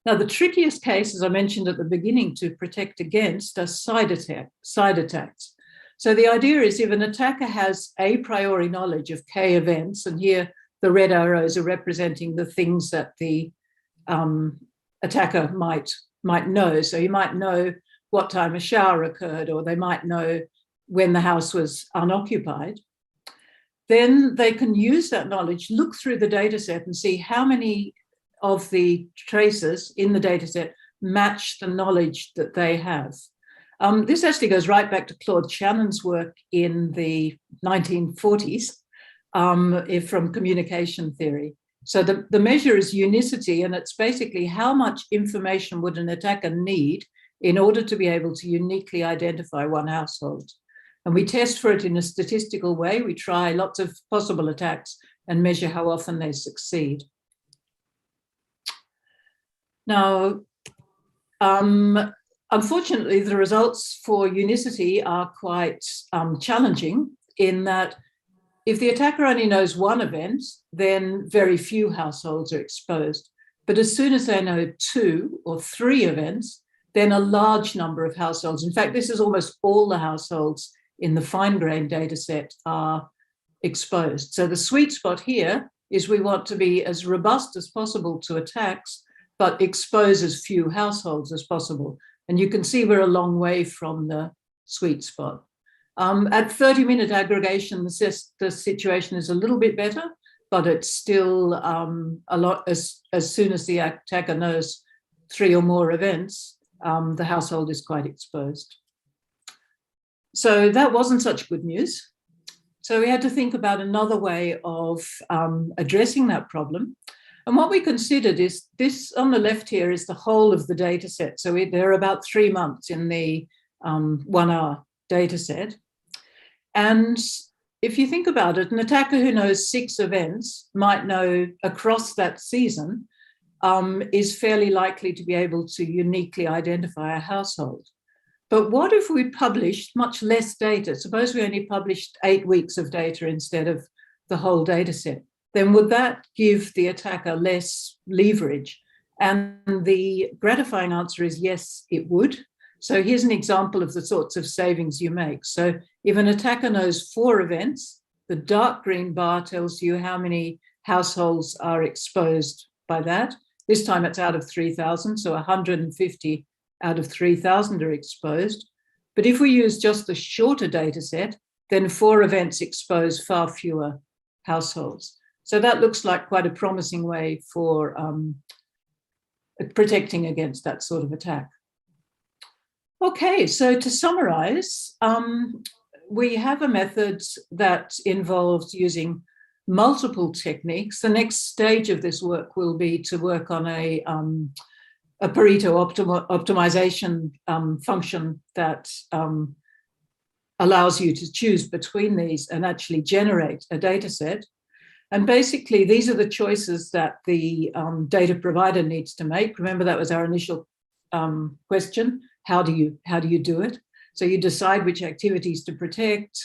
Speaker 3: Now, the trickiest case, as I mentioned at the beginning, to protect against are side attacks. So the idea is if an attacker has a priori knowledge of K events, and here the red arrows are representing the things that the attacker might know. So he might know what time a shower occurred, or they might know when the house was unoccupied. Then they can use that knowledge, look through the data set and see how many of the traces in the data set match the knowledge that they have. This actually goes right back to Claude Shannon's work in the 1940s from communication theory. So the measure is unicity, and it's basically how much information would an attacker need in order to be able to uniquely identify one household. And we test for it in a statistical way. We try lots of possible attacks and measure how often they succeed. Now, unfortunately, the results for unicity are quite challenging in that if the attacker only knows one event, then very few households are exposed. But as soon as they know 2 or 3 events, then a large number of households, in fact, this is almost all the households in the fine-grained data set are exposed. So the sweet spot here is we want to be as robust as possible to attacks, but expose as few households as possible. And you can see we're a long way from the sweet spot. At 30-minute aggregation, the situation is a little bit better, but it's still a lot, as soon as the attacker knows 3 or more events, the household is quite exposed. So that wasn't such good news. So we had to think about another way of addressing that problem. And what we considered is this on the left here is the whole of the data set. So there are about 3 months in the 1 hour data set. And if you think about it, an attacker who knows 6 events might know across that season is fairly likely to be able to uniquely identify a household. But what if we published much less data? Suppose we only published 8 weeks of data instead of the whole data set. Then would that give the attacker less leverage? And the gratifying answer is yes, it would. So here's an example of the sorts of savings you make. So if an attacker knows 4 events, The dark green bar tells you how many households are exposed by that. This time it's out of 3,000, so 150 out of 3,000 are exposed. But if we use just the shorter data set, then 4 events expose far fewer households. So that looks like quite a promising way for protecting against that sort of attack. Okay, so to summarize, we have a method that involves using multiple techniques. The next stage of this work will be to work on a Pareto optimization function that allows you to choose between these and actually generate a data set. And basically, these are the choices that the data provider needs to make. Remember, that was our initial question. How do you do it? So you decide which activities to protect,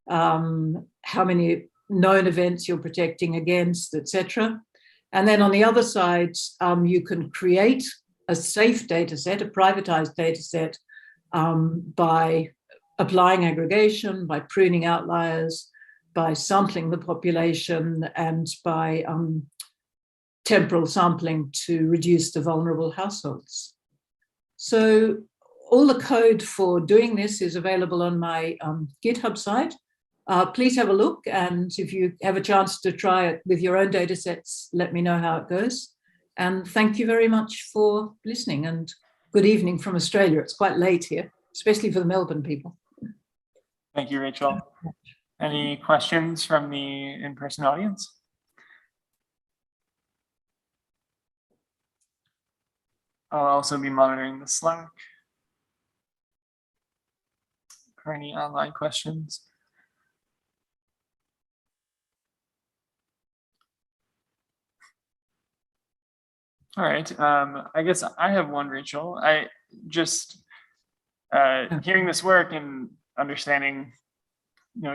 Speaker 3: how many known events you're protecting against, etc. And then on the other side, you can create a safe data set, a privatized data set, by applying aggregation, by pruning outliers, by sampling the population, and by temporal sampling to reduce the vulnerable households. So all the code for doing this is available on my GitHub site. Please have a look, and if you have a chance to try it with your own data sets, let me know how it goes. And thank you very much for listening, and good evening from Australia. It's quite late here, especially for the Melbourne people.
Speaker 19: Thank you, Rachel. Any questions from the in-person audience? I'll also be monitoring the Slack for any online questions. All right, I guess I have one, Rachel. I just hearing this work and understanding,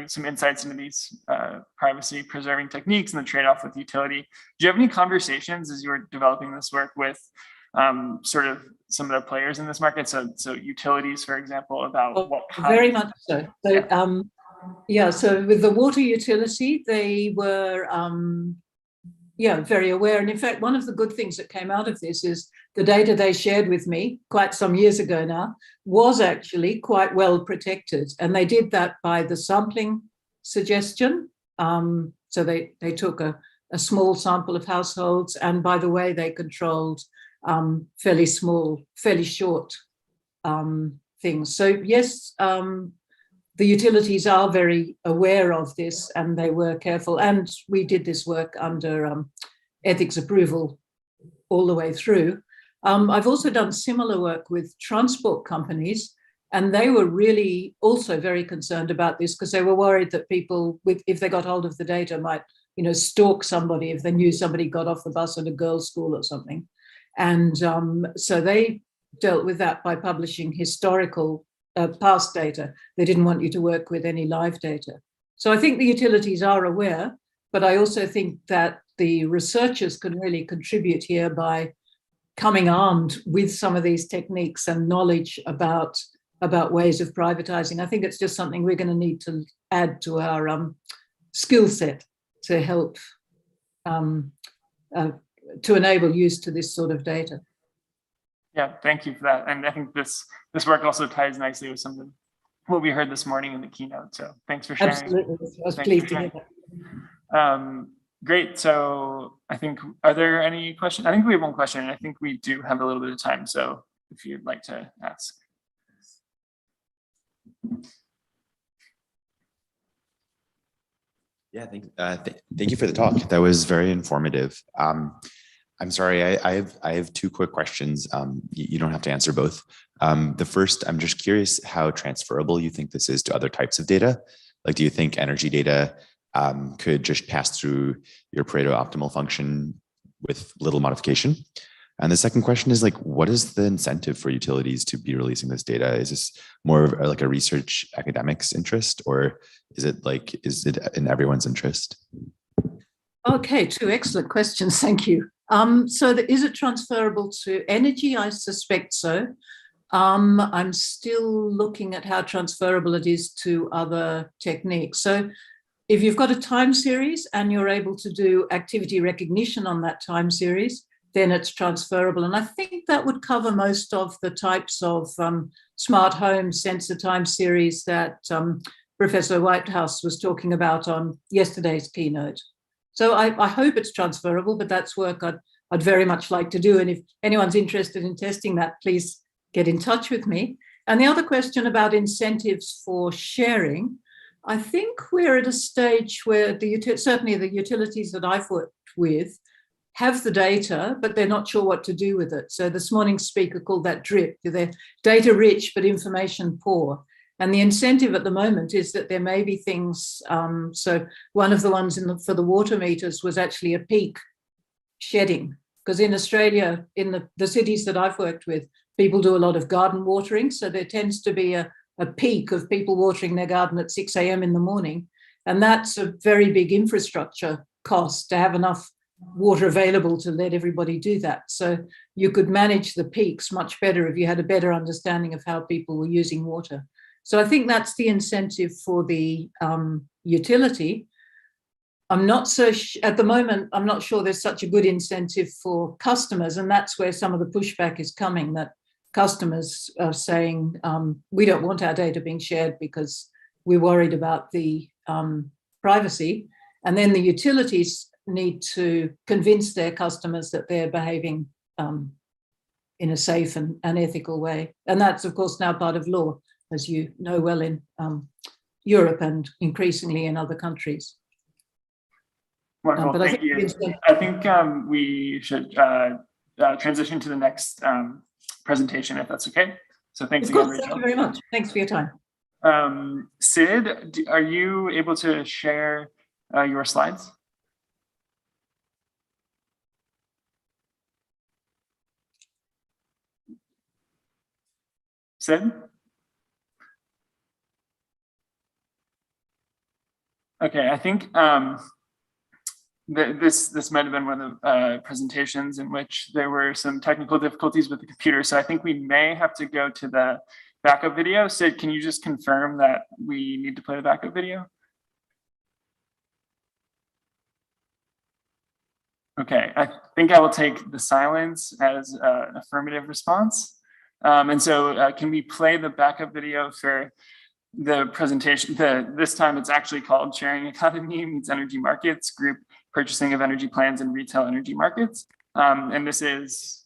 Speaker 19: some insights into these privacy preserving techniques and the trade-off with utility. Do you have any conversations as you were developing this work with sort of some of the players in this market? So utilities, for example, about what kind?
Speaker 3: Very much so. So yeah, so with the water utility, they were very aware. And in fact, one of the good things that came out of this is the data they shared with me quite some years ago now was actually quite well protected. And they did that by the sampling suggestion. So they took a small sample of households, and by the way, they controlled fairly small, fairly short things. So yes, the utilities are very aware of this, and they were careful. And we did this work under ethics approval all the way through. I've also done similar work with transport companies, and they were really also very concerned about this because they were worried that people, if they got hold of the data, might stalk somebody if they knew somebody got off the bus at a girls' school or something. And so they dealt with that by publishing historical past data. They didn't want you to work with any live data. So I think the utilities are aware, but I also think that the researchers can really contribute here by coming armed with some of these techniques and knowledge about ways of privatizing. I think it's just something we're going to need to add to our skill set to help to enable use to this sort of data.
Speaker 19: Yeah, thank you for that. And I think this work also ties nicely with some of what we heard this morning in the keynote. So thanks for sharing.
Speaker 3: Absolutely, I was pleased to hear that.
Speaker 19: Great. So I think, are there any questions? I think we have one question, and I think we do have a little bit of time. So if you'd like to ask.
Speaker 6: Yeah, thank you for the talk. That was very informative. I'm sorry, I have 2 quick questions. You don't have to answer both. The first, I'm just curious how transferable you think this is to other types of data. Like, do you think energy data could just pass through your Pareto optimal function with little modification? And the second question is, like, what is the incentive for utilities to be releasing this data? Is this more of like a research academics interest, or is it in everyone's interest?
Speaker 3: Okay, 2 excellent questions, thank you. So is it transferable to energy? I suspect so. I'm still looking at how transferable it is to other techniques. So if you've got a time series and you're able to do activity recognition on that time series, then it's transferable. And I think that would cover most of the types of smart home sensor time series that Professor Whitehouse was talking about on yesterday's keynote. So I hope it's transferable, but that's work I'd very much like to do. And if anyone's interested in testing that, please get in touch with me. And the other question about incentives for sharing, I think we're at a stage where certainly the utilities that I've worked with have the data, but they're not sure what to do with it. So this morning's speaker called that drip. They're data rich, but information poor. And the incentive at the moment is that there may be things. So one of the ones for the water meters was actually a peak shedding, because in Australia, in the cities that I've worked with, people do a lot of garden watering. So there tends to be a peak of people watering their garden at 6 a.m. in the morning. And that's a very big infrastructure cost to have enough water available to let everybody do that. So you could manage the peaks much better if you had a better understanding of how people were using water. So I think that's the incentive for the utility. I'm not so, at the moment, I'm not sure there's such a good incentive for customers. And that's where some of the pushback is coming, that customers are saying, we don't want our data being shared because we're worried about the privacy. And then the utilities need to convince their customers that they're behaving in a safe and ethical way. And that's, of course, now part of law, as you know well, in Europe and increasingly in other countries.
Speaker 19: Wonderful, thank you. I think we should transition to the next presentation, if that's okay. So thanks again, Rachel.
Speaker 3: Thank you very much. Thanks for your time.
Speaker 19: Sid, are you able to share your slides? Sid? Okay, I think this might have been one of the presentations in which there were some technical difficulties with the computer. So I think we may have to go to the backup video. Sid, can you just confirm that we need to play the backup video? Okay, I think I will take the silence as an affirmative response. And so can we play the backup video for the presentation? This time it's actually called Sharing Economy Meets Energy Markets, Group Purchasing of Energy Plans and Retail Energy Markets. And this is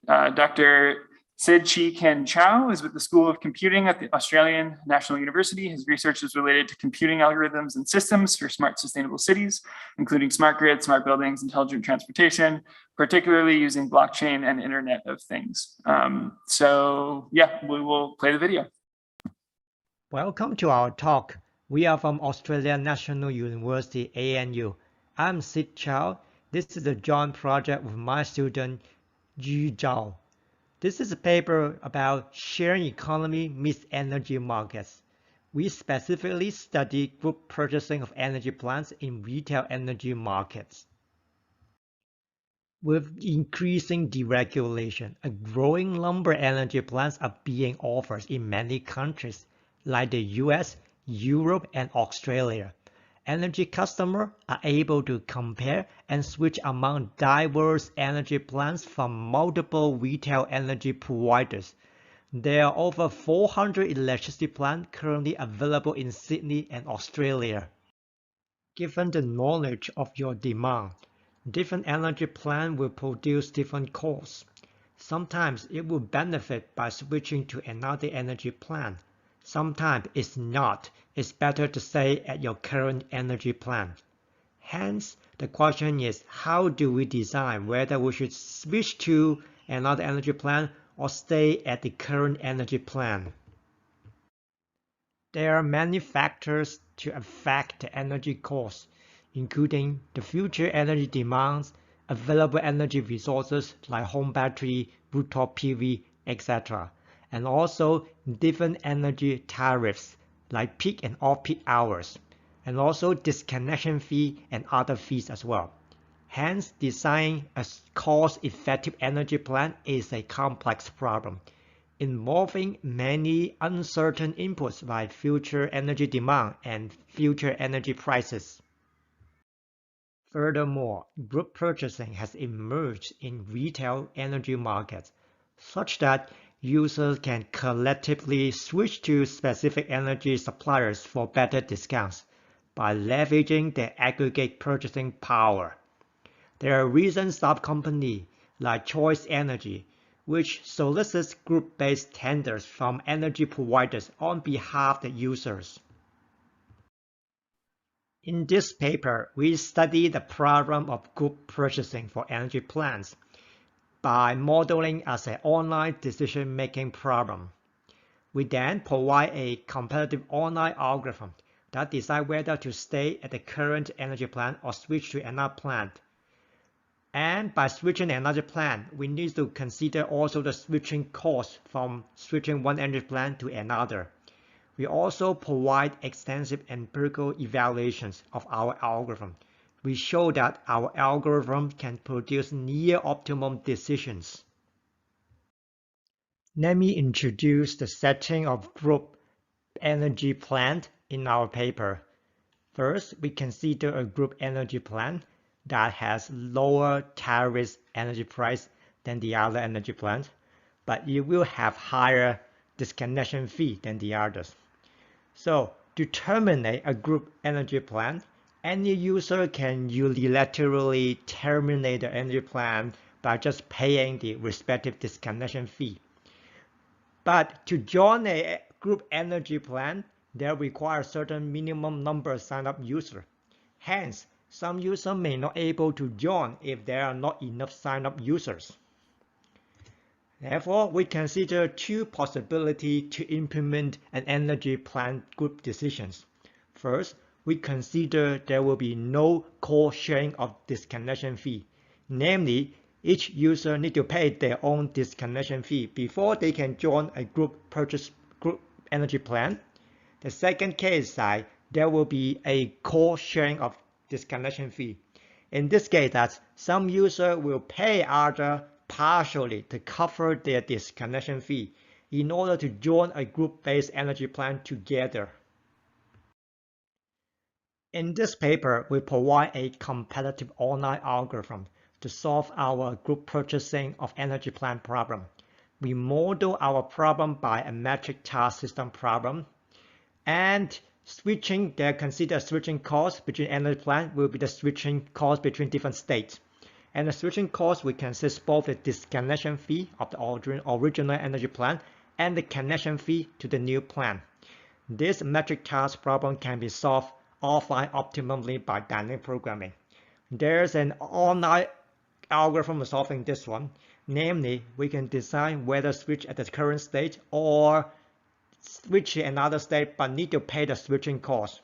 Speaker 19: Dr. Sid Chi-Ken Chow is with the School of Computing at the Australian National University. His research is related to computing algorithms and systems for smart, sustainable cities, including smart grids, smart buildings, intelligent transportation, particularly using blockchain and Internet of Things. So yeah, we will play the video.
Speaker 8: Welcome to our talk. We are from Australian National University, ANU. I'm Sid Chow. This is a joint project with my student, Yu Zhao. This is a paper about sharing economy meets energy markets. We specifically study group purchasing of energy plants in retail energy markets. With increasing deregulation, a growing number of energy plants are being offered in many countries, like the US, Europe, and Australia. Energy customers are able to compare and switch among diverse energy plans from multiple retail energy providers. There are over 400 electricity plants currently available in Sydney and Australia. Given the knowledge of your demand, different energy plans will produce different costs. Sometimes it will benefit by switching to another energy plan. Sometimes it's not. It's better to stay at your current energy plan. Hence, the question is, how do we design whether we should switch to another energy plan or stay at the current energy plan? There are many factors to affect the energy costs, including the future energy demands, available energy resources like home battery, rooftop PV, etc., and also different energy tariffs like peak and off-peak hours, and also disconnection fee and other fees as well. Hence, designing a cost-effective energy plan is a complex problem. involving many uncertain inputs like future energy demand and future energy prices. Furthermore, group purchasing has emerged in retail energy markets, such that users can collectively switch to specific energy suppliers for better discounts by leveraging their aggregate purchasing power. There are recent sub-companies like Choice Energy, which solicits group-based tenders from energy providers on behalf of the users. In this paper, we study the problem of group purchasing for energy plants by modeling as an online decision-making problem. We then provide a competitive online algorithm that decides whether to stay at the current energy plant or switch to another plant. And by switching to another plant, we need to consider also the switching cost from switching one energy plant to another. We also provide extensive empirical evaluations of our algorithm. We show that our algorithm can produce near optimum decisions. Let me introduce the setting of group energy plant in our paper. First, we consider a group energy plant that has lower tariff energy price than the other energy plants, but it will have higher disconnection fee than the others. So to terminate a group energy plant, any user can unilaterally terminate the energy plant by just paying the respective disconnection fee. But to join a group energy plant, they require a certain minimum number of sign-up users. Hence, some users may not be able to join if there are not enough sign-up users. Therefore, we consider two possibilities to implement an energy plant group decisions. First, we consider there will be no co-sharing of disconnection fee. Namely, each user needs to pay their own disconnection fee before they can join a group energy plan. The second case is that there will be a co-sharing of disconnection fee. In this case, that some user will pay other partially to cover their disconnection fee in order to join a group-based energy plan together. In this paper, we provide a competitive online algorithm to solve our group purchasing of energy plan problem. We model our problem by a metric task system problem, and consider switching cost between energy plan will be the switching cost between different states. And the switching cost will consist both the disconnection fee of the original energy plan and the connection fee to the new plan. This metric task problem can be solved offline optimally by dynamic programming. There's an online algorithm for solving this one. Namely, we can decide whether switch at the current state or switch to another state but need to pay the switching cost.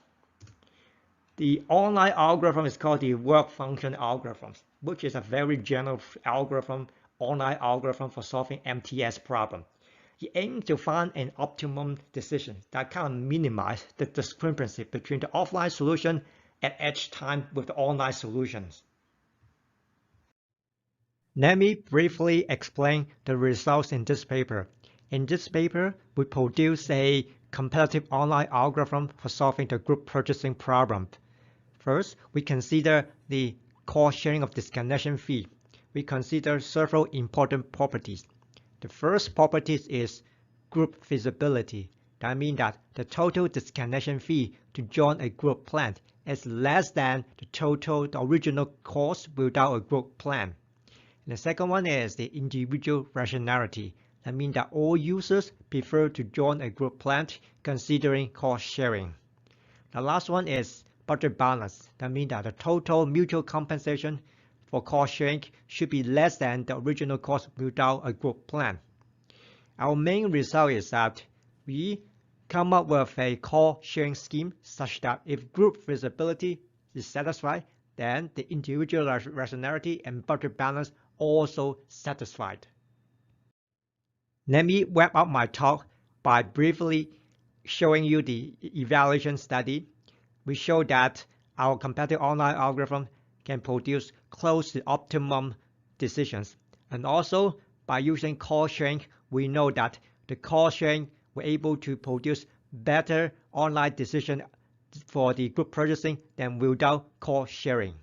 Speaker 8: The online algorithm is called the work function algorithm, which is a very general online algorithm for solving MTS problem. It aims to find an optimum decision that kind of minimize the discrepancy between the offline solution at each time with the online solutions. Let me briefly explain the results in this paper. In this paper, we produce a competitive online algorithm for solving the group purchasing problem. First, we consider the cost sharing of disconnection fee. We consider several important properties. The first property is group feasibility. That means that the total disconnection fee to join a group plan is less than the original cost without a group plan. And the second one is the individual rationality. That means that all users prefer to join a group plan considering cost sharing. The last one is budget balance. That means that the total mutual compensation for cost sharing should be less than the original cost without a group plan. Our main result is that we come up with a cost sharing scheme such that if group feasibility is satisfied, then the individual rationality and budget balance also satisfied. Let me wrap up my talk by briefly showing you the evaluation study. We show that our competitive online algorithm can produce close to optimum decisions. And also, by using cost sharing, we know that The cost sharing, we're able to produce better online decision for the group purchasing than without cost sharing.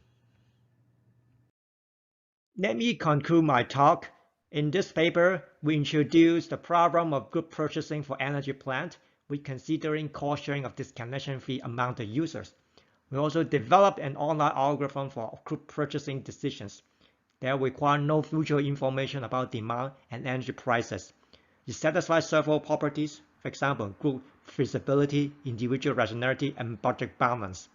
Speaker 8: Let me conclude my talk. In this paper, we introduce the problem of group purchasing for energy plant with considering cost sharing of disconnection fee among the users. We also developed an online algorithm for group purchasing decisions that require no future information about demand and energy prices. It satisfies several properties, for example, group feasibility, individual rationality, and budget balance.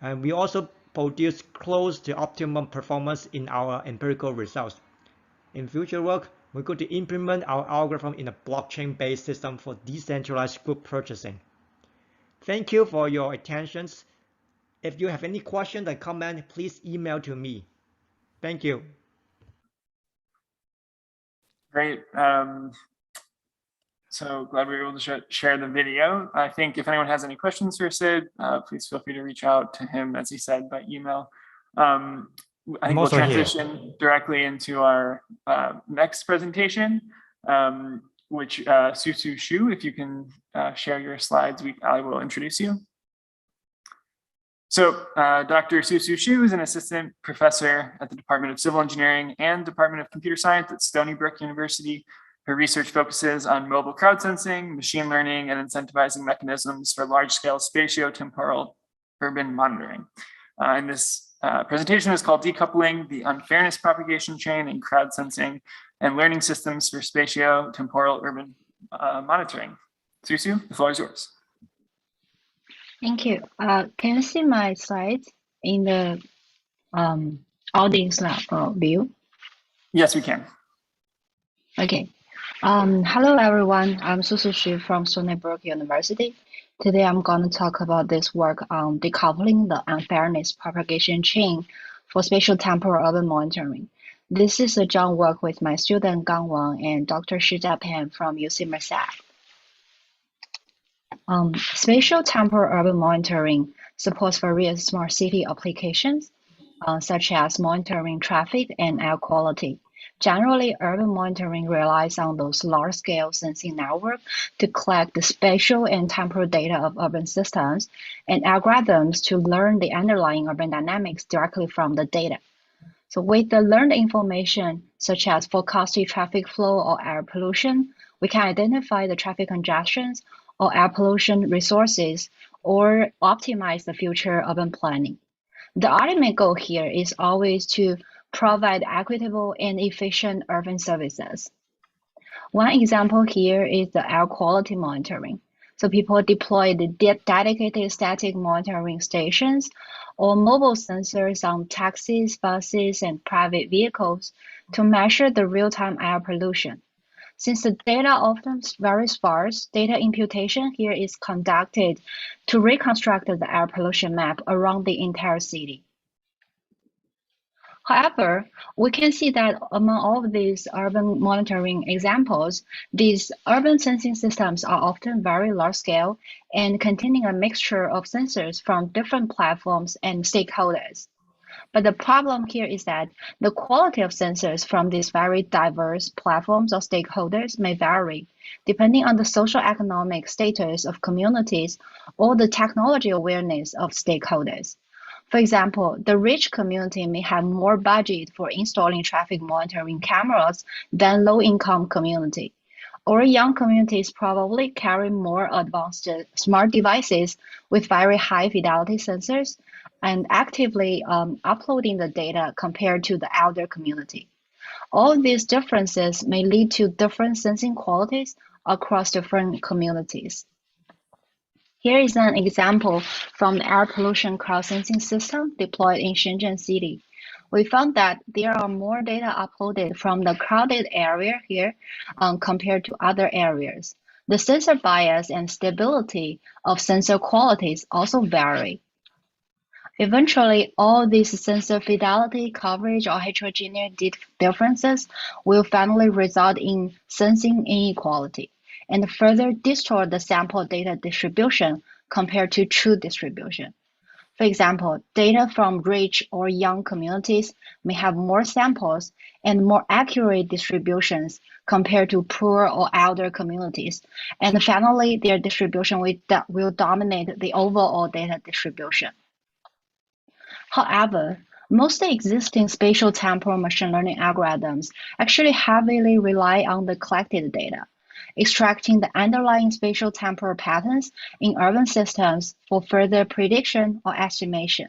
Speaker 8: And we also produce close to optimum performance in our empirical results. In future work, we're going to implement our algorithm in a blockchain-based system for decentralized group purchasing. Thank you for your attention. If you have any questions or comment, please email to me. Thank you.
Speaker 19: Great. So glad we were able to share the video. I think if anyone has any questions for Sid, please feel free to reach out to him, as he said, by email. I think we'll transition directly into our next presentation, which Susu Xu, if you can share your slides, I will introduce you. So Dr. Susu Xu is an assistant professor at the Department of Civil Engineering and Department of Computer Science at Stony Brook University. Her research focuses on mobile crowd sensing, machine learning, and incentivizing mechanisms for large-scale spatio-temporal urban monitoring. And this presentation is called Decoupling the Unfairness Propagation Chain in Crowd Sensing and Learning Systems for Spatio-Temporal Urban Monitoring. Susu, the floor is yours.
Speaker 7: Thank you. Can you see my slides in the audience view?
Speaker 19: Yes, we can.
Speaker 7: Okay. Hello, everyone. I'm Susu Xu from Stony Brook University. Today, I'm going to talk about this work on decoupling the unfairness propagation chain for spatial temporal urban monitoring. This is a joint work with my student Gang Wang and Dr. Shijia Pan from UC Merced. Spatial temporal urban monitoring supports various smart city applications, such as monitoring traffic and air quality. Generally, urban monitoring relies on those large-scale sensing networks to collect the spatial and temporal data of urban systems and algorithms to learn the underlying urban dynamics directly from the data. So with the learned information, such as forecasted traffic flow or air pollution, we can identify the traffic congestions or air pollution resources or optimize the future urban planning. The ultimate goal here is always to provide equitable and efficient urban services. One example here is the air quality monitoring. So people deploy the dedicated static monitoring stations or mobile sensors on taxis, buses, and private vehicles to measure the real-time air pollution. Since the data often very sparse, data imputation here is conducted to reconstruct the air pollution map around the entire city. However, we can see that among all of these urban monitoring examples, these urban sensing systems are often very large scale and containing a mixture of sensors from different platforms and stakeholders. But the problem here is that the quality of sensors from these very diverse platforms or stakeholders may vary, depending on the socio-economic status of communities or the technology awareness of stakeholders. For example, the rich community may have more budget for installing traffic monitoring cameras than low-income community. Or young communities probably carry more advanced smart devices with very high fidelity sensors and actively uploading the data compared to the elder community. All these differences may lead to different sensing qualities across different communities. Here is an example from the air pollution crowd sensing system deployed in Shenzhen City. We found that there are more data uploaded from the crowded area here compared to other areas. The sensor bias and stability of sensor qualities also vary. Eventually, all these sensor fidelity, coverage, or heterogeneity differences will finally result in sensing inequality and further distort the sample data distribution compared to true distribution. For example, data from rich or young communities may have more samples and more accurate distributions compared to poor or elder communities. And finally, their distribution will dominate the overall data distribution. However, most existing spatial temporal machine learning algorithms actually heavily rely on the collected data, extracting the underlying spatial temporal patterns in urban systems for further prediction or estimation.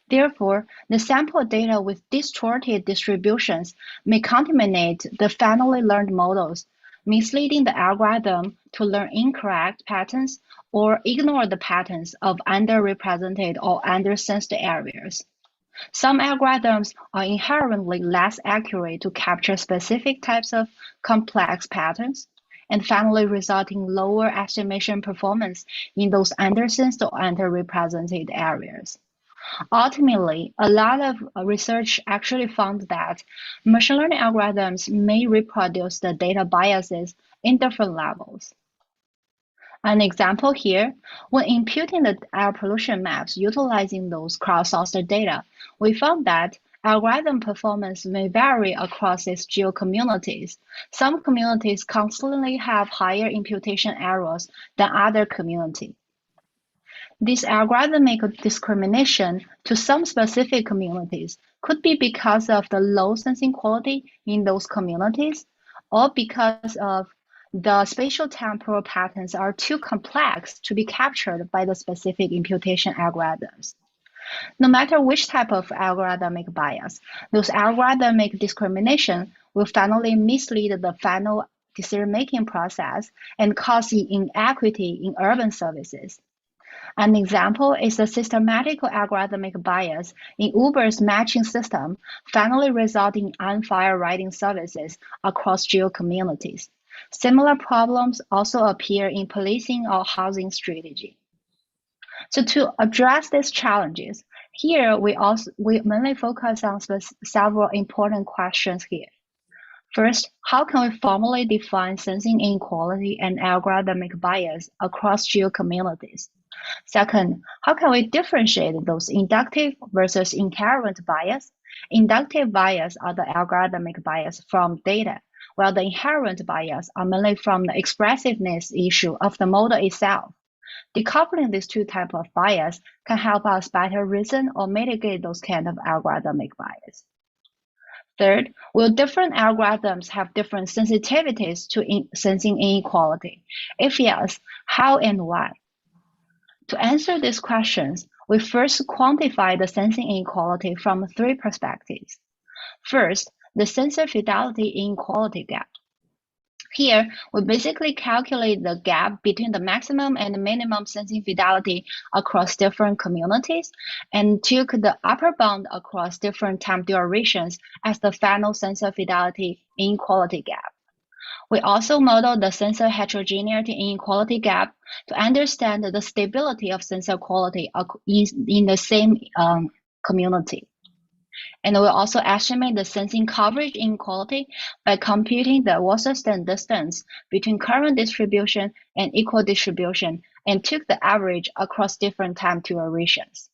Speaker 7: Therefore, the sample data with distorted distributions may contaminate the finally learned models, misleading the algorithm to learn incorrect patterns or ignore the patterns of underrepresented or undersensed areas. Some algorithms are inherently less accurate to capture specific types of complex patterns, and finally result in lower estimation performance in those undersensed or underrepresented areas. Ultimately, a lot of research actually found that machine learning algorithms may reproduce the data biases in different levels. An example here, when imputing the air pollution maps utilizing those crowdsourced data, we found that algorithm performance may vary across its geo-communities. Some communities constantly have higher imputation errors than other communities. This algorithmic discrimination to some specific communities could be because of the low sensing quality in those communities, or because of the spatial temporal patterns are too complex to be captured by the specific imputation algorithms. No matter which type of algorithmic bias, those algorithmic discrimination will finally mislead the final decision-making process and cause inequity in urban services. An example is the systematic algorithmic bias in Uber's matching system, finally resulting in unfair riding services across geo-communities. Similar problems also appear in policing or housing strategy. So to address these challenges, here we mainly focus on several important questions here. First, how can we formally define sensing inequality and algorithmic bias across geo-communities? Second, how can we differentiate those inductive versus inherent bias? Inductive bias are the algorithmic bias from data, while the inherent bias are mainly from the expressiveness issue of the model itself. Decoupling these two types of bias can help us better reason or mitigate those kind of algorithmic bias. Third, will different algorithms have different sensitivities to sensing inequality? If yes, how and why? To answer these questions, we first quantify the sensing inequality from three perspectives. First, the sensor fidelity inequality gap. Here, we basically calculate the gap between the maximum and the minimum sensing fidelity across different communities and took the upper bound across different time durations as the final sensor fidelity inequality gap. We also model the sensor heterogeneity inequality gap to understand the stability of sensor quality in the same community. And we also estimate the sensing coverage inequality by computing the Wasserstein distance between current distribution and equal distribution and took the average across different time durations.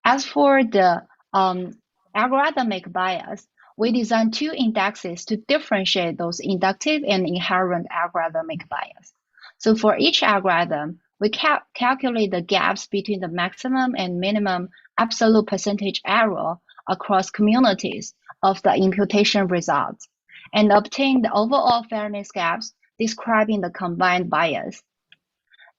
Speaker 7: As for the algorithmic bias, we designed two indexes to differentiate those inductive and inherent algorithmic bias. So for each algorithm, we calculate the gaps between the maximum and minimum absolute percentage error across communities of the imputation results and obtain the overall fairness gaps describing the combined bias.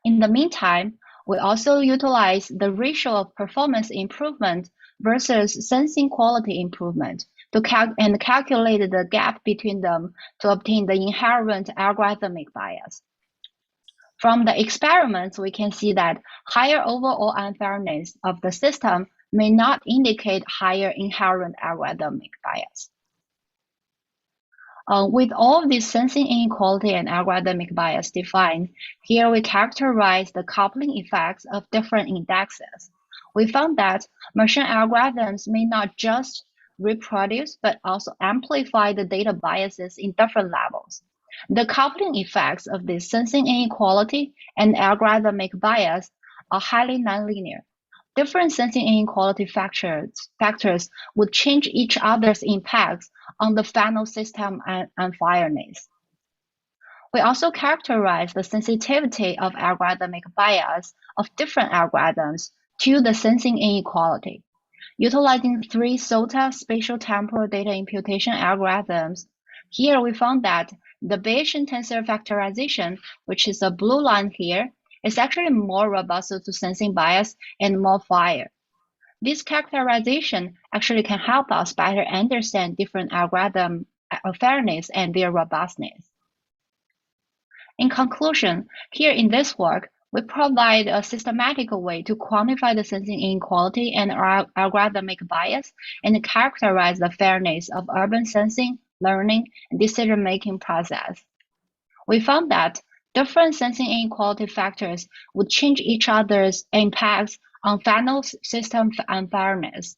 Speaker 7: In the meantime, we also utilize the ratio of performance improvement versus sensing quality improvement to calculate the gap between them to obtain the inherent algorithmic bias. From the experiments, we can see that higher overall unfairness of the system may not indicate higher inherent algorithmic bias. With all of these sensing inequality and algorithmic bias defined, here we characterize the coupling effects of different indexes. We found that machine algorithms may not just reproduce, but also amplify the data biases in different levels. The coupling effects of this sensing inequality and algorithmic bias are highly nonlinear. Different sensing inequality factors would change each other's impacts on the final system and fairness. We also characterize the sensitivity of algorithmic bias of different algorithms to the sensing inequality. Utilizing 3 SOTA spatial temporal data imputation algorithms, here we found that the Bayesian tensor factorization, which is the blue line here, is actually more robust to sensing bias and more fair. This characterization actually can help us better understand different algorithm fairness and their robustness. In conclusion, here in this work, we provide a systematic way to quantify the sensing inequality and algorithmic bias and characterize the fairness of urban sensing, learning, and decision-making process. We found that different sensing inequality factors would change each other's impacts on final system unfairness.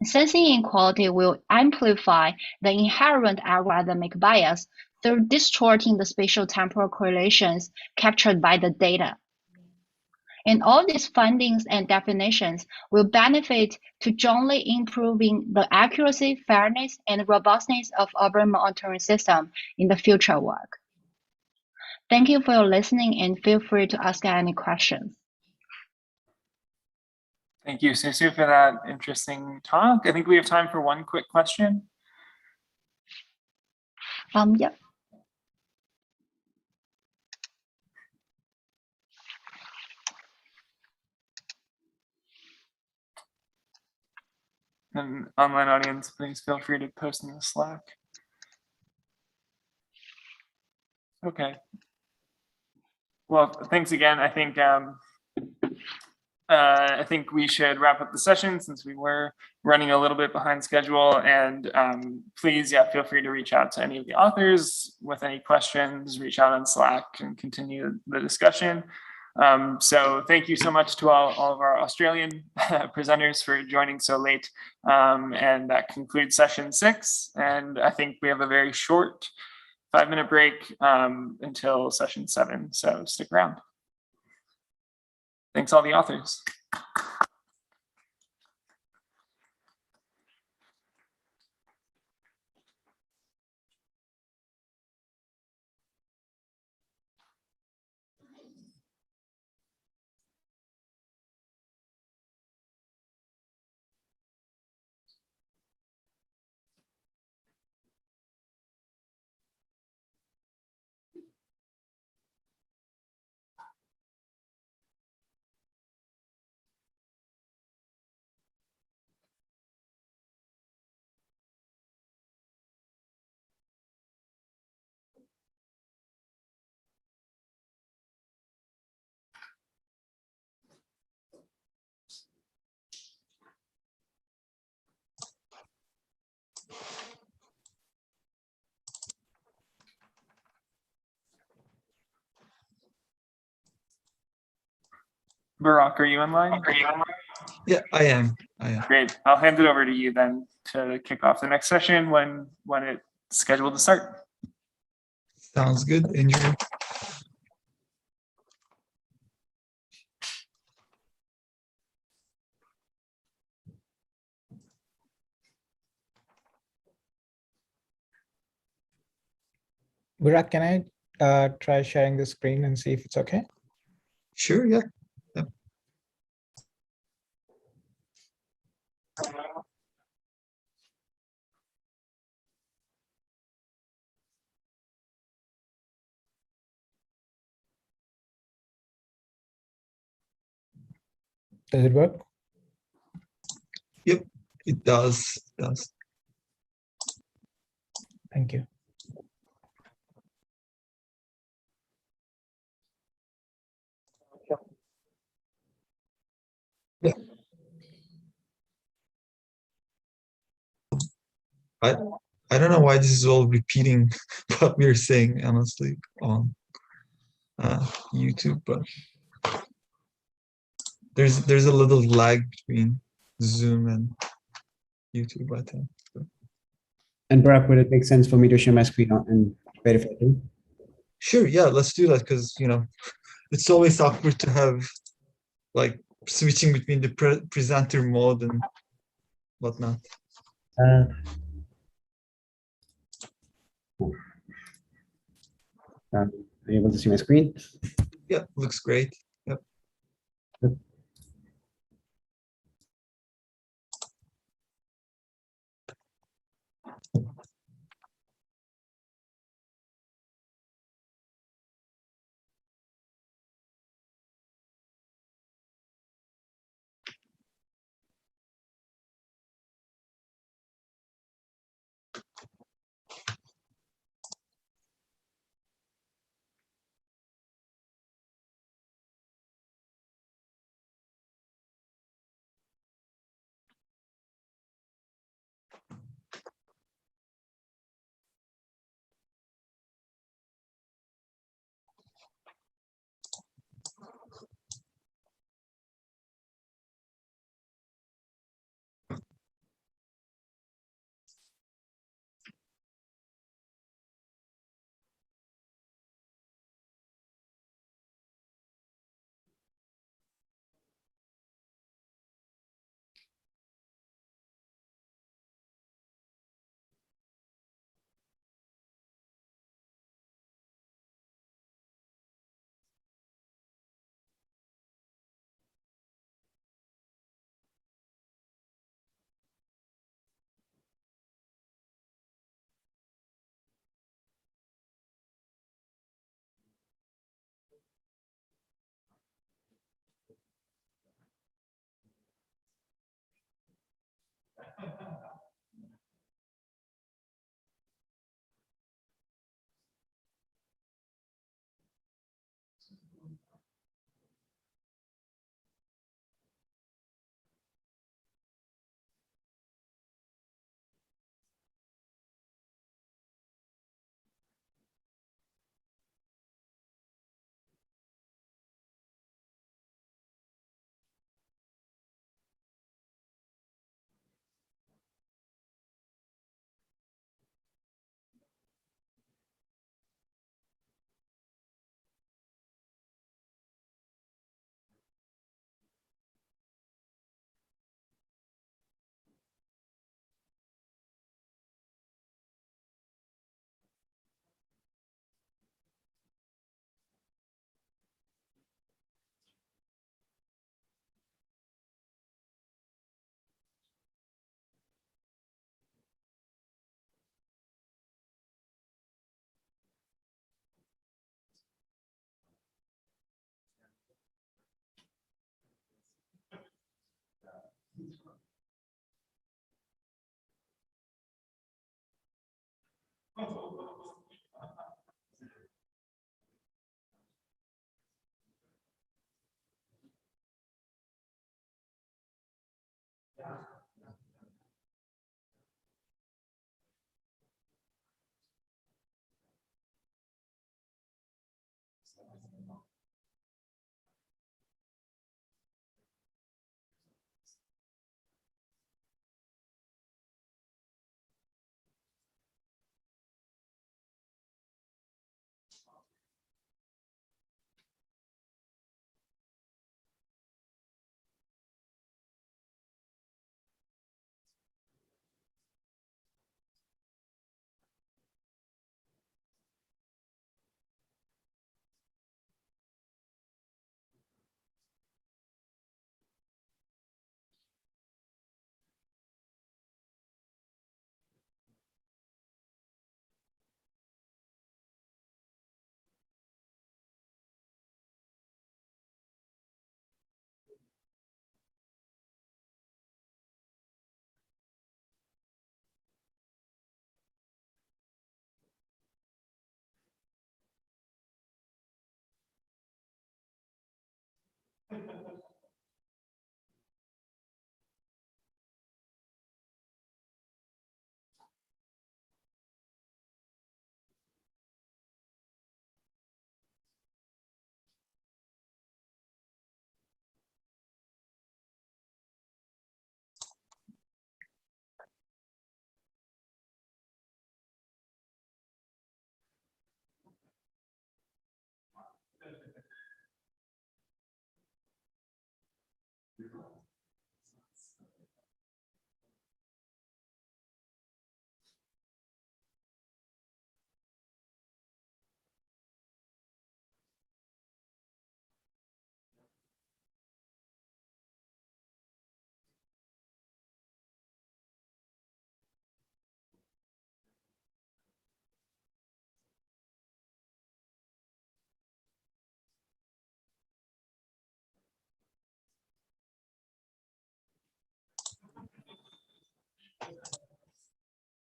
Speaker 7: Sensing inequality will amplify the inherent algorithmic bias through distorting the spatial temporal correlations captured by the data. And all these findings and definitions will benefit to jointly improving the accuracy, fairness, and robustness of urban monitoring system in the future work. Thank you for your listening and feel free to ask any questions.
Speaker 19: Thank you, Susu, for that interesting talk. I think we have time for one quick question.
Speaker 7: Yeah.
Speaker 19: And online audience, please feel free to post in the Slack. Okay. Well, thanks again. I think we should wrap up the session since we were running a little bit behind schedule. And please, feel free to reach out to any of the authors with any questions, reach out on Slack and continue the discussion. So thank you so much to all of our Australian presenters for joining so late. And that concludes session 6. And I think we have a very short 5-minute break until session 7. So stick around. Thanks all the authors. Barack, are you online?
Speaker 9: Yeah, I am.
Speaker 19: Great. I'll hand it over to you then to kick off the next session when it's scheduled to start.
Speaker 9: Sounds good. Enjoy.
Speaker 22: Burak, can I try sharing the screen and see if it's okay?
Speaker 9: Sure, yeah.
Speaker 22: Does it work?
Speaker 9: Yep, it does.
Speaker 22: Thank you.
Speaker 9: Yeah. I don't know why this is all repeating what we're saying, honestly, on YouTube, but there's a little lag between Zoom and YouTube, I think.
Speaker 23: And Burak, would it make sense for me to share my screen and verify too?
Speaker 9: Sure, yeah, let's do that because it's always awkward to have like switching between the presenter mode and whatnot.
Speaker 23: Are you able to see my screen?
Speaker 9: Yeah, looks great. Yep.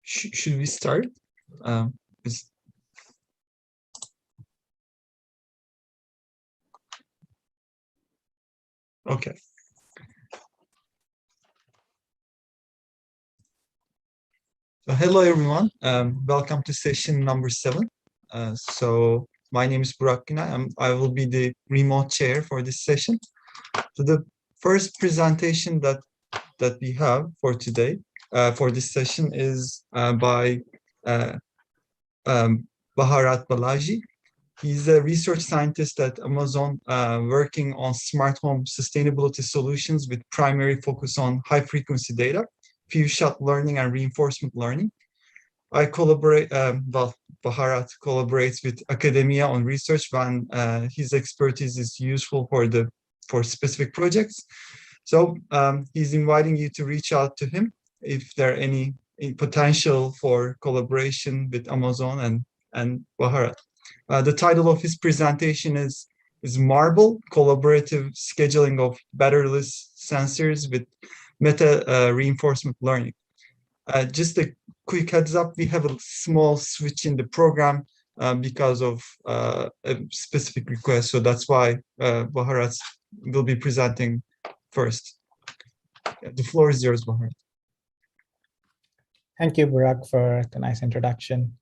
Speaker 9: Should we start? Is- Okay. So hello, everyone. Welcome to session number 7. So my name is Burak Günay. I will be the remote chair for this session. So the first presentation that we have for today, for this session, is by Bharat Balaji. He's a research scientist at Amazon, working on smart home sustainability solutions with primary focus on high frequency data, few-shot learning, and reinforcement learning. I collaborate, Bharat collaborates with academia on research when his expertise is useful for specific projects. So he's inviting you to reach out to him if there are any potential for collaboration with Amazon and Bharat. The title of his presentation is Marble, Collaborative Scheduling of Batteryless Sensors with Meta Reinforcement Learning. Just a quick heads up, we have a small switch in the program because of a specific request. So that's why Bharat will be presenting first. The floor is yours, Bharat.
Speaker 22: Thank you, Burak, for the nice introduction.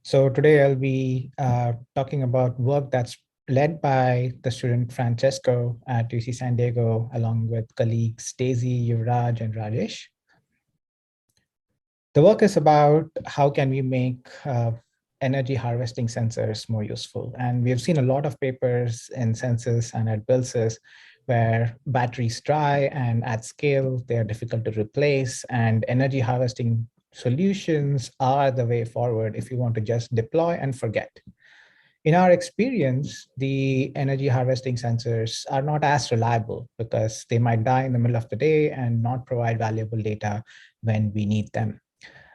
Speaker 22: So today I'll be talking about work that's led by the student Francesco at UC San Diego, along with colleagues Stacy, Yuvraj, and Rajesh. The work is about how can we make energy harvesting sensors more useful. And we have seen a lot of papers in SenSys and at SenSysBuildSys where batteries dry and at scale, they are difficult to replace, and energy harvesting solutions are the way forward if you want to just deploy and forget. In our experience, the energy harvesting sensors are not as reliable because they might die in the middle of the day and not provide valuable data when we need them.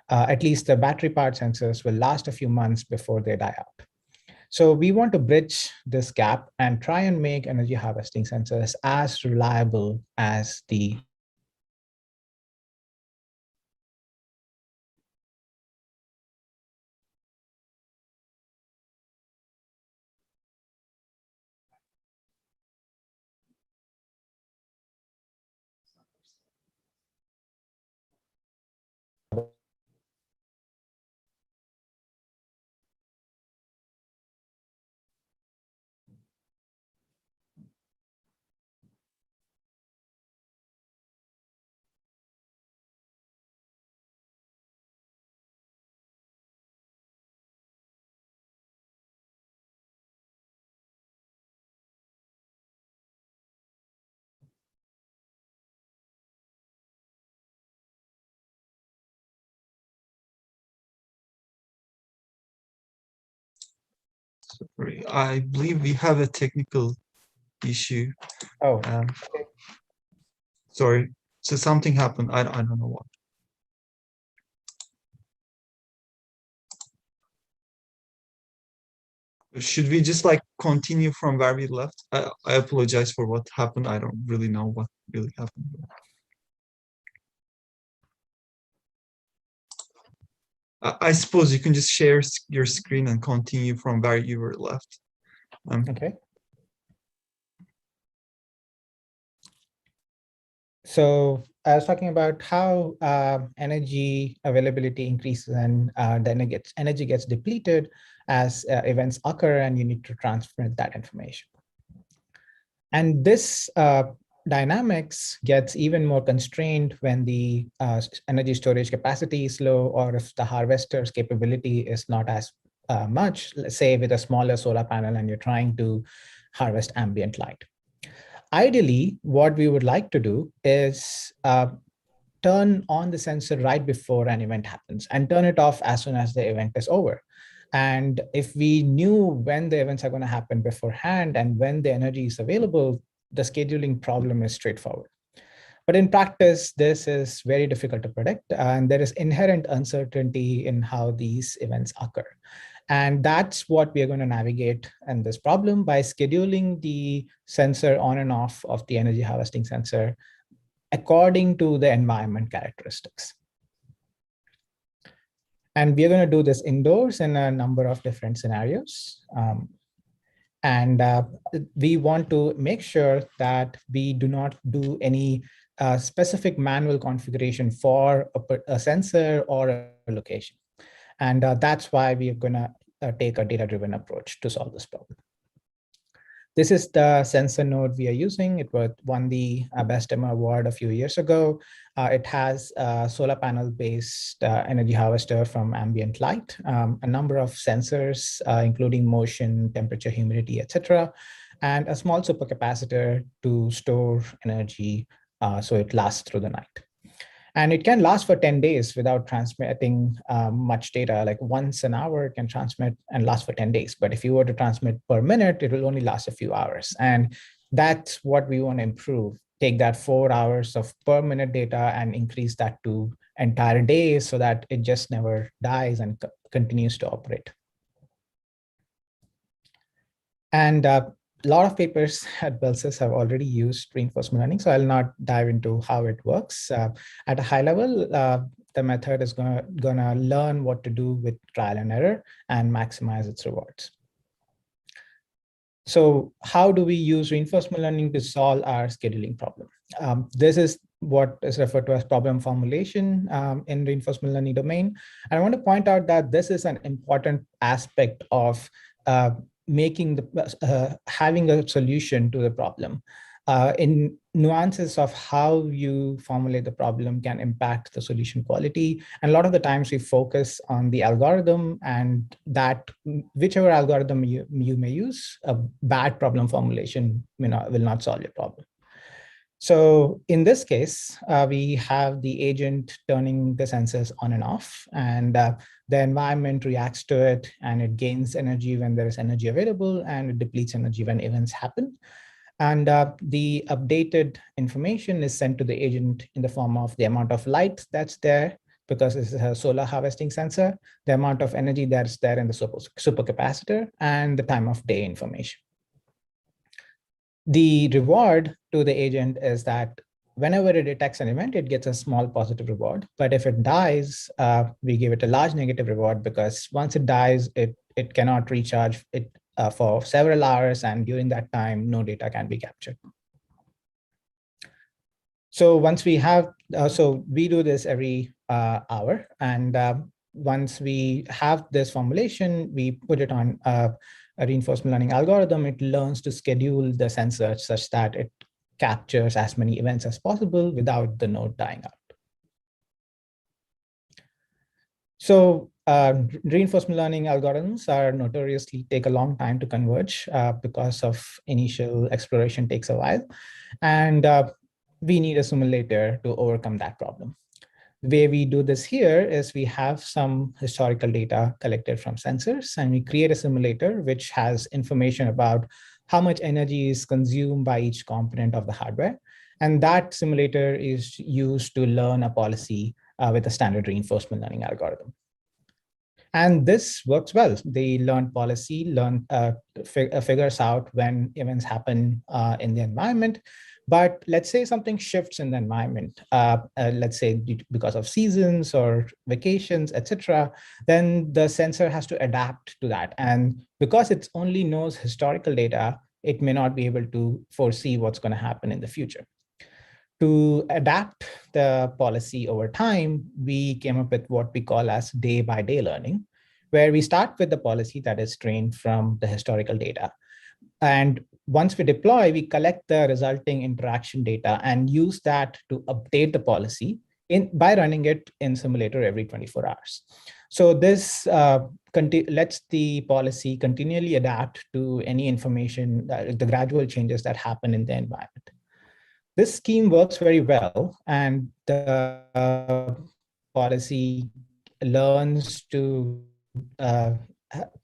Speaker 22: At least the battery powered sensors will last a few months before they die out. So we want to bridge this gap and try and make energy harvesting sensors as reliable as the
Speaker 9: Sorry, I believe we have a technical issue.
Speaker 22: Oh,
Speaker 9: sorry. So something happened. I don't know what. Should we just like continue from where we left? I apologize for what happened. I don't really know what really happened. I suppose you can just share your screen and continue from where you were left.
Speaker 22: Okay. So I was talking about how energy availability increases and then energy gets depleted as events occur, and you need to transmit that information. And this dynamics gets even more constrained when the energy storage capacity is low, or if the harvester's capability is not as much, let's say with a smaller solar panel and you're trying to harvest ambient light. Ideally, what we would like to do is turn on the sensor right before an event happens and turn it off as soon as the event is over. And if we knew when the events are going to happen beforehand and when the energy is available, the scheduling problem is straightforward. But in practice, this is very difficult to predict, and there is inherent uncertainty in how these events occur. And that's what we are going to navigate in this problem by scheduling the sensor on and off of the energy harvesting sensor according to the environment characteristics. And we're going to do this indoors in a number of different scenarios. And we want to make sure that we do not do any specific manual configuration for a sensor or a location. And that's why we are going to take a data-driven approach to solve this problem. This is the sensor node we are using. It won the Best Demo Award a few years ago. It has a solar panel-based energy harvester from ambient light, a number of sensors, including motion, temperature, humidity, etc., and a small supercapacitor to store energy so it lasts through the night. And it can last for 10 days without transmitting much data. Like once an hour, it can transmit and last for 10 days. But if you were to transmit per minute, it will only last a few hours. And that's what we want to improve. Take that 4 hours of per minute data and increase that to entire days so that it just never dies and continues to operate. And a lot of papers at BuildSys have already used reinforcement learning, so I'll not dive into how it works. At a high level, the method is gonna learn what to do with trial and error and maximize its rewards. So how do we use reinforcement learning to solve our scheduling problem? This is what is referred to as problem formulation in reinforcement learning domain. And I want to point out that this is an important aspect of making the having a solution to the problem. In nuances of how you formulate the problem can impact the solution quality. And a lot of the times we focus on the algorithm, and that whichever algorithm you may use, a bad problem formulation will not solve your problem. So in this case, we have the agent turning the sensors on and off, and the environment reacts to it, and it gains energy when there is energy available, and it depletes energy when events happen. And the updated information is sent to the agent in the form of the amount of light that's there, because this is a solar harvesting sensor, the amount of energy that's there in the supercapacitor, and the time of day information. The reward to the agent is that whenever it detects an event, it gets a small positive reward. But if it dies, we give it a large negative reward, because once it dies, it cannot recharge it for several hours, and during that time, no data can be captured. So once we have, so we do this every hour, and once we have this formulation, we put it on a reinforcement learning algorithm. It learns to schedule the sensor such that it captures as many events as possible without the node dying out. So reinforcement learning algorithms are notoriously take a long time to converge because of initial exploration takes a while. And we need a simulator to overcome that problem. The way we do this here is we have some historical data collected from sensors, and we create a simulator which has information about how much energy is consumed by each component of the hardware. And that simulator is used to learn a policy with a standard reinforcement learning algorithm. And this works well. The learned policy figures out when events happen in the environment. But let's say something shifts in the environment, let's say because of seasons or vacations, etc., then the sensor has to adapt to that. And because it only knows historical data, it may not be able to foresee what's going to happen in the future. To adapt the policy over time, we came up with what we call as day-by-day learning, where we start with the policy that is trained from the historical data. And once we deploy, we collect the resulting interaction data and use that to update the policy by running it in simulator every 24 hours. So this lets the policy continually adapt to any information, the gradual changes that happen in the environment. This scheme works very well, and the policy learns to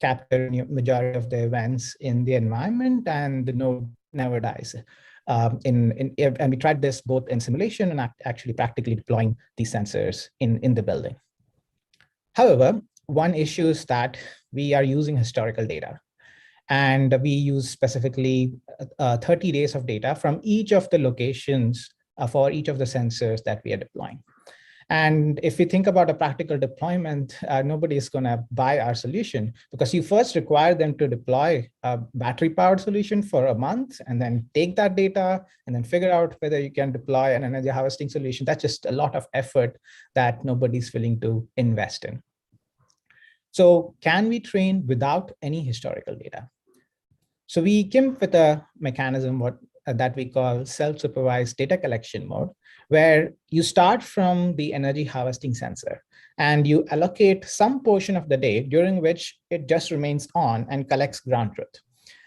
Speaker 22: capture majority of the events in the environment, and the node never dies. And we tried this both in simulation and actually practically deploying these sensors in the building. However, one issue is that we are using historical data, and we use specifically 30 days of data from each of the locations for each of the sensors that we are deploying. And if we think about a practical deployment, nobody is going to buy our solution because you first require them to deploy a battery-powered solution for a month and then take that data and then figure out whether you can deploy an energy harvesting solution. That's just a lot of effort that nobody's willing to invest in. So can we train without any historical data? So we came up with a mechanism that we call self-supervised data collection mode, where you start from the energy harvesting sensor and you allocate some portion of the day during which it just remains on and collects ground truth.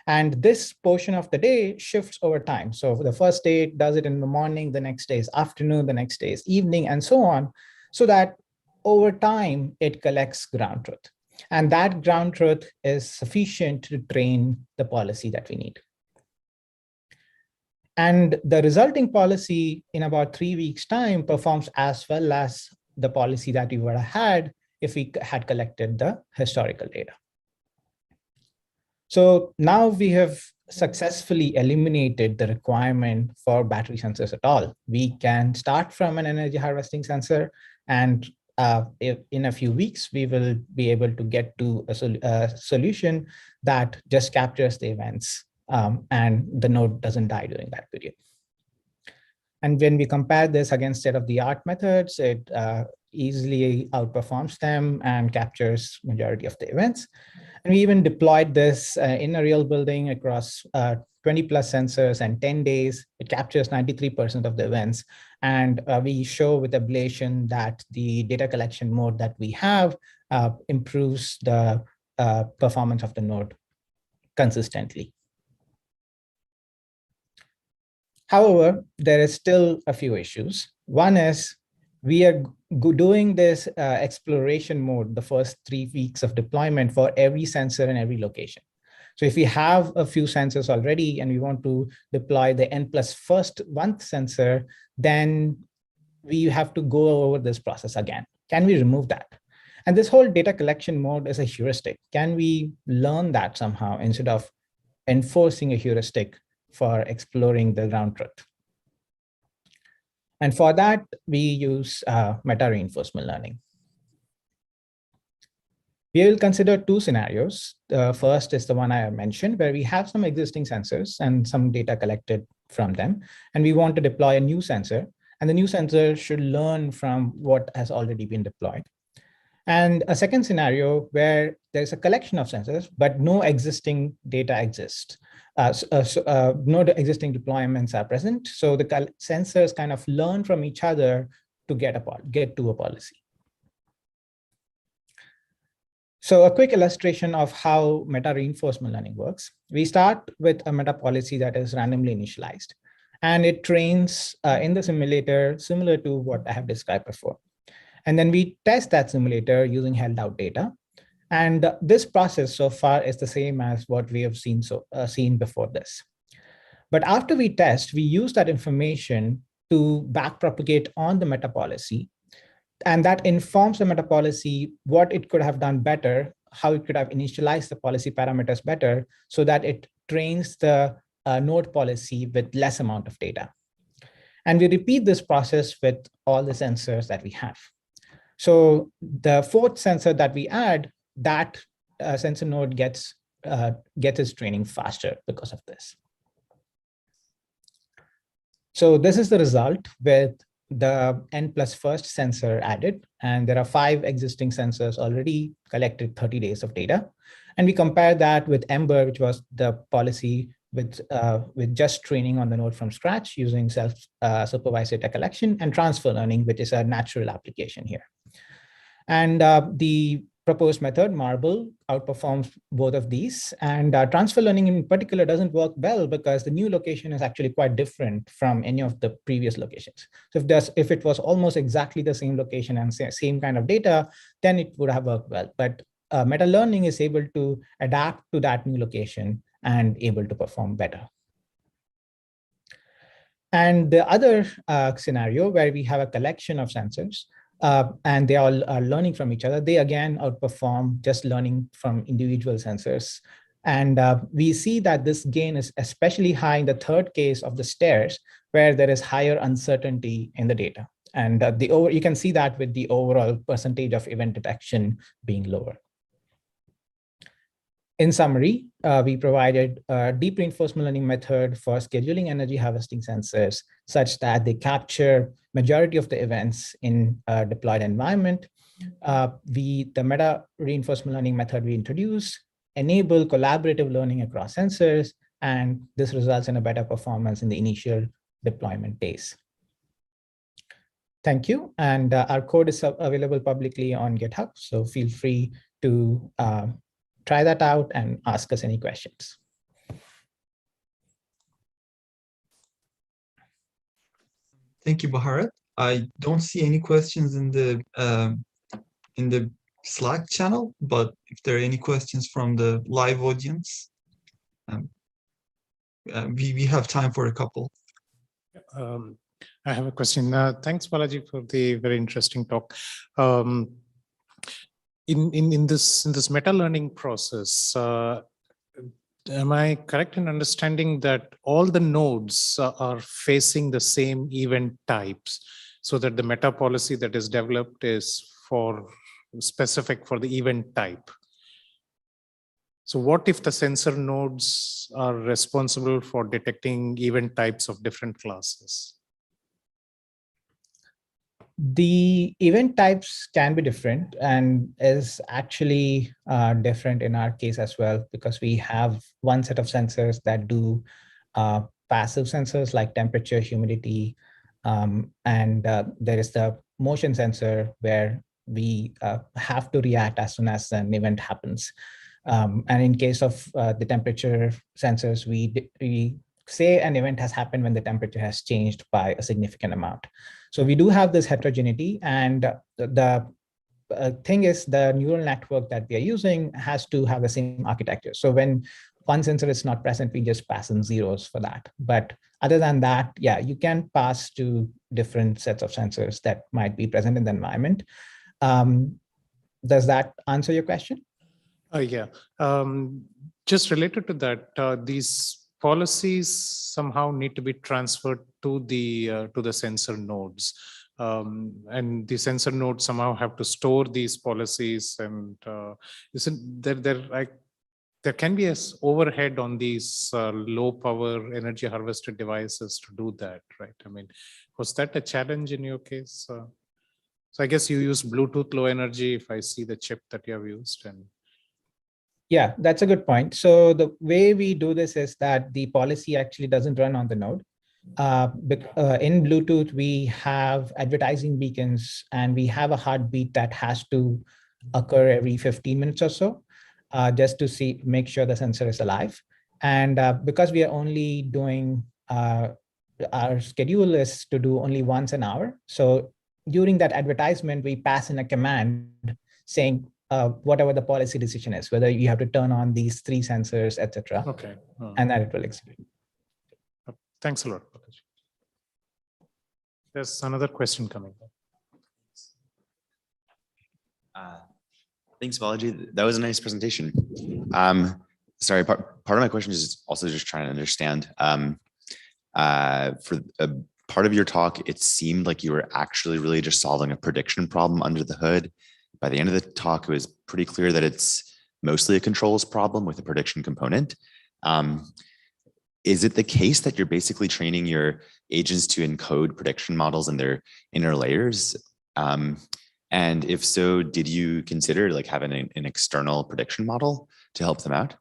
Speaker 22: And this portion of the day shifts over time. So for the first day, it does it in the morning, the next day is afternoon, the next day is evening, and so on, so that over time, it collects ground truth. And that ground truth is sufficient to train the policy that we need. And the resulting policy in about 3 weeks' time performs as well as the policy that we would have had if we had collected the historical data. So now we have successfully eliminated the requirement for battery sensors at all. We can start from an energy harvesting sensor, and in a few weeks, we will be able to get to a solution that just captures the events and the node doesn't die during that period. And when we compare this against state-of-the-art methods, it easily outperforms them and captures majority of the events. And we even deployed this in a real building across 20 plus sensors and 10 days. It captures 93% of the events. And we show with ablation that the data collection mode that we have improves the performance of the node consistently. However, there is still a few issues. One is we are doing this exploration mode the first 3 weeks of deployment for every sensor in every location. So if we have a few sensors already and we want to deploy the N+1st sensor, then we have to go over this process again. Can we remove that? And this whole data collection mode is a heuristic. Can we learn that somehow instead of enforcing a heuristic for exploring the ground truth? And for that, we use meta-reinforcement learning. We will consider two scenarios. The first is the one I mentioned, where we have some existing sensors and some data collected from them, and we want to deploy a new sensor, and the new sensor should learn from what has already been deployed. And a second scenario where there's a collection of sensors, but no existing data exists. No existing deployments are present. So the sensors kind of learn from each other to get to a policy. So a quick illustration of how meta-reinforcement learning works. We start with a meta policy that is randomly initialized, and it trains in the simulator similar to what I have described before. And then we test that simulator using held out data. And this process so far is the same as what we have seen before this. But after we test, we use that information to backpropagate on the meta policy. And that informs the meta policy what it could have done better, how it could have initialized the policy parameters better so that it trains the node policy with less amount of data. And we repeat this process with all the sensors that we have. So the fourth sensor that we add, that sensor node gets its training faster because of this. So this is the result with the N+1st sensor added, and there are 5 existing sensors already collected 30 days of data. And we compare that with Ember, which was the policy with just training on the node from scratch using self-supervised data collection, and transfer learning, which is a natural application here. And the proposed method, Marble, outperforms both of these. And transfer learning in particular doesn't work well because the new location is actually quite different from any of the previous locations. So if it was almost exactly the same location and same kind of data, then it would have worked well. But meta learning is able to adapt to that new location and able to perform better. And the other scenario where we have a collection of sensors, and they all are learning from each other, they again outperform just learning from individual sensors. And we see that this gain is especially high in the third case of the stairs, where there is higher uncertainty in the data. And you can see that with the overall percentage of event detection being lower. In summary, we provided a deep reinforcement learning method for scheduling energy harvesting sensors such that they capture majority of the events in a deployed environment. The meta reinforcement learning method we introduced enable collaborative learning across sensors, and this results in a better performance in the initial deployment days. Thank you. And our code is available publicly on GitHub, so feel free to try that out and ask us any questions.
Speaker 9: Thank you, Bharat. I don't see any questions in the Slack channel, but if there are any questions from the live audience, we have time for a couple.
Speaker 4: I have a question. Thanks, Balaji, for the very interesting talk. In this meta learning process, am I correct in understanding that all the nodes are facing the same event types, so that the meta policy that is developed is specific for the event type? So what if the sensor nodes are responsible for detecting event types of different classes?
Speaker 22: The event types can be different, and is actually different in our case as well, because we have one set of sensors that do passive sensors like temperature, humidity, and there is the motion sensor where we have to react as soon as an event happens. And in case of the temperature sensors, we say an event has happened when the temperature has changed by a significant amount. So we do have this heterogeneity, and the thing is the neural network that we are using has to have the same architecture. So when one sensor is not present, we just pass in zeros for that. But other than that, yeah, you can pass to different sets of sensors that might be present in the environment. Does that answer your question?
Speaker 4: Yeah. Just related to that, these policies somehow need to be transferred to the sensor nodes, and the sensor nodes somehow have to store these policies. And isn't there can be an overhead on these low power energy harvested devices to do that, right? I mean, was that a challenge in your case? So I guess you use Bluetooth low energy if I see the chip that you have used. And
Speaker 22: yeah, that's a good point. So the way we do this is that the policy actually doesn't run on the node. In Bluetooth, we have advertising beacons, and we have a heartbeat that has to occur every 15 minutes or so, just to make sure the sensor is alive. And because we are only doing, our schedule is to do only once an hour. So during that advertisement, we pass in a command saying, whatever the policy decision is, whether you have to turn on these 3 sensors, etc.
Speaker 4: Okay.
Speaker 22: And that it will explain.
Speaker 4: Thanks a lot. There's another question coming.
Speaker 6: Thanks, Balaji. That was a nice presentation. Sorry, part of my question is also just trying to understand. For a part of your talk, it seemed like you were actually really just solving a prediction problem under the hood. By the end of the talk, it was pretty clear that it's mostly a controls problem with a prediction component. Is it the case that you're basically training your agents to encode prediction models in their inner layers? And if so, did you consider like having an external prediction model to help them out?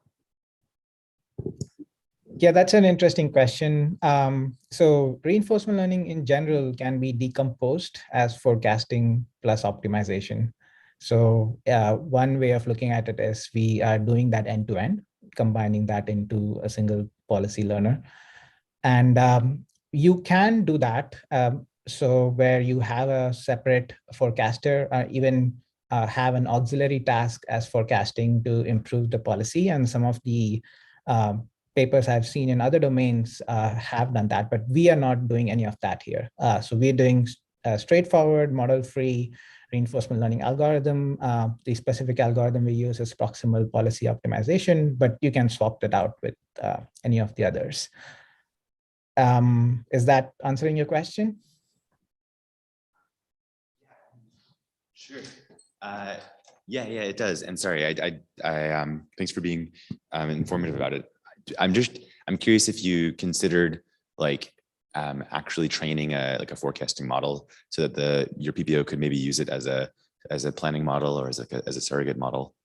Speaker 22: Yeah, that's an interesting question. So reinforcement learning in general can be decomposed as forecasting plus optimization. So one way of looking at it is we are doing that end to end, combining that into a single policy learner. And you can do that. So where you have a separate forecaster, even have an auxiliary task as forecasting to improve the policy. And some of the papers I've seen in other domains have done that, but we are not doing any of that here. So we're doing straightforward model-free reinforcement learning algorithm. The specific algorithm we use is proximal policy optimization, but you can swap it out with any of the others. Is that answering your question?
Speaker 6: Sure. Yeah, it does. And sorry, thanks for being informative about it. I'm curious if you considered like actually training a forecasting model so that your PPO could maybe use it as a planning model or as a surrogate model.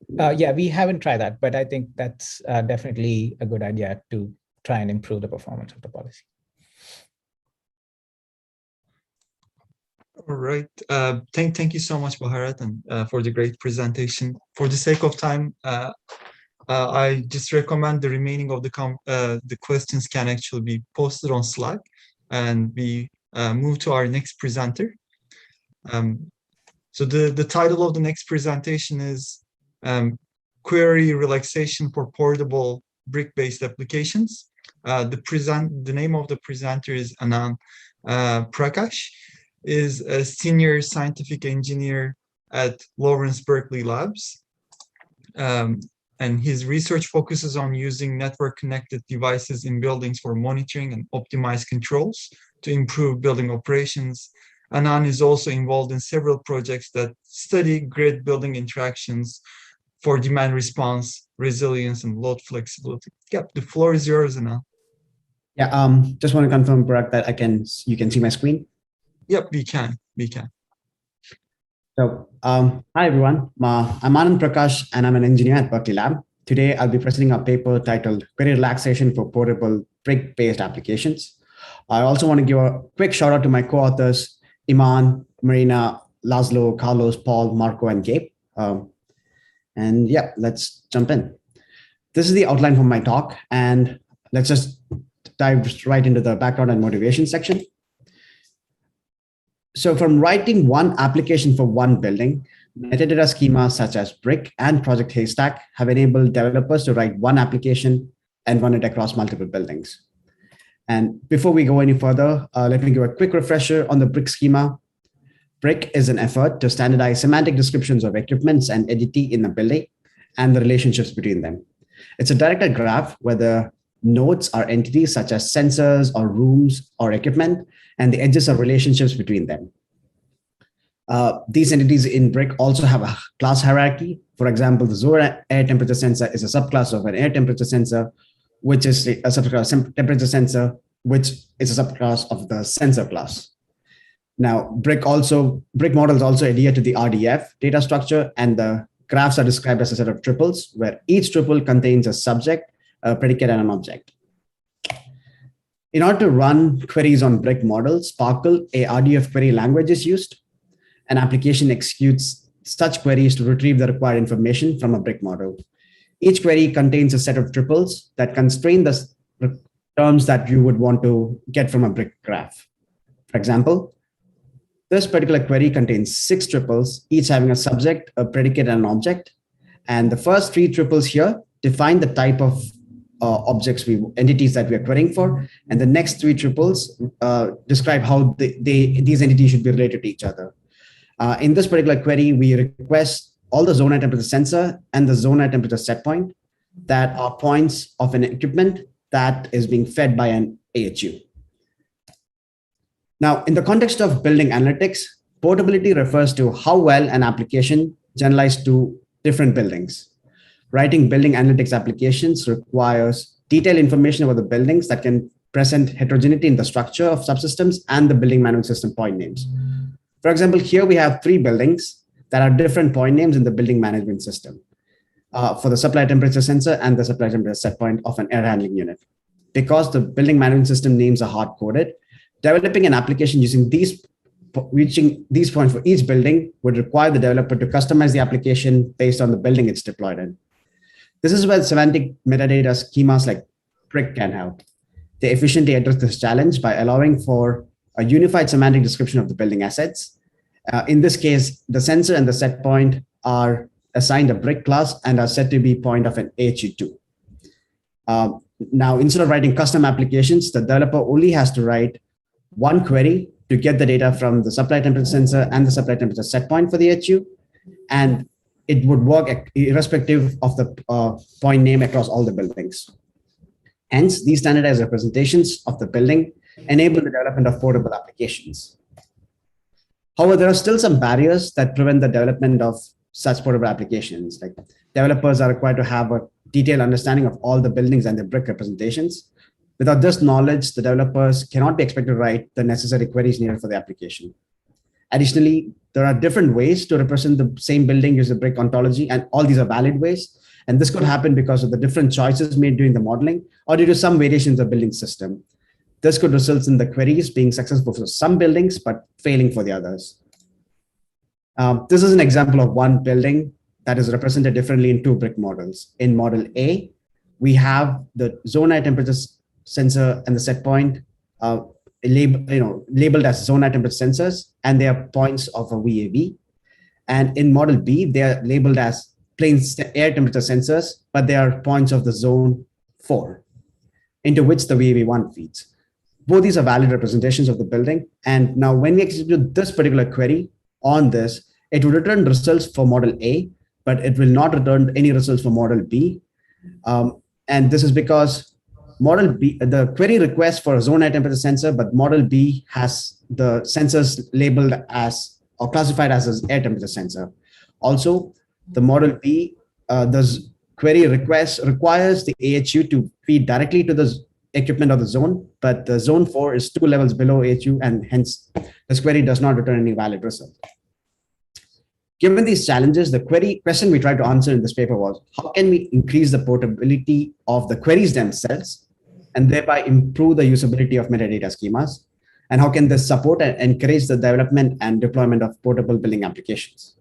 Speaker 22: Yeah, we haven't tried that, but I think that's definitely a good idea to try and improve the performance of the policy.
Speaker 9: All right. Thank you so much, Bharat, and for the great presentation. For the sake of time, I just recommend the remaining of the questions can actually be posted on Slack, and we move to our next presenter. So the title of the next presentation is Query Relaxation for Portable Brick-Based Applications. The name of the presenter is Anand Prakash, is a senior scientific engineer at Lawrence Berkeley Labs. And his research focuses on using network-connected devices in buildings for monitoring and optimized controls to improve building operations. Anand is also involved in several projects that study grid building interactions for demand response, resilience, and load flexibility. Yep, the floor is yours, Anand.
Speaker 23: Yeah, just want to confirm, Parag, that you can see my screen.
Speaker 9: Yep, we can.
Speaker 23: So, hi everyone. I'm Anand Prakash, and I'm an engineer at Berkeley Lab. Today, I'll be presenting a paper titled "Query Relaxation for Portable Brick-Based Applications." I also want to give a quick shout out to my co-authors, Iman, Marina, Laszlo, Carlos, Paul, Marco, and Gabe. And yeah, let's jump in. This is the outline for my talk, and let's just dive right into the background and motivation section. So from writing one application for one building, metadata schemas such as Brick and Project Haystack have enabled developers to write one application and run it across multiple buildings. And before we go any further, let me give a quick refresher on the Brick schema. Brick is an effort to standardize semantic descriptions of equipments and entity in a building and the relationships between them. It's a directed graph where the nodes are entities such as sensors or rooms or equipment, and the edges are relationships between them. These entities in Brick also have a class hierarchy. For example, the zone air temperature sensor is a subclass of an air temperature sensor, which is a subclass temperature sensor, which is a subclass of the sensor class. Now, Brick models also adhere to the RDF data structure, and the graphs are described as a set of triples, where each triple contains a subject, a predicate, and an object. In order to run queries on Brick models, Sparkle, a RDF query language, is used. An application executes such queries to retrieve the required information from a Brick model. Each query contains a set of triples that constrain the terms that you would want to get from a Brick graph. For example, this particular query contains 6 triples, each having a subject, a predicate, and an object. And the first 3 triples here define the type of entities that we are querying for. And the next 3 triples describe how these entities should be related to each other. In this particular query, we request all the zone air temperature sensor and the zone air temperature set point that are points of an equipment that is being fed by an AHU. Now, in the context of building analytics, portability refers to how well an application generalizes to different buildings. Writing building analytics applications requires detailed information about the buildings that can present heterogeneity in the structure of subsystems and the building management system point names. For example, here we have 3 buildings that are different point names in the building management system for the supply temperature sensor and the supply temperature set point of an air handling unit. Because the building management system names are hard-coded, developing an application reaching these points for each building would require the developer to customize the application based on the building it's deployed in. This is where semantic metadata schemas like Brick can help. They efficiently address this challenge by allowing for a unified semantic description of the building assets. In this case, the sensor and the set point are assigned a Brick class and are said to be point of an AHU2. Now, instead of writing custom applications, the developer only has to write one query to get the data from the supply temperature sensor and the supply temperature set point for the AHU, and it would work irrespective of the point name across all the buildings. Hence, these standardized representations of the building enable the development of portable applications. However, there are still some barriers that prevent the development of such portable applications. Like developers are required to have a detailed understanding of all the buildings and their brick representations. Without this knowledge, the developers cannot be expected to write the necessary queries needed for the application. Additionally, there are different ways to represent the same building using brick ontology, and all these are valid ways. And this could happen because of the different choices made during the modeling or due to some variations of building system. This could result in the queries being successful for some buildings, but failing for the others. This is an example of one building that is represented differently in two brick models. In model A, we have the zone eye temperature sensor and the set point labeled as zone eye temperature sensors, and they are points of a VAV. And in model B, they are labeled as plain air temperature sensors, but they are points of the zone 4, into which the VAV1 feeds. Both these are valid representations of the building. And now when we execute this particular query on this, it will return results for model A, but it will not return any results for model B. And this is because model B, the query requests for a zone eye temperature sensor, but model B has the sensors labeled as or classified as an air temperature sensor. Also, the model B, the query request requires the AHU to feed directly to the equipment of the zone, but the zone 4 is 2 levels below AHU, and hence this query does not return any valid result. Given these challenges, the question we tried to answer in this paper was, how can we increase the portability of the queries themselves and thereby improve the usability of metadata schemas? And how can this support and encourage the development and deployment of portable building applications?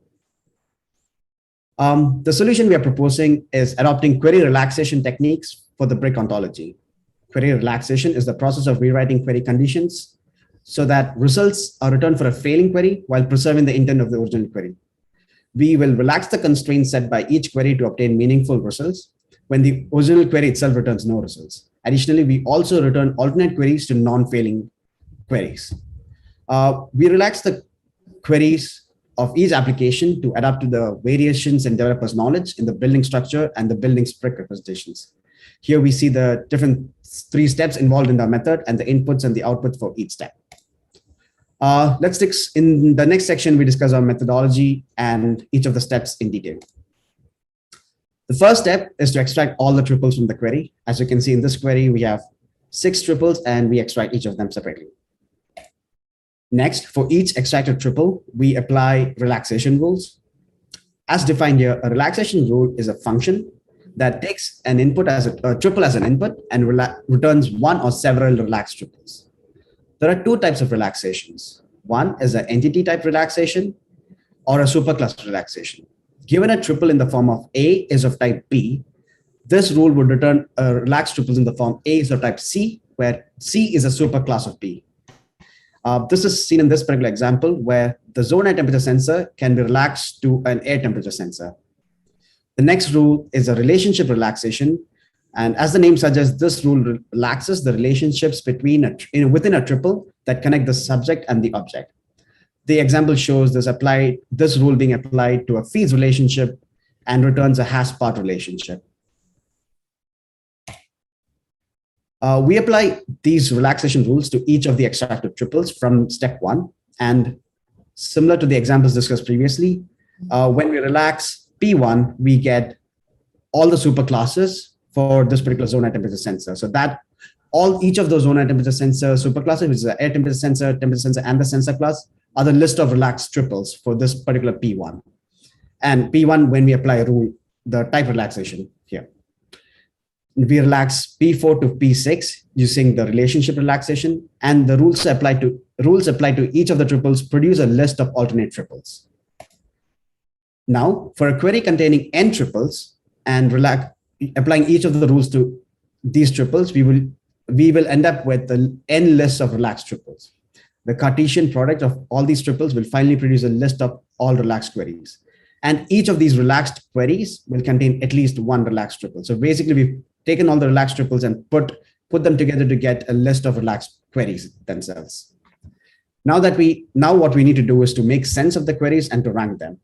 Speaker 23: The solution we are proposing is adopting query relaxation techniques for the brick ontology. Query relaxation is the process of rewriting query conditions so that results are returned for a failing query while preserving the intent of the original query. We will relax the constraints set by each query to obtain meaningful results when the original query itself returns no results. Additionally, we also return alternate queries to non-failing queries. We relax the queries of each application to adapt to the variations in developers' knowledge in the building structure and the building's brick representations. Here we see the different 3 steps involved in the method and the inputs and the outputs for each step. In the next section, we discuss our methodology and each of the steps in detail. The first step is to extract all the triples from the query. As you can see in this query, we have 6 triples and we extract each of them separately. Next, for each extracted triple, we apply relaxation rules. As defined here, a relaxation rule is a function that takes an input as a triple as an input and returns one or several relaxed triples. There are 2 types of relaxations. One is an entity type relaxation or a supercluster relaxation. Given a triple in the form of A is of type B, this rule would return a relaxed triples in the form A is of type C, where C is a superclass of B. This is seen in this particular example where the zone eye temperature sensor can be relaxed to an air temperature sensor. The next rule is a relationship relaxation. And as the name suggests, this rule relaxes the relationships between within a triple that connect the subject and the object. The example shows this rule being applied to a feeds relationship and returns a has part relationship. We apply these relaxation rules to each of the extracted triples from step 1. And similar to the examples discussed previously, when we relax P1, we get all the superclasses for this particular zone eye temperature sensor. So that each of those zone eye temperature sensor superclasses, which is the air temperature sensor, and the sensor class, are the list of relaxed triples for this particular P1. And P1, when we apply a rule, the type relaxation here. We relax P4 to P6 using the relationship relaxation, and the rules applied to each of the triples produce a list of alternate triples. Now, for a query containing n triples and applying each of the rules to these triples, we will end up with the n list of relaxed triples. The Cartesian product of all these triples will finally produce a list of all relaxed queries. And each of these relaxed queries will contain at least one relaxed triple. So basically, we've taken all the relaxed triples and put them together to get a list of relaxed queries themselves. Now what we need to do is to make sense of the queries and to rank them.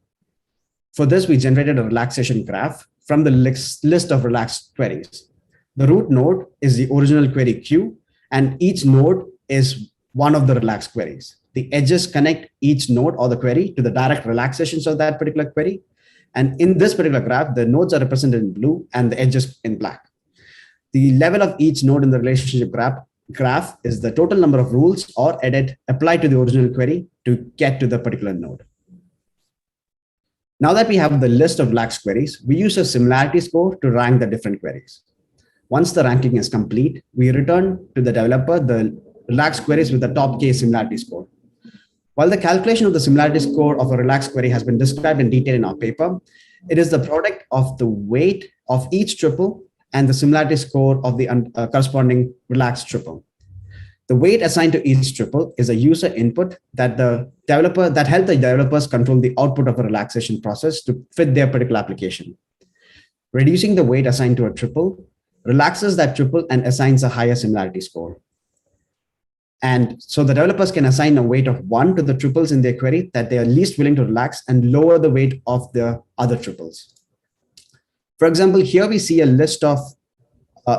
Speaker 23: For this, we generated a relaxation graph from the list of relaxed queries. The root node is the original query queue, and each node is one of the relaxed queries. The edges connect each node or the query to the direct relaxations of that particular query. And in this particular graph, the nodes are represented in blue and the edges in black. The level of each node in the relationship graph is the total number of rules or edit applied to the original query to get to the particular node. Now that we have the list of relaxed queries, we use a similarity score to rank the different queries. Once the ranking is complete, we return to the developer the relaxed queries with the top K similarity score. While the calculation of the similarity score of a relaxed query has been described in detail in our paper, it is the product of the weight of each triple and the similarity score of the corresponding relaxed triple. The weight assigned to each triple is a user input that help the developers control the output of a relaxation process to fit their particular application. Reducing the weight assigned to a triple relaxes that triple and assigns a higher similarity score. And so the developers can assign a weight of 1 to the triples in their query that they are least willing to relax and lower the weight of the other triples. For example, here we see a list of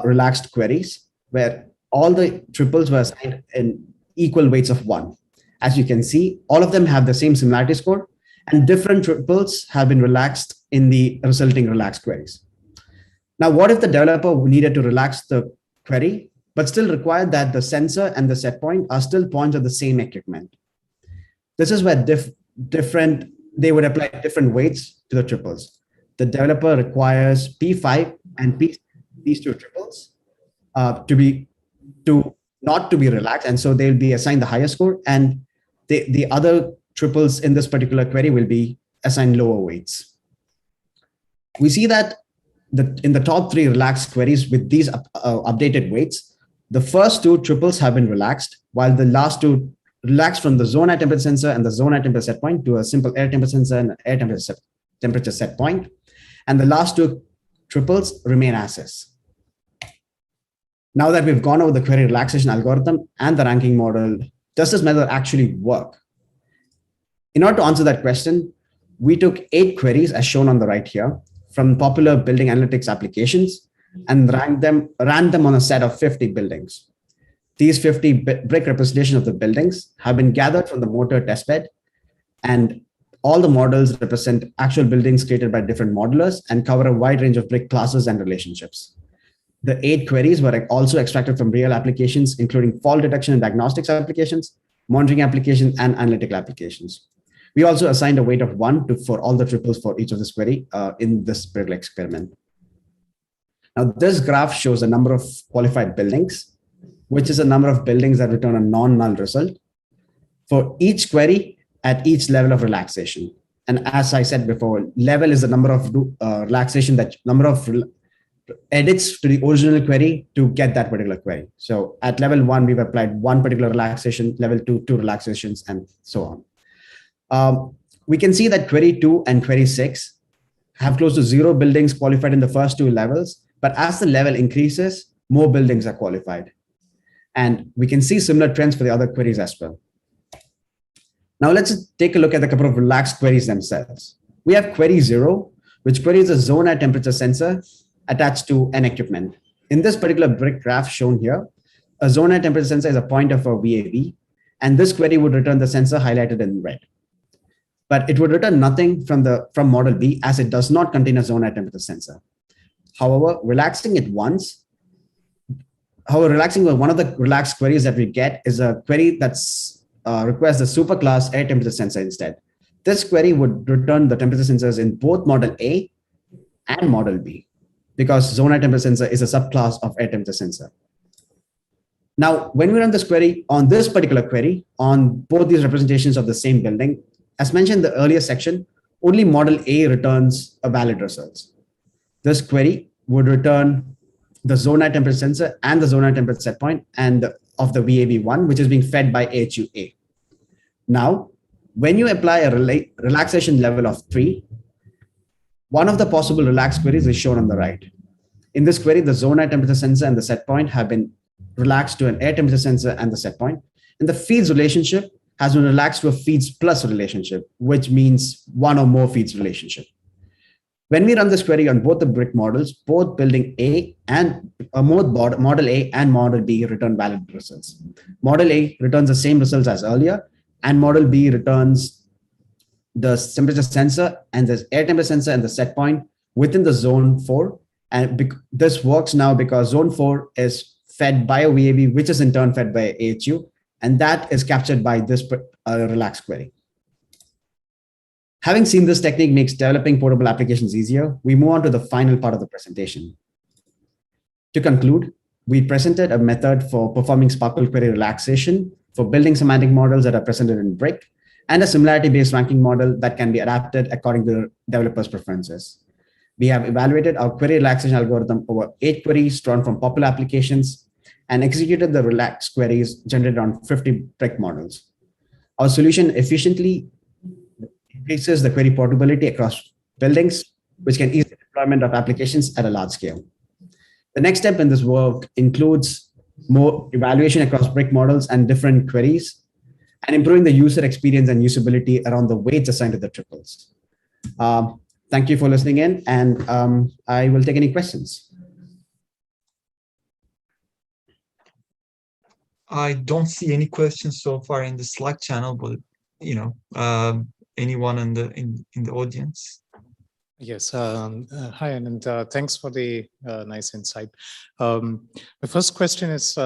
Speaker 23: relaxed queries where all the triples were assigned in equal weights of 1. As you can see, all of them have the same similarity score and different triples have been relaxed in the resulting relaxed queries. Now, what if the developer needed to relax the query, but still required that the sensor and the set point are still points of the same equipment? This is where they would apply different weights to the triples. The developer requires P5 and these two triples not to be relaxed, and so they'll be assigned the higher score, and the other triples in this particular query will be assigned lower weights. We see that in the top 3 relaxed queries with these updated weights, the first 2 triples have been relaxed, while the last 2 relaxed from the zone air temperature sensor and the zone air temperature set point to a simple air temperature sensor and air temperature set point, and the last 2 triples remain as is. Now that we've gone over the query relaxation algorithm and the ranking model, does this method actually work? In order to answer that question, we took 8 queries as shown on the right here from popular building analytics applications and ran them on a set of 50 buildings. These 50 brick representations of the buildings have been gathered from the motor testbed, and all the models represent actual buildings created by different modelers and cover a wide range of brick classes and relationships. The 8 queries were also extracted from real applications, including fault detection and diagnostics applications, monitoring applications, and analytical applications. We also assigned a weight of 1 for all the triples for each of this query in this particular experiment. Now, this graph shows the number of qualified buildings, which is a number of buildings that return a non-null result for each query at each level of relaxation. And as I said before, level is the number of number of edits to the original query to get that particular query. So at level 1, we've applied 1 particular relaxation, level 2, 2 relaxations, and so on. We can see that query 2 and query 6 have close to 0 buildings qualified in the first 2 levels, but as the level increases, more buildings are qualified. And we can see similar trends for the other queries as well. Now let's take a look at the couple of relaxed queries themselves. We have query 0, which queries a zone air temperature sensor attached to an equipment. In this particular brick graph shown here, a zone air temperature sensor is a point of a VAB, and this query would return the sensor highlighted in red. But it would return nothing from model B, as it does not contain a zone air temperature sensor. However, relaxing one of the relaxed queries that we get is a query that's requires the superclass air temperature sensor instead. This query would return the temperature sensors in both model A and model B, because zone air temperature sensor is a subclass of air temperature sensor. Now, when we run this query on this particular query on both these representations of the same building, as mentioned in the earlier section, only model A returns a valid results. This query would return the zone air temperature sensor and the zone air temperature set point and of the VAB1, which is being fed by AHU-A. Now, when you apply a relaxation level of 3, one of the possible relaxed queries is shown on the right. In this query, the zone air temperature sensor and the set point have been relaxed to an air temperature sensor and the set point, and the feeds relationship has been relaxed to a feeds plus relationship, which means 1 or more feeds relationship. When we run this query on both the brick models, both building A and model A and model B return valid results. Model A returns the same results as earlier, and model B returns the temperature sensor and the air temperature sensor and the set point within the zone 4. And this works now because zone 4 is fed by a VAB, which is in turn fed by AHU, and that is captured by this relaxed query. Having seen this technique makes developing portable applications easier, we move on to the final part of the presentation. To conclude, we presented a method for performing SPARQL query relaxation for building semantic models that are presented in Brick, and a similarity-based ranking model that can be adapted according to the developer's preferences. We have evaluated our query relaxation algorithm over 8 queries drawn from popular applications and executed the relaxed queries generated on 50 Brick models. Our solution efficiently increases the query portability across buildings, which can ease the deployment of applications at a large scale. The next step in this work includes more evaluation across Brick models and different queries, and improving the user experience and usability around the weights assigned to the triples. Thank you for listening in, and I will take any questions.
Speaker 9: I don't see any questions so far in the Slack channel, but anyone in the audience?
Speaker 4: Yes. Hi, and thanks for the nice insight. The first question is,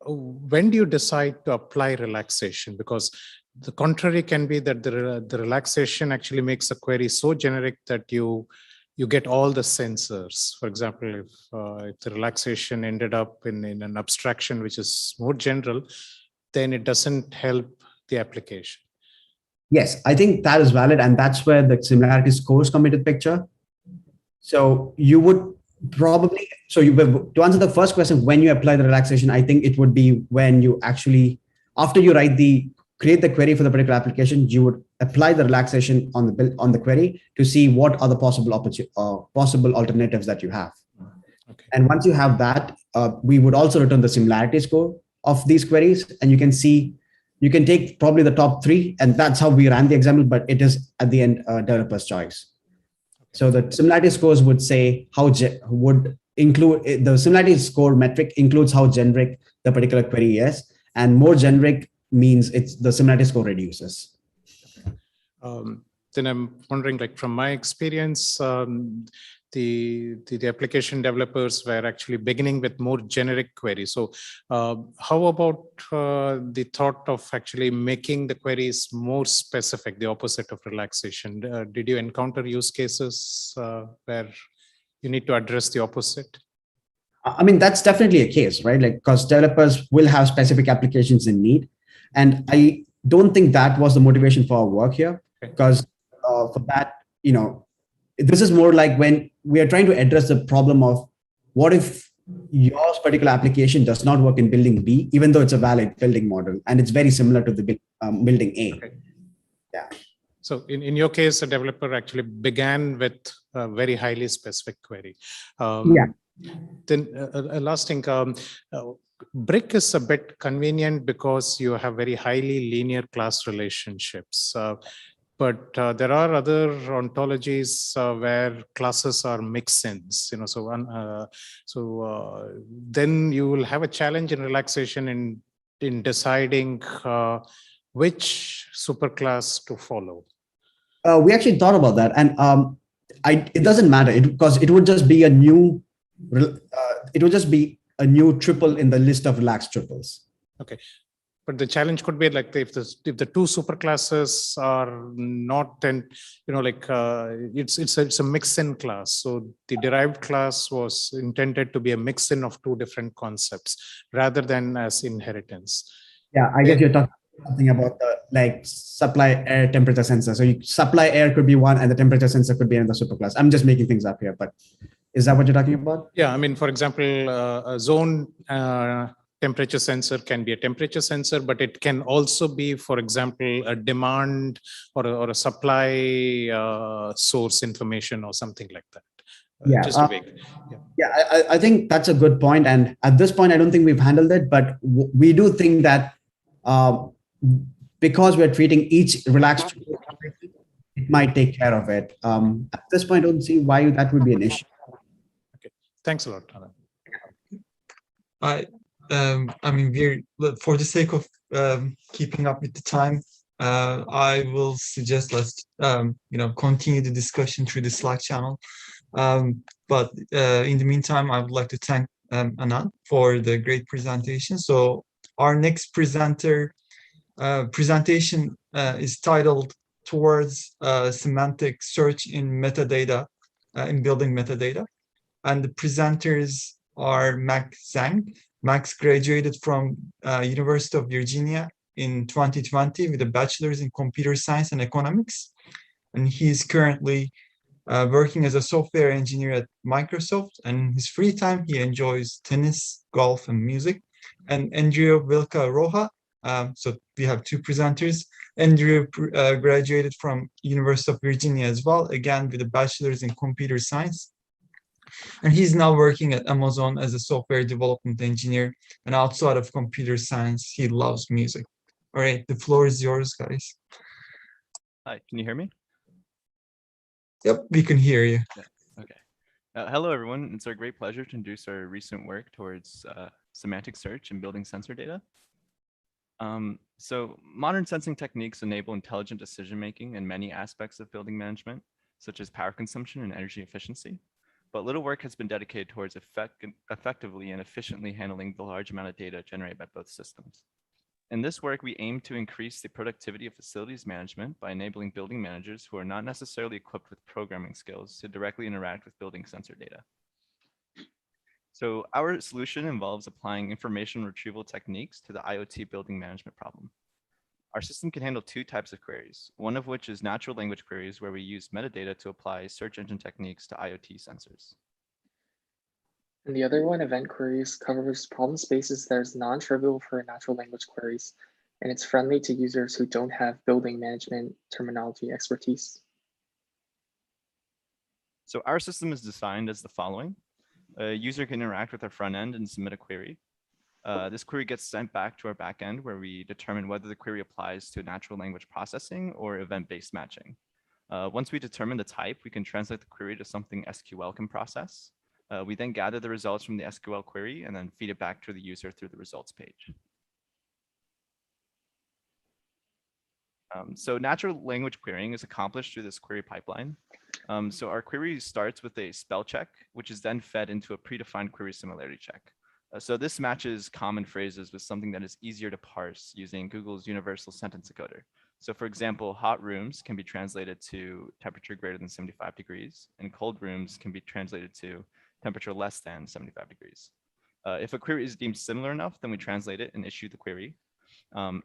Speaker 4: when do you decide to apply relaxation? Because the contrary can be that the relaxation actually makes a query so generic that you get all the sensors. For example, if the relaxation ended up in an abstraction which is more general, then it doesn't help the application.
Speaker 23: Yes, I think that is valid, and that's where the similarity scores come into the picture. So you would probably, to answer the first question, when you apply the relaxation, I think it would be when you actually, after you create the query for the particular application, you would apply the relaxation on the query to see what are the possible alternatives that you have. Okay. And once you have that, we would also return the similarity score of these queries, and you can see, you can take probably the top 3, and that's how we ran the example, but it is at the end developer's choice. Okay. So the similarity scores would say would include the similarity score metric includes how generic the particular query is, and more generic means the similarity score reduces.
Speaker 4: Then I'm wondering, like from my experience, the application developers were actually beginning with more generic queries. So how about the thought of actually making the queries more specific, the opposite of relaxation? Did you encounter use cases where you need to address the opposite?
Speaker 23: I mean, that's definitely a case, right? Like, because developers will have specific applications in need. And I don't think that was the motivation for our work here, because for that, this is more like when we are trying to address the problem of what if your particular application does not work in building B, even though it's a valid building model, and it's very similar to the building A. Okay. Yeah.
Speaker 4: So in your case, the developer actually began with a very highly specific query.
Speaker 23: Yeah.
Speaker 4: Then last thing, Brick is a bit convenient because you have very highly linear class relationships. But there are other ontologies where classes are mixins, then you will have a challenge in relaxation in deciding which superclass to follow.
Speaker 23: We actually thought about that, and it doesn't matter because it would just be a new triple in the list of relaxed triples.
Speaker 4: Okay. But the challenge could be like if the 2 superclasses are not, then it's a mix-in class. So the derived class was intended to be a mix-in of 2 different concepts rather than as inheritance.
Speaker 23: Yeah, I guess you're talking something about the supply air temperature sensor. So supply air could be one, and the temperature sensor could be another superclass. I'm just making things up here, but is that what you're talking about?
Speaker 4: Yeah, I mean, for example, a zone temperature sensor can be a temperature sensor, but it can also be, for example, a demand or a supply source information or something like that.
Speaker 23: Yeah, I think that's a good point. And at this point, I don't think we've handled it, but we do think that because we're treating each relaxed, it might take care of it. At this point, I don't see why that would be an issue.
Speaker 4: Okay, thanks a lot, Anand.
Speaker 9: I mean, for the sake of keeping up with the time, I will suggest let's continue the discussion through the Slack channel. But in the meantime, I would like to thank Anand for the great presentation. So our next presentation is titled Towards Semantic Search in Metadata, in Building Metadata. And the presenters are Max Zhang. Max graduated from University of Virginia in 2020 with a bachelor's in computer science and economics. And he's currently working as a software engineer at Microsoft. And in his free time, he enjoys tennis, golf, and music. And Andrea Vilca Roja. So we have two presenters. Andrew graduated from University of Virginia as well, again with a bachelor's in computer science. And he's now working at Amazon as a software development engineer. And outside of computer science, he loves music. All right, the floor is yours, guys.
Speaker 2: Hi, can you hear me?
Speaker 9: Yep, we can hear you.
Speaker 2: Yeah. Okay. Hello, everyone. It's our great pleasure to introduce our recent work towards semantic search and building sensor data. So modern sensing techniques enable intelligent decision-making in many aspects of building management, such as power consumption and energy efficiency. But little work has been dedicated towards effectively and efficiently handling the large amount of data generated by both systems. In this work, we aim to increase the productivity of facilities management by enabling building managers who are not necessarily equipped with programming skills to directly interact with building sensor data. So our solution involves applying information retrieval techniques to the IoT building management problem. Our system can handle two types of queries, one of which is natural language queries where we use metadata to apply search engine techniques to IoT sensors.
Speaker 10: And the other one, event queries, covers problem spaces that is non-trivial for natural language queries, and it's friendly to users who don't have building management terminology expertise.
Speaker 2: So our system is designed as the following. A user can interact with our front end and submit a query. This query gets sent back to our back end where we determine whether the query applies to natural language processing or event-based matching. Once we determine the type, we can translate the query to something SQL can process. We then gather the results from the SQL query and then feed it back to the user through the results page. So natural language querying is accomplished through this query pipeline. So our query starts with a spell check, which is then fed into a predefined query similarity check. So this matches common phrases with something that is easier to parse using Google's universal sentence encoder. So for example, hot rooms can be translated to temperature greater than 75 degrees, and cold rooms can be translated to temperature less than 75 degrees. If a query is deemed similar enough, then we translate it and issue the query.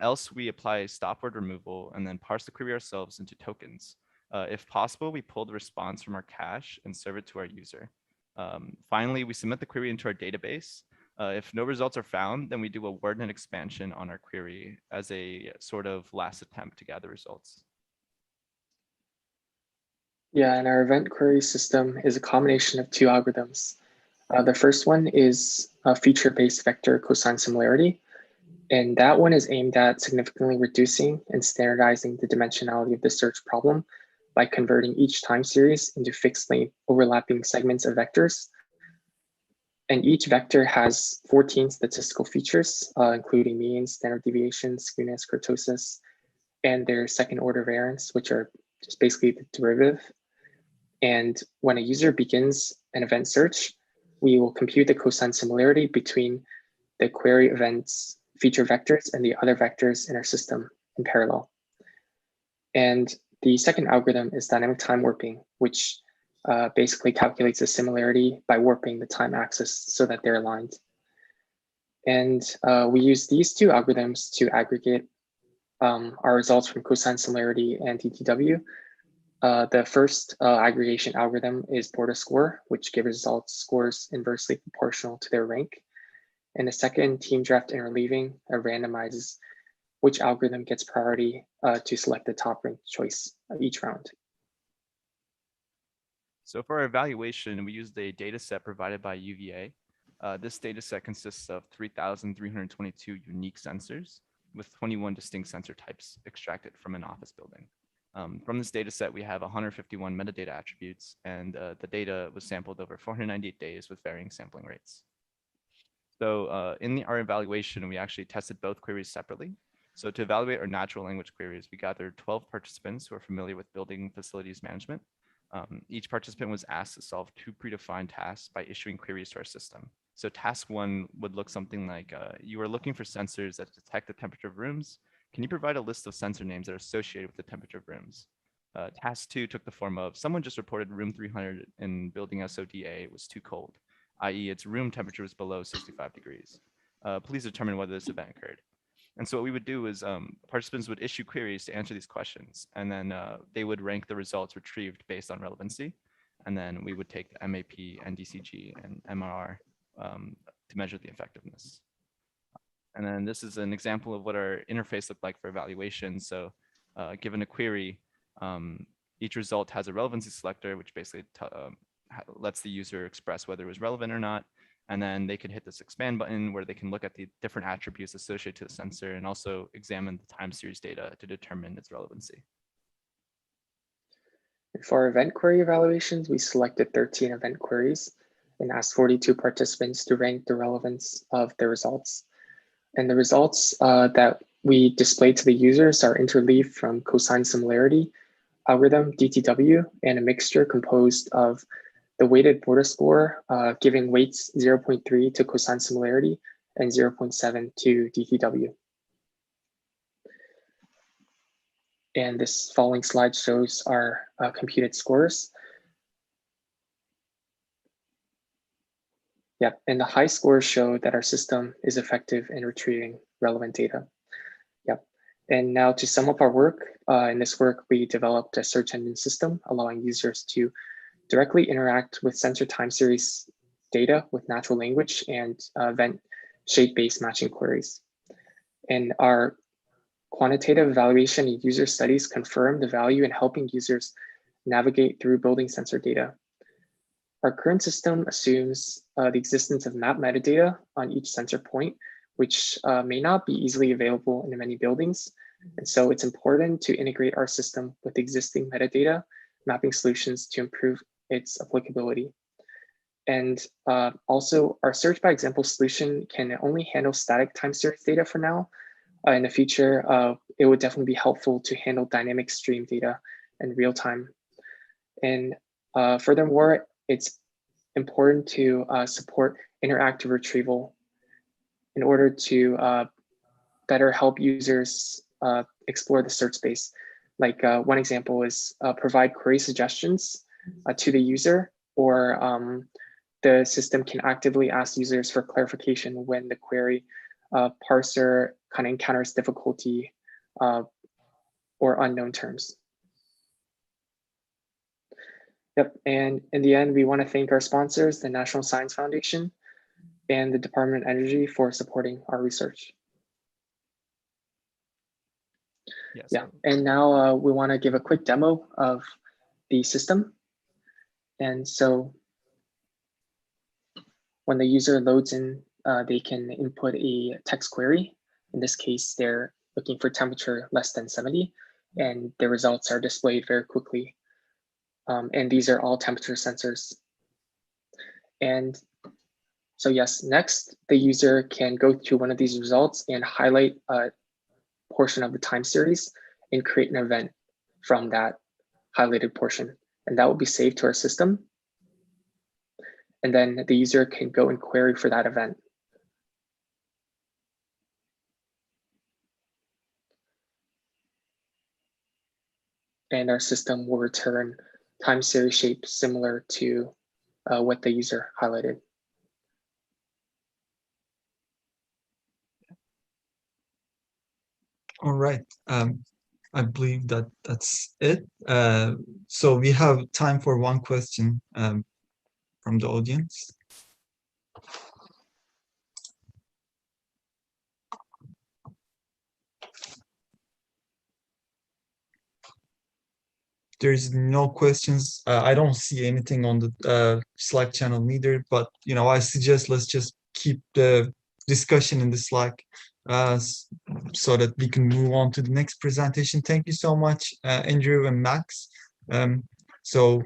Speaker 2: Else we apply stop word removal and then parse the query ourselves into tokens. If possible, we pull the response from our cache and serve it to our user. Finally, we submit the query into our database. If no results are found, then we do a WordNet expansion on our query as a sort of last attempt to gather results.
Speaker 10: Yeah, and our event query system is a combination of two algorithms. The first one is a feature-based vector cosine similarity, and that one is aimed at significantly reducing and standardizing the dimensionality of the search problem by converting each time series into fixed length overlapping segments of vectors. And each vector has 14 statistical features, including mean, standard deviation, skewness, kurtosis, and their second order variance, which are just basically the derivative. And when a user begins an event search, we will compute the cosine similarity between the query events feature vectors and the other vectors in our system in parallel. And the second algorithm is dynamic time warping, which basically calculates the similarity by warping the time axis so that they're aligned. And we use these two algorithms to aggregate our results from cosine similarity and DTW. The first aggregation algorithm is border score, which gives results scores inversely proportional to their rank. And the second, team draft interleaving, randomizes which algorithm gets priority to select the top ranked choice each round.
Speaker 2: So for our evaluation, we used a data set provided by UVA. This data set consists of 3,322 unique sensors with 21 distinct sensor types extracted from an office building. From this data set, we have 151 metadata attributes, and the data was sampled over 498 days with varying sampling rates. So in our evaluation, we actually tested both queries separately. So to evaluate our natural language queries, we gathered 12 participants who are familiar with building facilities management. Each participant was asked to solve 2 predefined tasks by issuing queries to our system. So task 1 would look something like, you are looking for sensors that detect the temperature of rooms. Can you provide a list of sensor names that are associated with the temperature of rooms? Task 2 took the form of, someone just reported room 300 in building SODA was too cold, i.e. its room temperature was below 65 degrees. Please determine whether this event occurred. And so what we would do is participants would issue queries to answer these questions, and then they would rank the results retrieved based on relevancy. And then we would take the MAP, NDCG, and MRR to measure the effectiveness. And then this is an example of what our interface looked like for evaluation. So given a query, each result has a relevancy selector, which basically lets the user express whether it was relevant or not. And then they can hit this expand button where they can look at the different attributes associated to the sensor and also examine the time series data to determine its relevancy.
Speaker 10: For event query evaluations, we selected 13 event queries and asked 42 participants to rank the relevance of the results. And the results that we displayed to the users are interleaved from cosine similarity, algorithm, DTW, and a mixture composed of the weighted border score, giving weights 0.3 to cosine similarity and 0.7 to DTW. And this following slide shows our computed scores. Yep, and the high scores show that our system is effective in retrieving relevant data. Yep, and now to sum up our work, in this work, we developed a search engine system allowing users to directly interact with sensor time series data with natural language and event shape-based matching queries. And our quantitative evaluation and user studies confirm the value in helping users navigate through building sensor data. Our current system assumes the existence of map metadata on each sensor point, which may not be easily available in many buildings. And so it's important to integrate our system with existing metadata mapping solutions to improve its applicability. And also our search by example solution can only handle static time series data for now. In the future, it would definitely be helpful to handle dynamic stream data in real time. And furthermore, it's important to support interactive retrieval in order to better help users explore the search space. Like one example is provide query suggestions to the user, or the system can actively ask users for clarification when the query parser kind of encounters difficulty or unknown terms. Yep, and in the end, we want to thank our sponsors, the National Science Foundation and the Department of Energy for supporting our research.
Speaker 2: Yes.
Speaker 10: Yeah, and now we want to give a quick demo of the system. And so when the user loads in, they can input a text query. In this case, they're looking for temperature less than 70, and the results are displayed very quickly. And these are all temperature sensors. And so yes, next, the user can go to one of these results and highlight a portion of the time series and create an event from that highlighted portion. And that will be saved to our system. And then the user can go and query for that event. And our system will return time series shape similar to what the user highlighted.
Speaker 9: All right. I believe that that's it. So we have time for one question from the audience. There's no questions. I don't see anything on the Slack channel neither, but I suggest let's just keep the discussion in the Slack so that we can move on to the next presentation. Thank you so much, Andrew and Max. So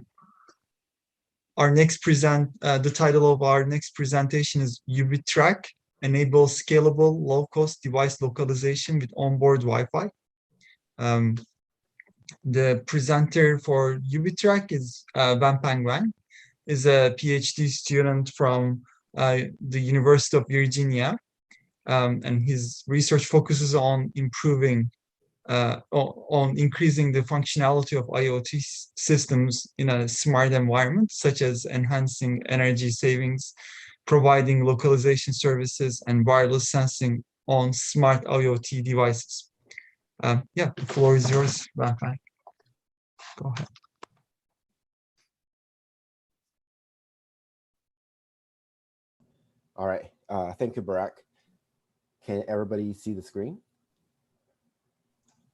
Speaker 9: our next the title of our next presentation is UV track, enable scalable, low-cost device localization with onboard Wi-Fi. The presenter for UbiTrack is Wanpeng Wang, is a PhD student from the University of Virginia, and his research focuses on increasing the functionality of IoT systems in a smart environment, such as enhancing energy savings, providing localization services, and wireless sensing on smart IoT devices. Yeah, the floor is yours, Wanpeng. Go ahead.
Speaker 11: All right. Thank you, Barak. Can everybody see the screen?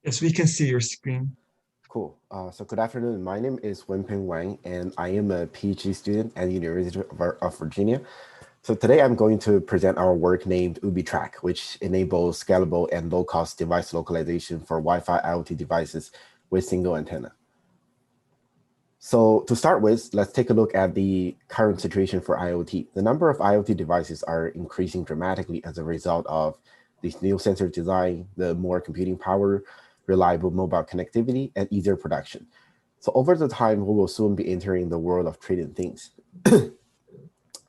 Speaker 9: Yes, we can see your screen.
Speaker 11: Cool. So good afternoon. My name is Wanpeng Wang, and I am a PhD student at the University of Virginia. So today I'm going to present our work named UbiTrack, which enables scalable and low-cost device localization for Wi-Fi IoT devices with single antenna. So to start with, let's take a look at the current situation for IoT. The number of IoT devices are increasing dramatically as a result of this new sensor design, the more computing power, reliable mobile connectivity, and easier production. So over the time, we will soon be entering the world of trading things.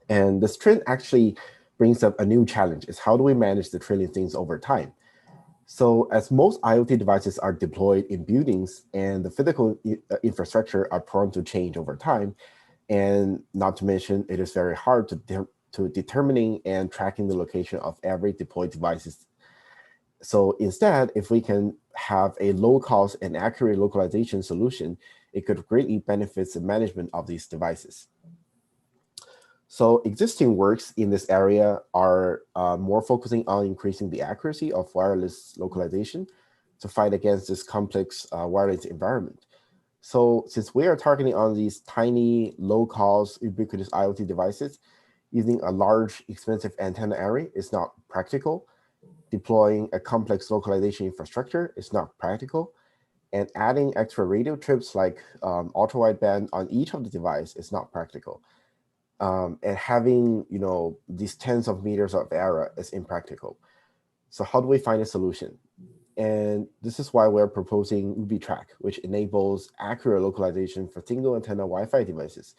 Speaker 11: And this trend actually brings up a new challenge, is how do we manage the trading things over time? So as most IoT devices are deployed in buildings and the physical infrastructure are prone to change over time, and not to mention it is very hard to determining and tracking the location of every deployed devices. So instead, if we can have a low-cost and accurate localization solution, it could greatly benefit the management of these devices. So existing works in this area are more focusing on increasing the accuracy of wireless localization to fight against this complex wireless environment. So since we are targeting on these tiny, low-cost, ubiquitous IoT devices, using a large, expensive antenna array is not practical. Deploying a complex localization infrastructure is not practical. And adding extra radio trips like ultra-wideband on each of the device is not practical. And having these tens of meters of error is impractical. So how do we find a solution? And this is why we're proposing UbiTrack, which enables accurate localization for single antenna Wi-Fi devices.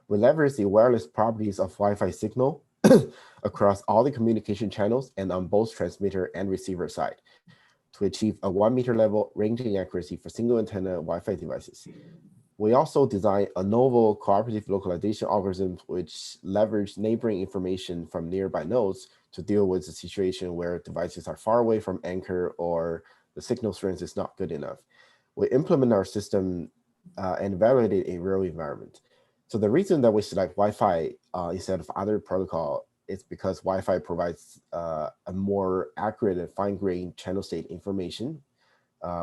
Speaker 11: We leverage the wireless properties of Wi-Fi signal across all the communication channels and on both transmitter and receiver side to achieve a 1 meter level ranging accuracy for single antenna Wi-Fi devices. We also design a novel cooperative localization algorithm which leverage neighboring information from nearby nodes to deal with the situation where devices are far away from anchor or the signal strength is not good enough. We implement our system and evaluate it in real environment. So the reason that we select Wi-Fi instead of other protocol is because Wi-Fi provides a more accurate and fine-grained channel state information,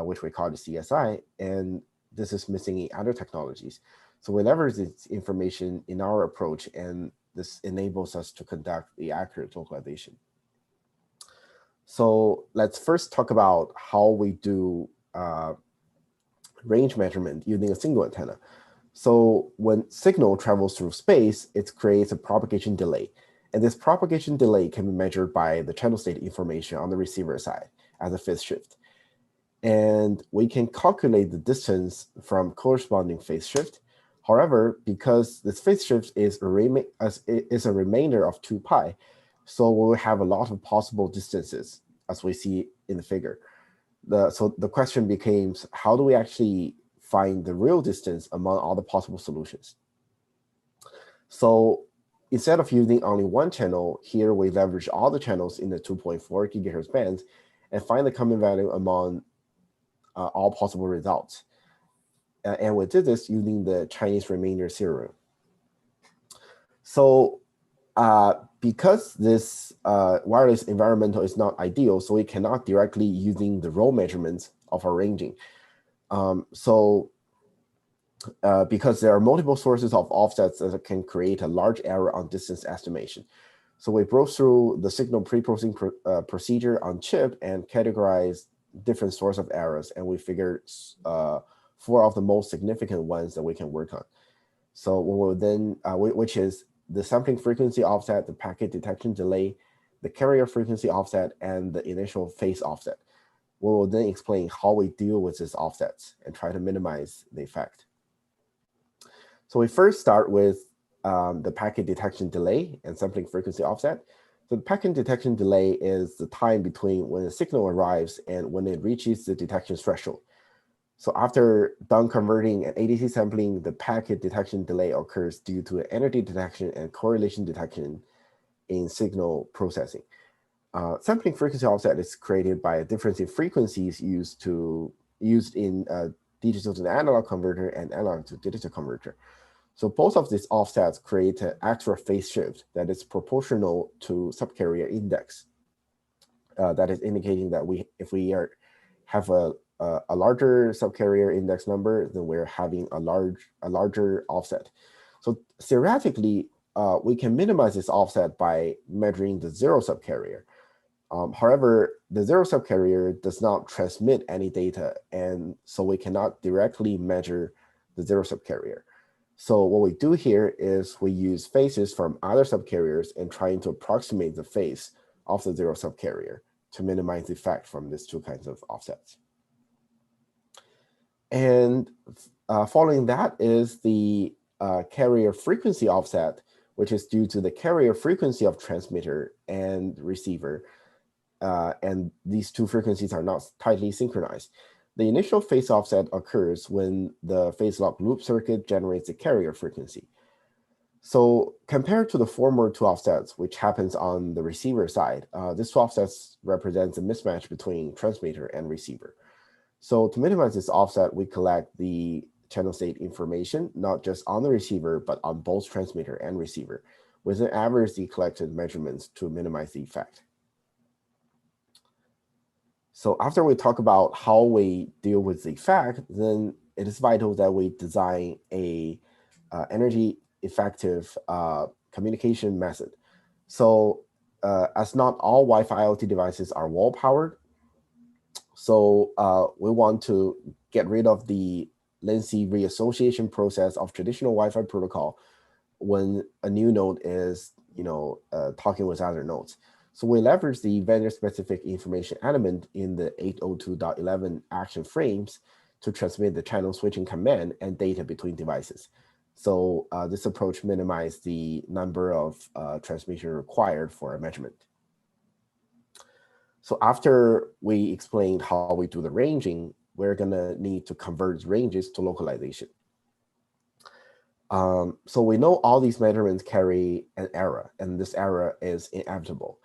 Speaker 11: which we call the CSI, and this is missing in other technologies. So we leverage this information in our approach, and this enables us to conduct the accurate localization. So let's first talk about how we do range measurement using a single antenna. So when signal travels through space, it creates a propagation delay. And this propagation delay can be measured by the channel state information on the receiver side as a phase shift. And we can calculate the distance from corresponding phase shift. However, because this phase shift is a remainder of 2 pi, so we'll have a lot of possible distances, as we see in the figure. So the question becomes, how do we actually find the real distance among all the possible solutions? So instead of using only one channel, here we leverage all the channels in the 2.4 gigahertz band and find the common value among all possible results. And we did this using the Chinese remainder theorem. So because this wireless environmental is not ideal, so we cannot directly using the raw measurements of our ranging. Because there are multiple sources of offsets that can create a large error on distance estimation. So we broke through the signal pre-processing procedure on chip and categorized different source of errors, and we figured 4 of the most significant ones that we can work on. So when we then, which is the sampling frequency offset, the packet detection delay, the carrier frequency offset, and the initial phase offset. We will then explain how we deal with these offsets and try to minimize the effect. So we first start with the packet detection delay and sampling frequency offset. So the packet detection delay is the time between when a signal arrives and when it reaches the detection threshold. So after done converting and ADC sampling, the packet detection delay occurs due to energy detection and correlation detection in signal processing. Sampling frequency offset is created by a difference in frequencies used in digital to analog converter and analog to digital converter. So both of these offsets create an extra phase shift that is proportional to subcarrier index. That is indicating that if we have a larger subcarrier index number, then we're having a larger offset. So theoretically, we can minimize this offset by measuring the zero subcarrier. However, the zero subcarrier does not transmit any data, and so we cannot directly measure the zero subcarrier. So what we do here is we use phases from other subcarriers and trying to approximate the phase of the zero subcarrier to minimize the effect from these two kinds of offsets. And following that is the carrier frequency offset, which is due to the carrier frequency of transmitter and receiver. And these two frequencies are not tightly synchronized. The initial phase offset occurs when the phase lock loop circuit generates a carrier frequency. So compared to the former two offsets, which happens on the receiver side, this two offsets represents a mismatch between transmitter and receiver. So to minimize this offset, we collect the channel state information, not just on the receiver, but on both transmitter and receiver, with an average the collected measurements to minimize the effect. So after we talk about how we deal with the effect, then it is vital that we design a energy effective communication method. So as not all Wi-Fi IoT devices are wall powered, so we want to get rid of the lengthy reassociation process of traditional Wi-Fi protocol when a new node is talking with other nodes. So we leverage the vendor-specific information element in the 802.11 action frames to transmit the channel switching command and data between devices. So this approach minimizes the number of transmission required for a measurement. So after we explained how we do the ranging, we're going to need to convert ranges to localization. So we know all these measurements carry an error, and this error is inevitable.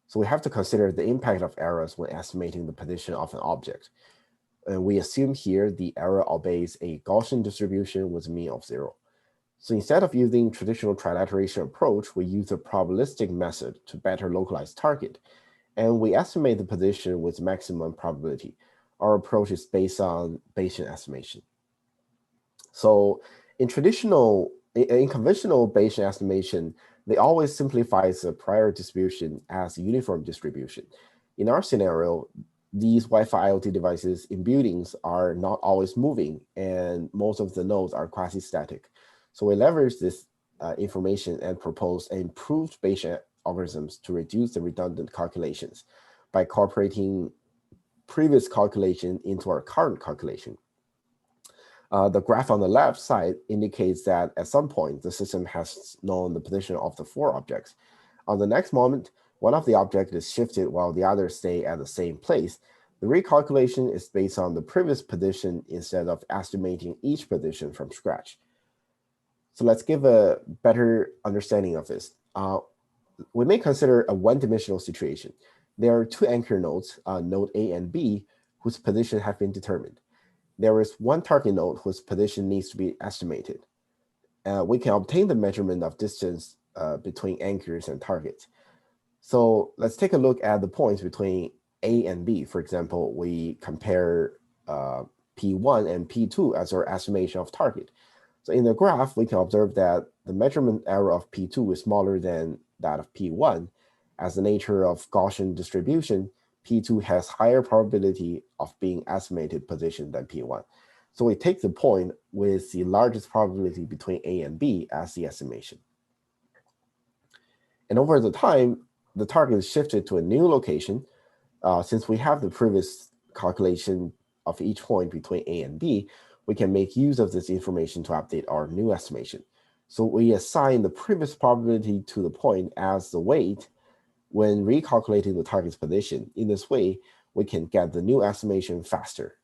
Speaker 11: So we have to consider the impact of errors when estimating the position of an object. And we assume here the error obeys a Gaussian distribution with a mean of 0. So instead of using traditional trilateration approach, we use a probabilistic method to better localize target. And we estimate the position with maximum probability. Our approach is based on Bayesian estimation. So in conventional Bayesian estimation, they always simplifies the prior distribution as a uniform distribution. In our scenario, these Wi-Fi IoT devices in buildings are not always moving, and most of the nodes are quasi-static. So we leverage this information and propose improved Bayesian algorithms to reduce the redundant calculations by incorporating previous calculation into our current calculation. The graph on the left side indicates that at some point, the system has known the position of the 4 objects. On the next moment, one of the objects is shifted while the others stay at the same place. The recalculation is based on the previous position instead of estimating each position from scratch. So let's give a better understanding of this. We may consider a one-dimensional situation. There are 2 anchor nodes, node A and B, whose position have been determined. There is one target node whose position needs to be estimated. We can obtain the measurement of distance between anchors and targets. So let's take a look at the points between A and B. For example, we compare P1 and P2 as our estimation of target. So in the graph, we can observe that the measurement error of P2 is smaller than that of P1. As the nature of Gaussian distribution, P2 has higher probability of being estimated position than P1. So we take the point with the largest probability between A and B as the estimation. And over the time, the target is shifted to a new location, since we have the previous calculation of each point between A and B, we can make use of this information to update our new estimation. So we assign the previous probability to the point as the weight when recalculating the target's position. In this way, we can get the new estimation faster.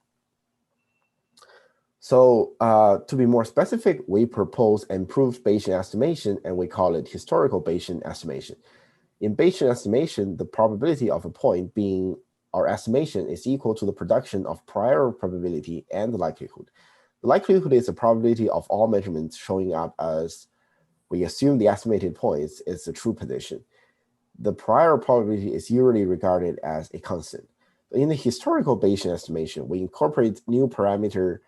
Speaker 11: So to be more specific, we propose improved Bayesian estimation, and we call it historical Bayesian estimation. In Bayesian estimation, the probability of a point being our estimation is equal to the production of prior probability and the likelihood. The likelihood is the probability of all measurements showing up as we assume the estimated points is the true position. The prior probability is usually regarded as a constant. In the historical Bayesian estimation, we incorporate new parameter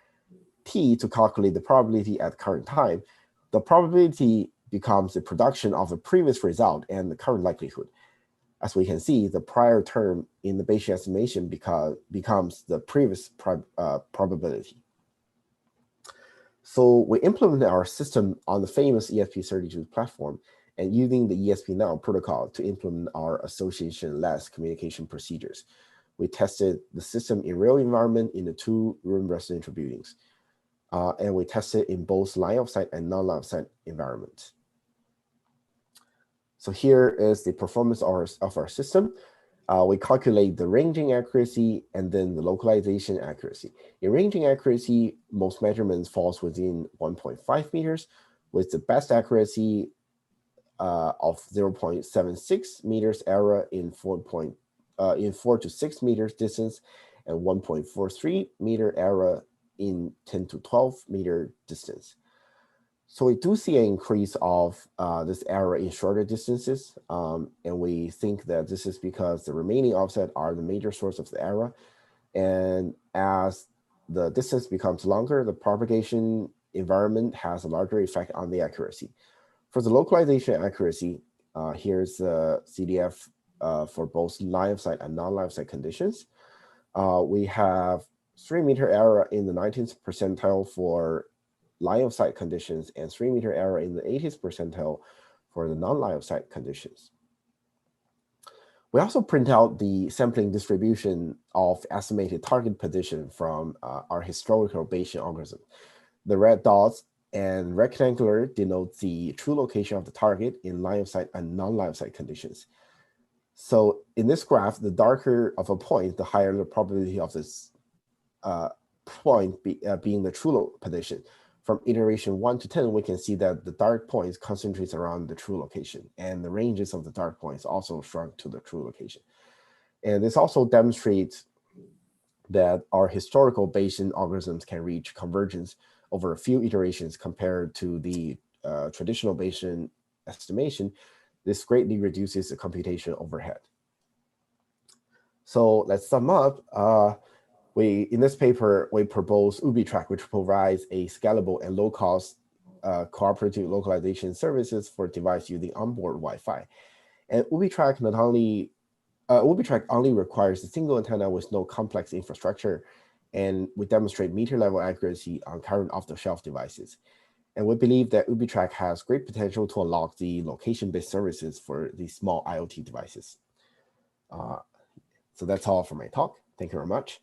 Speaker 11: t to calculate the probability at the current time. The probability becomes the production of the previous result and the current likelihood. As we can see, the prior term in the Bayesian estimation becomes the previous probability. So we implemented our system on the famous ESP32 platform and using the ESP-NOW protocol to implement our association-less communication procedures. We tested the system in real environment in the 2 room residential buildings. And we tested in both line of sight and non-line of sight environments. So here is the performance of our system. We calculate the ranging accuracy and then the localization accuracy. In ranging accuracy, most measurements falls within 1.5 meters, with the best accuracy of 0.76 meters error in 4 to 6 meters distance, and 1.43 meter error in 10 to 12 meter distance. So we do see an increase of this error in shorter distances, and we think that this is because the remaining offset are the major source of the error. And as the distance becomes longer, the propagation environment has a larger effect on the accuracy. For the localization accuracy, here's the CDF for both line of sight and non-line of sight conditions. We have 3 meter error in the 19th percentile for line of sight conditions and 3 meter error in the 80th percentile for the non-line of sight conditions. We also print out the sampling distribution of estimated target position from our historical Bayesian algorithm. The red dots and rectangular denote the true location of the target in line of sight and non-line of sight conditions. So in this graph, the darker of a point, the higher the probability of this point being the true position. From iteration 1 to 10, we can see that the dark points concentrate around the true location, and the ranges of the dark points also shrunk to the true location. And this also demonstrates that our historical Bayesian algorithms can reach convergence over a few iterations compared to the traditional Bayesian estimation. This greatly reduces the computation overhead. So let's sum up. In this paper, we propose UbiTrack, which provides a scalable and low-cost cooperative localization services for device using onboard Wi-Fi. And UbiTrack only requires a single antenna with no complex infrastructure, and we demonstrate meter-level accuracy on current off-the-shelf devices. And we believe that UbiTrack has great potential to unlock the location-based services for these small IoT devices. So that's all for my talk. Thank you very much.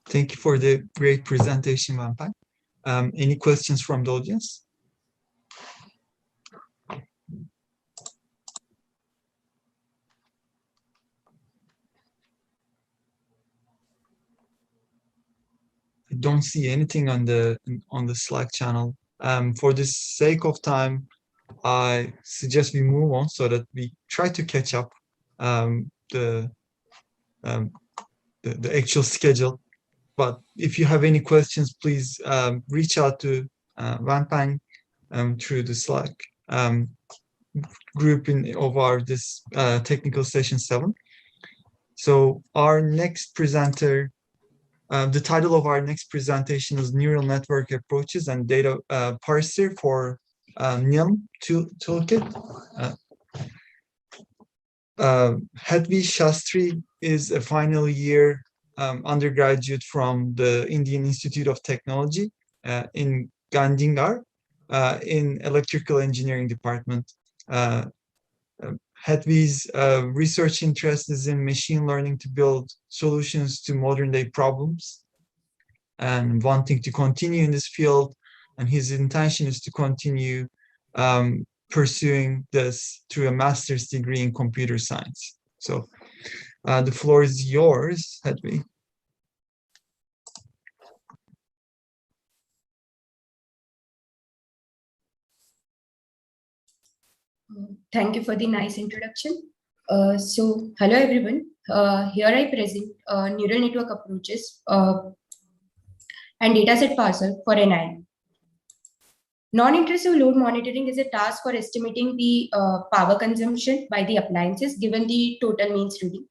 Speaker 9: Thank you for the great presentation, Wanpeng. Any questions from the audience? I don't see anything on the Slack channel. For the sake of time, I suggest we move on so that we try to catch up the actual schedule. But if you have any questions, please reach out to Wanpeng through the Slack group of our technical session 7. So our next presenter, the title of our next presentation is Neural Network Approaches and Data Parser for NILM Toolkit. Hedvi Shastri is a final year undergraduate from the Indian Institute of Technology in Gandhinagar in electrical engineering department. Hedvig's research interest is in machine learning to build solutions to modern day problems and wanting to continue in this field. And his intention is to continue pursuing this through a master's degree in computer science. So the floor is yours, Hedvig.
Speaker 5: Thank you for the nice introduction. So, hello everyone. Here I present neural network approaches and dataset parser for NIL. Non-intrusive load monitoring is a task for estimating the power consumption by the appliances given the total means reading.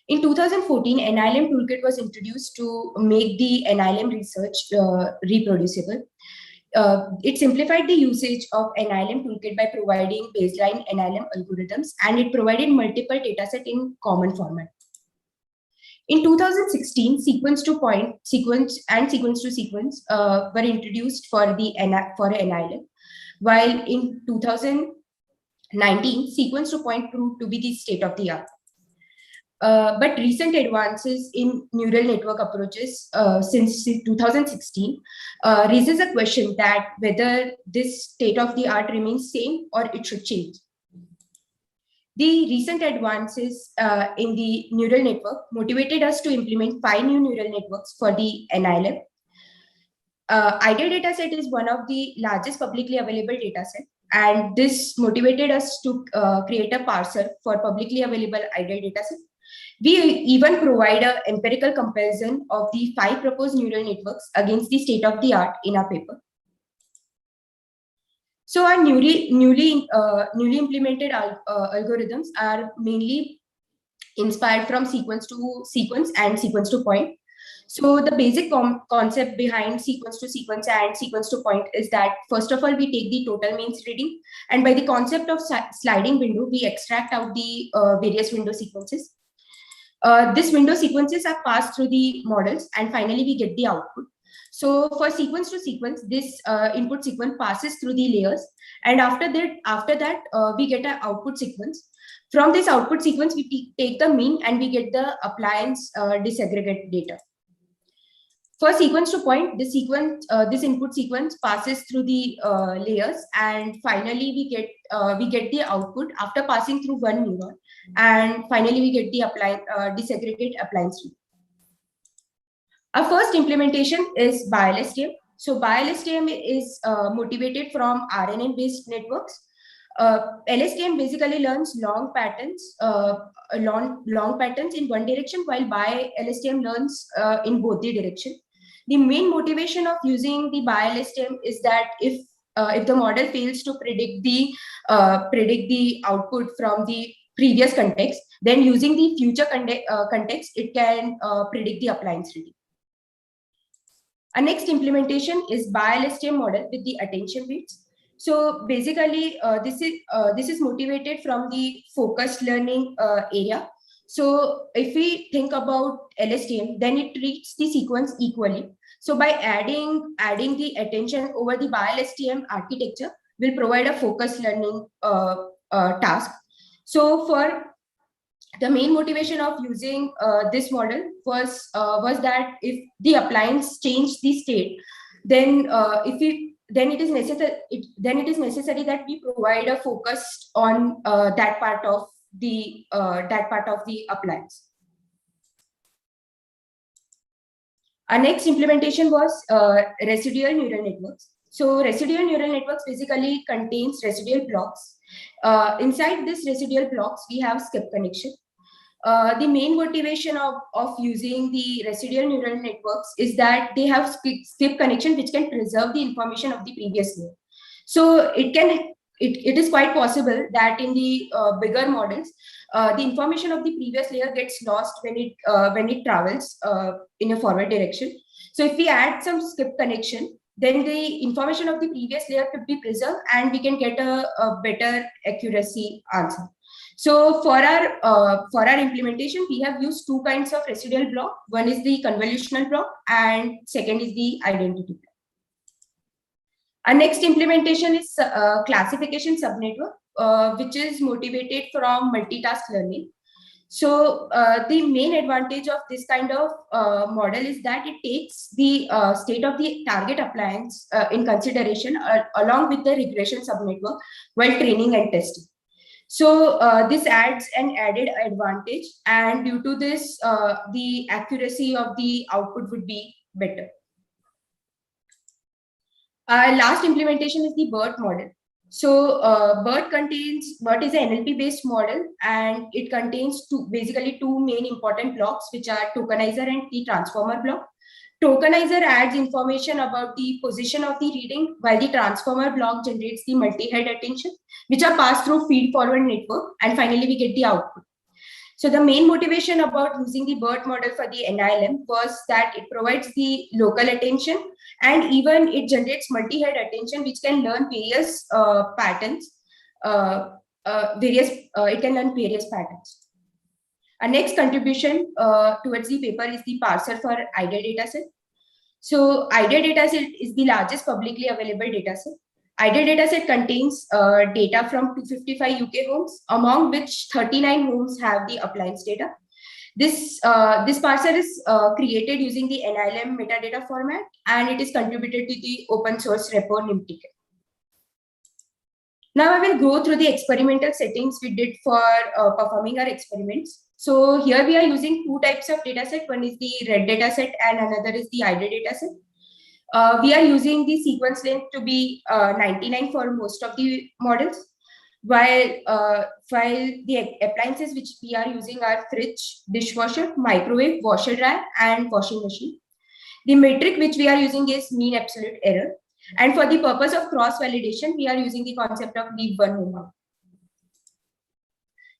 Speaker 5: In 2014, NILM toolkit was introduced to make the NILM research reproducible. It simplified the usage of NILM toolkit by providing baseline NILM algorithms, and it provided multiple datasets in common format. In 2016, sequence to point, sequence and sequence to sequence were introduced for NILM, while in 2019, sequence to point proved to be the state of the art. But recent advances in neural network approaches since 2016 raises a question that whether this state of the art remains same or it should change. The recent advances in the neural network motivated us to implement 5 new neural networks for the NILM. Ideal dataset is one of the largest publicly available dataset, and this motivated us to create a parser for publicly available ideal dataset. We even provide an empirical comparison of the 5 proposed neural networks against the state of the art in our paper. So our newly implemented algorithms are mainly inspired from sequence to sequence and sequence to point. So the basic concept behind sequence to sequence and sequence to point is that first of all, we take the total means reading, and by the concept of sliding window, we extract out the various window sequences. These window sequences are passed through the models, and finally we get the output. So for sequence to sequence, this input sequence passes through the layers, and after that we get an output sequence. From this output sequence, we take the mean and we get the appliance disaggregate data. For sequence to point, this input sequence passes through the layers, and finally we get the output after passing through one neuron, and finally we get the disaggregate appliance read. Our first implementation is BiLSTM. So BiLSTM is motivated from RNN-based networks. LSTM basically learns long patterns in one direction, while BiLSTM learns in both the direction. The main motivation of using the BiLSTM is that if the model fails to predict the output from the previous context, then using the future context, it can predict the appliance reading. Our next implementation is BiLSTM model with the attention weights. So basically, this is motivated from the focused learning area. So if we think about LSTM, then it treats the sequence equally. So by adding the attention over the BiLSTM architecture, will provide a focused learning task. So for the main motivation of using this model was that if the appliance changed the state, then it is necessary that we provide a focus on that part of the appliance. Our next implementation was residual neural networks. So residual neural networks basically contains residual blocks. Inside this residual blocks, we have skip connection. The main motivation of using the residual neural networks is that they have skip connection which can preserve the information of the previous layer. So it is quite possible that in the bigger models, the information of the previous layer gets lost when it travels in a forward direction. So if we add some skip connection, then the information of the previous layer could be preserved, and we can get a better accuracy answer. So for our implementation, we have used 2 kinds of residual block. One is the convolutional block, and second is the identity block. Our next implementation is classification subnetwork, which is motivated from multitask learning. So the main advantage of this kind of model is that it takes the state of the target appliance in consideration along with the regression subnetwork while training and testing. So this adds an added advantage, and due to this, the accuracy of the output would be better. Our last implementation is the BERT model. So BERT is an NLP-based model, and it contains basically two main important blocks, which are tokenizer and the transformer block. Tokenizer adds information about the position of the reading, while the transformer block generates the multi-head attention, which are passed through feed-forward network, and finally we get the output. So the main motivation about using the BERT model for the NILM was that it provides the local attention, and even it generates multi-head attention, which can learn various patterns. It can learn various patterns. Our next contribution towards the paper is the parser for IDEA dataset. So IDEA dataset is the largest publicly available dataset. IDEA dataset contains data from 255 UK homes, among which 39 homes have the appliance data. This parser is created using the NILM metadata format, and it is contributed to the open source repo NIMTK. Now I will go through the experimental settings we did for performing our experiments. So here we are using two types of dataset. One is the red dataset and another is the IDEA dataset. We are using the sequence length to be 99 for most of the models, while the appliances which we are using are fridge, dishwasher, microwave, washer dryer, and washing machine. The metric which we are using is mean absolute error. And for the purpose of cross validation, we are using the concept of leave one home out.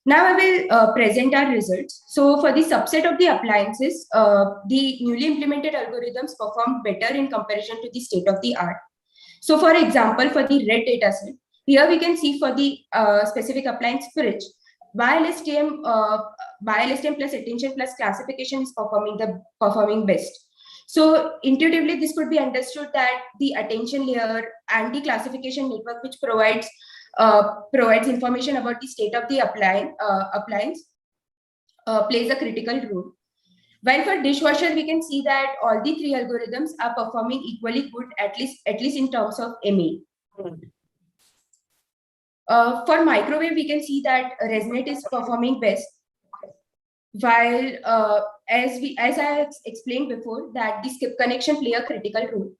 Speaker 5: Now I will present our results. So for the subset of the appliances, the newly implemented algorithms performed better in comparison to the state of the art. So for example, for the red dataset, here we can see for the specific appliance fridge, BiLSTM plus attention plus classification is performing best. So intuitively, this could be understood that the attention layer and the classification network, which provides information about the state of the appliance, plays a critical role. While for dishwasher, we can see that all the three algorithms are performing equally good, at least in terms of MA. For microwave, we can see that Resonate is performing best. While as I explained before, that the skip connection play a critical role.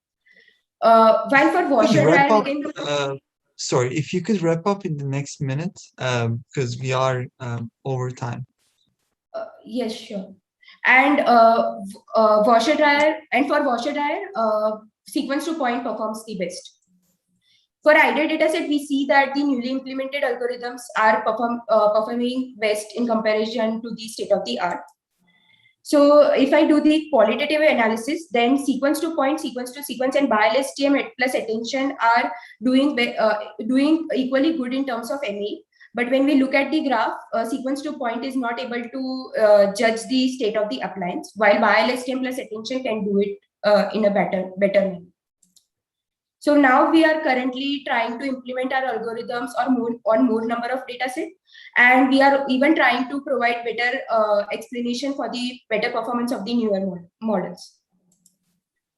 Speaker 5: While for washer dryer, we can
Speaker 9: sorry, if you could wrap up in the next minute, because we are over time.
Speaker 5: Yes, sure. And washer dryer, sequence to point performs the best. For IDEA dataset, we see that the newly implemented algorithms are performing best in comparison to the state of the art. So if I do the qualitative analysis, then sequence to point, sequence to sequence, and BiLSTM plus attention are doing equally good in terms of MA. But when we look at the graph, sequence to point is not able to judge the state of the appliance, while BiLSTM plus attention can do it in a better manner. So now we are currently trying to implement our algorithms on more number of datasets, and we are even trying to provide better explanation for the better performance of the newer models.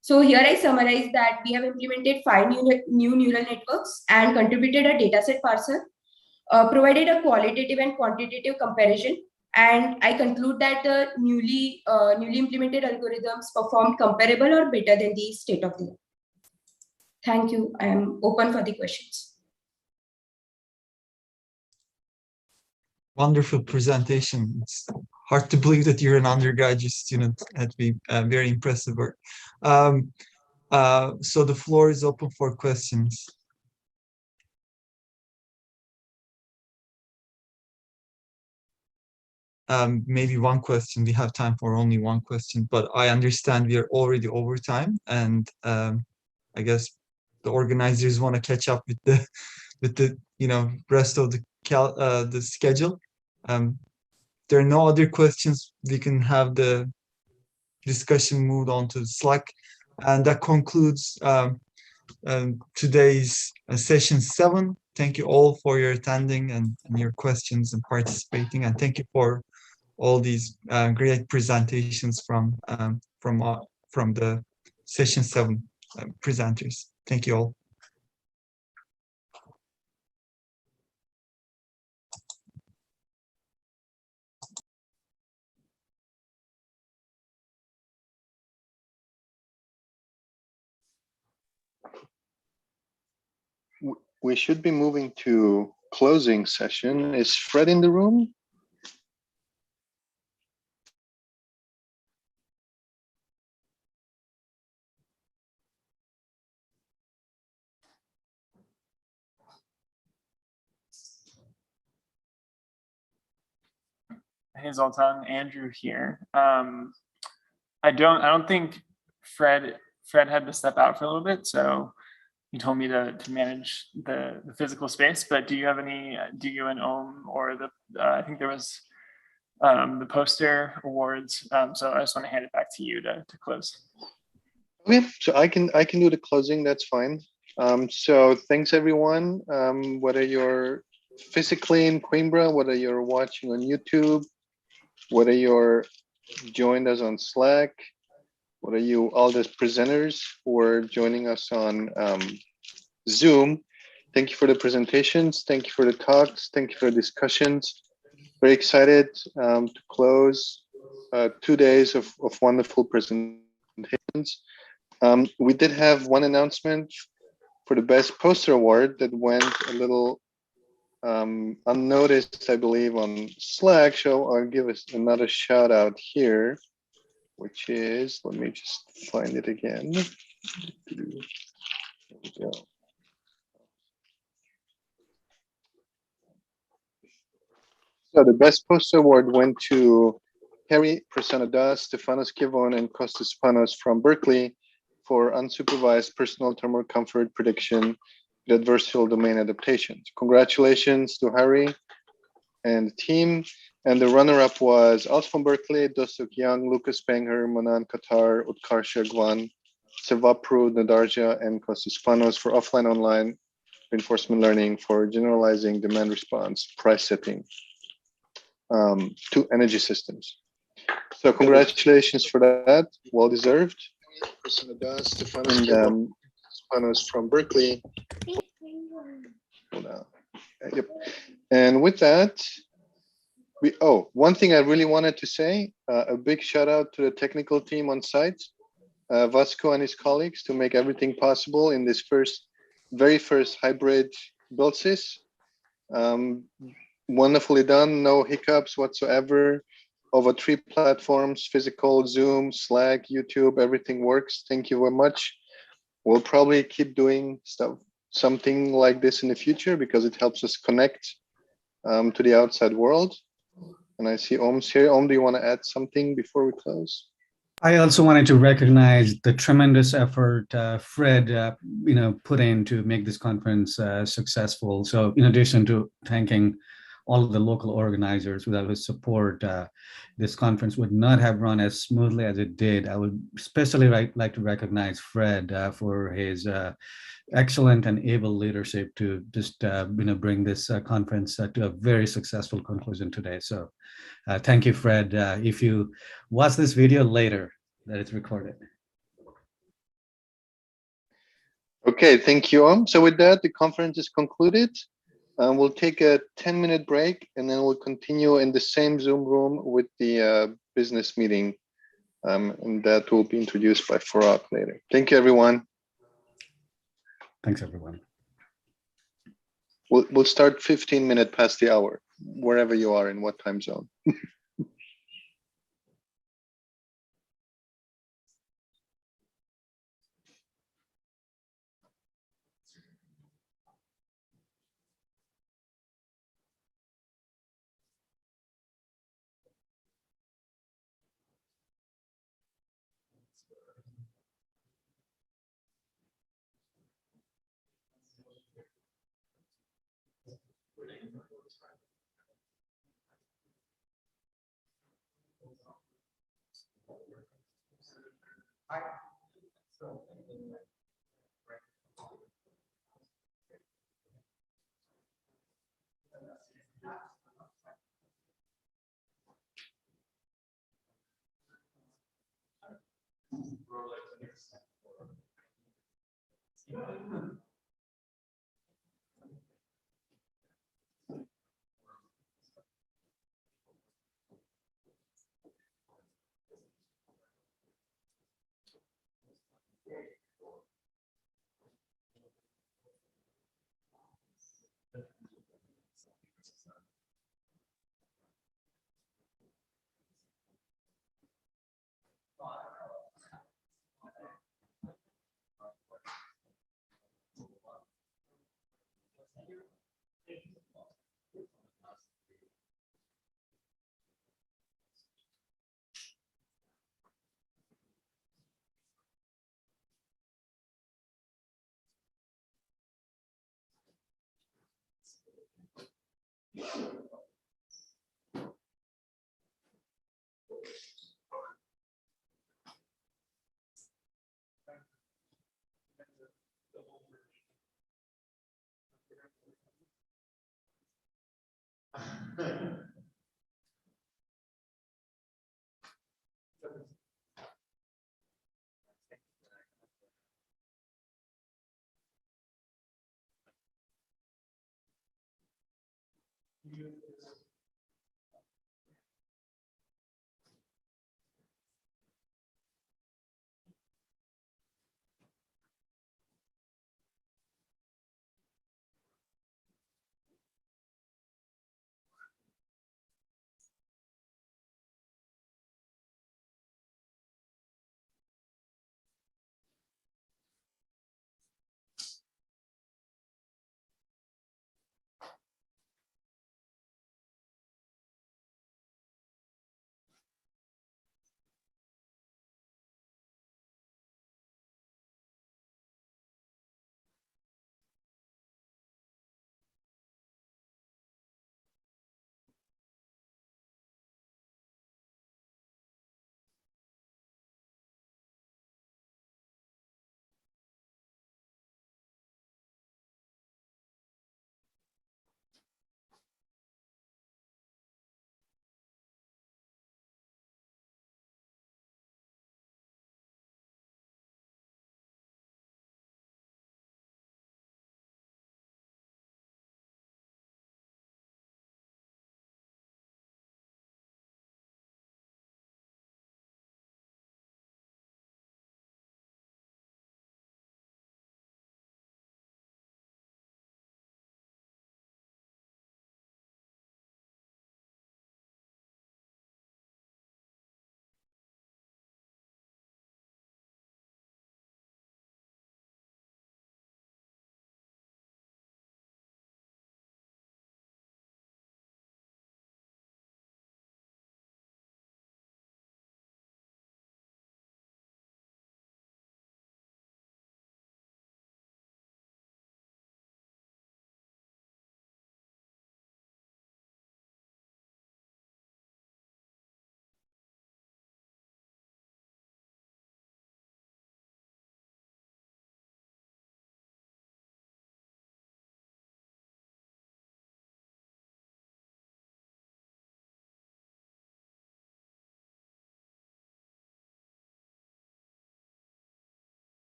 Speaker 5: So here I summarize that we have implemented 5 new neural networks and contributed a dataset parser, provided a qualitative and quantitative comparison, and I conclude that the newly implemented algorithms performed comparable or better than the state of the art. Thank you. I am open for the questions.
Speaker 9: Wonderful presentation. It's hard to believe that you're an undergraduate student. That'd be very impressive work. So the floor is open for questions. Maybe one question. We have time for only one question, but I understand we are already over time, and I guess the organizers want to catch up with the rest of the schedule. There are no other questions. We can have the discussion moved on to Slack, and that concludes today's session 7. Thank you all for your attending and your questions and participating. And thank you for all these great presentations from the session 7 presenters. Thank you all.
Speaker 12: We should be moving to closing session. Is Fred in the room?
Speaker 19: Hey Zoltan, Andrew here. I don't think Fred had to step out for a little bit, so he told me to manage the physical space. But do you have any? Do you and Om or the? I think there was the poster awards. So I just want to hand it back to you to close.
Speaker 12: Okay, so I can do the closing. That's fine. So thanks everyone. Whether you're physically in Coimbra, whether you're watching on YouTube, whether you're joined us on Slack, whether you all the presenters who are joining us on Zoom, thank you for the presentations. Thank you for the talks. Thank you for the discussions. Very excited to close 2 days of wonderful presentations. We did have one announcement for the best poster award that went a little unnoticed, I believe, on Slack. So I'll give us another shout out here, which is, let me just find it again. There we go. So the best poster award went to Harry Prasanada, Stefanos Kivon, and Kostas Panos from Berkeley for unsupervised personal thermal comfort prediction with adversarial domain adaptations. Congratulations to Harry and the team. And the runner-up was Alt from Berkeley, Dostok Young, Lucas Penger, Manan Qatar, Utkarsha Gwan, Sevapru, Nadarja, and Kostas Panos for offline online reinforcement learning for generalizing demand response price setting to energy systems. So congratulations for that, well deserved. And Panos from Berkeley. Hold on. Yep. And with that, one thing I really wanted to say, a big shout out to the technical team on site, Vasco and his colleagues, to make everything possible in this very first hybrid BuildSys. Wonderfully done, no hiccups whatsoever. Over 3 platforms, physical, Zoom, Slack, YouTube, everything works. Thank you very much. We'll probably keep doing something like this in the future because it helps us connect to the outside world. And I see Om's here. Om, do you want to add something before we close?
Speaker 13: I also wanted to recognize the tremendous effort Fred, put in to make this conference successful. So, in addition to thanking all of the local organizers, without his support, this conference would not have run as smoothly as it did. I would especially like to recognize Fred for his excellent and able leadership to just bring this conference to a very successful conclusion today. So thank you, Fred. If you watch this video later, that it's recorded.
Speaker 12: Okay, thank you, Om. So with that, the conference is concluded. We'll take a 10-minute break and then we'll continue in the same Zoom room with the business meeting. And that will be introduced by Farag later. Thank you, everyone.
Speaker 13: Thanks, everyone.
Speaker 12: We'll start 15 minutes past the hour, wherever you are in what time zone.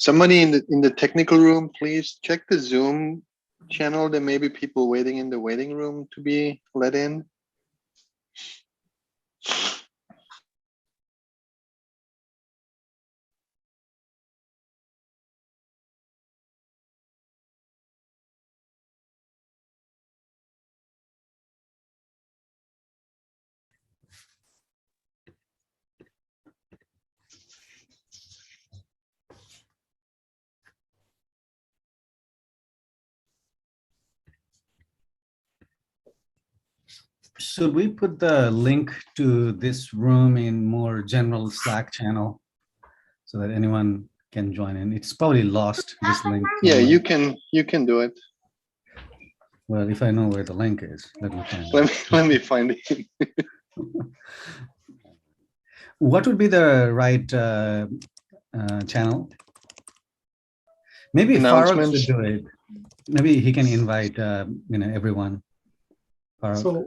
Speaker 12: Somebody in the technical room, please check the Zoom channel. There may be people waiting in the waiting room to be let in.
Speaker 13: Should we put the link to this room in more general Slack channel so that anyone can join in? It's probably lost, this link.
Speaker 12: Yeah, you can do it.
Speaker 13: Well, if I know where the link is, let me find it.
Speaker 12: Let me find it.
Speaker 13: What would be the right channel? Maybe Farooq should do it. Maybe he can invite everyone. Farooq.
Speaker 15: So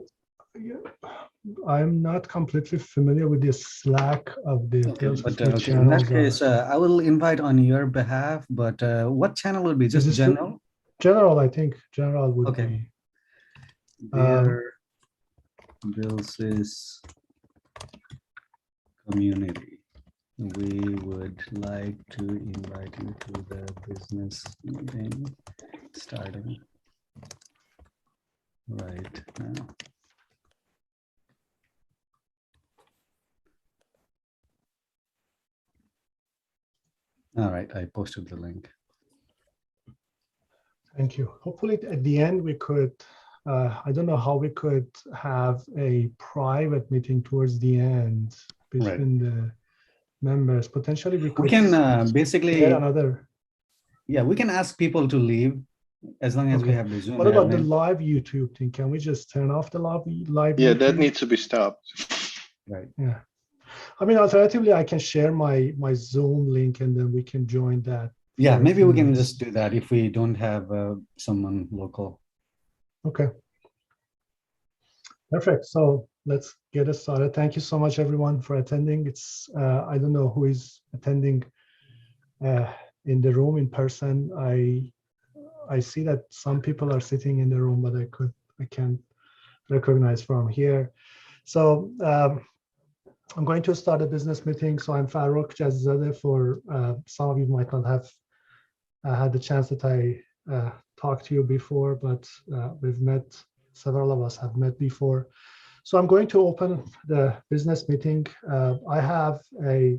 Speaker 15: I'm not completely familiar with the Slack of the
Speaker 13: Okay, in that case, I will invite on your behalf, but what channel will be? Just general?
Speaker 15: General, I think. General would be.
Speaker 13: Dear BuildSys community, we would like to invite you to the business meeting starting right now. All right, I posted the link.
Speaker 15: Thank you. Hopefully at the end we could, I don't know how we could have a private meeting towards the end between the members. Potentially we could.
Speaker 13: We can basically
Speaker 15: another.
Speaker 13: Yeah, we can ask people to leave as long as we have the Zoom.
Speaker 15: What about the live YouTube thing? Can we just turn off the live
Speaker 12: Yeah,
Speaker 15: YouTube?
Speaker 12: that needs to be stopped.
Speaker 13: Right.
Speaker 15: Yeah. I mean, alternatively, I can share my Zoom link and then we can join that.
Speaker 13: Yeah, maybe we can just do that if we don't have someone local.
Speaker 15: Okay. Perfect. So let's get it started. Thank you so much, everyone, for attending. It's I don't know who is attending in the room in person. I see that some people are sitting in the room, but I can't recognize from here. So I'm going to start a business meeting. So I'm Farooq Jazizadeh. For some of you might not have had the chance that I talked to you before, but we've met, several of us have met before. So I'm going to open the business meeting. I have a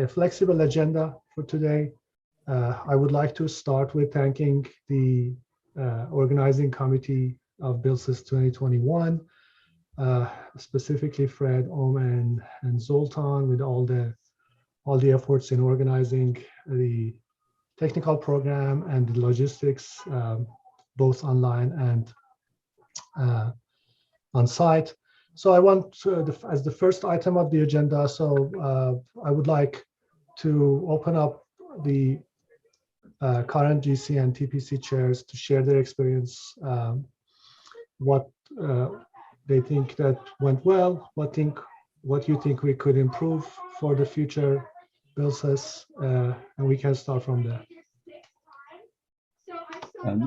Speaker 15: flexible agenda for today. I would like to start with thanking the organizing committee of BuildSys 2021, specifically Fred, Om, and Zoltan, with all the efforts in organizing the technical program and the logistics, both online and on site. So I want as the first item of the agenda, so I would like to open up the current GC and TPC chairs to share their experience, what they think that went well, what you think we could improve for the future BuildSys, and we can start from there.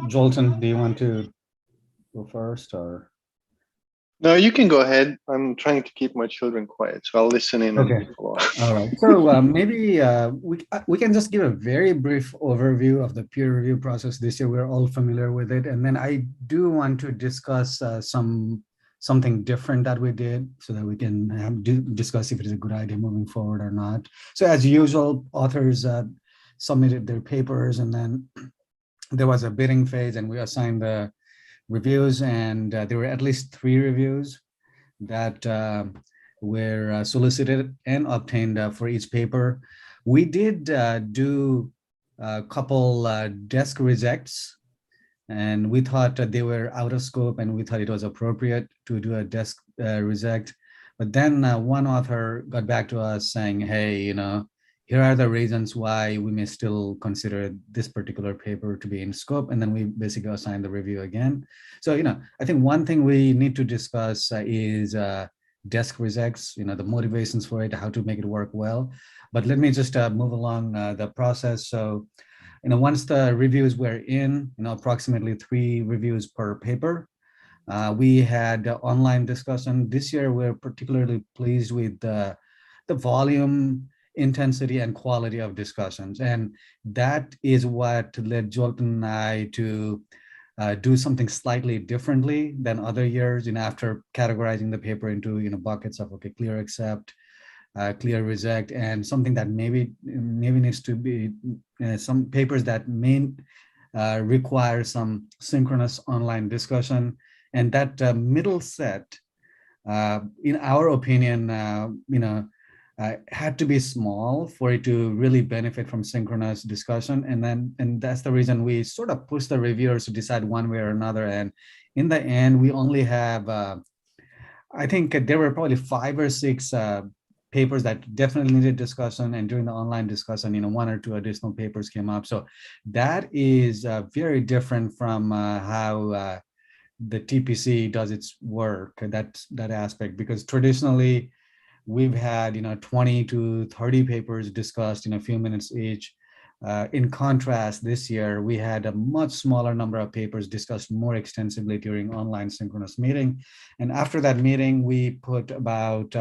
Speaker 13: Jolton, do you want to go first, or?
Speaker 12: No, you can go ahead. I'm trying to keep my children quiet, so I'll listen in.
Speaker 13: Okay.
Speaker 12: And follow.
Speaker 13: All right. So maybe we can just give a very brief overview of the peer review process this year. We're all familiar with it, and then I do want to discuss something different that we did, so that we can discuss if it is a good idea moving forward or not. So as usual, authors submitted their papers, and then there was a bidding phase, and we assigned the reviews, and there were at least 3 reviews that were solicited and obtained for each paper. We did do a couple desk rejects, and we thought they were out of scope, and we thought it was appropriate to do a desk reject. But then one author got back to us saying, hey, here are the reasons why we may still consider this particular paper to be in scope. And then we basically assigned the review again. So, I think one thing we need to discuss is desk rejects, the motivations for it, how to make it work well. But let me just move along the process. So, once the reviews were in, approximately 3 reviews per paper, we had online discussion. This year, we're particularly pleased with the volume, intensity, and quality of discussions. And that is what led Jolton and I to do something slightly differently than other years, after categorizing the paper into, buckets of, okay, clear accept, clear reject, and something that maybe needs to be some papers that may require some synchronous online discussion. And that middle set, in our opinion, had to be small for it to really benefit from synchronous discussion. And that's the reason we sort of push the reviewers to decide one way or another. And in the end, we only have, I think there were probably 5 or 6 papers that definitely needed discussion. And during the online discussion, 1 or 2 additional papers came up. So that is very different from how the TPC does its work, that aspect, because traditionally, we've had 20 to 30 papers discussed in a few minutes each. In contrast, this year we had a much smaller number of papers discussed more extensively during online synchronous meeting. And after that meeting, we put about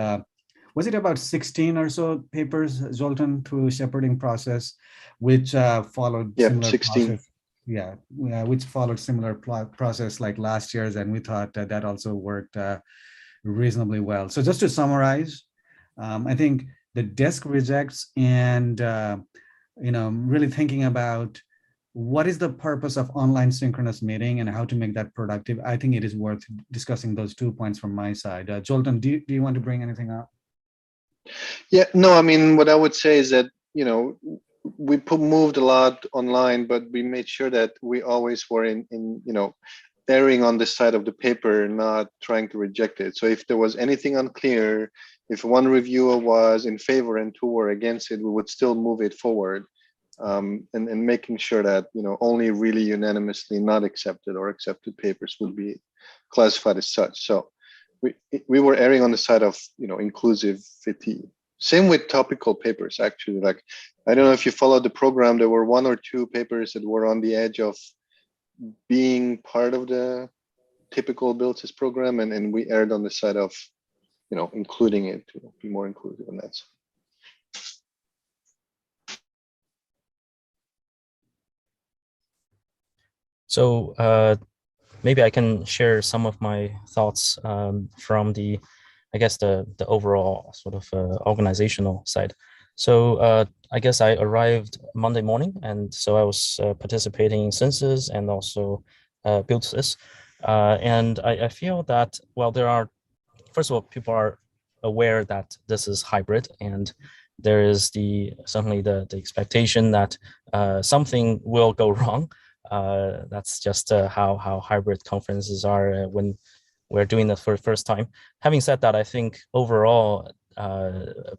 Speaker 13: was it about 16 or so papers, Zoltan, through shepherding process, which followed similar
Speaker 12: 16.
Speaker 13: process. Yeah, which followed similar process like last year's, and we thought that also worked reasonably well. So just to summarize, I think the desk rejects and really thinking about what is the purpose of online synchronous meeting and how to make that productive. I think it is worth discussing those 2 points from my side. Jolton, do you want to bring anything up?
Speaker 12: Yeah, no, I mean, what I would say is that, we moved a lot online, but we made sure that we always were in erring on the side of the paper, not trying to reject it. So if there was anything unclear, if one reviewer was in favor and 2 were against it, we would still move it forward, and making sure that only really unanimously not accepted or accepted papers would be classified as such. So we were erring on the side of inclusivity. Same with topical papers, actually. Like, I don't know if you followed the program, there were 1 or 2 papers that were on the edge of being part of the typical BuildSys program, and we erred on the side of including it to be more inclusive in that.
Speaker 1: So maybe I can share some of my thoughts from the overall sort of organizational side. So I guess I arrived Monday morning, and so I was participating in SenSys and also BuildSys. And I feel that, well, first of all, people are aware that this is hybrid, and there is certainly the expectation that something will go wrong. That's just how hybrid conferences are when we're doing this for the first time. Having said that, I think overall,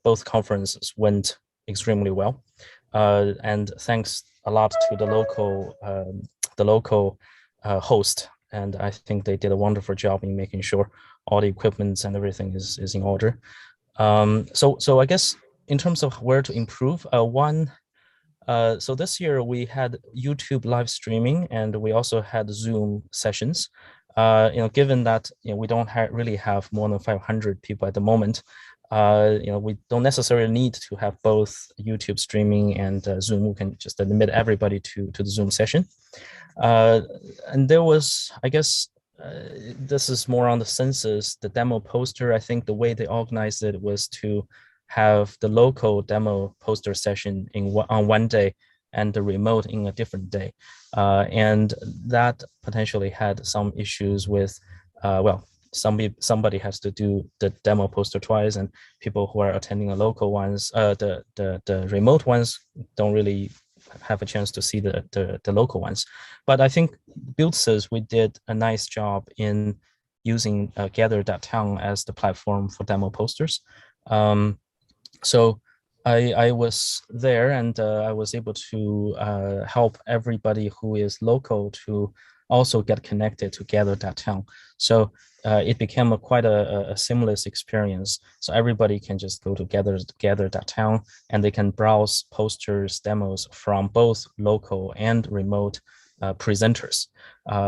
Speaker 1: both conferences went extremely well. And thanks a lot to the local host. And I think they did a wonderful job in making sure all the equipment and everything is in order. So I guess in terms of where to improve, so this year we had YouTube live streaming, and we also had Zoom sessions. Given that we don't really have more than 500 people at the moment, we don't necessarily need to have both YouTube streaming and Zoom. We can just admit everybody to the Zoom session. And there was, I guess, this is more on the census, the demo poster. I think the way they organized it was to have the local demo poster session on one day and the remote in a different day. And that potentially had some issues with, somebody has to do the demo poster twice, and people who are attending the local ones, the remote ones don't really have a chance to see the local ones. But I think BuildSys, we did a nice job in using Gather.town as the platform for demo posters. So I was there, and I was able to help everybody who is local to also get connected to Gather.town. So it became quite a seamless experience. So everybody can just go to Gather.town, and they can browse posters, demos from both local and remote presenters.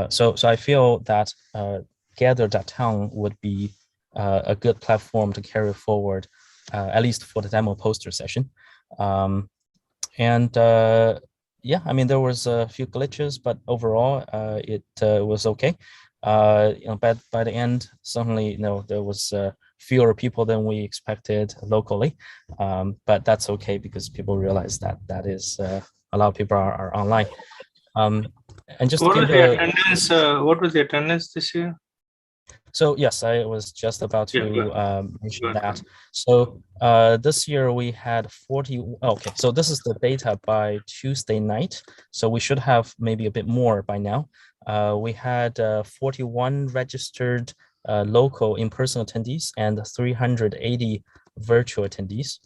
Speaker 1: So I feel that Gather.town would be a good platform to carry forward, at least for the demo poster session. Yeah, I mean, there was a few glitches, but overall it was okay. By the end, certainly, there was fewer people than we expected locally, but that's okay because people realize that is a lot of people are online. And just
Speaker 16: what was the attendance? What was the attendance this year?
Speaker 1: So yes, I was just about to mention that. So this year we had 40. Okay, so this is the data by Tuesday night. So we should have maybe a bit more by now. We had 41 registered local in-person attendees and 380 virtual attendees.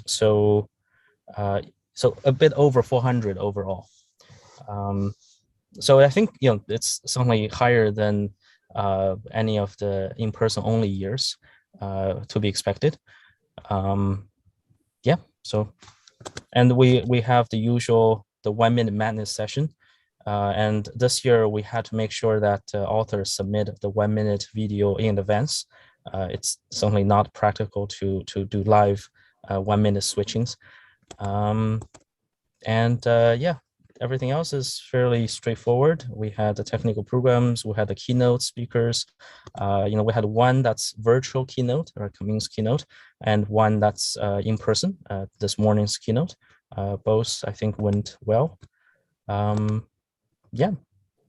Speaker 1: So a bit over 400 overall. So I think it's certainly higher than any of the in-person only years to be expected. Yeah, so, and we have the usual, the 1 minute madness session. And this year we had to make sure that authors submit the 1 minute video in advance. It's certainly not practical to do live 1 minute switchings. Yeah, everything else is fairly straightforward. We had the technical programs, we had the keynote speakers. We had one that's virtual keynote or Cummings keynote, and one that's in person, this morning's keynote. Both, I think, went well. Yeah,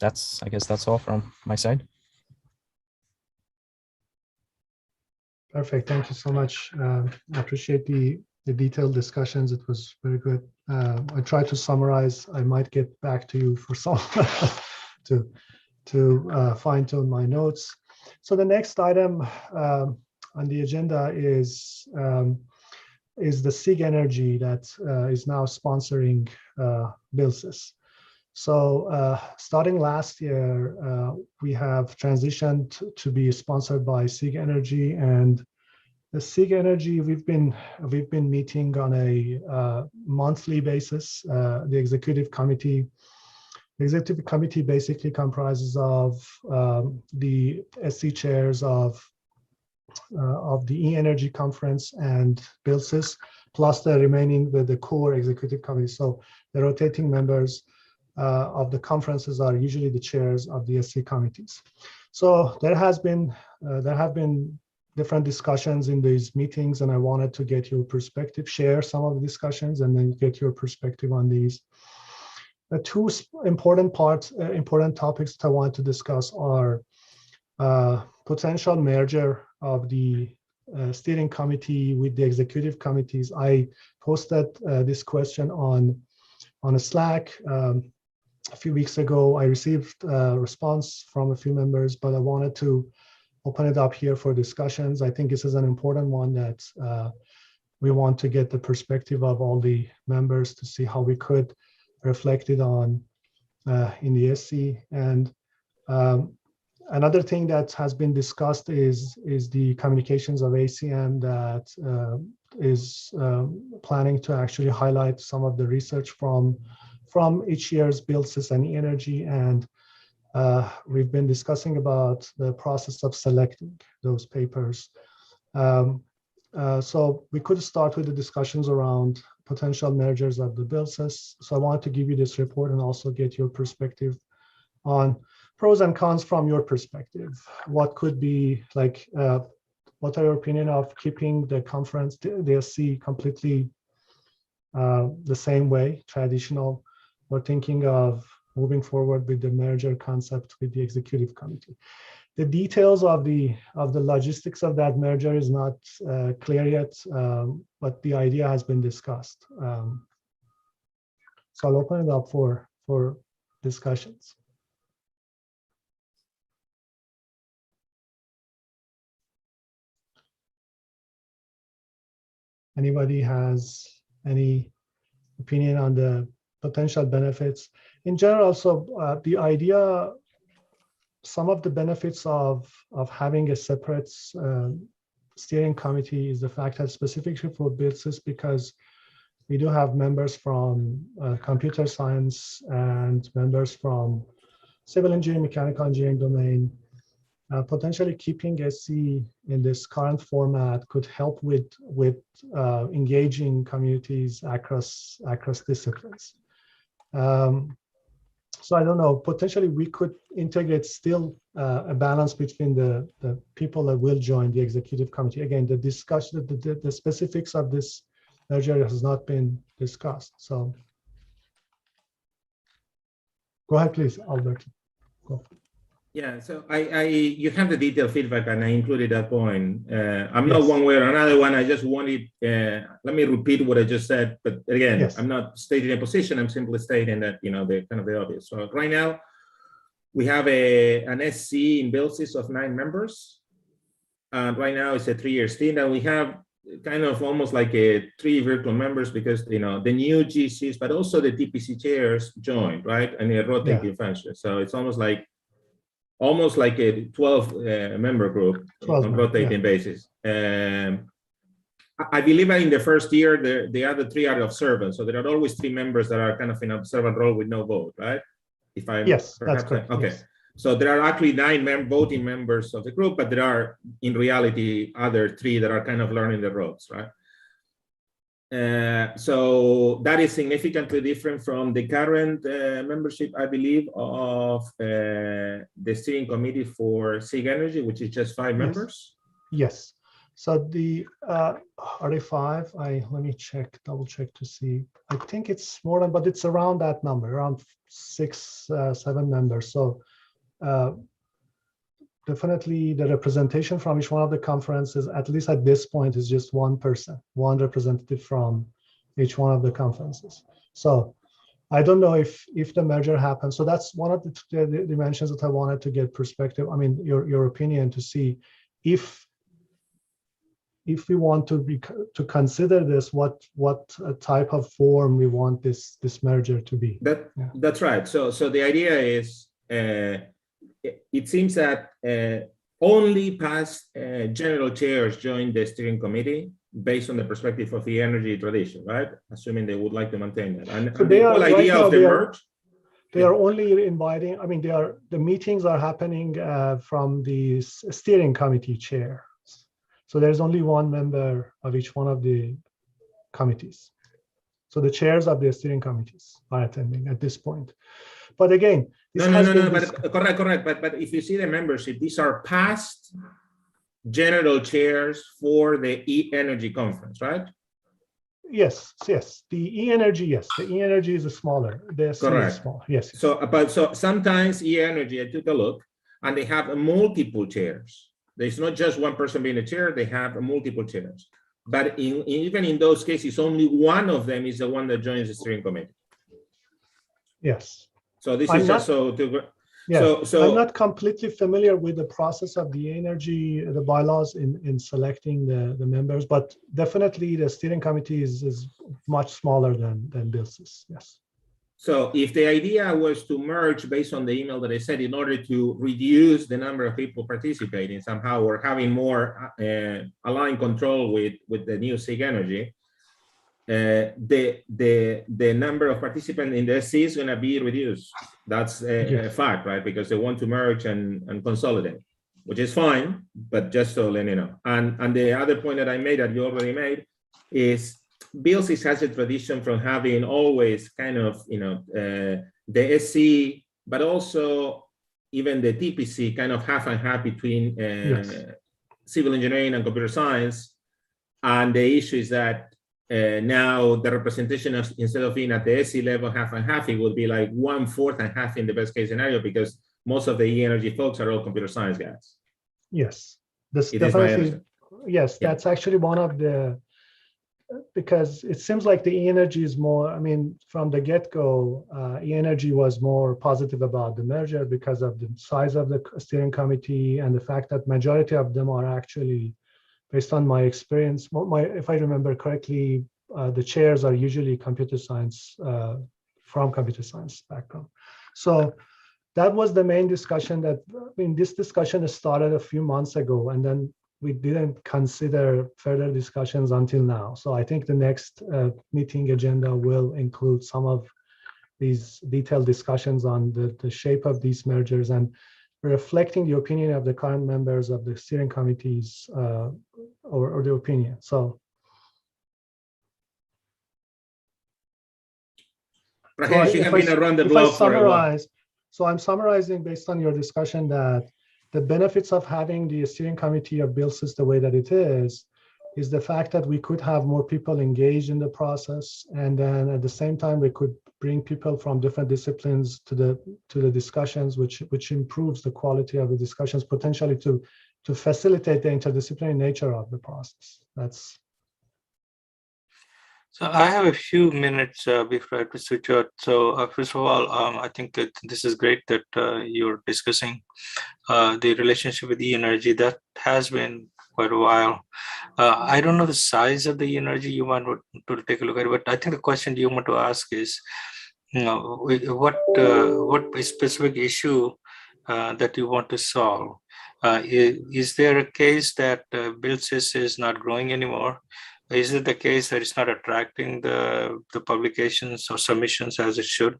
Speaker 1: I guess that's all from my side.
Speaker 15: Perfect. Thank you so much. I appreciate the detailed discussions. It was very good. I tried to summarize. I might get back to you for some to fine tune my notes. So the next item on the agenda is the SIG Energy that is now sponsoring BuildSys. So starting last year, we have transitioned to be sponsored by SIG Energy, and the SIG Energy, we've been meeting on a monthly basis. The executive committee basically comprises of the SC chairs of the E-Energy conference and BuildSys, plus the remaining the core executive committee. So the rotating members of the conferences are usually the chairs of the SC committees. So there have been different discussions in these meetings, and I wanted to get your perspective, share some of the discussions, and then get your perspective on these. The two important topics that I want to discuss are potential merger of the steering committee with the executive committees. I posted this question on a Slack a few weeks ago. I received a response from a few members, but I wanted to open it up here for discussions. I think this is an important one that we want to get the perspective of all the members to see how we could reflect it on in the SC. And another thing that has been discussed is the communications of ACM that is planning to actually highlight some of the research from each year's BuildSys and E-Energy, and we've been discussing about the process of selecting those papers. So we could start with the discussions around potential mergers of the BuildSys. So I wanted to give you this report and also get your perspective on pros and cons from your perspective. What could be like, what are your opinion of keeping the conference, the DSC completely the same way, traditional, or thinking of moving forward with the merger concept with the executive committee? The details of the logistics of that merger is not clear yet, but the idea has been discussed. So I'll open it up for discussions. Anybody has any opinion on the potential benefits? In general, so the idea, some of the benefits of having a separate steering committee is the fact that specifically for BuildSys, because we do have members from computer science and members from civil engineering, mechanical engineering domain. Potentially keeping SC in this current format could help with engaging communities across disciplines. So I don't know, potentially we could integrate still a balance between the people that will join the executive committee. Again, the discussion, the specifics of this merger has not been discussed. So go ahead, please, Albert. Go.
Speaker 17: Yeah, so you have the detailed feedback and I included that point. I'm not one way or another one. I just wanted, let me repeat what I just said, but again, I'm not stating a position. I'm simply stating that, you know, the kind of the obvious. So right now we have an SC in BuildSys of 9 members. And right now it's a 3-year stint, and we have kind of almost like 3 virtual members because, you know, the new GCs, but also the TPC chairs joined, right? And a rotating function. So it's almost like a 12 member group on rotating basis. I believe that in the first year, the other 3 are observant. So there are always 3 members that are kind of in observant role with no vote, right? If I'm
Speaker 15: that's correct.
Speaker 17: Okay. Yes. So there are actually 9 voting members of the group, but there are in reality other 3 that are kind of learning the ropes, right? So that is significantly different from the current membership, I believe, of the steering committee for SIG Energy, which is just 5 members.
Speaker 15: Yes. So the are they 5? Let me check, double check to see. I think it's more than, but it's around that number, around 6, 7 members. So definitely the representation from each one of the conferences, at least at this point, is just 1 person, 1 representative from each one of the conferences. So I don't know if the merger happens. So that's one of the dimensions that I wanted to get perspective. I mean, your opinion to see if we want to consider this, what type of form we want this merger to be.
Speaker 17: That's right. So the idea is, it seems that only past general chairs join the steering committee based on the perspective of the energy tradition, right? Assuming they would like to maintain that. And
Speaker 15: so
Speaker 17: the whole idea of the merge.
Speaker 15: They are only inviting, I mean, the meetings are happening from the steering committee chair. So there's only 1 member of each one of the committees. So the chairs of the steering committees are attending at this point. But again,
Speaker 17: but correct. But if you see the membership, these are past general chairs for the E-Energy conference, right?
Speaker 15: Yes. The E-Energy, yes. The E-Energy is smaller. The
Speaker 17: correct.
Speaker 15: Is small. Yes.
Speaker 17: So sometimes E-Energy, I took a look, and they have multiple chairs. There's not just 1 person being a chair, they have multiple chairs. But even in those cases, only 1 of them is the one that joins the steering committee.
Speaker 15: Yes.
Speaker 17: So this is just so to...
Speaker 15: Yes, so I'm not completely familiar with the process of the energy, the bylaws in selecting the members, but definitely the steering committee is much smaller than BuildSys, yes.
Speaker 17: So if the idea was to merge based on the email that I said, in order to reduce the number of people participating somehow, or having more aligned control with the new SIG Energy, the number of participants in the SC is going to be reduced. That's a fact, right? Because they want to merge and consolidate, which is fine, but just so let you know. And the other point that I made, that you already made, is BuildSys has a tradition from having always kind of, the SC, but also even the TPC kind of half and half between civil engineering and computer science. And the issue is that now the representation of, instead of being at the SC level half and half, it would be like 1/4 and half in the best case scenario, because most of the E-energy folks are all computer science guys.
Speaker 15: Yes, this
Speaker 17: It is my
Speaker 15: definitely.
Speaker 17: understanding.
Speaker 15: Yes, that's actually one of the, because it seems like the E-energy is more, I mean, from the get-go, E-energy was more positive about the merger because of the size of the steering committee and the fact that majority of them are actually, based on my experience, if I remember correctly, the chairs are usually computer science, from computer science background. So that was the main discussion this discussion started a few months ago, and then we didn't consider further discussions until now. So I think the next meeting agenda will include some of these detailed discussions on the shape of these mergers and reflecting the opinion of the current members of the steering committees or the opinion. So,
Speaker 17: Rajesh, you have been around the block for a while.
Speaker 15: So I'm summarizing based on your discussion that the benefits of having the steering committee of BuildSys the way that it is the fact that we could have more people engaged in the process, and then at the same time we could bring people from different disciplines to the discussions, which improves the quality of the discussions, potentially to facilitate the interdisciplinary nature of the process. That's.
Speaker 16: So I have a few minutes before I have to switch out. So first of all, I think that this is great that you're discussing the relationship with E-energy. That has been quite a while. I don't know the size of the E-energy you want to take a look at, but I think the question you want to ask is, what specific issue that you want to solve? Is there a case that BuildSys is not growing anymore? Is it the case that it's not attracting the publications or submissions as it should?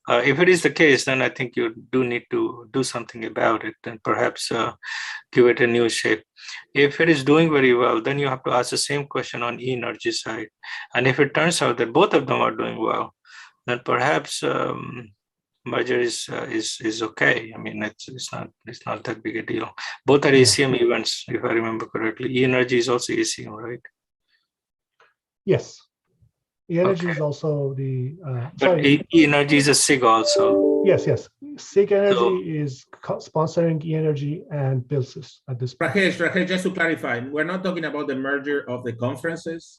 Speaker 16: If it is the case, then I think you do need to do something about it and perhaps give it a new shape. If it is doing very well, then you have to ask the same question on E-energy side. And if it turns out that both of them are doing well, then perhaps merger is okay. I mean, it's not that big a deal. Both are ACM events, if I remember correctly. E-energy is also ACM, right?
Speaker 15: Yes, E-energy is also the.
Speaker 16: But E-energy is a SIG also.
Speaker 15: Yes. SIG Energy is sponsoring E-energy and BuildSys at this point.
Speaker 17: Rajesh, just to clarify, we're not talking about the merger of the conferences.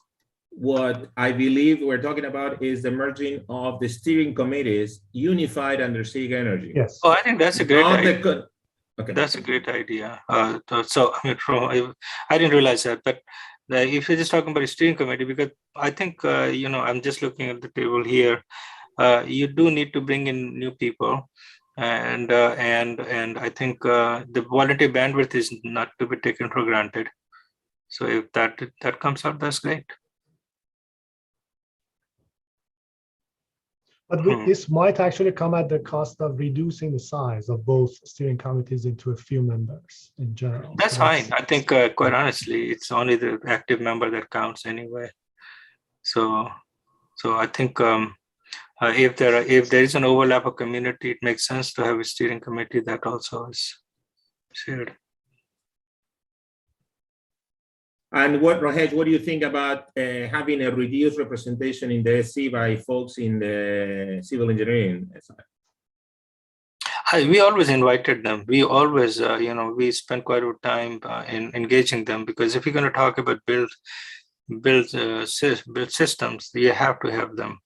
Speaker 17: What I believe we're talking about is the merging of the steering committees unified under SIG Energy.
Speaker 15: Yes.
Speaker 16: Oh, I think that's a great idea.
Speaker 17: Okay.
Speaker 16: That's a great idea. So I didn't realize that, but if you're just talking about a steering committee, because I think, I'm just looking at the table here, you do need to bring in new people. And I think the volunteer bandwidth is not to be taken for granted. So if that comes out, that's great.
Speaker 15: But this might actually come at the cost of reducing the size of both steering committees into a few members in general.
Speaker 16: That's fine. I think, quite honestly, it's only the active member that counts anyway. So I think if there is an overlap of community, it makes sense to have a steering committee that also is shared.
Speaker 17: And Rajesh, what do you think about having a reduced representation in the SC by folks in the civil engineering side?
Speaker 16: We always invited them. We always, we spend quite a bit of time in engaging them, because if you're going to talk about build systems, you have to have them.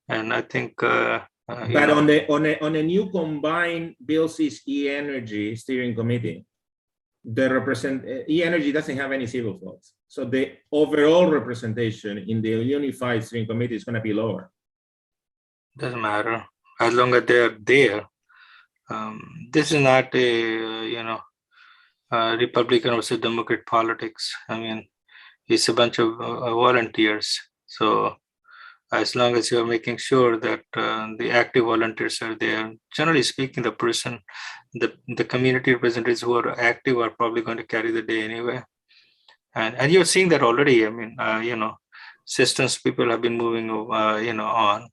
Speaker 16: And I think. But
Speaker 17: on a new combined BuildSys E-energy steering committee, E-energy doesn't have any civil folks. So the overall representation in the unified steering committee is going to be lower.
Speaker 16: Doesn't matter as long as they're there. This is not a Republican versus Democrat politics. I mean, it's a bunch of volunteers. So as long as you're making sure that the active volunteers are there, generally speaking, the community representatives who are active are probably going to carry the day anyway. And you're seeing that already. I mean, systems people have been moving, on,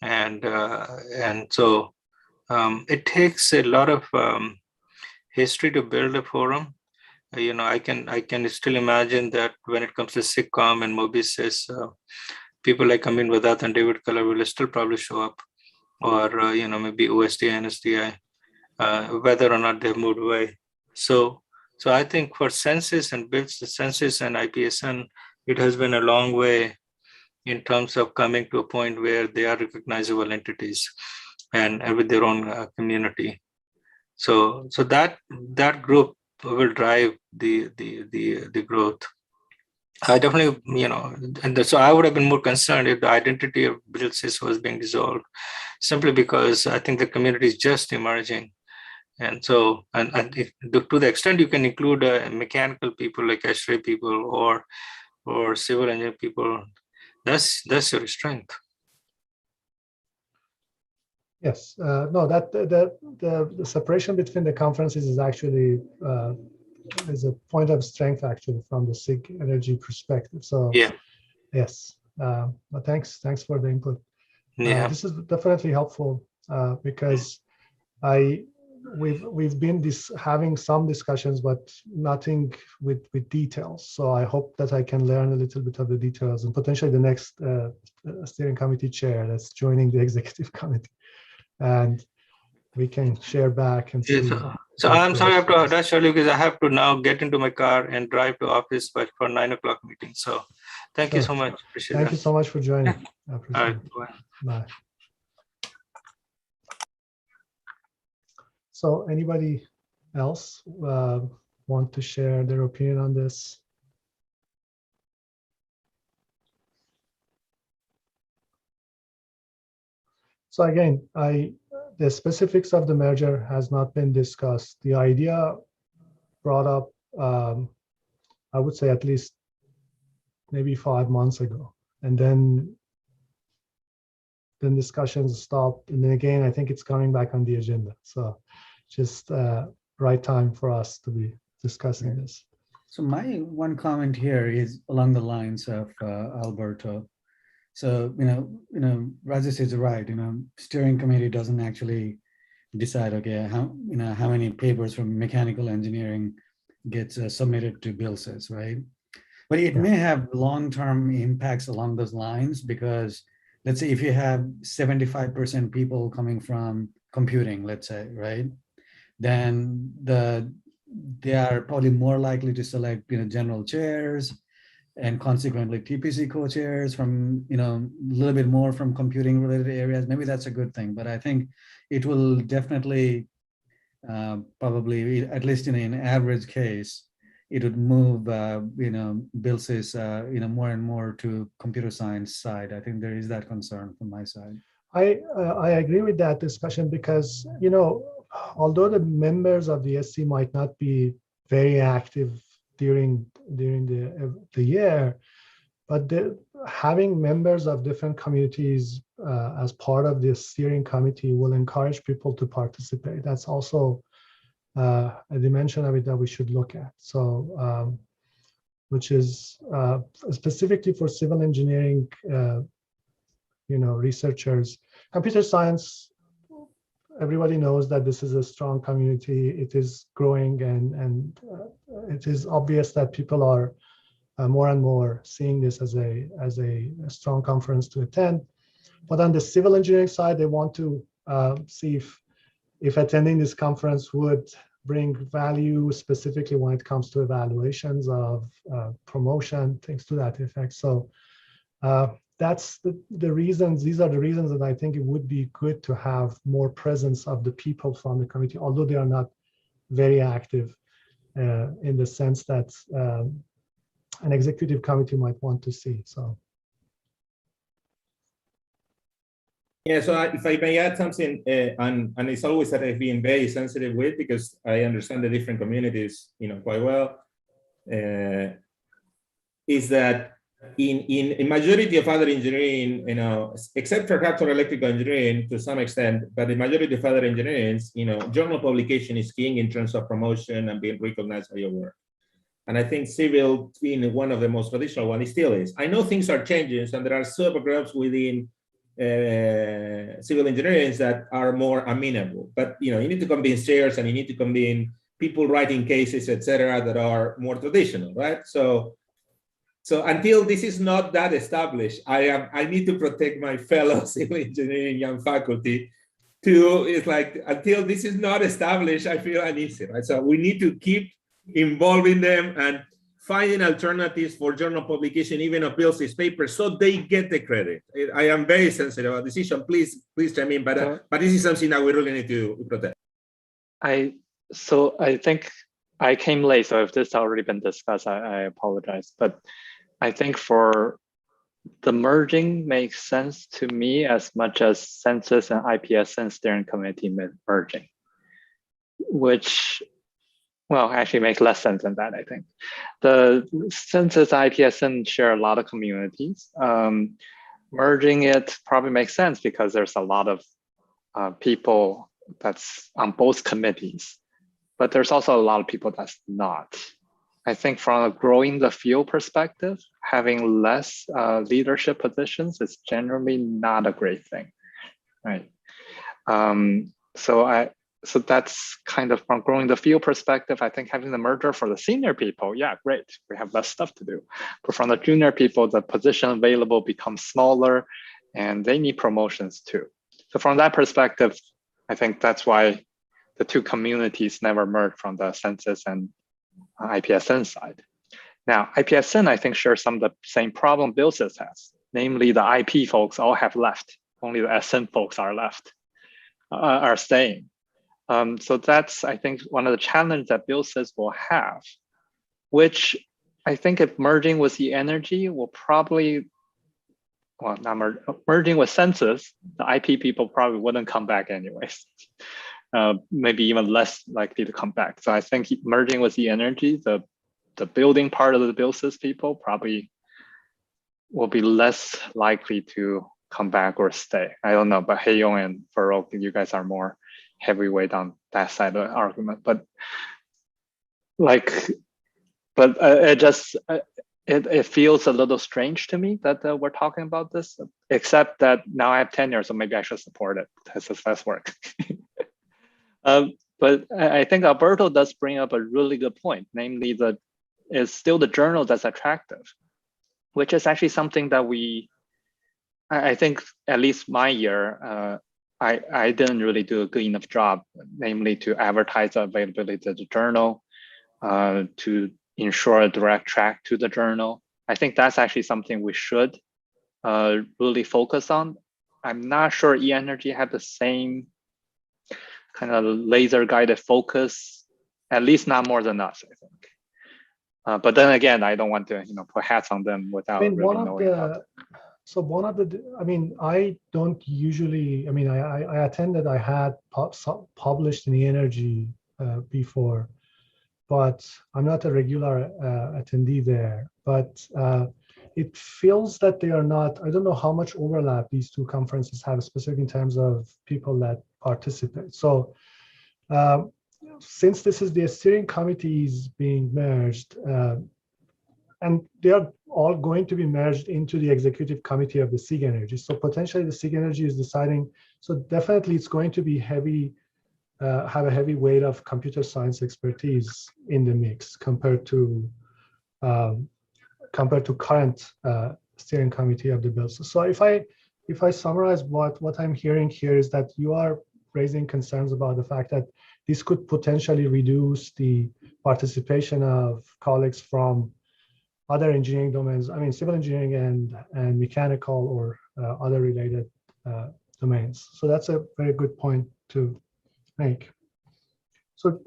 Speaker 16: and so it takes a lot of history to build a forum. I can still imagine that when it comes to SIGCOMM and Mobius, people like Amin Vadat and David Keller will still probably show up, or maybe OSDI and SDI, whether or not they've moved away. So I think for SenSys and SenSys and IPSN, it has been a long way in terms of coming to a point where they are recognizable entities and with their own community. So that group will drive the growth. I definitely, and so I would have been more concerned if the identity of BuildSys was being dissolved, simply because I think the community is just emerging. And so, and if, to the extent you can include mechanical people like X-ray people or civil engineer people, that's your strength.
Speaker 15: Yes, no, that the separation between the conferences is actually is a point of strength actually from the SIG energy perspective. So
Speaker 16: yeah,
Speaker 15: yes, but thanks for the input.
Speaker 16: Yeah,
Speaker 15: this is definitely helpful because we've been having some discussions, but nothing with details. So I hope that I can learn a little bit of the details and potentially the next steering committee chair that's joining the executive committee, and we can share back and see.
Speaker 16: So I'm sorry I have to dash early because I have to now get into my car and drive to office for 9 o'clock meeting. So thank you so much. Appreciate
Speaker 15: Thank
Speaker 16: that.
Speaker 15: you so much for joining. I appreciate
Speaker 16: All right,
Speaker 15: it. Bye. So anybody else want to share their opinion on this? So again, the specifics of the merger has not been discussed. The idea brought up, I would say at least maybe 5 months ago, and then discussions stopped, and then again, I think it's coming back on the agenda. So just right time for us to be discussing this.
Speaker 13: So my one comment here is along the lines of Alberto. So, Rajesh is right, steering committee doesn't actually decide, okay, how many papers from mechanical engineering gets submitted to BuildSys, right? But it may have long-term impacts along those lines, because let's say if you have 75% people coming from computing, let's say, right? Then they are probably more likely to select, general chairs, and consequently TPC co-chairs from, a little bit more from computing related areas. Maybe that's a good thing, but I think it will definitely probably, at least in an average case, it would move, BuildSys, more and more to computer science side. I think there is that concern from my side.
Speaker 15: I agree with that discussion because, although the members of the SC might not be very active during the year, but having members of different communities as part of the steering committee will encourage people to participate. That's also a dimension of it that we should look at. So, which is specifically for civil engineering, researchers, computer science. Everybody knows that this is a strong community. It is growing, and it is obvious that people are more and more seeing this as a strong conference to attend. But on the civil engineering side, they want to see if attending this conference would bring value, specifically when it comes to evaluations of promotion, things to that effect. So that's the reasons. These are the reasons that I think it would be good to have more presence of the people from the committee, although they are not very active in the sense that an executive committee might want to see. So.
Speaker 17: Yeah, so if I may add something, and it's always that I've been very sensitive with, because I understand the different communities, quite well, is that in majority of other engineering, except for perhaps for electrical engineering to some extent, but the majority of other engineering, journal publication is king in terms of promotion and being recognized for your work. And I think civil, being one of the most traditional ones, it still is. I know things are changing, and there are subgroups within civil engineering that are more amenable. But you need to convince chairs, and you need to convince people writing cases, etc., that are more traditional, right? So until this is not that established, I need to protect my fellow civil engineering young faculty. It's like until this is not established, I feel uneasy, right? So we need to keep involving them and finding alternatives for journal publication, even of BuildSys papers, so they get the credit. I am very sensitive about decision. Please chime in, but this is something that we really need to protect.
Speaker 14: So I think I came late, so if this has already been discussed, I apologize. But I think for the merging makes sense to me as much as Census and IPSN steering committee merging, which, well, actually makes less sense than that, I think. The Census IPSN share a lot of communities. Merging it probably makes sense because there's a lot of people that's on both committees, but there's also a lot of people that's not. I think from a growing the field perspective, having less leadership positions is generally not a great thing, right? So that's kind of from growing the field perspective. I think having the merger for the senior people, yeah, great. We have less stuff to do. But from the junior people, the position available becomes smaller and they need promotions too. So from that perspective, I think that's why the two communities never merged from the Census and IPSN side. Now, IPSN, I think, shares some of the same problem BuildSys has. Namely, the IP folks all have left. Only the SN folks are left, are staying. So that's, I think, one of the challenges that BuildSys will have, which I think if merging with the energy will probably, well, not merging with Census, the IP people probably wouldn't come back anyways. Maybe even less likely to come back. So I think merging with the energy, the building part of the BuildSys people probably will be less likely to come back or stay. I don't know, but Haeyong and Farouk, you guys are more heavyweight on that side of the argument. But it feels a little strange to me that we're talking about this, except that now I have tenure, so maybe I should support it because it's less work. But I think Alberto does bring up a really good point, namely that it's still the journal that's attractive, which is actually something that I think at least my year, I didn't really do a good enough job, namely to advertise the availability of the journal, to ensure a direct track to the journal. I think that's actually something we should really focus on. I'm not sure e-energy had the same kind of laser guided focus, at least not more than us, I think. But then again, I don't want to put hats on them without really knowing about it.
Speaker 15: So one of the, I don't usually, I attended, I had published in e-energy before, but I'm not a regular attendee there. But it feels that they are not, I don't know how much overlap these two conferences have, especially in terms of people that participate. So since this is the steering committees being merged, and they are all going to be merged into the executive committee of the SIG Energy. So potentially the SIG Energy is deciding, so definitely it's going to be heavy, have a heavy weight of computer science expertise in the mix compared to current steering committee of the bill. So if I summarize what I'm hearing here is that you are raising concerns about the fact that this could potentially reduce the participation of colleagues from other engineering domains, civil engineering and mechanical or other related domains. So that's a very good point to make. So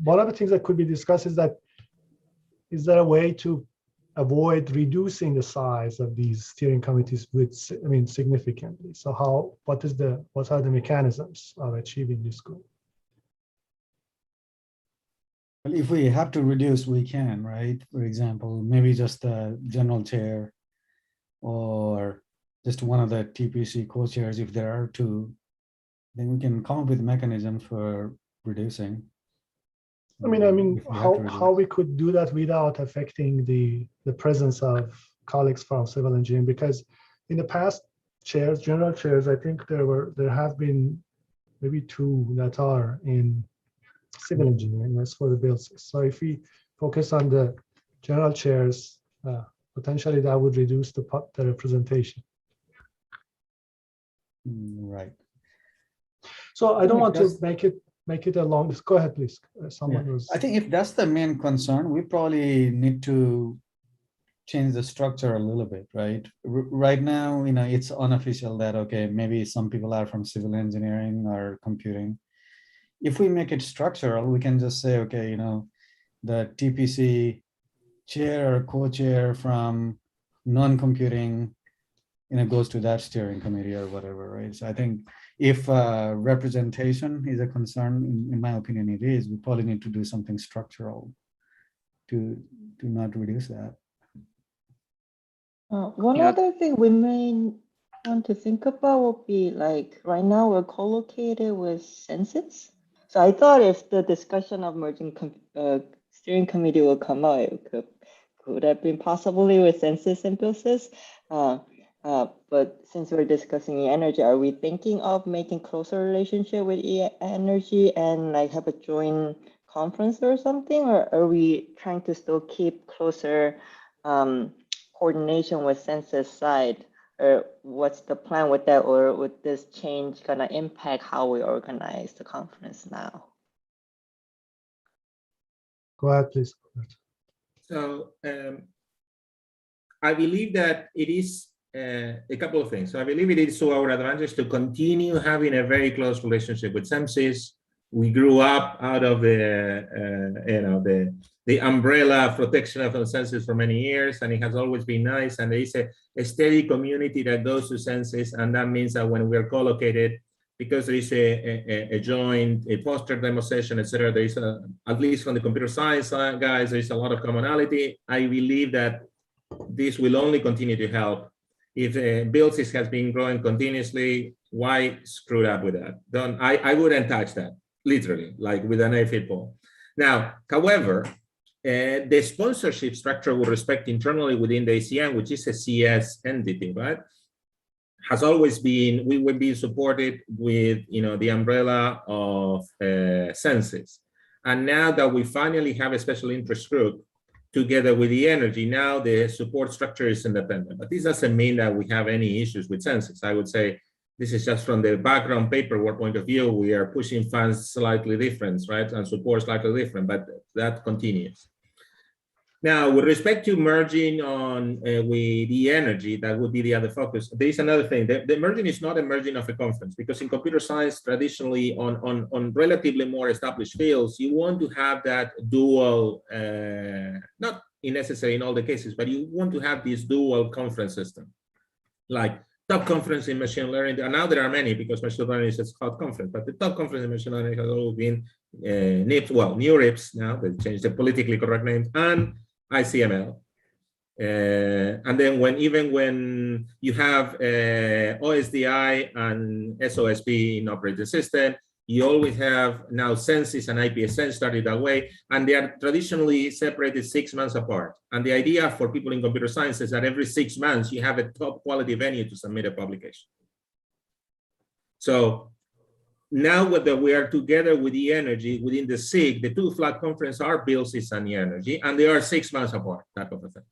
Speaker 15: one of the things that could be discussed is that, is there a way to avoid reducing the size of these steering committees significantly? So what are the mechanisms of achieving this goal?
Speaker 13: Well, if we have to reduce, we can, right? For example, maybe just the general chair or just one of the TPC co-chairs, if there are two, then we can come up with a mechanism for reducing.
Speaker 15: I mean,
Speaker 13: if we have to
Speaker 15: how we could do that without affecting the presence of colleagues from civil engineering, because in the past chairs, general chairs, I think there have been maybe two that are in civil engineering. That's for the BuildSys. So if we focus on the general chairs, potentially that would reduce the representation.
Speaker 13: Right.
Speaker 15: So I don't want to make it a long. Go ahead, please. Someone was.
Speaker 13: I think if that's the main concern, we probably need to change the structure a little bit, right? Right now, it's unofficial that, okay, maybe some people are from civil engineering or computing. If we make it structural, we can just say, okay, the TPC chair or co-chair from non-computing, goes to that steering committee or whatever, right? So I think if representation is a concern, in my opinion, it is, we probably need to do something structural to not reduce that.
Speaker 18: One other thing we may want to think about would be like, right now we're co-located with SenSys. So I thought if the discussion of merging steering committee will come out, it could have been possibly with SenSys and BuildSys. But since we're discussing e-energy, are we thinking of making closer relationship with e-energy and like have a joint conference or something? Or are we trying to still keep closer coordination with SenSys side? Or what's the plan with that? Or would this change gonna impact how we organize the conference now?
Speaker 15: Go ahead, please.
Speaker 17: So I believe that it is a couple of things. So I believe it is to our advantage to continue having a very close relationship with SenSys. We grew up out of the umbrella protection of SenSys for many years, and it has always been nice. And there is a steady community that goes to SenSys, and that means that when we're co-located, because there is a joint, a poster demo session, etc., there is at least from the computer science guys, there is a lot of commonality. I believe that this will only continue to help. If BuildSys has been growing continuously, why screw up with that? I wouldn't touch that, literally, like with an AFib ball. Now, however, the sponsorship structure with respect internally within the ACM, which is a CS entity, right, has always been, we were being supported with, the umbrella of SenSys. And now that we finally have a special interest group together with the energy, now the support structure is independent. But this doesn't mean that we have any issues with SenSys. I would say this is just from the background paperwork point of view, we are pushing funds slightly different, right? And support slightly different, but that continues. Now, with respect to merging on with the energy, that would be the other focus. There is another thing. The merging is not a merging of a conference, because in computer science, traditionally on relatively more established fields, you want to have that dual, not necessary in all the cases, but you want to have this dual conference system, like top conference in machine learning. And now there are many, because machine learning is a cloud conference, but the top conference in machine learning has always been NIPS, well, NeurIPS now, they changed the politically correct name, and ICML. And then even when you have OSDI and SOSP in operating system, you always have now SenSys and IPSN started that way, and they are traditionally separated 6 months apart. And the idea for people in computer science is that every 6 months you have a top quality venue to submit a publication. So now that we are together with the energy within the SIG, the two flag conference are BuildSys and the energy, and they are 6 months apart, type of a thing.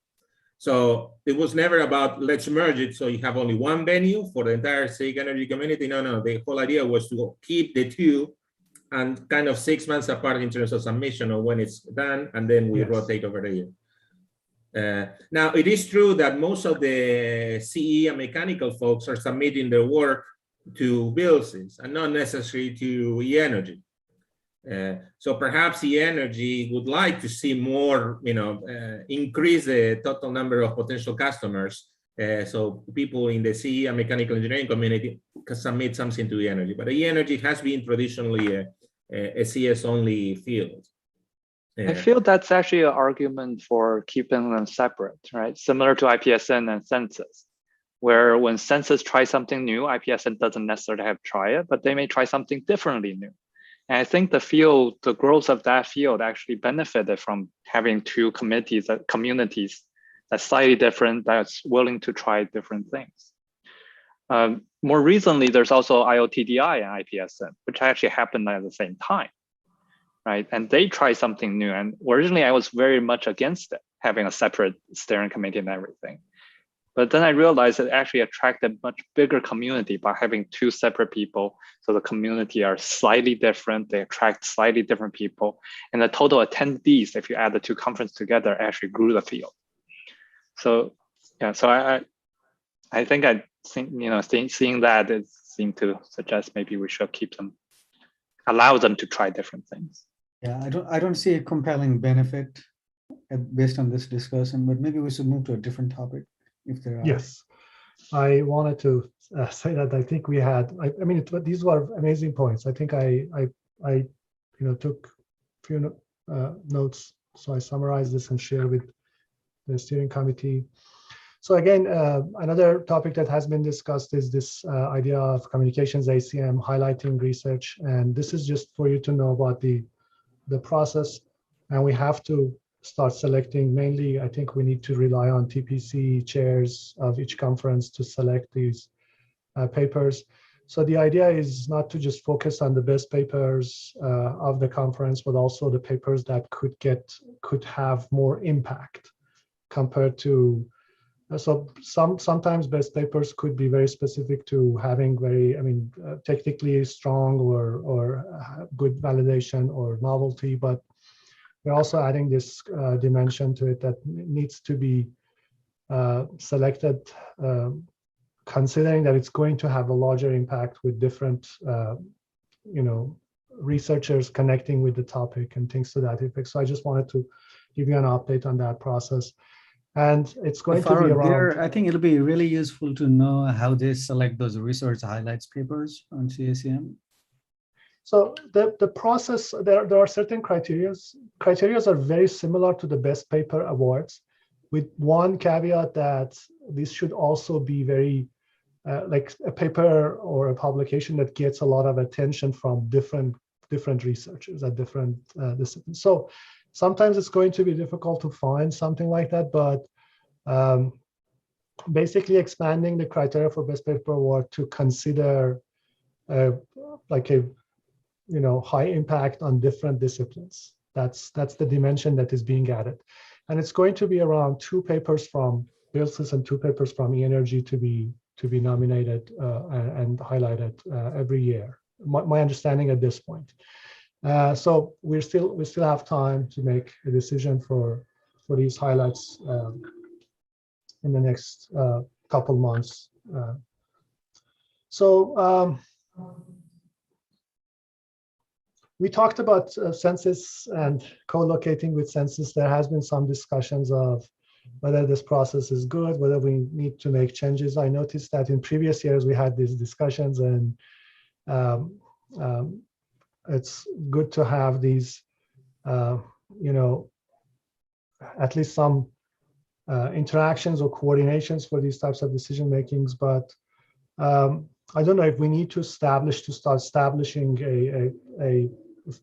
Speaker 17: So it was never about let's merge it so you have only one venue for the entire SIG energy community. No, the whole idea was to keep the two and kind of 6 months apart in terms of submission or when it's done, and then we rotate over the year. Now, it is true that most of the CE and mechanical folks are submitting their work to BuildSys and not necessarily to e-energy. So perhaps e-energy would like to see more, increase the total number of potential customers. So people in the CE and mechanical engineering community can submit something to e-energy, but e-energy has been traditionally a CS only field.
Speaker 14: I feel that's actually an argument for keeping them separate, right? Similar to IPSN and SenSys. where when Sensus tries something new, IPSN doesn't necessarily have to try it, but they may try something differently new. And I think the growth of that field actually benefited from having two communities that's slightly different, that's willing to try different things. More recently, there's also IoTDI and IPSN, which actually happened at the same time, right? And they tried something new. And originally, I was very much against it, having a separate steering committee and everything. But then I realized it actually attracted a much bigger community by having two separate people. So the community are slightly different. They attract slightly different people. And the total attendees, if you add the two conferences together, actually grew the field. So yeah, so I think seeing that, it seemed to suggest maybe we should keep them, allow them to try different things.
Speaker 13: Yeah, I don't see a compelling benefit based on this discussion, but maybe we should move to a different topic if there are.
Speaker 15: Yes, I wanted to say that I think we had. I mean, these were amazing points. I think I took a few notes, so I summarized this and share with the steering committee. So again, another topic that has been discussed is this idea of communications ACM highlighting research, and this is just for you to know about the process. And we have to start selecting. Mainly, I think we need to rely on TPC chairs of each conference to select these papers. So the idea is not to just focus on the best papers of the conference, but also the papers that could have more impact compared to. So sometimes best papers could be very specific to having technically strong or good validation or novelty, but we're also adding this dimension to it that needs to be selected, considering that it's going to have a larger impact with different, researchers connecting with the topic and things to that effect. So I just wanted to give you an update on that process. And it's going to be around.
Speaker 13: I think it'll be really useful to know how they select those research highlights papers on CACM.
Speaker 15: So the process, there are certain criteria. Criteria are very similar to the best paper awards, with one caveat that this should also be very like a paper or a publication that gets a lot of attention from different researchers at different disciplines. So sometimes it's going to be difficult to find something like that, but basically expanding the criteria for best paper award to consider like a high impact on different disciplines. That's the dimension that is being added, and it's going to be around 2 papers from BuildSys and 2 papers from eEnergy to be nominated and highlighted every year. My understanding at this point. So we still have time to make a decision for these highlights in the next couple months. We talked about Sensus and co-locating with Sensus. There has been some discussions of whether this process is good, whether we need to make changes. I noticed that in previous years we had these discussions, and it's good to have these, at least some interactions or coordinations for these types of decision makings. But I don't know if we need to start establishing a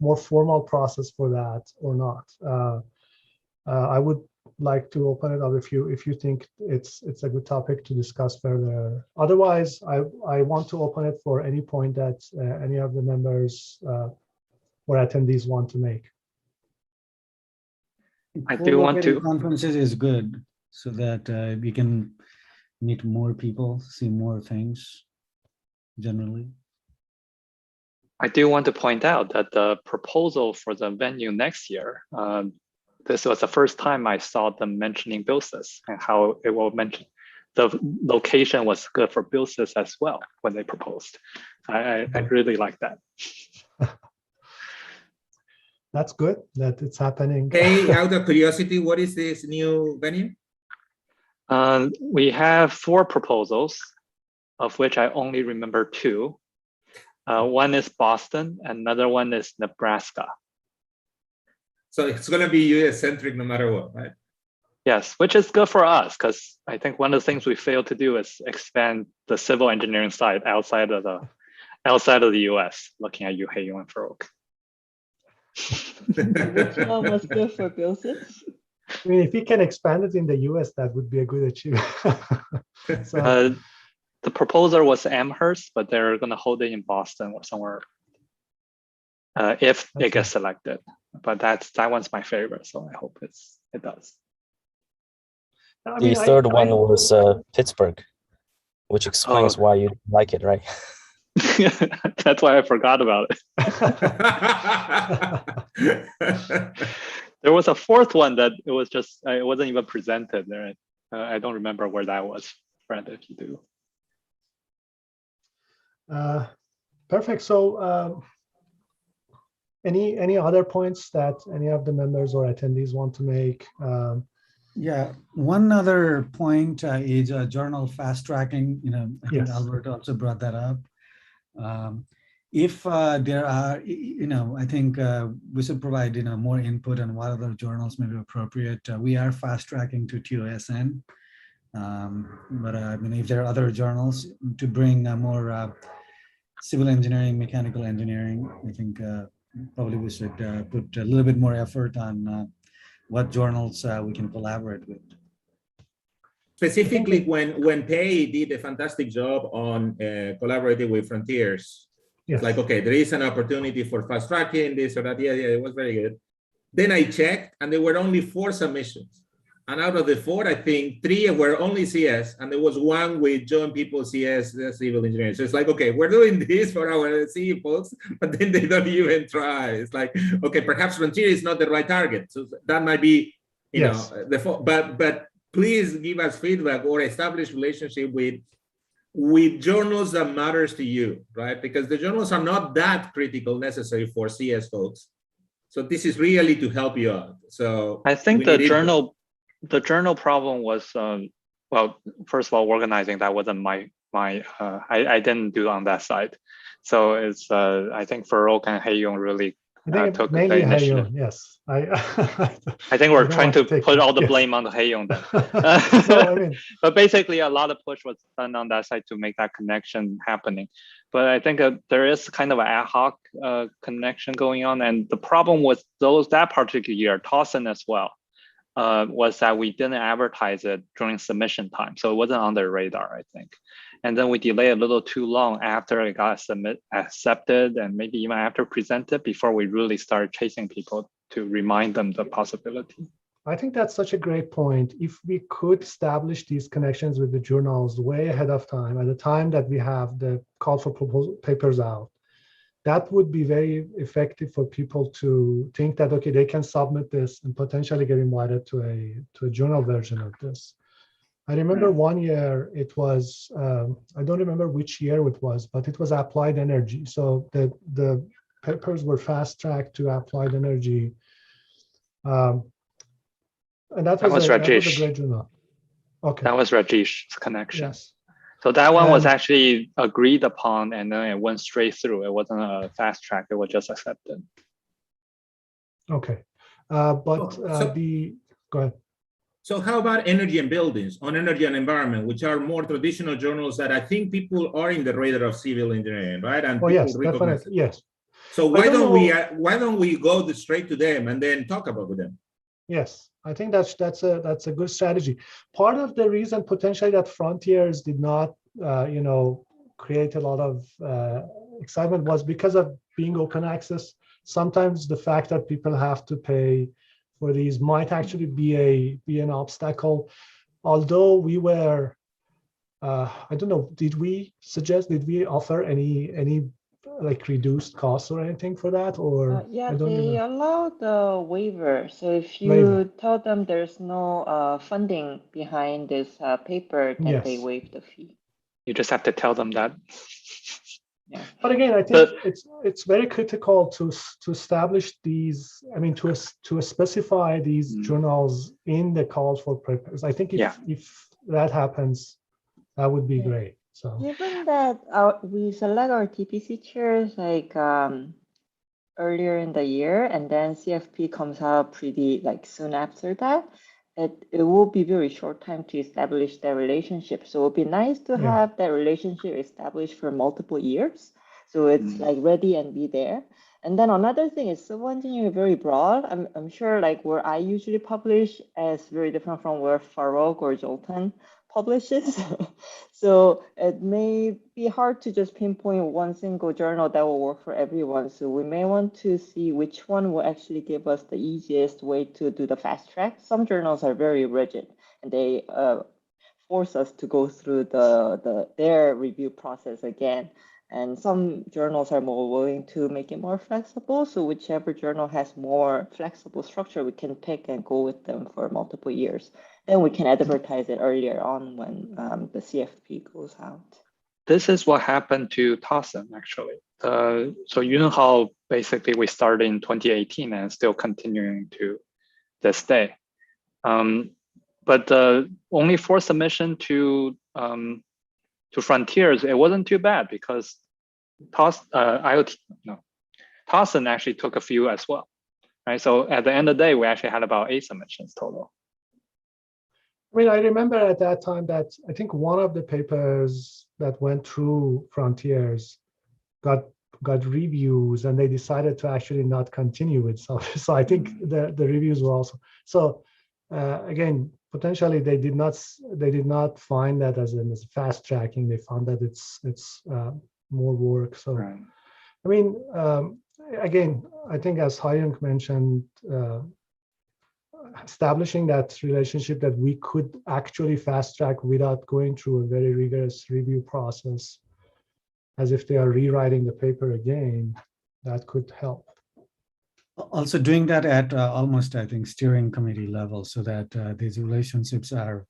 Speaker 15: more formal process for that or not. I would like to open it up if you think it's a good topic to discuss further. Otherwise, I want to open it for any point that any of the members or attendees want to make.
Speaker 14: I do want to.
Speaker 13: Conferences is good so that we can meet more people, see more things generally.
Speaker 14: I do want to point out that the proposal for the venue next year, this was the first time I saw them mentioning BuildSys and how it will mention the location was good for BuildSys as well when they proposed. I really like that.
Speaker 15: That's good that it's happening.
Speaker 17: Hey, out of curiosity, what is this new venue?
Speaker 14: We have 4 proposals, of which I only remember 2. One is Boston, another one is Nebraska.
Speaker 17: So it's going to be US-centric no matter what, right?
Speaker 14: Yes, which is good for us because I think one of the things we failed to do is expand the civil engineering side outside of the US, looking at you, Hae-Yong and Farouk.
Speaker 18: Which one was good for BuildSys?
Speaker 15: I mean, if we can expand it in the US, that would be a good achievement. So,
Speaker 14: the proposer was Amherst, but they're going to hold it in Boston or somewhere if it gets selected. But that one's my favorite, so I hope it does.
Speaker 3: The third one was Pittsburgh, which explains why you like it, right?
Speaker 14: That's why I forgot about it. There was a fourth one that it wasn't even presented there. I don't remember where that was. Fred, if you do.
Speaker 15: Perfect. So any other points that any of the members or attendees want to make?
Speaker 13: Yeah, one other point is journal fast tracking. I think Albert also brought that up. If there are, I think we should provide, more input on what other journals may be appropriate. We are fast tracking to TOSN, but I mean, if there are other journals to bring more civil engineering, mechanical engineering, I think probably we should put a little bit more effort on what journals we can collaborate with.
Speaker 17: Specifically, when Pei did a fantastic job on collaborating with Frontiers, it's like, okay, there is an opportunity for fast tracking, this or that. Yeah, it was very good. Then I checked, and there were only 4 submissions. And out of the 4, I think 3 were only CS, and there was 1 with Joint People CS, civil engineering. So it's like, okay, we're doing this for our CE folks, but then they don't even try. It's like, okay, perhaps Frontier is not the right target. So that might be, you know, but please give us feedback or establish relationship with journals that matters to you, right? Because the journals are not that critical necessary for CS folks. So this is really to help you out. So
Speaker 14: I think the journal problem was, well, first of all, organizing, that wasn't I didn't do on that side. So it's, I think Farouk and Hae-Yong really took the initiative.
Speaker 15: Yes.
Speaker 14: I think we're trying to put all the blame on the Hae-Yong then.
Speaker 15: No, I mean,
Speaker 14: but basically a lot of push was done on that side to make that connection happening. But I think there is kind of an ad hoc connection going on. And the problem with that particular year, Towson as well, was that we didn't advertise it during submission time. So it wasn't on their radar, I think. And then we delayed a little too long after it got accepted and maybe even after presented before we really started chasing people to remind them the possibility.
Speaker 15: I think that's such a great point. If we could establish these connections with the journals way ahead of time, at the time that we have the call for proposal papers out, that would be very effective for people to think that, okay, they can submit this and potentially get invited to a journal version of this. I remember one year it was, I don't remember which year it was, but it was applied energy. So the papers were fast tracked to applied energy. And that was a great journal. Okay.
Speaker 14: That was Rajesh's connection.
Speaker 15: Yes.
Speaker 14: So that one was actually agreed upon and then it went straight through. It wasn't a fast track, it was just accepted.
Speaker 15: Okay. Go ahead.
Speaker 17: So how about energy and buildings, on energy and environment, which are more traditional journals that I think people are in the radar of civil engineering, right? And
Speaker 15: yes, definitely, yes.
Speaker 17: So why don't we go straight to them and then talk about them?
Speaker 15: Yes, I think that's a good strategy. Part of the reason potentially that Frontiers did not, create a lot of excitement was because of being open access. Sometimes the fact that people have to pay for these might actually be an obstacle. Although we were, I don't know, did we offer any like reduced costs or anything for that, or
Speaker 18: yeah, they allow the waiver. So if you tell them there's no funding behind this paper, then they waive the fee.
Speaker 14: You just have to tell them that.
Speaker 18: Yeah.
Speaker 15: But again, I think it's very critical to establish these. I mean, to specify these journals in the calls for papers. I think if that happens, that would be great. So
Speaker 18: given that we select our TPC chairs like earlier in the year, and then CFP comes out pretty like soon after that, it will be very short time to establish that relationship. So it would be nice to have that relationship established for multiple years. So it's like ready and be there. And then another thing is civil engineering is very broad. I'm sure like where I usually publish is very different from where Farouk or Jolton publishes. So it may be hard to just pinpoint one single journal that will work for everyone. So we may want to see which one will actually give us the easiest way to do the fast track. Some journals are very rigid and they force us to go through their review process again. And some journals are more willing to make it more flexible. So whichever journal has more flexible structure, we can pick and go with them for multiple years. Then we can advertise it earlier on when the CFP goes out.
Speaker 14: This is what happened to TOSN actually. So Yunhao, basically we started in 2018 and still continuing to this day. But only for submission to Frontiers, it wasn't too bad because TOSN actually took a few as well, right? So at the end of the day, we actually had about 8 submissions total.
Speaker 15: I mean, I remember at that time that I think one of the papers that went through Frontiers got reviews, and they decided to actually not continue with some. So I think the reviews were also so. Again, potentially they did not find that as fast tracking. They found that it's more work. So, right. I mean, again, I think as Hyung mentioned, establishing that relationship that we could actually fast track without going through a very rigorous review process, as if they are rewriting the paper again, that could help.
Speaker 13: Also doing that at almost, I think, steering committee level, so that these relationships are,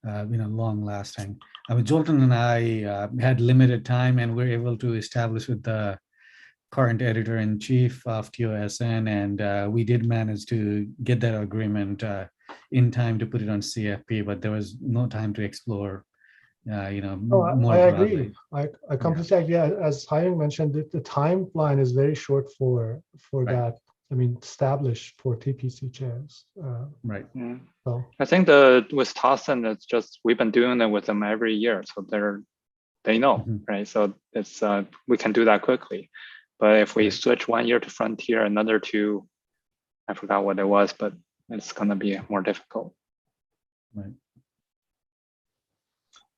Speaker 13: long lasting. I mean, Jolton and I had limited time, and we're able to establish with the current editor-in-chief of TOSN, and we did manage to get that agreement in time to put it on CFP, but there was no time to explore. More
Speaker 15: I agree. I completely agree. As Hyung mentioned, the timeline is very short for right. That. I mean, established for TPC chairs.
Speaker 13: Right.
Speaker 14: Yeah.
Speaker 15: So
Speaker 14: I think with TOSN, it's just we've been doing it with them every year, so they know, right? So it's we can do that quickly. But if we switch 1 year to Frontier, another 2, I forgot what it was, but it's going to be more difficult.
Speaker 13: Right.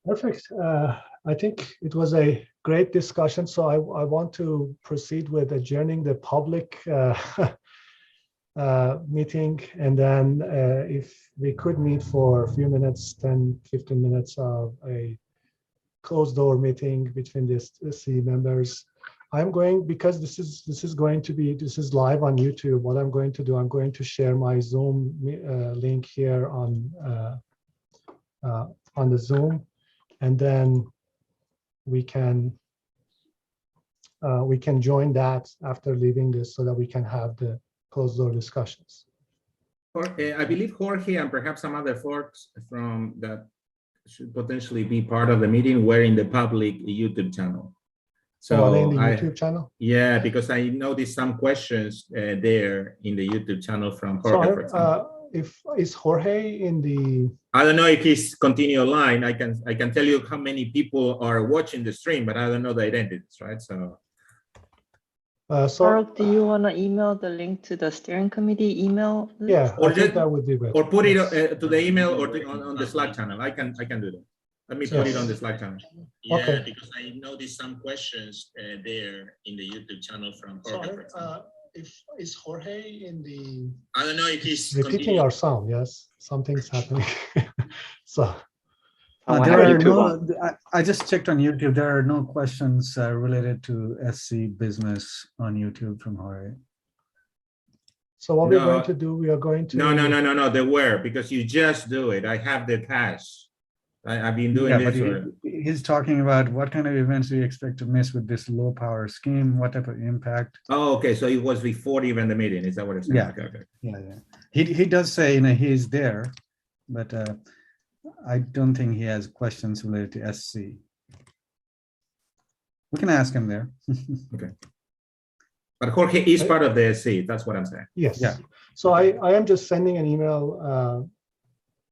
Speaker 15: Perfect. I think it was a great discussion. So I want to proceed with adjourning the public meeting. And then if we could meet for a few minutes, 10, 15 minutes of a closed door meeting between the SC members. I'm going, because this is live on YouTube. What I'm going to do, I'm going to share my Zoom link here on the Zoom. And then we can join that after leaving this, so that we can have the closed door discussions.
Speaker 17: I believe Jorge and perhaps some other folks from that should potentially be part of the meeting were in the public YouTube channel. So
Speaker 15: in the YouTube channel?
Speaker 17: Yeah, because I noticed some questions there in the YouTube channel from Jorge, for example.
Speaker 15: Is Jorge in the?
Speaker 17: I don't know if he's continue online. I can tell you how many people are watching the stream, but I don't know the identities, right? So.
Speaker 18: Farouk, do you want to email the link to the steering committee email list?
Speaker 15: Yeah, I think that would be better.
Speaker 17: Or put it to the email or on the Slack channel. I can do that. Let me put it on the Slack channel. Yeah, because I noticed some questions there in the YouTube channel from Jorge.
Speaker 15: Is Jorge in the?
Speaker 17: I don't know if he's
Speaker 15: repeating our sound. Yes, something's happening. So.
Speaker 13: There are no, I just checked on YouTube. There are no questions related to SC business on YouTube from Jorge.
Speaker 15: So what we're going to do, we are going to.
Speaker 17: No. There were, because you just do it. I have the hash. I've been doing this.
Speaker 13: But he's talking about what kind of events do you expect to miss with this low power scheme? What type of impact?
Speaker 17: Oh, okay. So it was before even the meeting. Is that what it's saying?
Speaker 13: Yeah. Okay. Yeah. He does say, he's there, but I don't think he has questions related to SC. We can ask him there.
Speaker 17: Okay. But Jorge is part of the SC. That's what I'm saying.
Speaker 15: Yes. Yeah. So I am just sending an email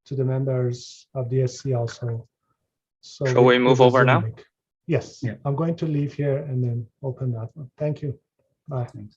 Speaker 15: to the members of the SC also. So
Speaker 14: shall we move over now?
Speaker 15: link. Yes, yeah. I'm going to leave here and then open that one. Thank you. Bye. Thanks.